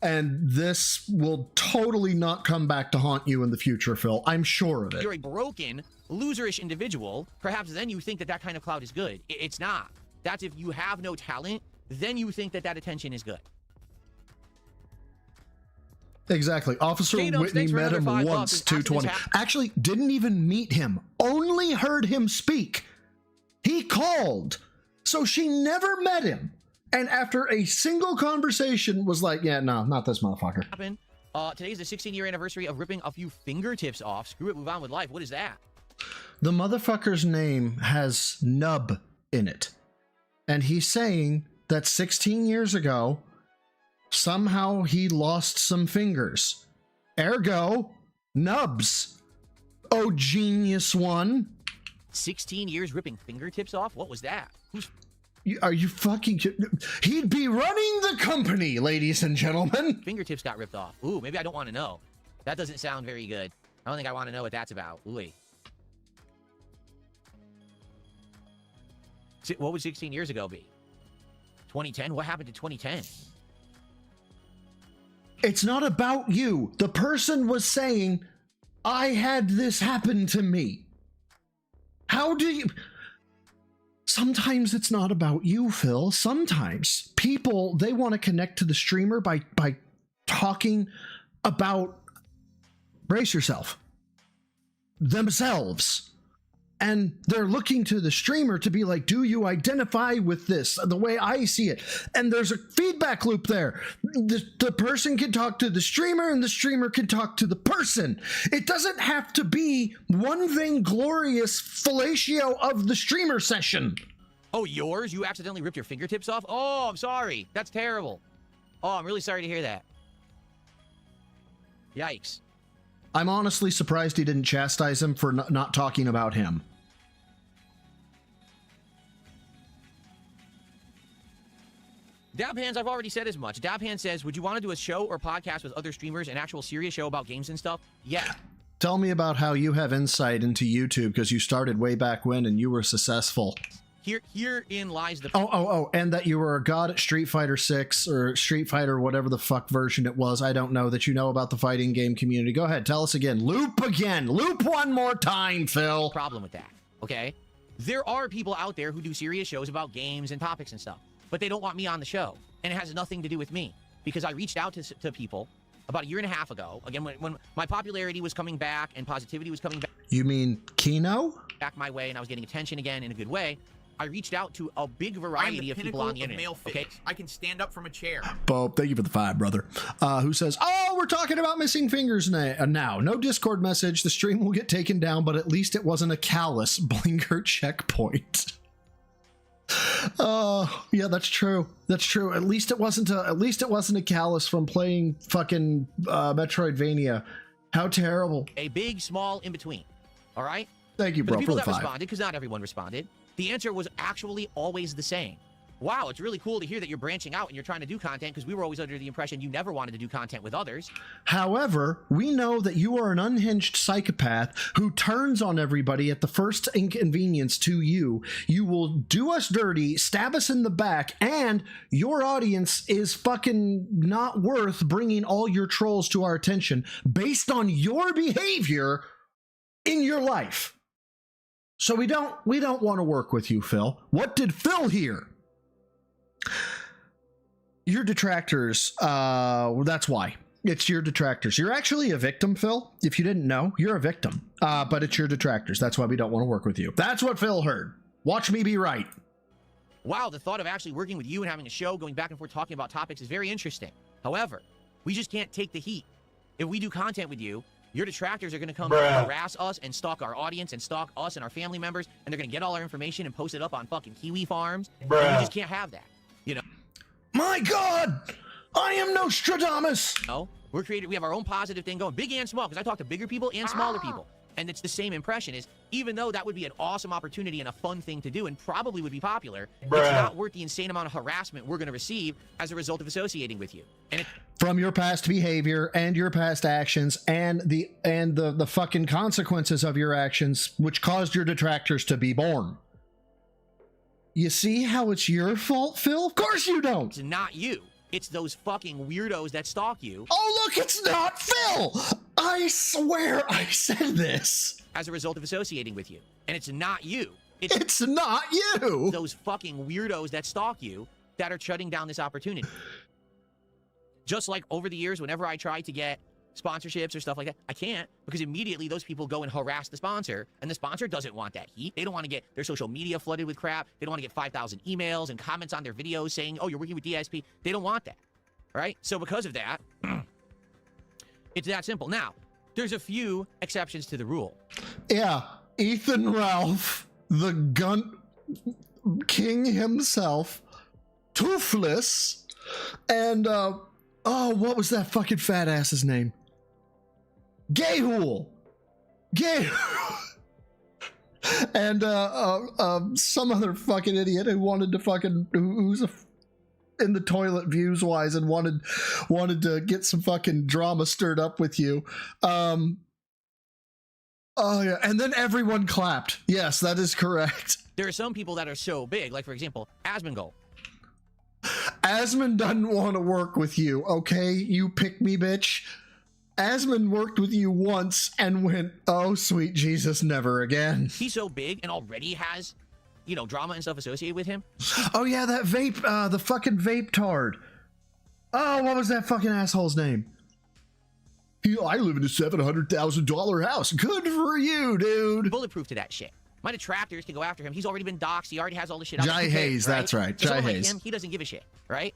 And this will totally not come back to haunt you in the future, Phil. I'm sure of it. You're a broken, loserish individual. Perhaps then you think that that kind of clout is good. It's not. That's if you have no talent, then you think that that attention is good. Exactly. Officer Whitney met him once, 220. Actually, didn't even meet him. Only heard him speak. He called. So she never met him. And after a single conversation was like, yeah, no, not this motherfucker. Today's the 16-year anniversary of ripping a few fingertips off. Screw it, move on with life. What is that? The motherfucker's name has Nub in it. And he's saying that 16 years ago, somehow he lost some fingers. Ergo, Nubs. Oh, genius one. 16 years ripping fingertips off? What was that? Are you fucking... He'd be running the company, ladies and gentlemen. Fingertips got ripped off. Ooh, maybe I don't want to know. That doesn't sound very good. I don't think I want to know what that's about. Ooh. What would 16 years ago be? 2010? What happened to 2010? It's not about you. The person was saying, I had this happen to me. How do you... Sometimes it's not about you, Phil. Sometimes people, they want to connect to the streamer by talking about, brace yourself, themselves. And they're looking to the streamer to be like, do you identify with this the way I see it? And there's a feedback loop there. The person can talk to the streamer and the streamer can talk to the person. It doesn't have to be one vainglorious fellatio of the streamer session. Oh, yours? You accidentally ripped your fingertips off? Oh, I'm sorry. That's terrible. Oh, I'm really sorry to hear that. Yikes. I'm honestly surprised he didn't chastise him for not talking about him. Dabhands, I've already said as much. Dabhands says, would you want to do a show or podcast with other streamers, an actual serious show about games and stuff? Yeah. Tell me about how you have insight into YouTube because you started way back when and you were successful. Herein lies the... and that you were a god at Street Fighter 6 or Street Fighter, whatever the fuck version it was. I don't know that you know about the fighting game community. Go ahead, tell us again. Loop again. Loop one more time, Phil. Problem with that, okay? There are people out there who do serious shows about games and topics and stuff, but they don't want me on the show, and it has nothing to do with me because I reached out to people about a year and a half ago, again, when my popularity was coming back and positivity was coming back. You mean Kino? Back my way, and I was getting attention again in a good way. I reached out to a big variety of people on the internet. Okay, I can stand up from a chair. Bob, thank you for the 5, brother. Who says, oh, we're talking about missing fingers now. No Discord message. The stream will get taken down, but at least it wasn't a callous blinker checkpoint. Yeah, that's true. That's true. At least it wasn't a callous from playing fucking Metroidvania. How terrible. A big, small, in between. All right. Thank you, bro. For the people for the that 5. responded, because not everyone responded, the answer was actually always the same. Wow, it's really cool to hear that you're branching out and you're trying to do content because we were always under the impression you never wanted to do content with others. However, we know that you are an unhinged psychopath who turns on everybody at the first inconvenience to you. You will do us dirty, stab us in the back, and your audience is fucking not worth bringing all your trolls to our attention based on your behavior in your life. So we don't want to work with you, Phil. What did Phil hear? Your detractors, that's why. It's your detractors. You're actually a victim, Phil. If you didn't know, you're a victim. But it's your detractors. That's why we don't want to work with you. That's what Phil heard. Watch me be right. Wow, the thought of actually working with you and having a show, going back and forth talking about topics is very interesting. However, we just can't take the heat. If we do content with you, your detractors are going to come and harass us and stalk our audience and stalk us and our family members, and they're going to get all our information and post it up on fucking Kiwi farms. And we just can't have that, you know? My God! I am Nostradamus. No, we're created. We have our own positive thing going, big and small. Because I talk to bigger people and smaller people, and it's the same impression. Is even though that would be an awesome opportunity and a fun thing to do, and probably would be popular, it's not worth the insane amount of harassment we're going to receive as a result of associating with you. And from your past behavior and your past actions and the fucking consequences of your actions, which caused your detractors to be born. You see how it's your fault, Phil? Of course you don't. It's not you. It's those fucking weirdos that stalk you. Oh, look, it's not Phil. I swear I said this. As a result of associating with you. And it's not you. It's not you. Those fucking weirdos that stalk you that are shutting down this opportunity. Just like over the years, whenever I try to get sponsorships or stuff like that, I can't, because immediately those people go and harass the sponsor, and the sponsor doesn't want that heat. They don't want to get their social media flooded with crap. They don't want to get 5,000 emails and comments on their videos saying, oh, you're working with DSP. They don't want that, right? So because of that, it's that simple. Now, there's a few exceptions to the rule. Yeah, Ethan Ralph, the gun king himself, Toothless, and oh, what was that fucking fat ass's name? Gayhool. And some other fucking idiot who wanted to fucking who's in the toilet views wise and wanted to get some fucking drama stirred up with you. Oh yeah, and then everyone clapped. Yes, that is correct. There are some people that are so big, like for example, Asmongold. Asmon doesn't want to work with you, okay? You pick me, bitch. Asmon worked with you once and went, oh, sweet Jesus, never again. He's so big and already has, you know, drama and stuff associated with him. Oh, yeah, that vape, the fucking vape tard. Oh, what was that fucking asshole's name? I live in a $700,000 house. Good for you, dude. Bulletproof to that shit. My detractors can go after him. He's already been doxxed. He already has all this shit out. Jai Hayes, right? That's right. Jai Hayes. Like him, he doesn't give a shit, right?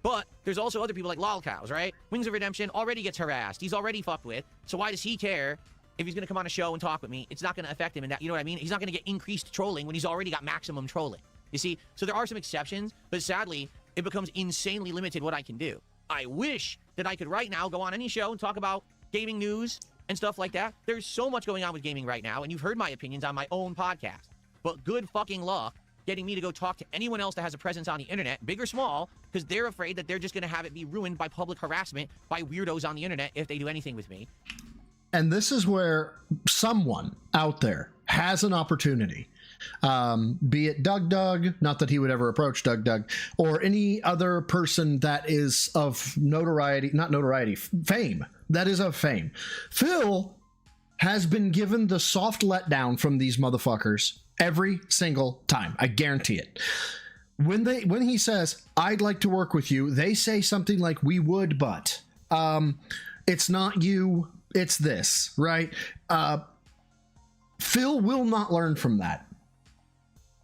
But there's also other people like Lolcows, right? Wings of Redemption already gets harassed. He's already fucked with. So why does he care if he's going to come on a show and talk with me? It's not going to affect him in that, you know what I mean? He's not going to get increased trolling when he's already got maximum trolling. You see? So there are some exceptions, but sadly, it becomes insanely limited what I can do. I wish that I could right now go on any show and talk about gaming news and stuff like that. There's so much going on with gaming right now, and you've heard my opinions on my own podcast. But good fucking luck getting me to go talk to anyone else that has a presence on the internet, big or small, because they're afraid that they're just going to have it be ruined by public harassment by weirdos on the internet if they do anything with me. And this is where someone out there has an opportunity, be it Doug, not that he would ever approach Doug, or any other person that is of notoriety, not notoriety, fame, that is of fame. Phil has been given the soft letdown from these motherfuckers every single time. I guarantee it. When he says, I'd like to work with you, they say something like, we would, but it's not you, it's this, right? Phil will not learn from that.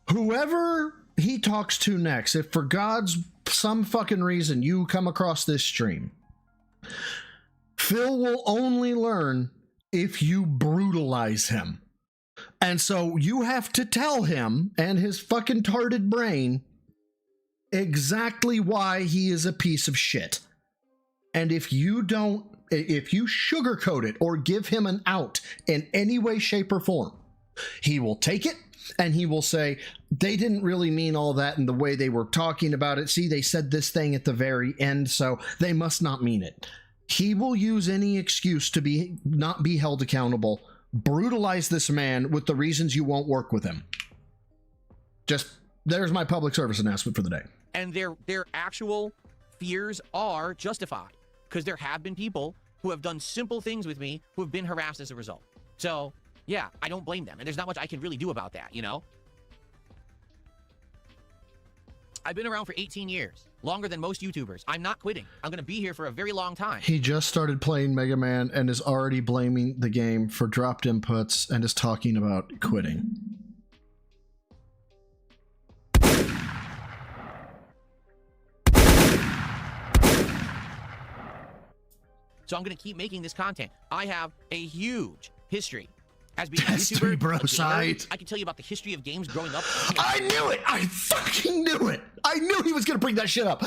Whoever he talks to next, if for God's some fucking reason you come across this stream, Phil will only learn if you brutalize him. And so you have to tell him and his fucking tarded brain exactly why he is a piece of shit. And if you sugarcoat it or give him an out in any way, shape, or form, he will take it and he will say, they didn't really mean all that in the way they were talking about it. See, they said this thing at the very end, so they must not mean it. He will use any excuse to not be held accountable. Brutalize this man with the reasons you won't work with him. There's my public service announcement for the day. And their actual fears are justified, because there have been people who have done simple things with me who have been harassed as a result. So yeah, I don't blame them, and there's not much I can really do about that, you know? I've been around for 18 years, longer than most YouTubers. I'm not quitting. I'm going to be here for a very long time. He just started playing Mega Man and is already blaming the game for dropped inputs and is talking about quitting. So I'm going to keep making this content. I have a huge history as being a Destiny YouTuber. Bro site. I can tell you about the history of games growing up. I knew it! I fucking knew it! I knew he was going to bring that shit up.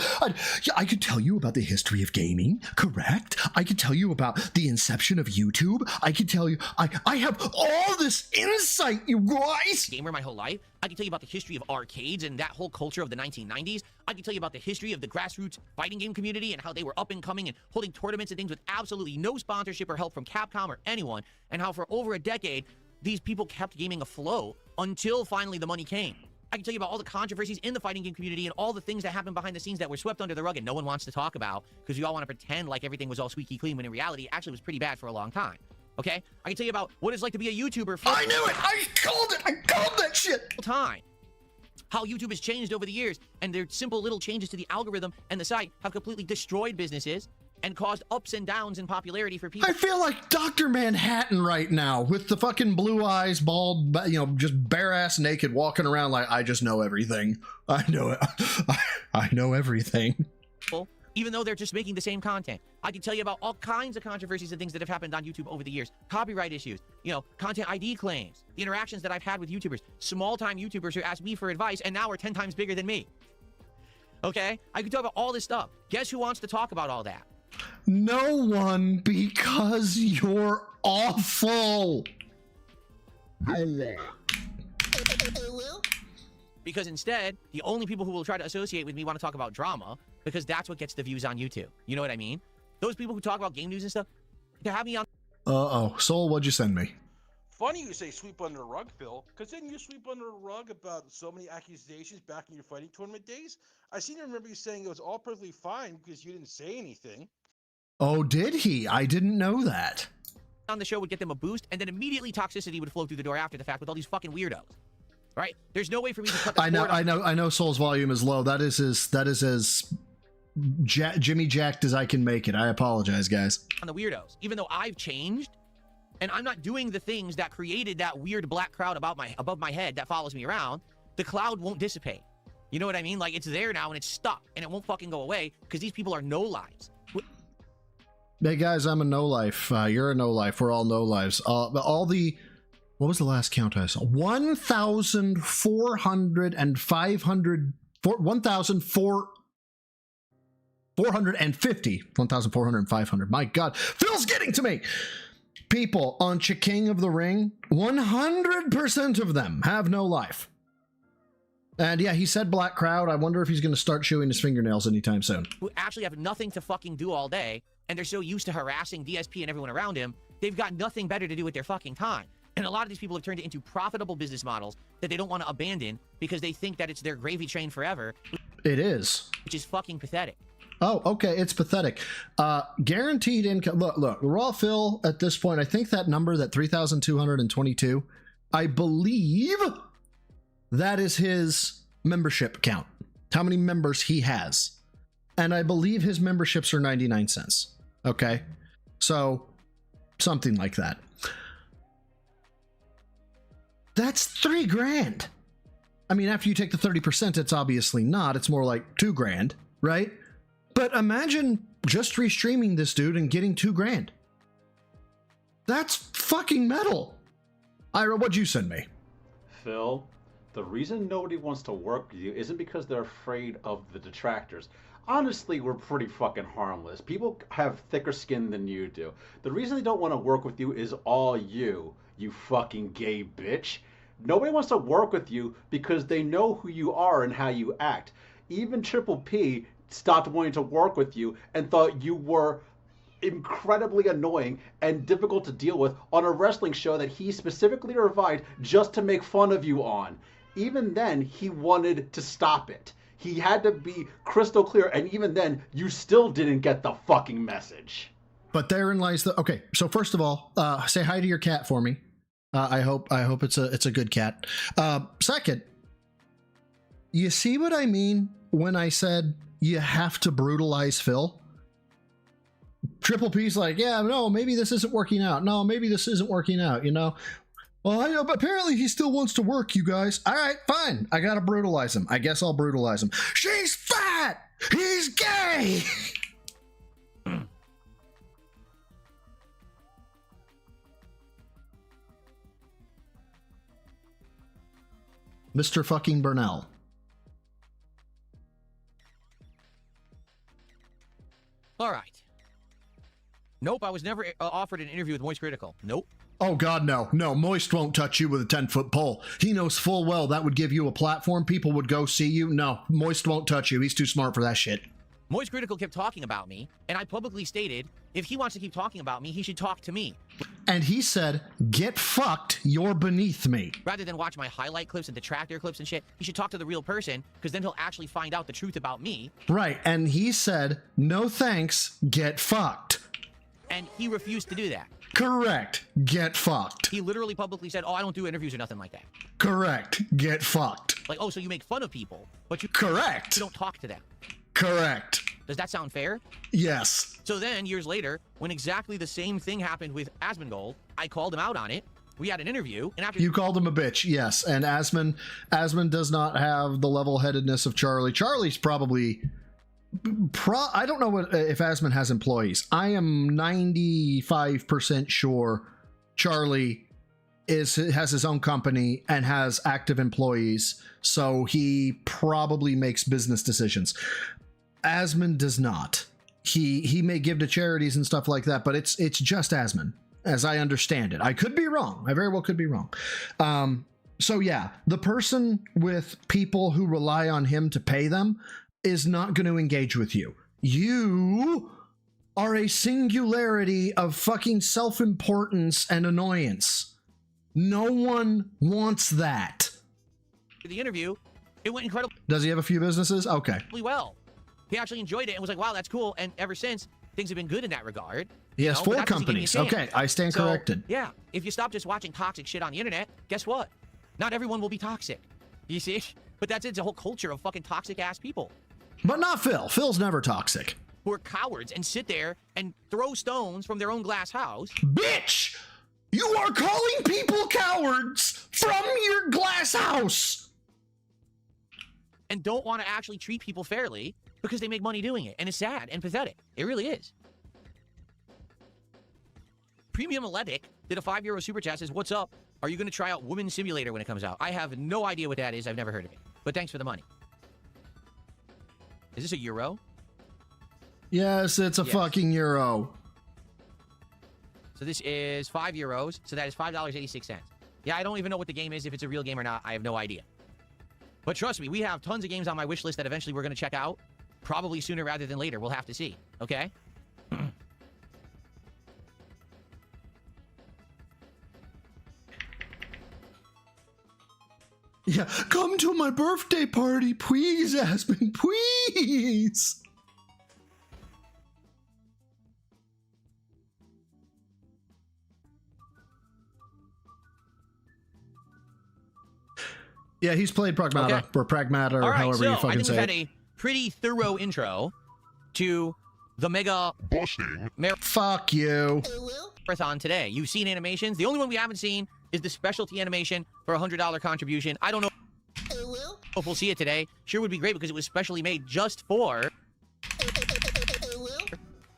I could tell you about the history of gaming, correct? I could tell you about the inception of YouTube. I could tell you, I have all this insight, you guys. Gamer my whole life. I can tell you about the history of arcades and that whole culture of the 1990s. I can tell you about the history of the grassroots fighting game community and how they were up and coming and holding tournaments and things with absolutely no sponsorship or help from Capcom or anyone, and how for over a decade, these people kept gaming afloat until finally the money came. I can tell you about all the controversies in the fighting game community and all the things that happened behind the scenes that were swept under the rug and no one wants to talk about because we all want to pretend like everything was all squeaky clean when in reality it actually was pretty bad for a long time. Okay? I can tell you about what it's like to be a YouTuber for— I knew it! I called it! I called that shit! Time. How YouTube has changed over the years, and their simple little changes to the algorithm and the site have completely destroyed businesses and caused ups and downs in popularity for people. I feel like Dr. Manhattan right now with the fucking blue eyes, bald, just bare ass naked, walking around like, I just know everything. I know it. I know everything. Even though they're just making the same content. I can tell you about all kinds of controversies and things that have happened on YouTube over the years. Copyright issues, content ID claims, the interactions that I've had with YouTubers, small-time YouTubers who ask me for advice and now are 10 times bigger than me. Okay? I can talk about all this stuff. Guess who wants to talk about all that? No one, because you're awful. Because instead, the only people who will try to associate with me want to talk about drama, because that's what gets the views on YouTube. You know what I mean? Those people who talk about game news and stuff, to have me on— Uh-oh. Soul, what'd you send me? Funny you say sweep under the rug, Phil, because didn't you sweep under the rug about so many accusations back in your fighting tournament days? I seem to remember you saying it was all perfectly fine because you didn't say anything. Oh, did he? I didn't know that. On the show would get them a boost, and then immediately toxicity would flow through the door after the fact with all these fucking weirdos. Right? There's no way for me to cut the I know Soul's volume is low. That is as Jimmy jacked as I can make it. I apologize, guys. On the weirdos, even though I've changed, and I'm not doing the things that created that weird black cloud above my head that follows me around, the cloud won't dissipate. You know what I mean? Like, it's there now and it's stuck and it won't fucking go away because these people are no-lives. Hey guys, I'm a no-life. You're a no-life. We're all no-lives. What was the last count I saw? 1,400 and 500, 1,450, 1,400 and 500. My God, Phil's getting to me. People on King of the Ring, 100% of them have no life. And yeah, he said black crowd. I wonder if he's going to start chewing his fingernails anytime soon. Who actually have nothing to fucking do all day, and they're so used to harassing DSP and everyone around him, they've got nothing better to do with their fucking time. And a lot of these people have turned it into profitable business models that they don't want to abandon because they think that it's their gravy train forever. It is. Which is fucking pathetic. Oh, okay. It's pathetic. Guaranteed income. Look, Raw Phil at this point, I think that number, that 3,222, I believe that is his membership count. How many members he has. And I believe his memberships are 99 cents. Okay. So something like that. That's $3,000. I mean, after you take the 30%, it's obviously not. It's more like $2,000, right? But imagine just restreaming this dude and getting $2,000. That's fucking metal. Ira, what'd you send me? Phil, the reason nobody wants to work with you isn't because they're afraid of the detractors. Honestly, we're pretty fucking harmless. People have thicker skin than you do. The reason they don't want to work with you is all you fucking gay bitch. Nobody wants to work with you because they know who you are and how you act. Even Triple P stopped wanting to work with you and thought you were incredibly annoying and difficult to deal with on a wrestling show that he specifically revived just to make fun of you on. Even then, he wanted to stop it. He had to be crystal clear, and even then, you still didn't get the fucking message. But therein lies the... Okay, so first of all, say hi to your cat for me. I hope it's a good cat. Second, you see what I mean when I said you have to brutalize Phil? Triple P's like, yeah, no, maybe this isn't working out. No, maybe this isn't working out, you know? Well, I know, but apparently he still wants to work, you guys. All right, fine. I gotta brutalize him. I guess I'll brutalize him. She's fat! He's gay! Mr. fucking Burnell. All right. Nope, I was never offered an interview with Moist Critical. Nope. Oh, God, no. No, Moist won't touch you with a 10-foot pole. He knows full well that would give you a platform. People would go see you. No, Moist won't touch you. He's too smart for that shit. Moist Critical kept talking about me, and I publicly stated, if he wants to keep talking about me, he should talk to me. And he said, get fucked, you're beneath me. Rather than watch my highlight clips and detractor clips and shit, he should talk to the real person, because then he'll actually find out the truth about me. Right, and he said, no thanks, get fucked. And he refused to do that. Correct, get fucked. He literally publicly said, oh, I don't do interviews or nothing like that. Correct, get fucked. Like, oh, so you make fun of people, but you... Correct. You don't talk to them. Correct. Does that sound fair? Yes. So then, years later, when exactly the same thing happened with Asmongold, I called him out on it. We had an interview, and after... You called him a bitch, yes. And Asmon does not have the level-headedness of Charlie. Charlie's probably... I don't know if Asmon has employees. I am 95% sure Charlie has his own company and has active employees, so he probably makes business decisions. Asmon does not. He may give to charities and stuff like that, but it's just Asmon, as I understand it. I could be wrong. I very well could be wrong. So yeah, the person with people who rely on him to pay them is not going to engage with you. You are a singularity of fucking self-importance and annoyance. No one wants that. the interview, it went incredibly Does he have a few businesses? Okay. well. He actually enjoyed it and was like, wow, that's cool. And ever since, things have been good in that regard. He has 4 companies. Okay, I stand corrected. Yeah, if you stop just watching toxic shit on the internet, guess what? Not everyone will be toxic. You see? But that's it's a whole culture of fucking toxic ass people. But not Phil. Phil's never toxic. Who are cowards and sit there and throw stones from their own glass house. Bitch! You are calling people cowards from your glass house! And don't want to actually treat people fairly because they make money doing it. And it's sad and pathetic. It really is. Premium Aletic did a €5 super chat, says, what's up? Are you going to try out Woman Simulator when it comes out? I have no idea what that is. I've never heard of it. But thanks for the money. Is this a euro? Yes, it's a fucking euro. So this is €5. So that is $5.86. Yeah, I don't even know what the game is. If it's a real game or not, I have no idea. But trust me, we have tons of games on my wish list that eventually we're going to check out. Probably sooner rather than later. We'll have to see. Okay? Yeah, come to my birthday party, please, Aspen, please. Yeah, he's played Pragmata, or Pragmata, or however you fucking I think say we've had it. a pretty thorough intro to the mega busting Fuck you. marathon today. You've seen animations. The only one we haven't seen is the specialty animation for a $100 contribution. I don't know if we'll see it today. Sure would be great because it was specially made just for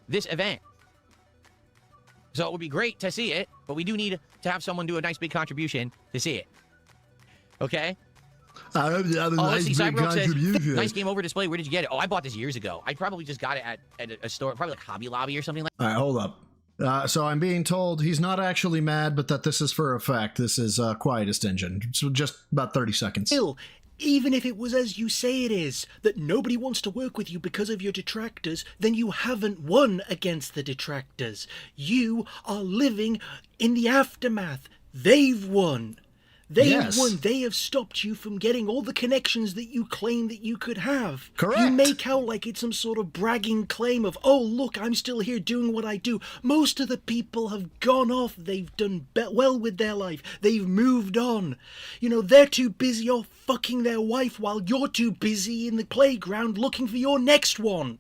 this event. So it would be great to see it, but we do need to have someone do a nice big contribution to see it. Okay? I hope you have a nice let's see, big Cyberpunk says, contribution. nice game over display. Where did you get it? Oh, I bought this years ago. I probably just got it at a store, probably like Hobby Lobby or something like that. All right, hold up. So I'm being told he's not actually mad, but that this is for a fact. This is Quietest Engine. So just about 30 seconds. Still, even if it was as you say it is, that nobody wants to work with you because of your detractors, then you haven't won against the detractors. You are living in the aftermath. They've won. They've won. They have stopped you from getting all the connections that you claim that you could have. Correct. You make out like it's some sort of bragging claim of, oh, look, I'm still here doing what I do. Most of the people have gone off. They've done well with their life. They've moved on. You know, they're too busy off fucking their wife while you're too busy in the playground looking for your next one.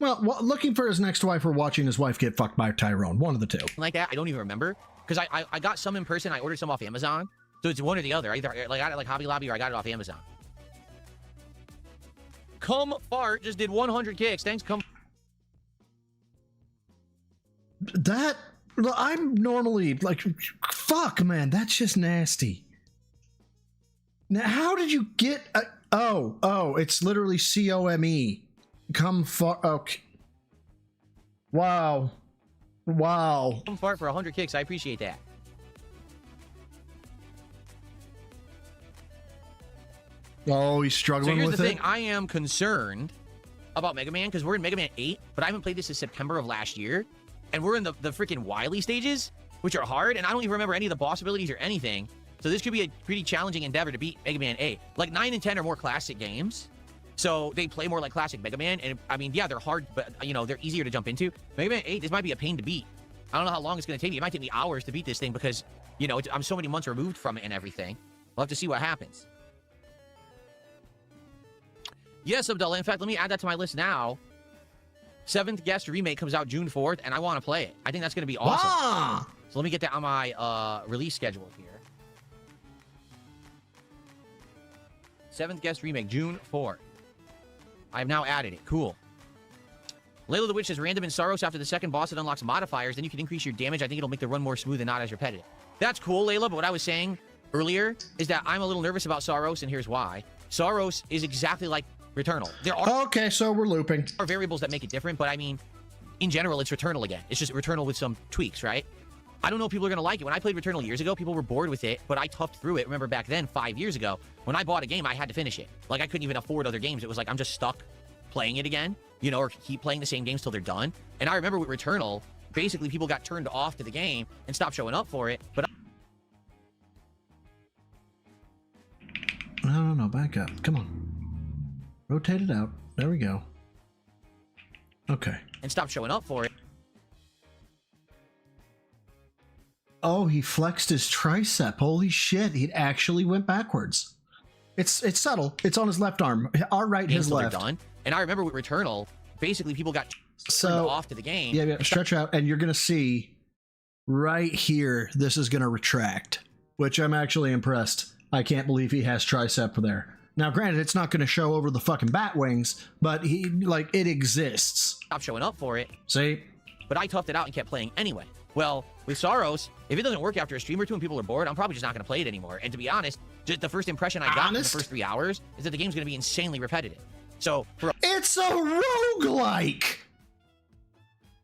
Well, looking for his next wife or watching his wife get fucked by Tyrone. One of the two. Like that, I don't even remember. Because I got some in person. I ordered some off Amazon. So it's one or the other. Either like I got it like Hobby Lobby or I got it off Amazon. Come Fart just did 100 kicks. Thanks, Come. That, I'm normally like, fuck, man, that's just nasty. Now, how did you get, it's literally COME. Come Fart, okay. Wow. Wow. Fart for 100 kicks. I appreciate that. Oh, he's So struggling here's with the it. thing. I am concerned about Mega Man because we're in Mega Man 8, but I haven't played this since September of last year. And we're in the freaking Wily stages, which are hard. And I don't even remember any of the boss abilities or anything. So this could be a pretty challenging endeavor to beat Mega Man 8. Like 9 and 10 are more classic games. So they play more like classic Mega Man. And I mean, yeah, they're hard, but you know, they're easier to jump into. Mega Man 8, this might be a pain to beat. I don't know how long it's going to take me. It might take me hours to beat this thing because, you know, I'm so many months removed from it and everything. We'll have to see what happens. Yes, Abdullah. In fact, let me add that to my list now. 7th Guest Remake comes out June 4th, and I want to play it. I think that's going to be awesome. Ah! So let me get that on my release schedule here. 7th Guest Remake, June 4th. I have now added it. Cool. Layla the Witch says, random in Saros after the second boss, it unlocks modifiers. Then you can increase your damage. I think it'll make the run more smooth and not as repetitive. That's cool, Layla, but what I was saying earlier is that I'm a little nervous about Saros, and here's why. Saros is exactly like Returnal. There are Okay, so we're looping. variables that make it different, but I mean, in general, it's Returnal again. It's just Returnal with some tweaks, right? I don't know if people are going to like it. When I played Returnal years ago, people were bored with it, but I toughed through it. Remember back then, 5 years ago, when I bought a game, I had to finish it. Like, I couldn't even afford other games. It was like, I'm just stuck playing it again, you know, or keep playing the same games till they're done. And I remember with Returnal, basically people got turned off to the game and stopped showing up for it, but No, back up. Come on. Rotate it out. There we go. Okay. and stopped showing up for it. Oh, he flexed his tricep. Holy shit, he actually went backwards. It's subtle. It's on his left arm. Our right, his Until they're left. done. And I remember with Returnal, basically people got turned off to the game. Yeah, stretch out, and you're going to see right here, this is going to retract, which I'm actually impressed. I can't believe he has tricep there. Now, granted, it's not going to show over the fucking bat wings, but he, like, it exists. Stop showing up for it. See? But I toughed it out and kept playing anyway. Well, with Saros, if it doesn't work after a stream or two and people are bored, I'm probably just not going to play it anymore. And to be honest, just the first impression I got in the first 3 hours is that the game's going to be insanely repetitive. So, for It's a roguelike!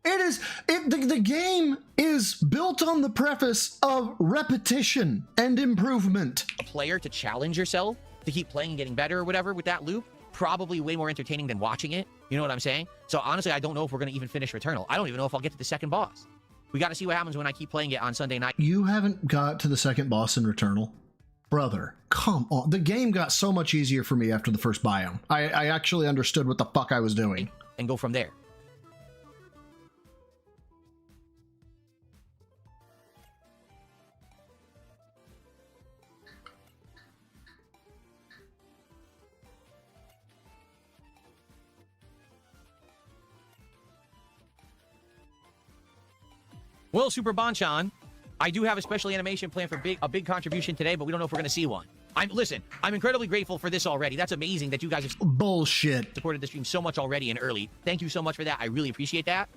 It is, the game is built on the preface of repetition and improvement. a player to challenge yourself, to keep playing and getting better or whatever with that loop, probably way more entertaining than watching it. You know what I'm saying? So honestly, I don't know if we're going to even finish Returnal. I don't even know if I'll get to the second boss. We got to see what happens when I keep playing it on Sunday night. You haven't got to the second boss in Returnal? Brother, come on. The game got so much easier for me after the first biome. I actually understood what the fuck I was doing. And go from there. Well, Super Bonchan, I do have a special animation plan for a big contribution today, but we don't know if we're going to see one. Listen, I'm incredibly grateful for this already. That's amazing that you guys have bullshit supported the stream so much already and early. Thank you so much for that. I really appreciate that.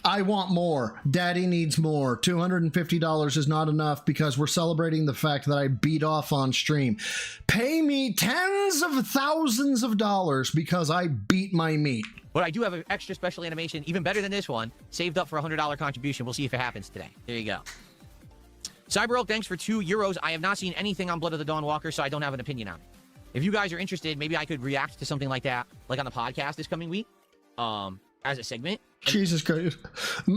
I want more. Daddy needs more. $250 is not enough because we're celebrating the fact that I beat off on stream. Pay me tens of thousands of dollars because I beat my meat. But I do have an extra special animation, even better than this one, saved up for a $100 contribution. We'll see if it happens today. There you go. CyberOak, thanks for €2. I have not seen anything on Blood of the Dawn Walker, so I don't have an opinion on it. If you guys are interested, maybe I could react to something like that, like on the podcast this coming week, as a segment. Jesus Christ.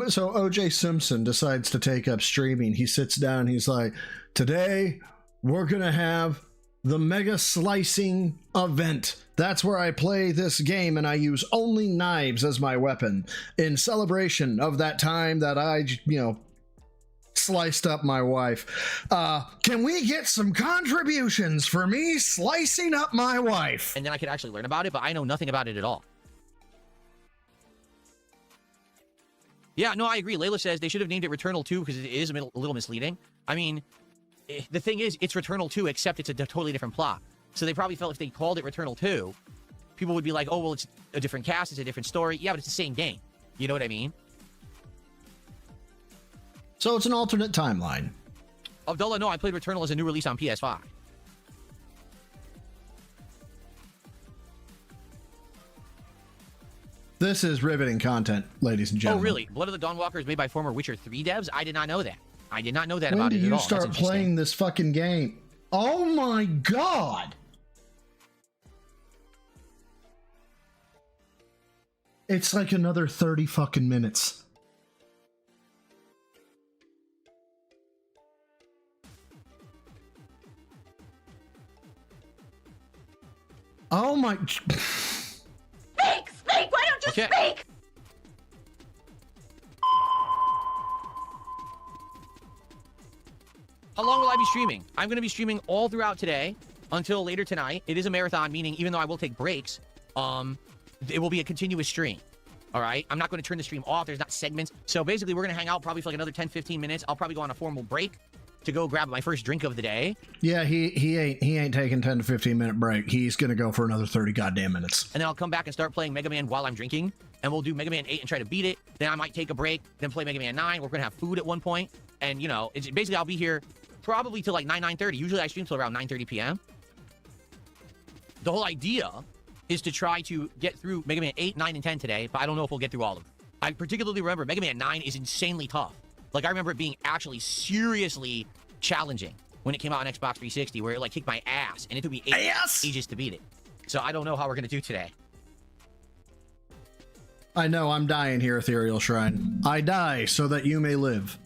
So OJ Simpson decides to take up streaming. He sits down. He's like, today we're going to have the Mega Slicing event. That's where I play this game and I use only knives as my weapon in celebration of that time that I, sliced up my wife. Can we get some contributions for me slicing up my wife? And then I could actually learn about it, but I know nothing about it at all. Yeah, no, I agree. Layla says they should have named it Returnal 2 because it is a little misleading. I mean, the thing is, it's Returnal 2, except it's a totally different plot. So they probably felt if they called it Returnal 2, people would be like, oh, well, it's a different cast, it's a different story. Yeah, but it's the same game. You know what I mean? So it's an alternate timeline. Abdullah, no, I played Returnal as a new release on PS5. This is riveting content, ladies and Oh, gentlemen. really? Blood of the Dawnwalker is made by former Witcher 3 devs? I did not know that. I did not know that When about do it at you all. That's start interesting. playing this fucking game? Oh my god! It's like another 30 fucking minutes. Oh my... Speak! Speak! Why don't you Okay. speak? How long will I be streaming? I'm going to be streaming all throughout today until later tonight. It is a marathon, meaning even though I will take breaks, it will be a continuous stream. All right? I'm not going to turn the stream off. There's not segments. So basically, we're going to hang out probably for like another 10, 15 minutes. I'll probably go on a formal break to go grab my first drink of the day. Yeah, he ain't taking 10 to 15 minute break. He's gonna go for another 30 goddamn minutes. And then I'll come back and start playing Mega Man while I'm drinking. And we'll do Mega Man 8 and try to beat it. Then I might take a break, then play Mega Man 9. We're going to have food at one point. And, you know, it's basically I'll be here probably till like 9:30. Usually I stream till around 9:30 p.m. The whole idea is to try to get through Mega Man 8, 9, and 10 today, but I don't know if we'll get through all of them. I particularly remember Mega Man 9 is insanely tough. Like, I remember it being actually seriously challenging when it came out on Xbox 360, where it, like, kicked my ass, and it took me ages to beat it. So I don't know how we're going to do today. I know, I'm dying here, Ethereal Shrine. I die so that you may live.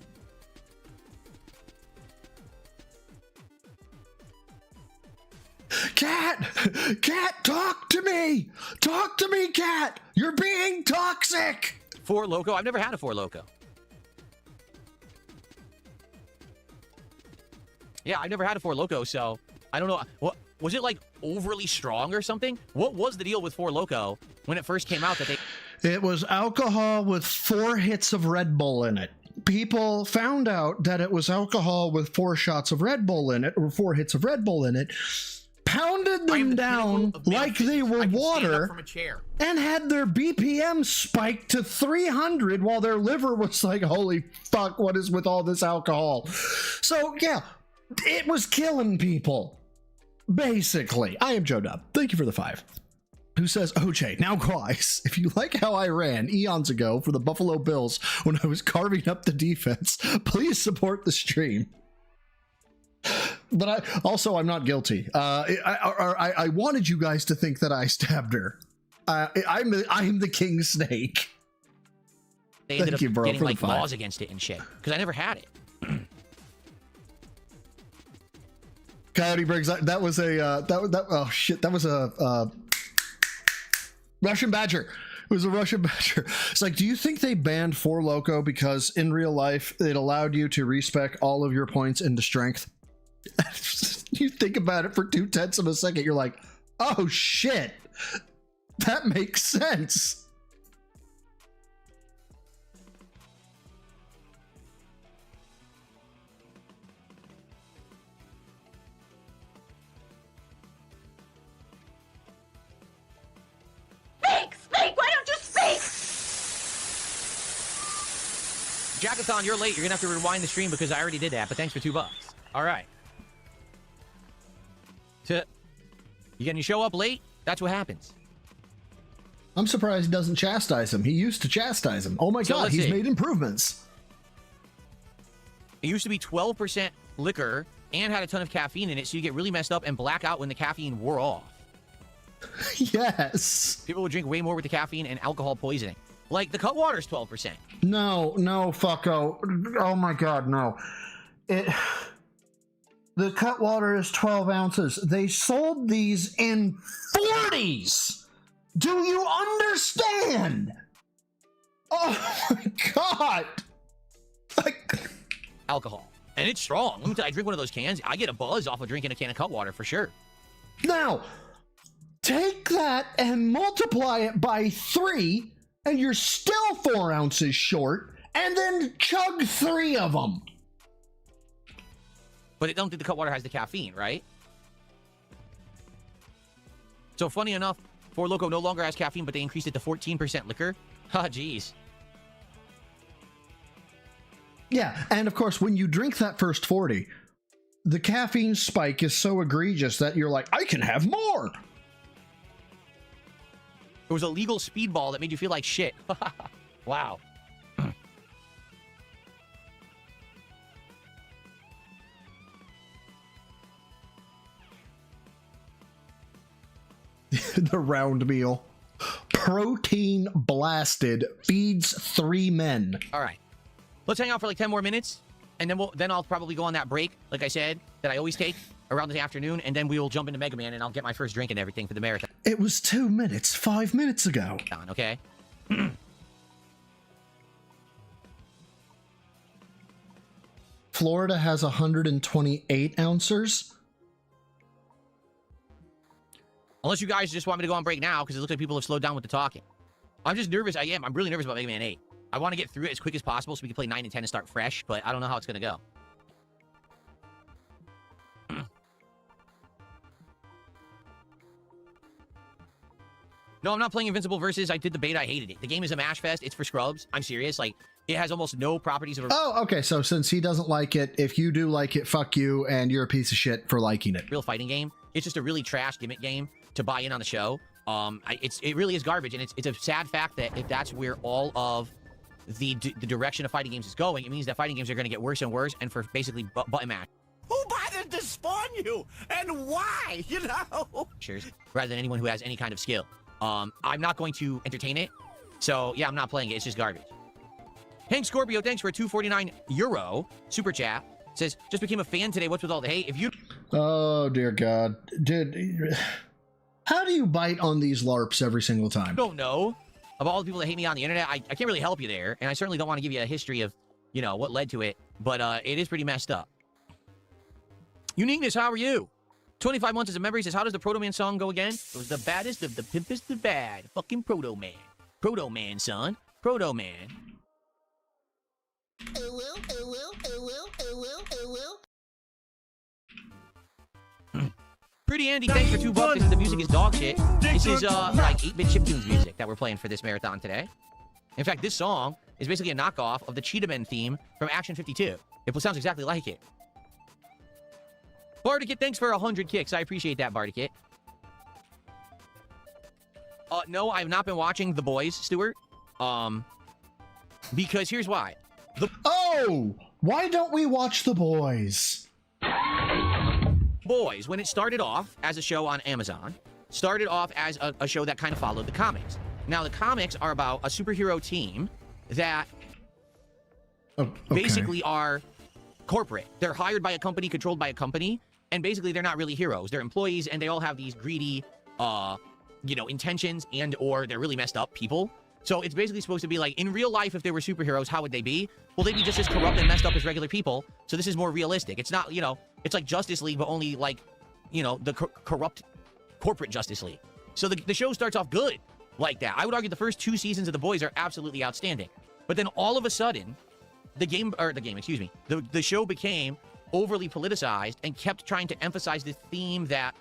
Cat! Cat, talk to me! Talk to me, Cat! You're being toxic! Four Loko? I've never had a Four Loko. Yeah, I've never had a Four Loko, so I don't know. What was it, like overly strong or something? What was the deal with Four Loko when it first came out that they... It was alcohol with 4 hits of Red Bull in it. People found out that it was alcohol with 4 shots of Red Bull in it, or 4 hits of Red Bull in it, pounded them down like they were water, from a chair. and had their BPM spiked to 300 while their liver was like, holy fuck, what is with all this alcohol? So, yeah, it was killing people. Basically. I am Joe Dub. Thank you for the 5. Who says, OJ, now guys, if you like how I ran eons ago for the Buffalo Bills when I was carving up the defense, please support the stream. But I'm not guilty. I wanted you guys to think that I stabbed her. I'm the King Snake. They ended Thank you, up bro, getting for the like 5. laws against it and shit because I never had it. Coyote Briggs, that was a oh shit, that was a Russian Badger. It was a Russian Badger. It's like, do you think they banned Four Loko because in real life it allowed you to respec all of your points into strength? You think about it for 0.2 of a second, you're like, oh shit, that makes sense. Speak! Speak! Why don't you speak? Jackathon, you're late. You're gonna have to rewind the stream because I already did that. But thanks for $2. All right. You show up late? That's what happens. I'm surprised he doesn't chastise him. He used to chastise him. Oh my So god, let's he's see. made improvements. It used to be 12% liquor and had a ton of caffeine in it, so you get really messed up and black out when the caffeine wore off. Yes. People would drink way more with the caffeine and alcohol poisoning. Like the Cutwater's 12%. No, fucko. Oh my god, no. The Cutwater is 12 ounces. They sold these in 40s. Do you understand? Oh my god. Alcohol. And it's strong. Let me tell you, I drink one of those cans. I get a buzz off of drinking a can of Cutwater for sure. Now, take that and multiply it by 3, and you're still 4 ounces short, and then chug 3 of them. But I don't think the Cutwater has the caffeine, right? So funny enough, Four Loko no longer has caffeine, but they increased it to 14% liquor. Ha, jeez. Yeah, and of course, when you drink that first 40, the caffeine spike is so egregious that you're like, I can have more. It was a legal speedball that made you feel like shit. Wow. The round meal. Protein blasted feeds 3 men. All right. Let's hang out for like 10 more minutes, and then I'll probably go on that break, like I said, that I always take around the afternoon, and then we will jump into Mega Man, and I'll get my first drink and everything for the marathon. It was 2 minutes, 5 minutes ago. Okay? Florida has 128 ounces. Unless you guys just want me to go on break now, because it looks like people have slowed down with the talking. I'm just nervous. I'm really nervous about Mega Man 8. I want to get through it as quick as possible so we can play 9 and 10 and start fresh, but I don't know how it's going to go. No, I'm not playing Invincible Versus. I did the beta. I hated it. The game is a mash fest. It's for scrubs. I'm serious. Like, it has almost no properties of a Oh, okay. So since he doesn't like it, if you do like it, fuck you, and you're a piece of shit for liking it. real fighting game. It's just a really trash gimmick game to buy in on the show. It really is garbage, and it's a sad fact that if that's where all of the direction of fighting games is going, it means that fighting games are going to get worse and worse, and for basically button mash. Who bothered to spawn you? And why? You know? Rather than anyone who has any kind of skill. I'm not going to entertain it. So, yeah, I'm not playing it. It's just garbage. Hank Scorpio, thanks for a €2.49 super chat. Says, just became a fan today. What's with all the hate? If you... Oh, dear God. Dude, how do you bite on these LARPs every single time? don't know. Of all the people that hate me on the internet, I can't really help you there. And I certainly don't want to give you a history of, you know, what led to it. But it is pretty messed up. Uniqueness, how are you? 25 months as a member. He says, how does the Proto Man song go again? It was the baddest of the pimpest the bad. Fucking Proto Man. Proto Man, son. Proto Man. Pretty Andy, thanks for $2. This is the music is dog shit. This is like 8-bit chiptunes music that we're playing for this marathon today. In fact, this song is basically a knockoff of the Cheetah Men theme from Action 52. It sounds exactly like it. Bardicate, thanks for 100 kicks. I appreciate that, Bardicate. No, I have not been watching The Boys, Stuart. Because here's why. Oh! Why don't we watch The Boys? Boys, when it started off as a show on Amazon, started off as a show that kind of followed the comics. Now, the comics are about a superhero team that basically are corporate. They're hired by a company, controlled by a company, and basically they're not really heroes. They're employees, and they all have these greedy, intentions, and or they're really messed up people. So it's basically supposed to be like, in real life, if they were superheroes, how would they be? Well, they'd be just as corrupt and messed up as regular people. So this is more realistic. It's not, it's like Justice League, but only like, the corrupt corporate Justice League. So the show starts off good like that. I would argue the first 2 seasons of The Boys are absolutely outstanding. But then all of a sudden, the show became overly politicized and kept trying to emphasize this theme that...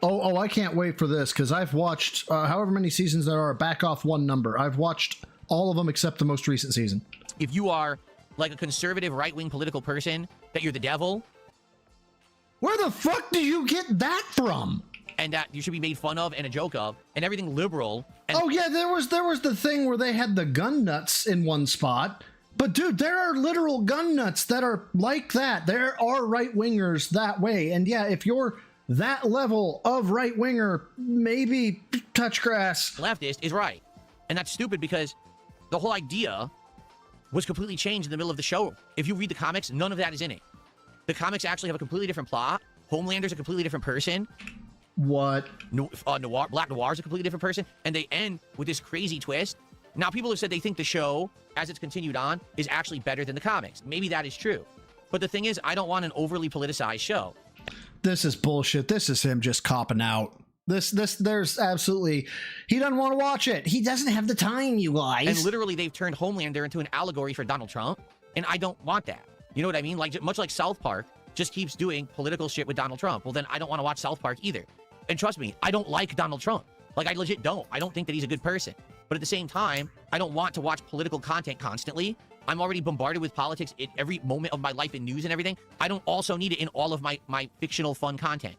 Oh, I can't wait for this, because I've watched however many seasons there are, back off one number. I've watched all of them except the most recent season. If you are like a conservative right-wing political person, that you're the devil. Where the fuck do you get that from? And that you should be made fun of and a joke of, and everything liberal. And oh yeah, there was the thing where they had the gun nuts in one spot. But dude, there are literal gun nuts that are like that. There are right-wingers that way. And yeah, if you're that level of right-winger, maybe touch grass. Leftist is right. And that's stupid because the whole idea was completely changed in the middle of the show. If you read the comics, none of that is in it. The comics actually have a completely different plot. Homelander's a completely different person. What? Black Noir's a completely different person. And they end with this crazy twist. Now, people have said they think the show, as it's continued on, is actually better than the comics. Maybe that is true. But the thing is, I don't want an overly politicized show. This is bullshit. This is him just copping out. There's absolutely... He doesn't want to watch it. He doesn't have the time, you guys. And literally, they've turned Homelander into an allegory for Donald Trump. And I don't want that. You know what I mean? Like, much like South Park just keeps doing political shit with Donald Trump. Well, then I don't want to watch South Park either. And trust me, I don't like Donald Trump. Like, I legit don't. I don't think that he's a good person. But at the same time, I don't want to watch political content constantly. I'm already bombarded with politics at every moment of my life in news and everything. I don't also need it in all of my fictional fun content.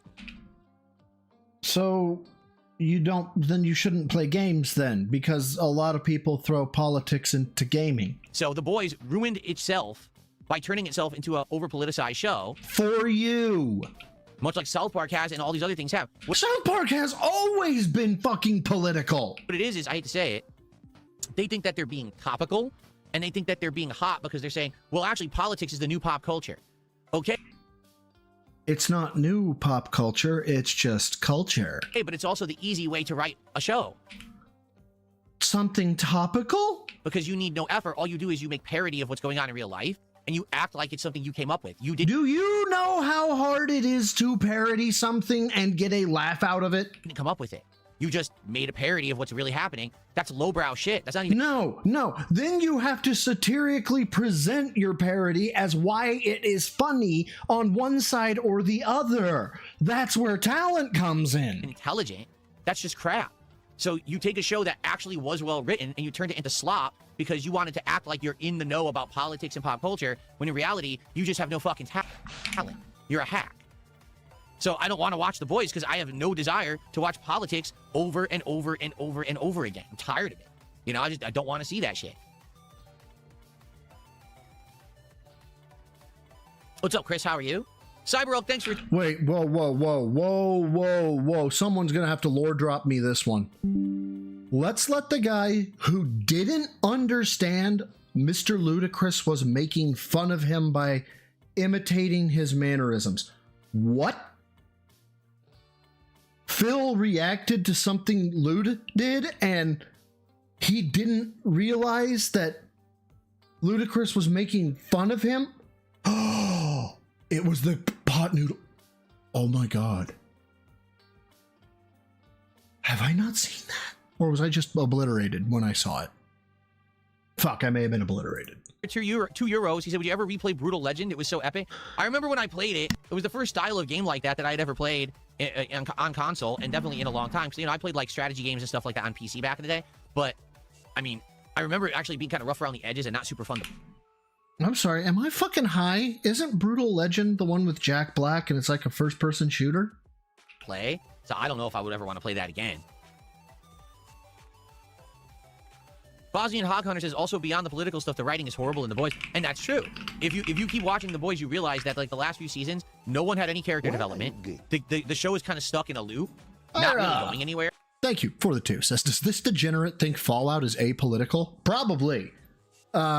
So, then you shouldn't play games then, because a lot of people throw politics into gaming. So The Boys ruined itself by turning itself into an over-politicized show. For you. Much like South Park has and all these other things have. South Park has always been fucking political. What it is, I hate to say it, they think that they're being topical, and they think that they're being hot because they're saying, well, actually, politics is the new pop culture. Okay? It's not new pop culture, it's just culture. Hey, but it's also the easy way to write a show. Something topical? Because you need no effort. All you do is you make parody of what's going on in real life, and you act like it's something you came up with. You did. Do you know how hard it is to parody something and get a laugh out of it? You didn't come up with it. You just made a parody of what's really happening. That's lowbrow shit. That's not even... No. Then you have to satirically present your parody as why it is funny on one side or the other. That's where talent comes in. Intelligent. That's just crap. So you take a show that actually was well written and you turned it into slop because you wanted to act like you're in the know about politics and pop culture, when in reality, you just have no fucking talent. You're a hack. So I don't want to watch The Boys because I have no desire to watch politics over and over and over and over again. I'm tired of it. You know, I don't want to see that shit. What's up, Chris? How are you? Cyberelk, thanks for... Wait, whoa. Someone's gonna have to lore drop me this one. Let's let the guy who didn't understand Mr. Ludacris was making fun of him by imitating his mannerisms. What? Phil reacted to something Luda did, and he didn't realize that Ludacris was making fun of him? Oh, it was the pot noodle. Oh my god. Have I not seen that? Or was I just obliterated when I saw it? Fuck, I may have been obliterated. €2. He said, would you ever replay Brutal Legend? It was so epic. I remember when I played it, it was the first style of game like that I had ever played on console, and definitely in a long time. So, you know, I played like strategy games and stuff like that on PC back in the day. But, I mean, I remember it actually being kind of rough around the edges and not super fun to I'm sorry, am I fucking high? Isn't Brutal Legend the one with Jack Black and it's like a first-person shooter? play. So I don't know if I would ever want to play that again. Bosnian Hog Hunter says, also beyond the political stuff, the writing is horrible in The Boys. And that's true. If you keep watching The Boys, you realize that like the last few seasons, no one had any character development. The show is kind of stuck in a loop, not really going anywhere. Thank you for the 2. Says, does this degenerate think Fallout is apolitical? Probably.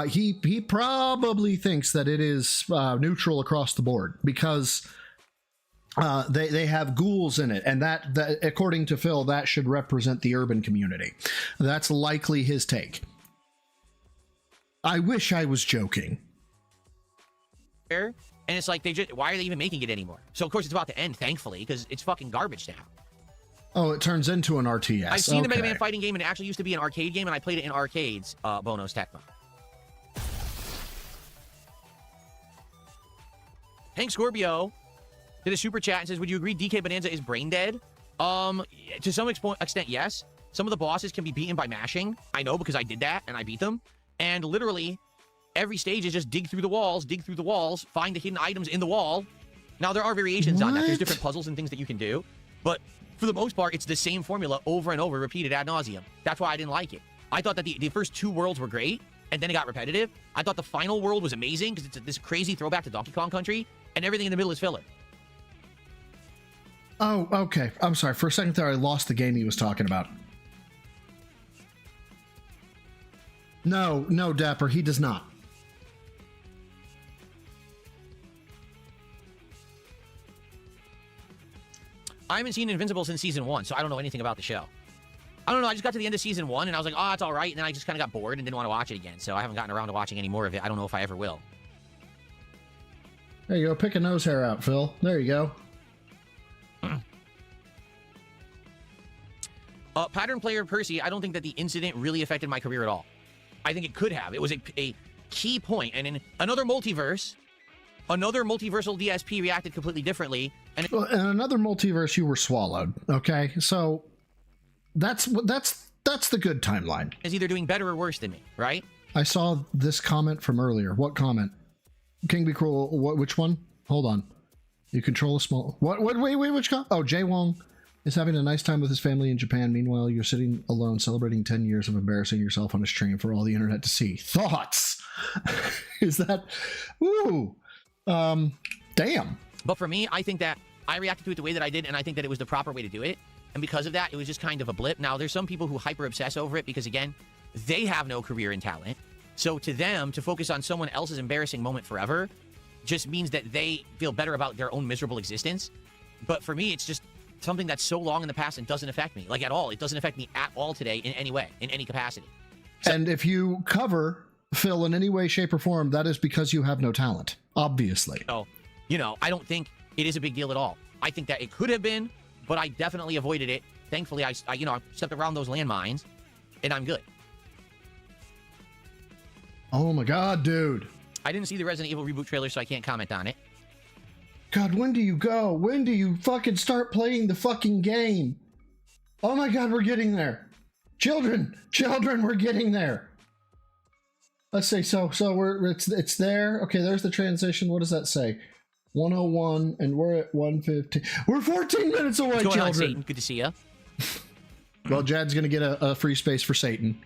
He probably thinks that it is neutral across the board because they have ghouls in it, and that according to Phil, that should represent the urban community. That's likely his take. I wish I was joking. And it's like, why are they even making it anymore? So of course it's about to end, thankfully, because it's fucking garbage now. Oh, it turns into an RTS. I've seen the Mega Man fighting game, and it actually used to be an arcade game, and I played it in arcades, Bonos Tecmo. Hank Scorpio did a super chat and says, would you agree DK Bonanza is brain dead? To some extent, yes. Some of the bosses can be beaten by mashing. I know because I did that, and I beat them. And literally, every stage is just dig through the walls, find the hidden items in the wall. Now, there are variations on that. There's different puzzles and things that you can do. But for the most part, it's the same formula over and over, repeated ad nauseum. That's why I didn't like it. I thought that the first 2 worlds were great, and then it got repetitive. I thought the final world was amazing because it's this crazy throwback to Donkey Kong Country, and everything in the middle is filler. Oh, okay. I'm sorry. For a second there, I lost the game he was talking about. No, Dapper, he does not. I haven't seen Invincible since season 1, so I don't know anything about the show. I don't know, I just got to the end of season 1, and I was like, oh, it's all right, and then I just kind of got bored and didn't want to watch it again, so I haven't gotten around to watching any more of it. I don't know if I ever will. There you go. Pick a nose hair out, Phil. There you go. Pattern player Percy, I don't think that the incident really affected my career at all. I think it could have. It was a key point, and in another multiversal DSP reacted completely differently. And well, in another multiverse, you were swallowed. Okay, so that's the good timeline. Is either doing better or worse than me, right? I saw this comment from earlier. What comment? King Be Cruel. Which one? Hold on. You control a small. What? Wait. Which comment? Oh, Jay Wong. is having a nice time with his family in Japan. Meanwhile, you're sitting alone celebrating 10 years of embarrassing yourself on a stream for all the internet to see. Thoughts? Is that... Ooh. Damn. But for me, I think that I reacted to it the way that I did, and I think that it was the proper way to do it. And because of that, it was just kind of a blip. Now, there's some people who hyper-obsess over it because, again, they have no career in talent. So to them, to focus on someone else's embarrassing moment forever just means that they feel better about their own miserable existence. But for me, it's just something that's so long in the past and doesn't affect me, like at all. It doesn't affect me at all today in any way, in any capacity. So, and if you cover Phil in any way, shape, or form, that is because you have no talent, obviously. So, you know, I don't think it is a big deal at all. I think that it could have been, but I definitely avoided it. Thankfully, I stepped around those landmines, and I'm good. Oh my God, dude. I didn't see the Resident Evil reboot trailer, so I can't comment on it. God, when do you go? When do you fucking start playing the fucking game? Oh my God, we're getting there. Children, we're getting there. Let's see, so it's there. Okay, there's the transition. What does that say? 101, and we're at 115. We're 14 minutes away, What's going children. on, Satan? Good to see you. Well, Jad's gonna get a free space for Satan.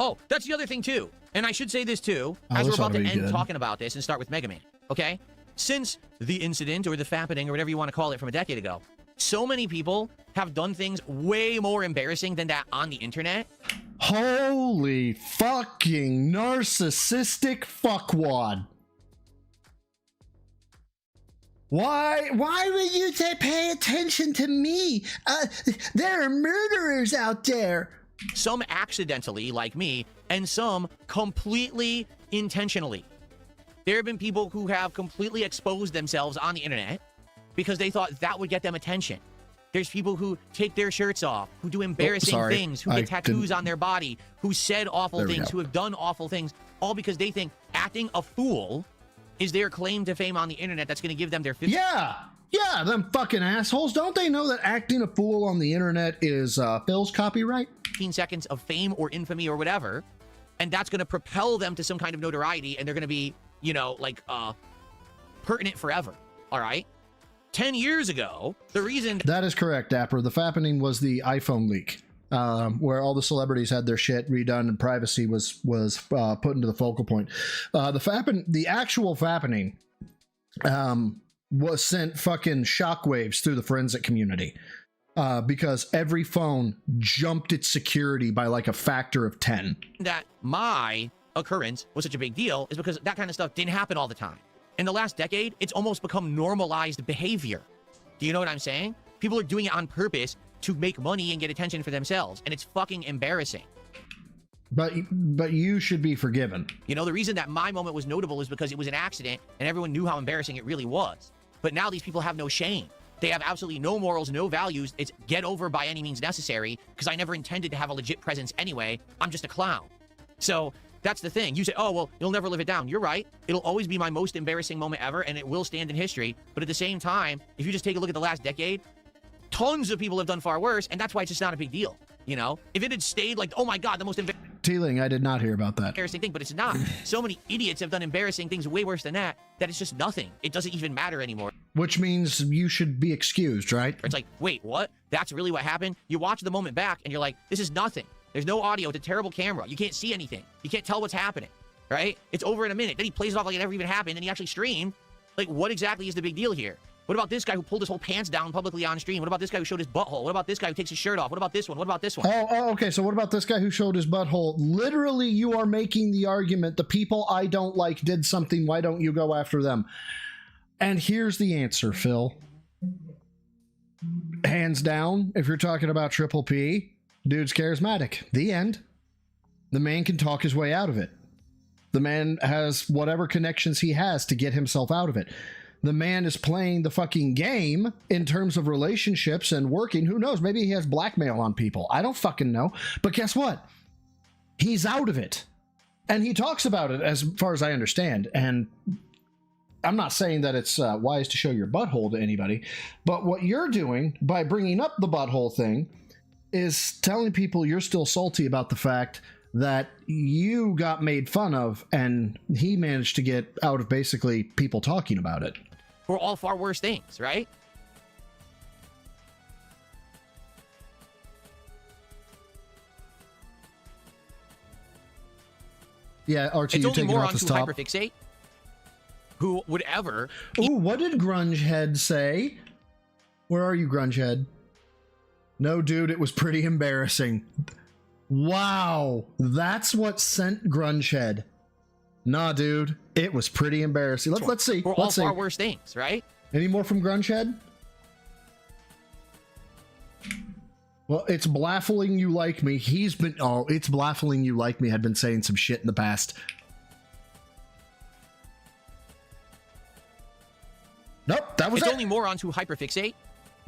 Oh, that's the other thing, too. And I should say this, too, as we're about to end talking about this and start with Mega Man, okay? Since the incident or the fappening or whatever you want to call it from a decade ago, so many people have done things way more embarrassing than that on the internet. Holy fucking narcissistic fuckwad. Why would you pay attention to me? There are murderers out there. Some accidentally, like me, and some completely intentionally. There have been people who have completely exposed themselves on the internet because they thought that would get them attention. There's people who take their shirts off, who do embarrassing things, who get tattoos on their body, who said awful things, who have done awful things, all because they think acting a fool is their claim to fame on the internet that's going to give them their... Yeah, them fucking assholes. Don't they know that acting a fool on the internet is Phil's copyright? 15 seconds of fame or infamy or whatever, and that's going to propel them to some kind of notoriety, and they're going to be, you know, like, pertinent forever, all right? 10 years ago, the reason... That is correct, Dapper. The fappening was the iPhone leak, where all the celebrities had their shit redone and privacy was put into the focal point. The actual fappening was sent fucking shockwaves through the forensic community. Because every phone jumped its security by like a factor of 10. That my occurrence was such a big deal is because that kind of stuff didn't happen all the time. In the last decade, it's almost become normalized behavior. Do you know what I'm saying? People are doing it on purpose to make money and get attention for themselves, and it's fucking embarrassing. But you should be forgiven. You know, the reason that my moment was notable is because it was an accident, and everyone knew how embarrassing it really was. But now these people have no shame. They have absolutely no morals, no values. It's get over by any means necessary, because I never intended to have a legit presence anyway. I'm just a clown. So that's the thing. You say, oh, well, you'll never live it down. You're right. It'll always be my most embarrassing moment ever, and it will stand in history. But at the same time, if you just take a look at the last decade, tons of people have done far worse, and that's why it's just not a big deal. You know, if it had stayed like, oh my God, the most Teeling, I did not hear about that. embarrassing thing, but it's not. So many idiots have done embarrassing things way worse than that it's just nothing. It doesn't even matter anymore. Which means you should be excused, right? It's like, wait, what? That's really what happened? You watch the moment back and you're like, this is nothing. There's no audio. It's a terrible camera. You can't see anything. You can't tell what's happening, right? It's over in a minute. Then he plays it off like it never even happened, and he actually streamed. Like, what exactly is the big deal here? What about this guy who pulled his whole pants down publicly on stream? What about this guy who showed his butthole? What about this guy who takes his shirt off? What about this one? What about this one? Oh, okay. So what about this guy who showed his butthole? Literally, you are making the argument, the people I don't like did something. Why don't you go after them? And here's the answer, Phil. Hands down, if you're talking about Triple P, dude's charismatic. The end. The man can talk his way out of it. The man has whatever connections he has to get himself out of it. The man is playing the fucking game in terms of relationships and working. Who knows? Maybe he has blackmail on people. I don't fucking know. But guess what? He's out of it. And he talks about it as far as I understand. And I'm not saying that it's wise to show your butthole to anybody. But what you're doing by bringing up the butthole thing is telling people you're still salty about the fact that you got made fun of, and he managed to get out of basically people talking about it. For all far worse things, right? Yeah, RT, It's you only taking off morons the who top. hyperfixate who would ever. Ooh, what did Grungehead say? Where are you, Grungehead? No, dude, it was pretty embarrassing. Wow, that's what sent Grungehead. Nah, dude, it was pretty embarrassing. Let's see. For all Let's see. far worse things, right? Any more from Grungehead? Well, it's Blaffling You Like Me. He's been... Oh, it's Blaffling You Like Me had been saying some shit in the past. Nope, that was It's it. only morons who hyperfixate.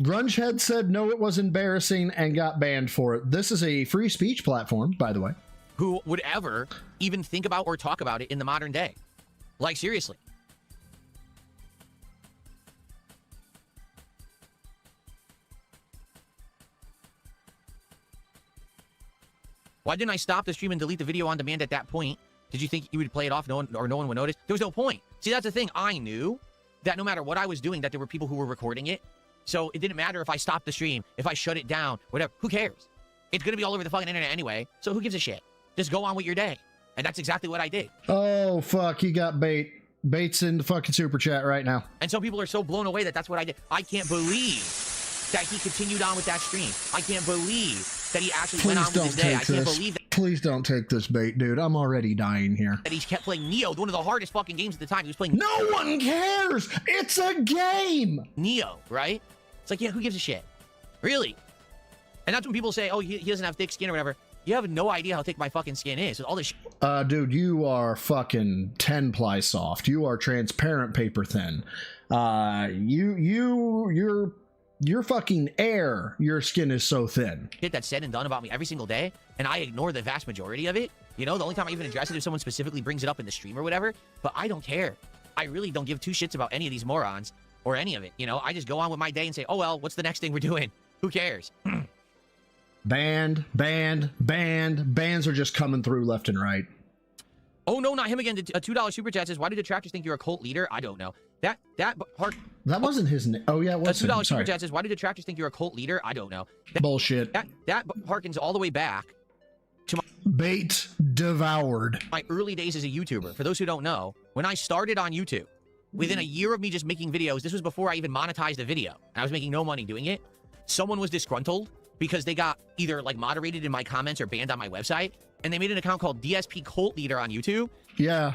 Grungehead said no, it was embarrassing and got banned for it. This is a free speech platform, by the way. Who would ever even think about or talk about it in the modern day. Like, seriously. Why didn't I stop the stream and delete the video on demand at that point? Did you think you would play it off no one would notice? There was no point. See, that's the thing. I knew that no matter what I was doing, that there were people who were recording it. So it didn't matter if I stopped the stream, if I shut it down, whatever. Who cares? It's going to be all over the fucking internet anyway. So who gives a shit? Just go on with your day. And that's exactly what I did. Oh, fuck, he got bait. Bait's in the fucking super chat right now. And some people are so blown away that that's what I did. I can't believe that he continued on with that stream. I can't believe that he actually went on with his day. I can't believe that. Please don't take this bait, dude. I'm already dying here. That he kept playing Neo, one of the hardest fucking games at the time. He was playing. No one cares. It's a game. Neo, right? It's like, yeah, who gives a shit? Really? And that's when people say, oh, he doesn't have thick skin or whatever. You have no idea how thick my fucking skin is. With all this shit. Dude, you are fucking 10-ply soft. You are transparent paper thin. You're fucking air. Your skin is so thin. Shit that's said and done about me every single day, and I ignore the vast majority of it. You know, the only time I even address it is if someone specifically brings it up in the stream or whatever. But I don't care. I really don't give two shits about any of these morons or any of it. You know, I just go on with my day and say, oh, well, what's the next thing we're doing? Who cares? Banned. Bans are just coming through left and right. Oh, no, not him again. A $2 super chat says, why do detractors think you're a cult leader? I don't know. That wasn't his name. Oh, yeah, it was a $2 him. super chat says, why do detractors think you're a cult leader? I don't know. Bullshit. That harkens all the way back to my bait devoured. My early days as a YouTuber. For those who don't know, when I started on YouTube, within a year of me just making videos, this was before I even monetized a video. I was making no money doing it. Someone was disgruntled because they got either like moderated in my comments or banned on my website, and they made an account called DSP Cult Leader on YouTube. Yeah,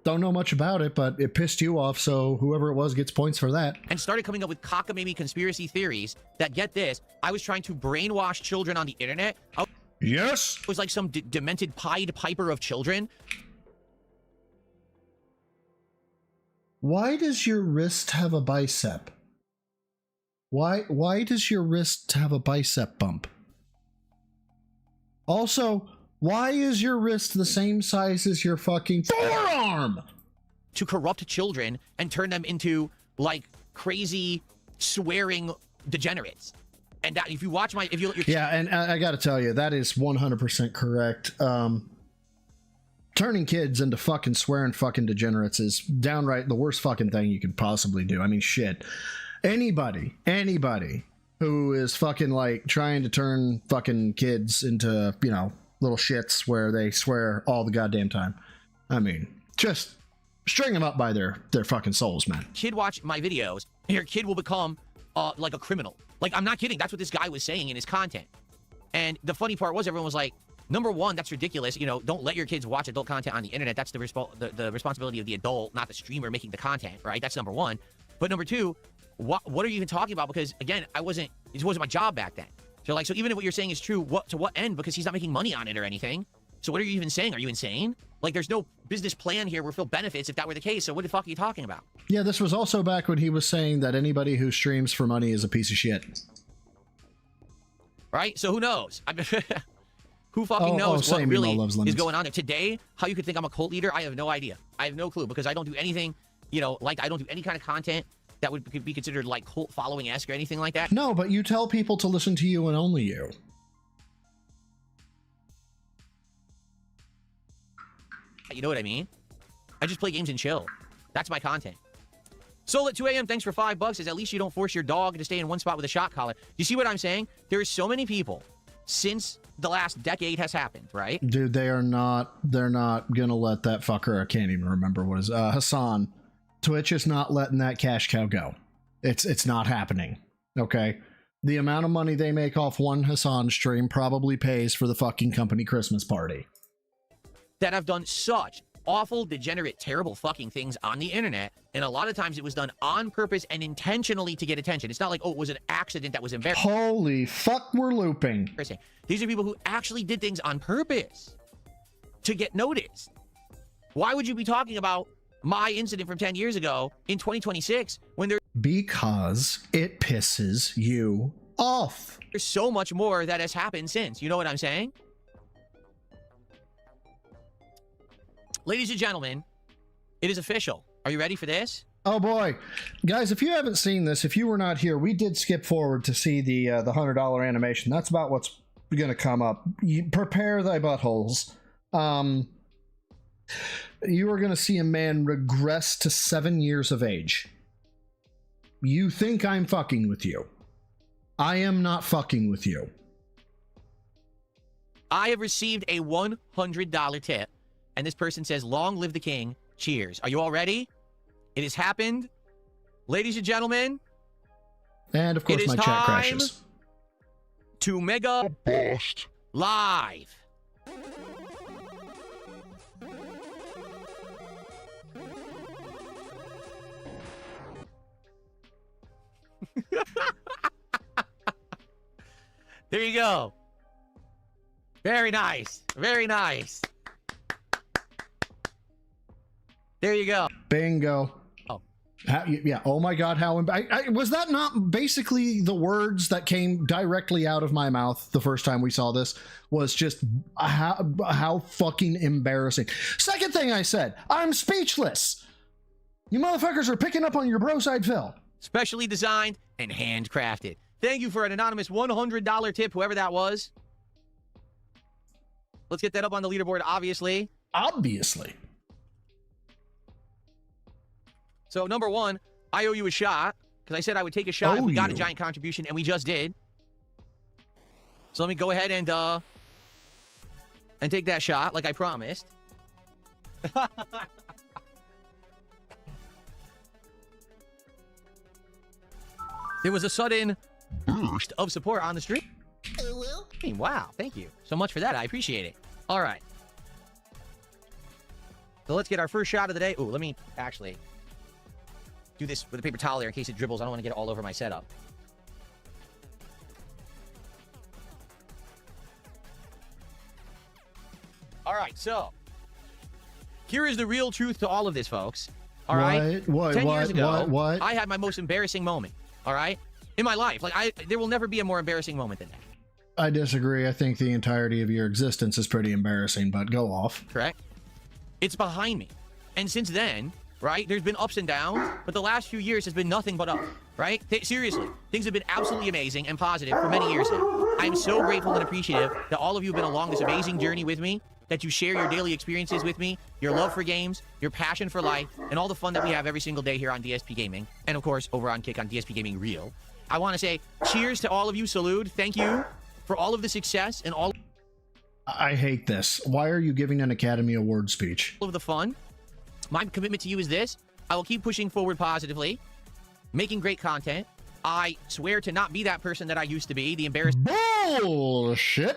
don't know much about it, but it pissed you off, so whoever it was gets points for that. And started coming up with cockamamie conspiracy theories that, get this, I was trying to brainwash children on the internet. Yes! It was like some demented Pied Piper of children. Why does your wrist have a bicep? Why does your wrist have a bicep bump? Also, why is your wrist the same size as your fucking forearm? To corrupt children and turn them into, like, crazy, swearing degenerates. And that, if you watch my... Yeah, and I gotta tell you, that is 100% correct. Turning kids into fucking swearing fucking degenerates is downright the worst fucking thing you could possibly do. I mean, shit. Anybody who is fucking, like, trying to turn fucking kids into, you know, little shits where they swear all the goddamn time. I mean, just string them up by their fucking souls, man. Kid watch my videos, your kid will become, like, a criminal. Like, I'm not kidding. That's what this guy was saying in his content. And the funny part was, everyone was like, number one, that's ridiculous. You know, don't let your kids watch adult content on the internet. That's the responsibility of the adult, not the streamer making the content, right? That's number one. But number two, what are you even talking about? Because, again, it wasn't my job back then. So, like, so even if what you're saying is true, to what end? Because he's not making money on it or anything. So what are you even saying? Are you insane? Like, there's no business plan here where Phil benefits if that were the case. So what the fuck are you talking about? Yeah, this was also back when he was saying that anybody who streams for money is a piece of shit. Right? So who knows? Who fucking knows what really is going on there? Today, how you could think I'm a cult leader, I have no idea. I have no clue because I don't do anything, you know, like I don't do any kind of content that would be considered like cult following-esque or anything like that. No, but you tell people to listen to you and only you. You know what I mean? I just play games and chill. That's my content. Soul at 2 a.m. Thanks for $5. Says at least you don't force your dog to stay in one spot with a shock collar. You see what I'm saying? There are so many people since the last decade has happened, right? Dude, they're not gonna let that fucker, I can't even remember what his Hassan. Twitch is not letting that cash cow go. It's not happening. Okay? The amount of money they make off one Hassan stream probably pays for the fucking company Christmas party. That have done such awful, degenerate, terrible fucking things on the internet, and a lot of times it was done on purpose and intentionally to get attention. It's not like, oh, it was an accident that was embarrassing. Holy fuck, we're looping. These are people who actually did things on purpose to get noticed. Why would you be talking about my incident from 10 years ago in 2026 when because it pisses you off. There's so much more that has happened since. You know what I'm saying? Ladies and gentlemen, it is official. Are you ready for this? Oh boy. Guys, if you haven't seen this, if you were not here, we did skip forward to see the $100 animation. That's about what's going to come up. Prepare thy buttholes. You are going to see a man regress to 7 years of age. You think I'm fucking with you. I am not fucking with you. I have received a $100 tip, and this person says, long live the king. Cheers. Are you all ready? It has happened. Ladies and gentlemen. And of course my chat crashes. To Mega Bust Live. There you go. Very nice. Very nice. There you go. Bingo. Oh. Yeah. Oh my God. How was that not basically the words that came directly out of my mouth the first time we saw this? Was just how fucking embarrassing. Second thing I said, I'm speechless. You motherfuckers are picking up on your bro side, Phil. Specially designed and handcrafted. Thank you for an anonymous $100 tip, whoever that was. Let's get that up on the leaderboard, obviously. Obviously. So, number one, I owe you a shot, because I said I would take a shot if we got a giant contribution, and we just did. So let me go ahead and take that shot, like I promised. There was a sudden boost of support on the stream. Wow, thank you so much for that. I appreciate it. All right. So let's get our first shot of the day. Ooh, let me actually do this with a paper towel there in case it dribbles. I don't want to get it all over my setup. All right, so here is the real truth to all of this, folks. All right? 10 years ago, I had my most embarrassing moment. All right? In my life. There will never be a more embarrassing moment than that. I disagree. I think the entirety of your existence is pretty embarrassing, but go off. Correct. It's behind me. And since then, right, there's been ups and downs, but the last few years has been nothing but up, right? Seriously, things have been absolutely amazing and positive for many years now. I am so grateful and appreciative that all of you have been along this amazing journey with me, that you share your daily experiences with me, your love for games, your passion for life, and all the fun that we have every single day here on DSP Gaming, and of course, over on Kick on DSP Gaming Real. I want to say cheers to all of you. Salute. Thank you for all of the success and all I hate this. Why are you giving an Academy Award speech? of the fun. My commitment to you is this. I will keep pushing forward positively, making great content. I swear to not be that person that I used to be, the embarrassing bullshit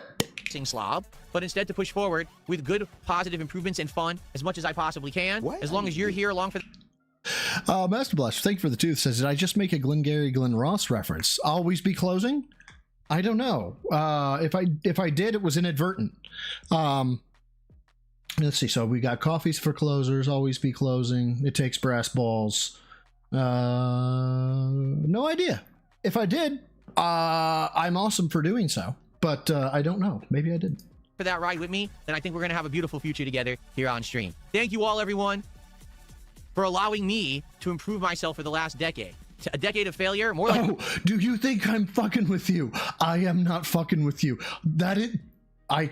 slob, but instead to push forward with good, positive improvements and fun as much as I possibly can, as long as you're here along for the Master Blaster, thank you for the tooth. Says, did I just make a Glengarry Glen Ross reference? Always be closing? I don't know. If I did, it was inadvertent. Let's see. So we got coffees for closers. Always be closing. It takes brass balls. No idea. If I did, I'm awesome for doing so. But I don't know. Maybe I didn't. For that ride with me, then I think we're going to have a beautiful future together here on stream. Thank you all, everyone, for allowing me to improve myself for the last decade. A decade of failure, more like... Oh, do you think I'm fucking with you? I am not fucking with you.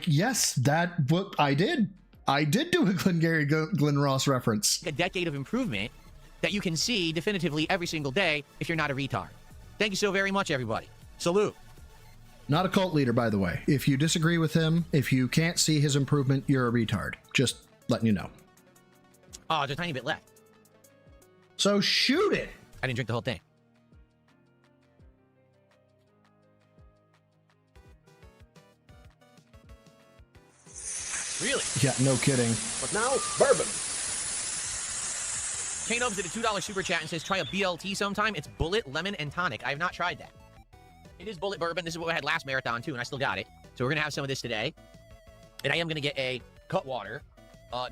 Yes, that what I did. I did do a Glengarry Glen Ross reference. A decade of improvement that you can see definitively every single day if you're not a retard. Thank you so very much, everybody. Salute. Not a cult leader, by the way. If you disagree with him, if you can't see his improvement, you're a retard. Just letting you know. Oh, there's a tiny bit left. So shoot it. I didn't drink the whole thing. Really? Yeah, no kidding. But now, bourbon. K-Nubs did a $2 super chat and says, try a BLT sometime. It's bullet, lemon, and tonic. I have not tried that. It is bullet bourbon. This is what I had last marathon, too, and I still got it. So we're going to have some of this today. And I am going to get a Cutwater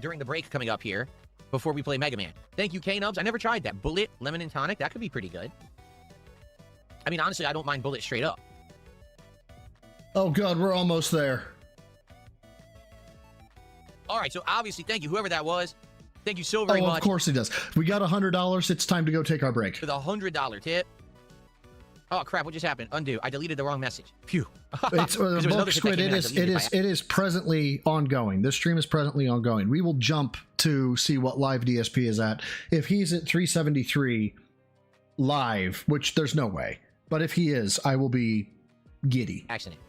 during the break coming up here before we play Mega Man. Thank you, K-Nubs. I never tried that. Bullet, lemon, and tonic. That could be pretty good. I mean, honestly, I don't mind bullet straight up. Oh, God, we're almost there. All right, so obviously, thank you, whoever that was. Thank you so very much. Of course he does. We got $100. It's time to go take our break. For the $100 tip. Oh, crap, what just happened? Undo. I deleted the wrong message. Phew. It's Bulk Squid. It is presently ongoing. This stream is presently ongoing. We will jump to see what live DSP is at. If he's at 373 live, which there's no way, but if he is, I will be giddy. Accident.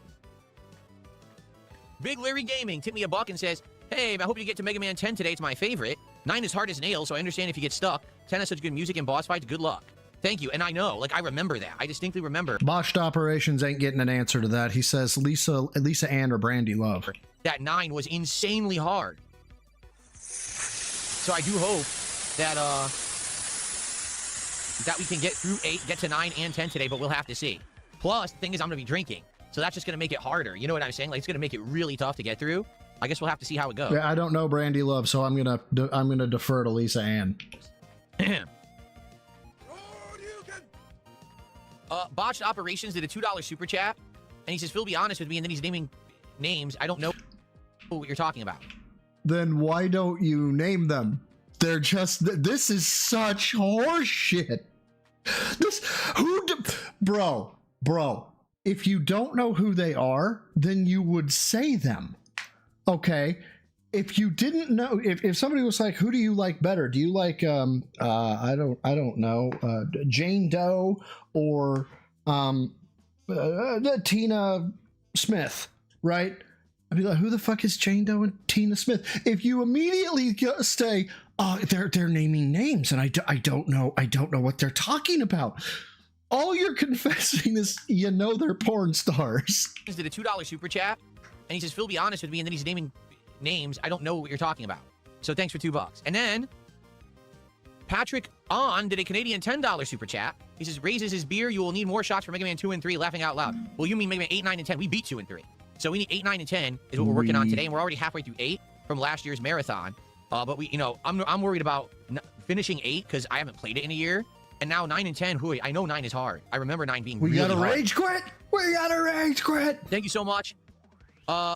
Big Larry Gaming tipped me $1 and says, hey, I hope you get to Mega Man 10 today. It's my favorite. 9 is hard as nails, so I understand if you get stuck. 10 has such good music and boss fights. Good luck. Thank you. And I know, like, I remember that. I distinctly remember. Botched Operations ain't getting an answer to that. He says Lisa Ann or Brandy Love. That 9 was insanely hard. So I do hope that that we can get through 8, get to 9 and 10 today, but we'll have to see. Plus, the thing is, I'm going to be drinking. So that's just going to make it harder. You know what I'm saying? Like, it's going to make it really tough to get through. I guess we'll have to see how it goes. Yeah, I don't know Brandy Love, so I'm gonna defer to Lisa Ann. Botched Operations did a $2 super chat, and he says, Phil, be honest with me, and then he's naming names. I don't know what you're talking about. Then why don't you name them? They're just, this is such horse shit. Bro, if you don't know who they are, then you would say them. Okay, if you didn't know, if somebody was like, who do you like better? Do you like I don't know, Jane Doe or Tina Smith, right? I'd be like, who the fuck is Jane Doe and Tina Smith? If you immediately say, oh, they're naming names and I don't know what they're talking about. All you're confessing is, you know, they're porn stars. He did a $2 super chat. And he says, Phil, be honest with me. And then he's naming names. I don't know what you're talking about. So thanks for $2. And then Patrick On did a Canadian $10 super chat. He says, raises his beer. You will need more shots for Mega Man 2 and 3. Laughing out loud. Well, you mean Mega Man 8, 9, and 10. We beat 2 and 3. So we need 8, 9, and 10 is what we're working on today. And we're already halfway through 8 from last year's marathon. But we, you know, I'm worried about finishing 8 because I haven't played it in a year. And now 9 and 10, I know 9 is hard. I remember 9 being really hard. We gotta rage quit. We gotta rage quit. Thank you so much.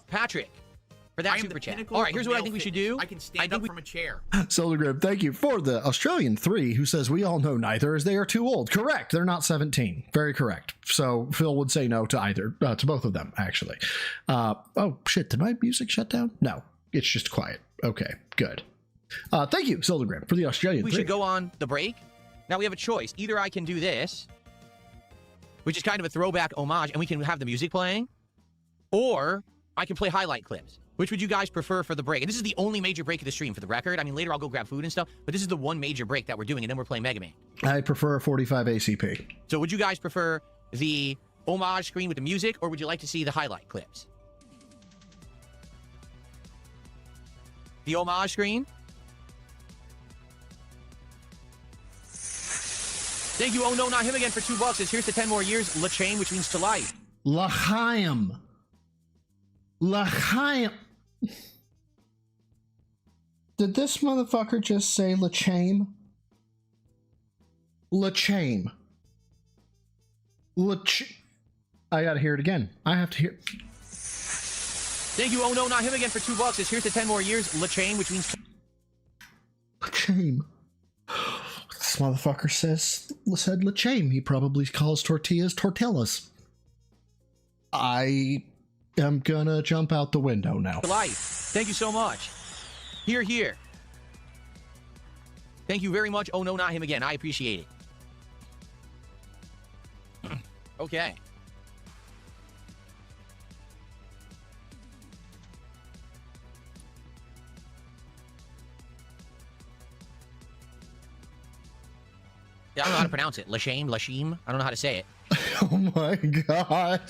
Patrick, for that super chat. All right, here's what I think we should do. I can stand up from a chair. Solar Grip, thank you for the Australian 3 who says we all know neither as they are too old. Correct. They're not 17. Very correct. So Phil would say no to either, to both of them, actually. Oh, shit. Did my music shut down? No, it's just quiet. Okay, good. Thank you, Solar Grip, for the Australian 3. We should go on the break. Now we have a choice. Either I can do this, which is kind of a throwback homage, and we can have the music playing, or I can play highlight clips. Which would you guys prefer for the break? And this is the only major break of the stream, for the record. I mean, later I'll go grab food and stuff, but this is the one major break that we're doing, and then we're playing Mega Man. I prefer a 45 ACP. So would you guys prefer the homage screen with the music, or would you like to see the highlight clips? The homage screen? Thank you, oh no, not him again, for $2. Says, here's to 10 more years, L'chaim, which means to life. L'chaim. L'chaim. Did this motherfucker just say L'chaim? L'chaim. I gotta hear it again. I have to hear. Thank you, oh no, not him again, for $2. Says, here's to 10 more years, L'chaim, which means L'chaim. This motherfucker said L'chaim. He probably calls tortillas tortillas. I am gonna jump out the window now. life. Thank you so much. Here, here. Thank you very much. Oh, no, not him again. I appreciate it. Okay. Yeah, I don't know how to pronounce it. Lashim, Lashim. I don't know how to say it. Oh my god.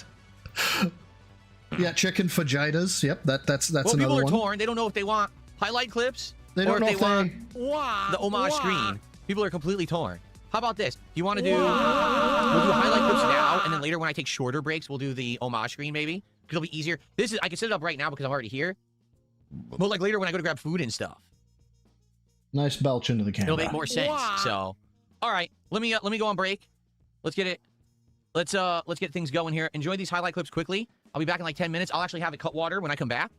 Yeah, chicken fajitas. Yep, that's Well, another people are one. torn. They don't know if they want highlight clips They or don't if know they if want the homage screen. People are completely torn. How about this? You want to do? We'll do highlight clips now, and then later when I take shorter breaks, we'll do the homage screen maybe. Because it'll be easier. I can set it up right now because I'm already here. But like later when I go to grab food and stuff, Nice belch into the camera. it'll make more sense. So, all right, let me go on break. Let's get it. Let's get things going here. Enjoy these highlight clips quickly. I'll be back in like 10 minutes. I'll actually have it cut water when I come back,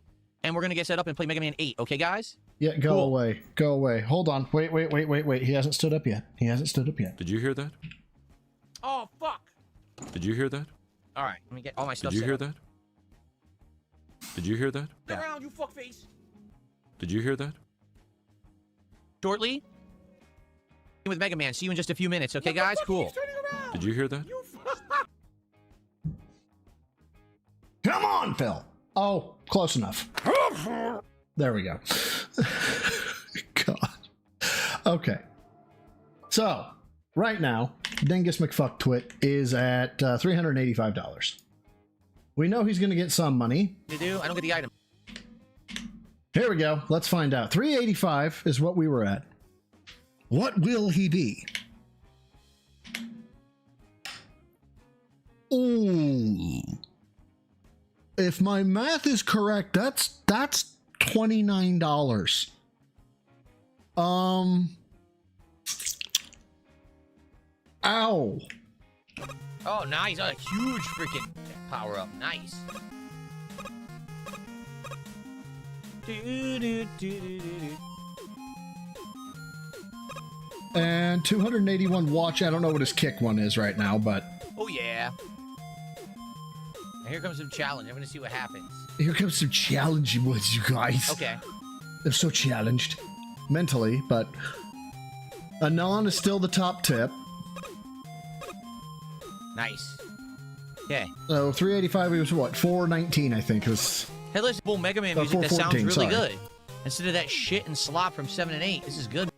and we're gonna get set up and play Mega Man 8. Okay, guys? Yeah, go away. Go away. Hold on. Wait. He hasn't stood up yet. Did you hear that? Oh fuck! Did you hear that? All right, let me get all my stuff. Did you set hear up. that? Did you hear that? Turn around, you fuckface! Did you hear that? Shortly with Mega Man. See you in just a few minutes. Okay, guys? Cool. Did you hear that? Come on, Phil. Oh, close enough. There we go. God. Okay. So, right now, Dingus McFucktwit is at $385. We know he's going to get some money. You do? I don't get the item. Here we go. Let's find out. 385 is what we were at. What will he be? Ooh. If my math is correct, that's $29. Ow. Oh, nice. A huge freaking power up. Nice. And 281 watch. I don't know what his kick one is right now, but Oh, yeah. And here comes some challenge. I'm going to see what happens. here comes some challenging ones, you guys. Okay. They're so challenged mentally, but Anon is still the top tip. Nice. Okay. So 385 was what? 419, I think. It was. Hey, listen, full Mega Man music that sounds 414, really sorry. good. Instead of that shit and slop from 7 and 8, this is good.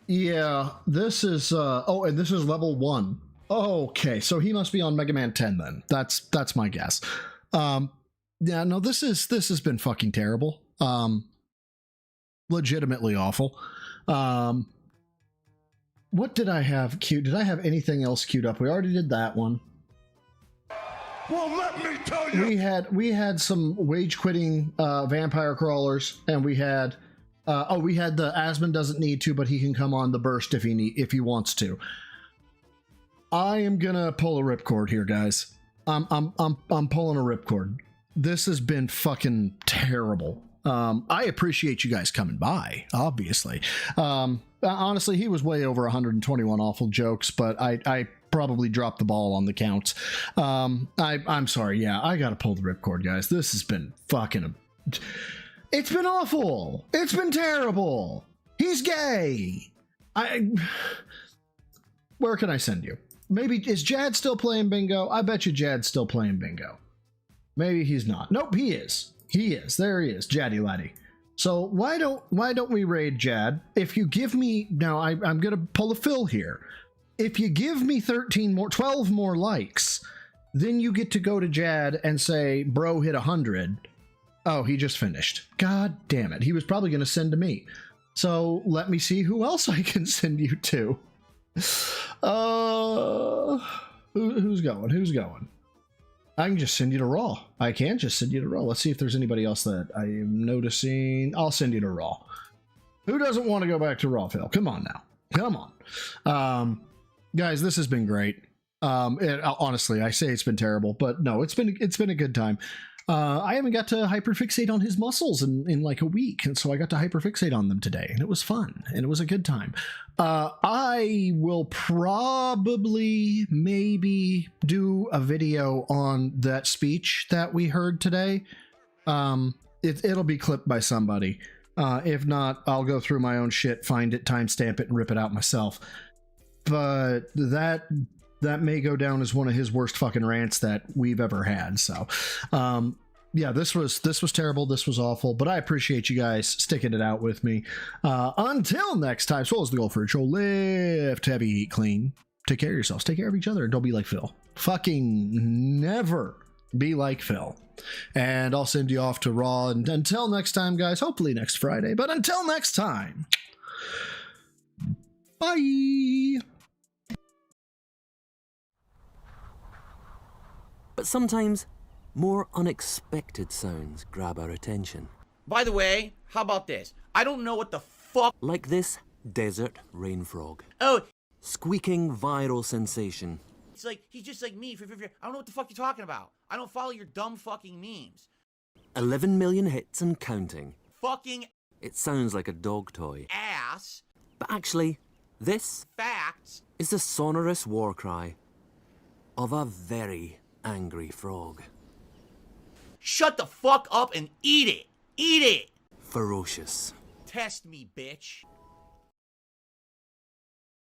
Yeah, this is oh, and this is level 1. Okay, so he must be on Mega Man 10 then. That's my guess. Yeah, no, this has been fucking terrible. Legitimately awful. What did I have queued? Did I have anything else queued up? We already did that one. Well, let me tell you. We had some wage quitting vampire crawlers, and we had we had the Asmon doesn't need to, but he can come on the burst if he wants to. I am gonna pull a ripcord here, guys. I'm pulling a ripcord. This has been fucking terrible. I appreciate you guys coming by, obviously. Honestly, he was way over 121 awful jokes, but I probably dropped the ball on the counts. I'm sorry. Yeah, I gotta pull the ripcord, guys. This has been fucking. It's been awful. It's been terrible. He's gay. Where can I send you? Maybe is Jad still playing bingo? I bet you Jad's still playing bingo. Maybe he's not. Nope, he is. He is. There he is, Jaddy Laddie. So why don't we raid Jad? If you give me now, I'm gonna pull a Phil here. If you give me 12 more likes, then you get to go to Jad and say, "Bro hit 100." Oh, he just finished. God damn it! He was probably gonna send to me. So let me see who else I can send you to. Who's going? Who's going? I can just send you to Raw. I can just send you to Raw. Let's see if there's anybody else that I am noticing. I'll send you to Raw. Who doesn't want to go back to Raw, Phil? Come on now. Come on. Guys, this has been great. Honestly, I say it's been terrible, but no, it's been a good time. I haven't got to hyperfixate on his muscles in like a week, and so I got to hyperfixate on them today, and it was fun, and it was a good time. I will probably maybe do a video on that speech that we heard today. It'll be clipped by somebody. If not, I'll go through my own shit, find it, timestamp it, and rip it out myself. But that may go down as one of his worst fucking rants that we've ever had. So, yeah, this was terrible. This was awful. But I appreciate you guys sticking it out with me. Until next time, so what was the goal for a show? Lift heavy, eat clean. Take care of yourselves. Take care of each other. And don't be like Phil. Fucking never be like Phil. And I'll send you off to Raw. And until next time, guys, hopefully next Friday. But until next time, bye. But sometimes more unexpected sounds grab our attention. By the way, how about this? I don't know what the fuck. Like this desert rain frog. Oh, squeaking viral sensation. it's like he's just like me. I don't know what the fuck you're talking about. I don't follow your dumb fucking memes. 11 million hits and counting. Fucking It sounds like a dog toy. ass. But actually, this Facts. is the sonorous war cry of a very angry frog. Shut the fuck up and eat it. Eat it. Ferocious. Test me, bitch.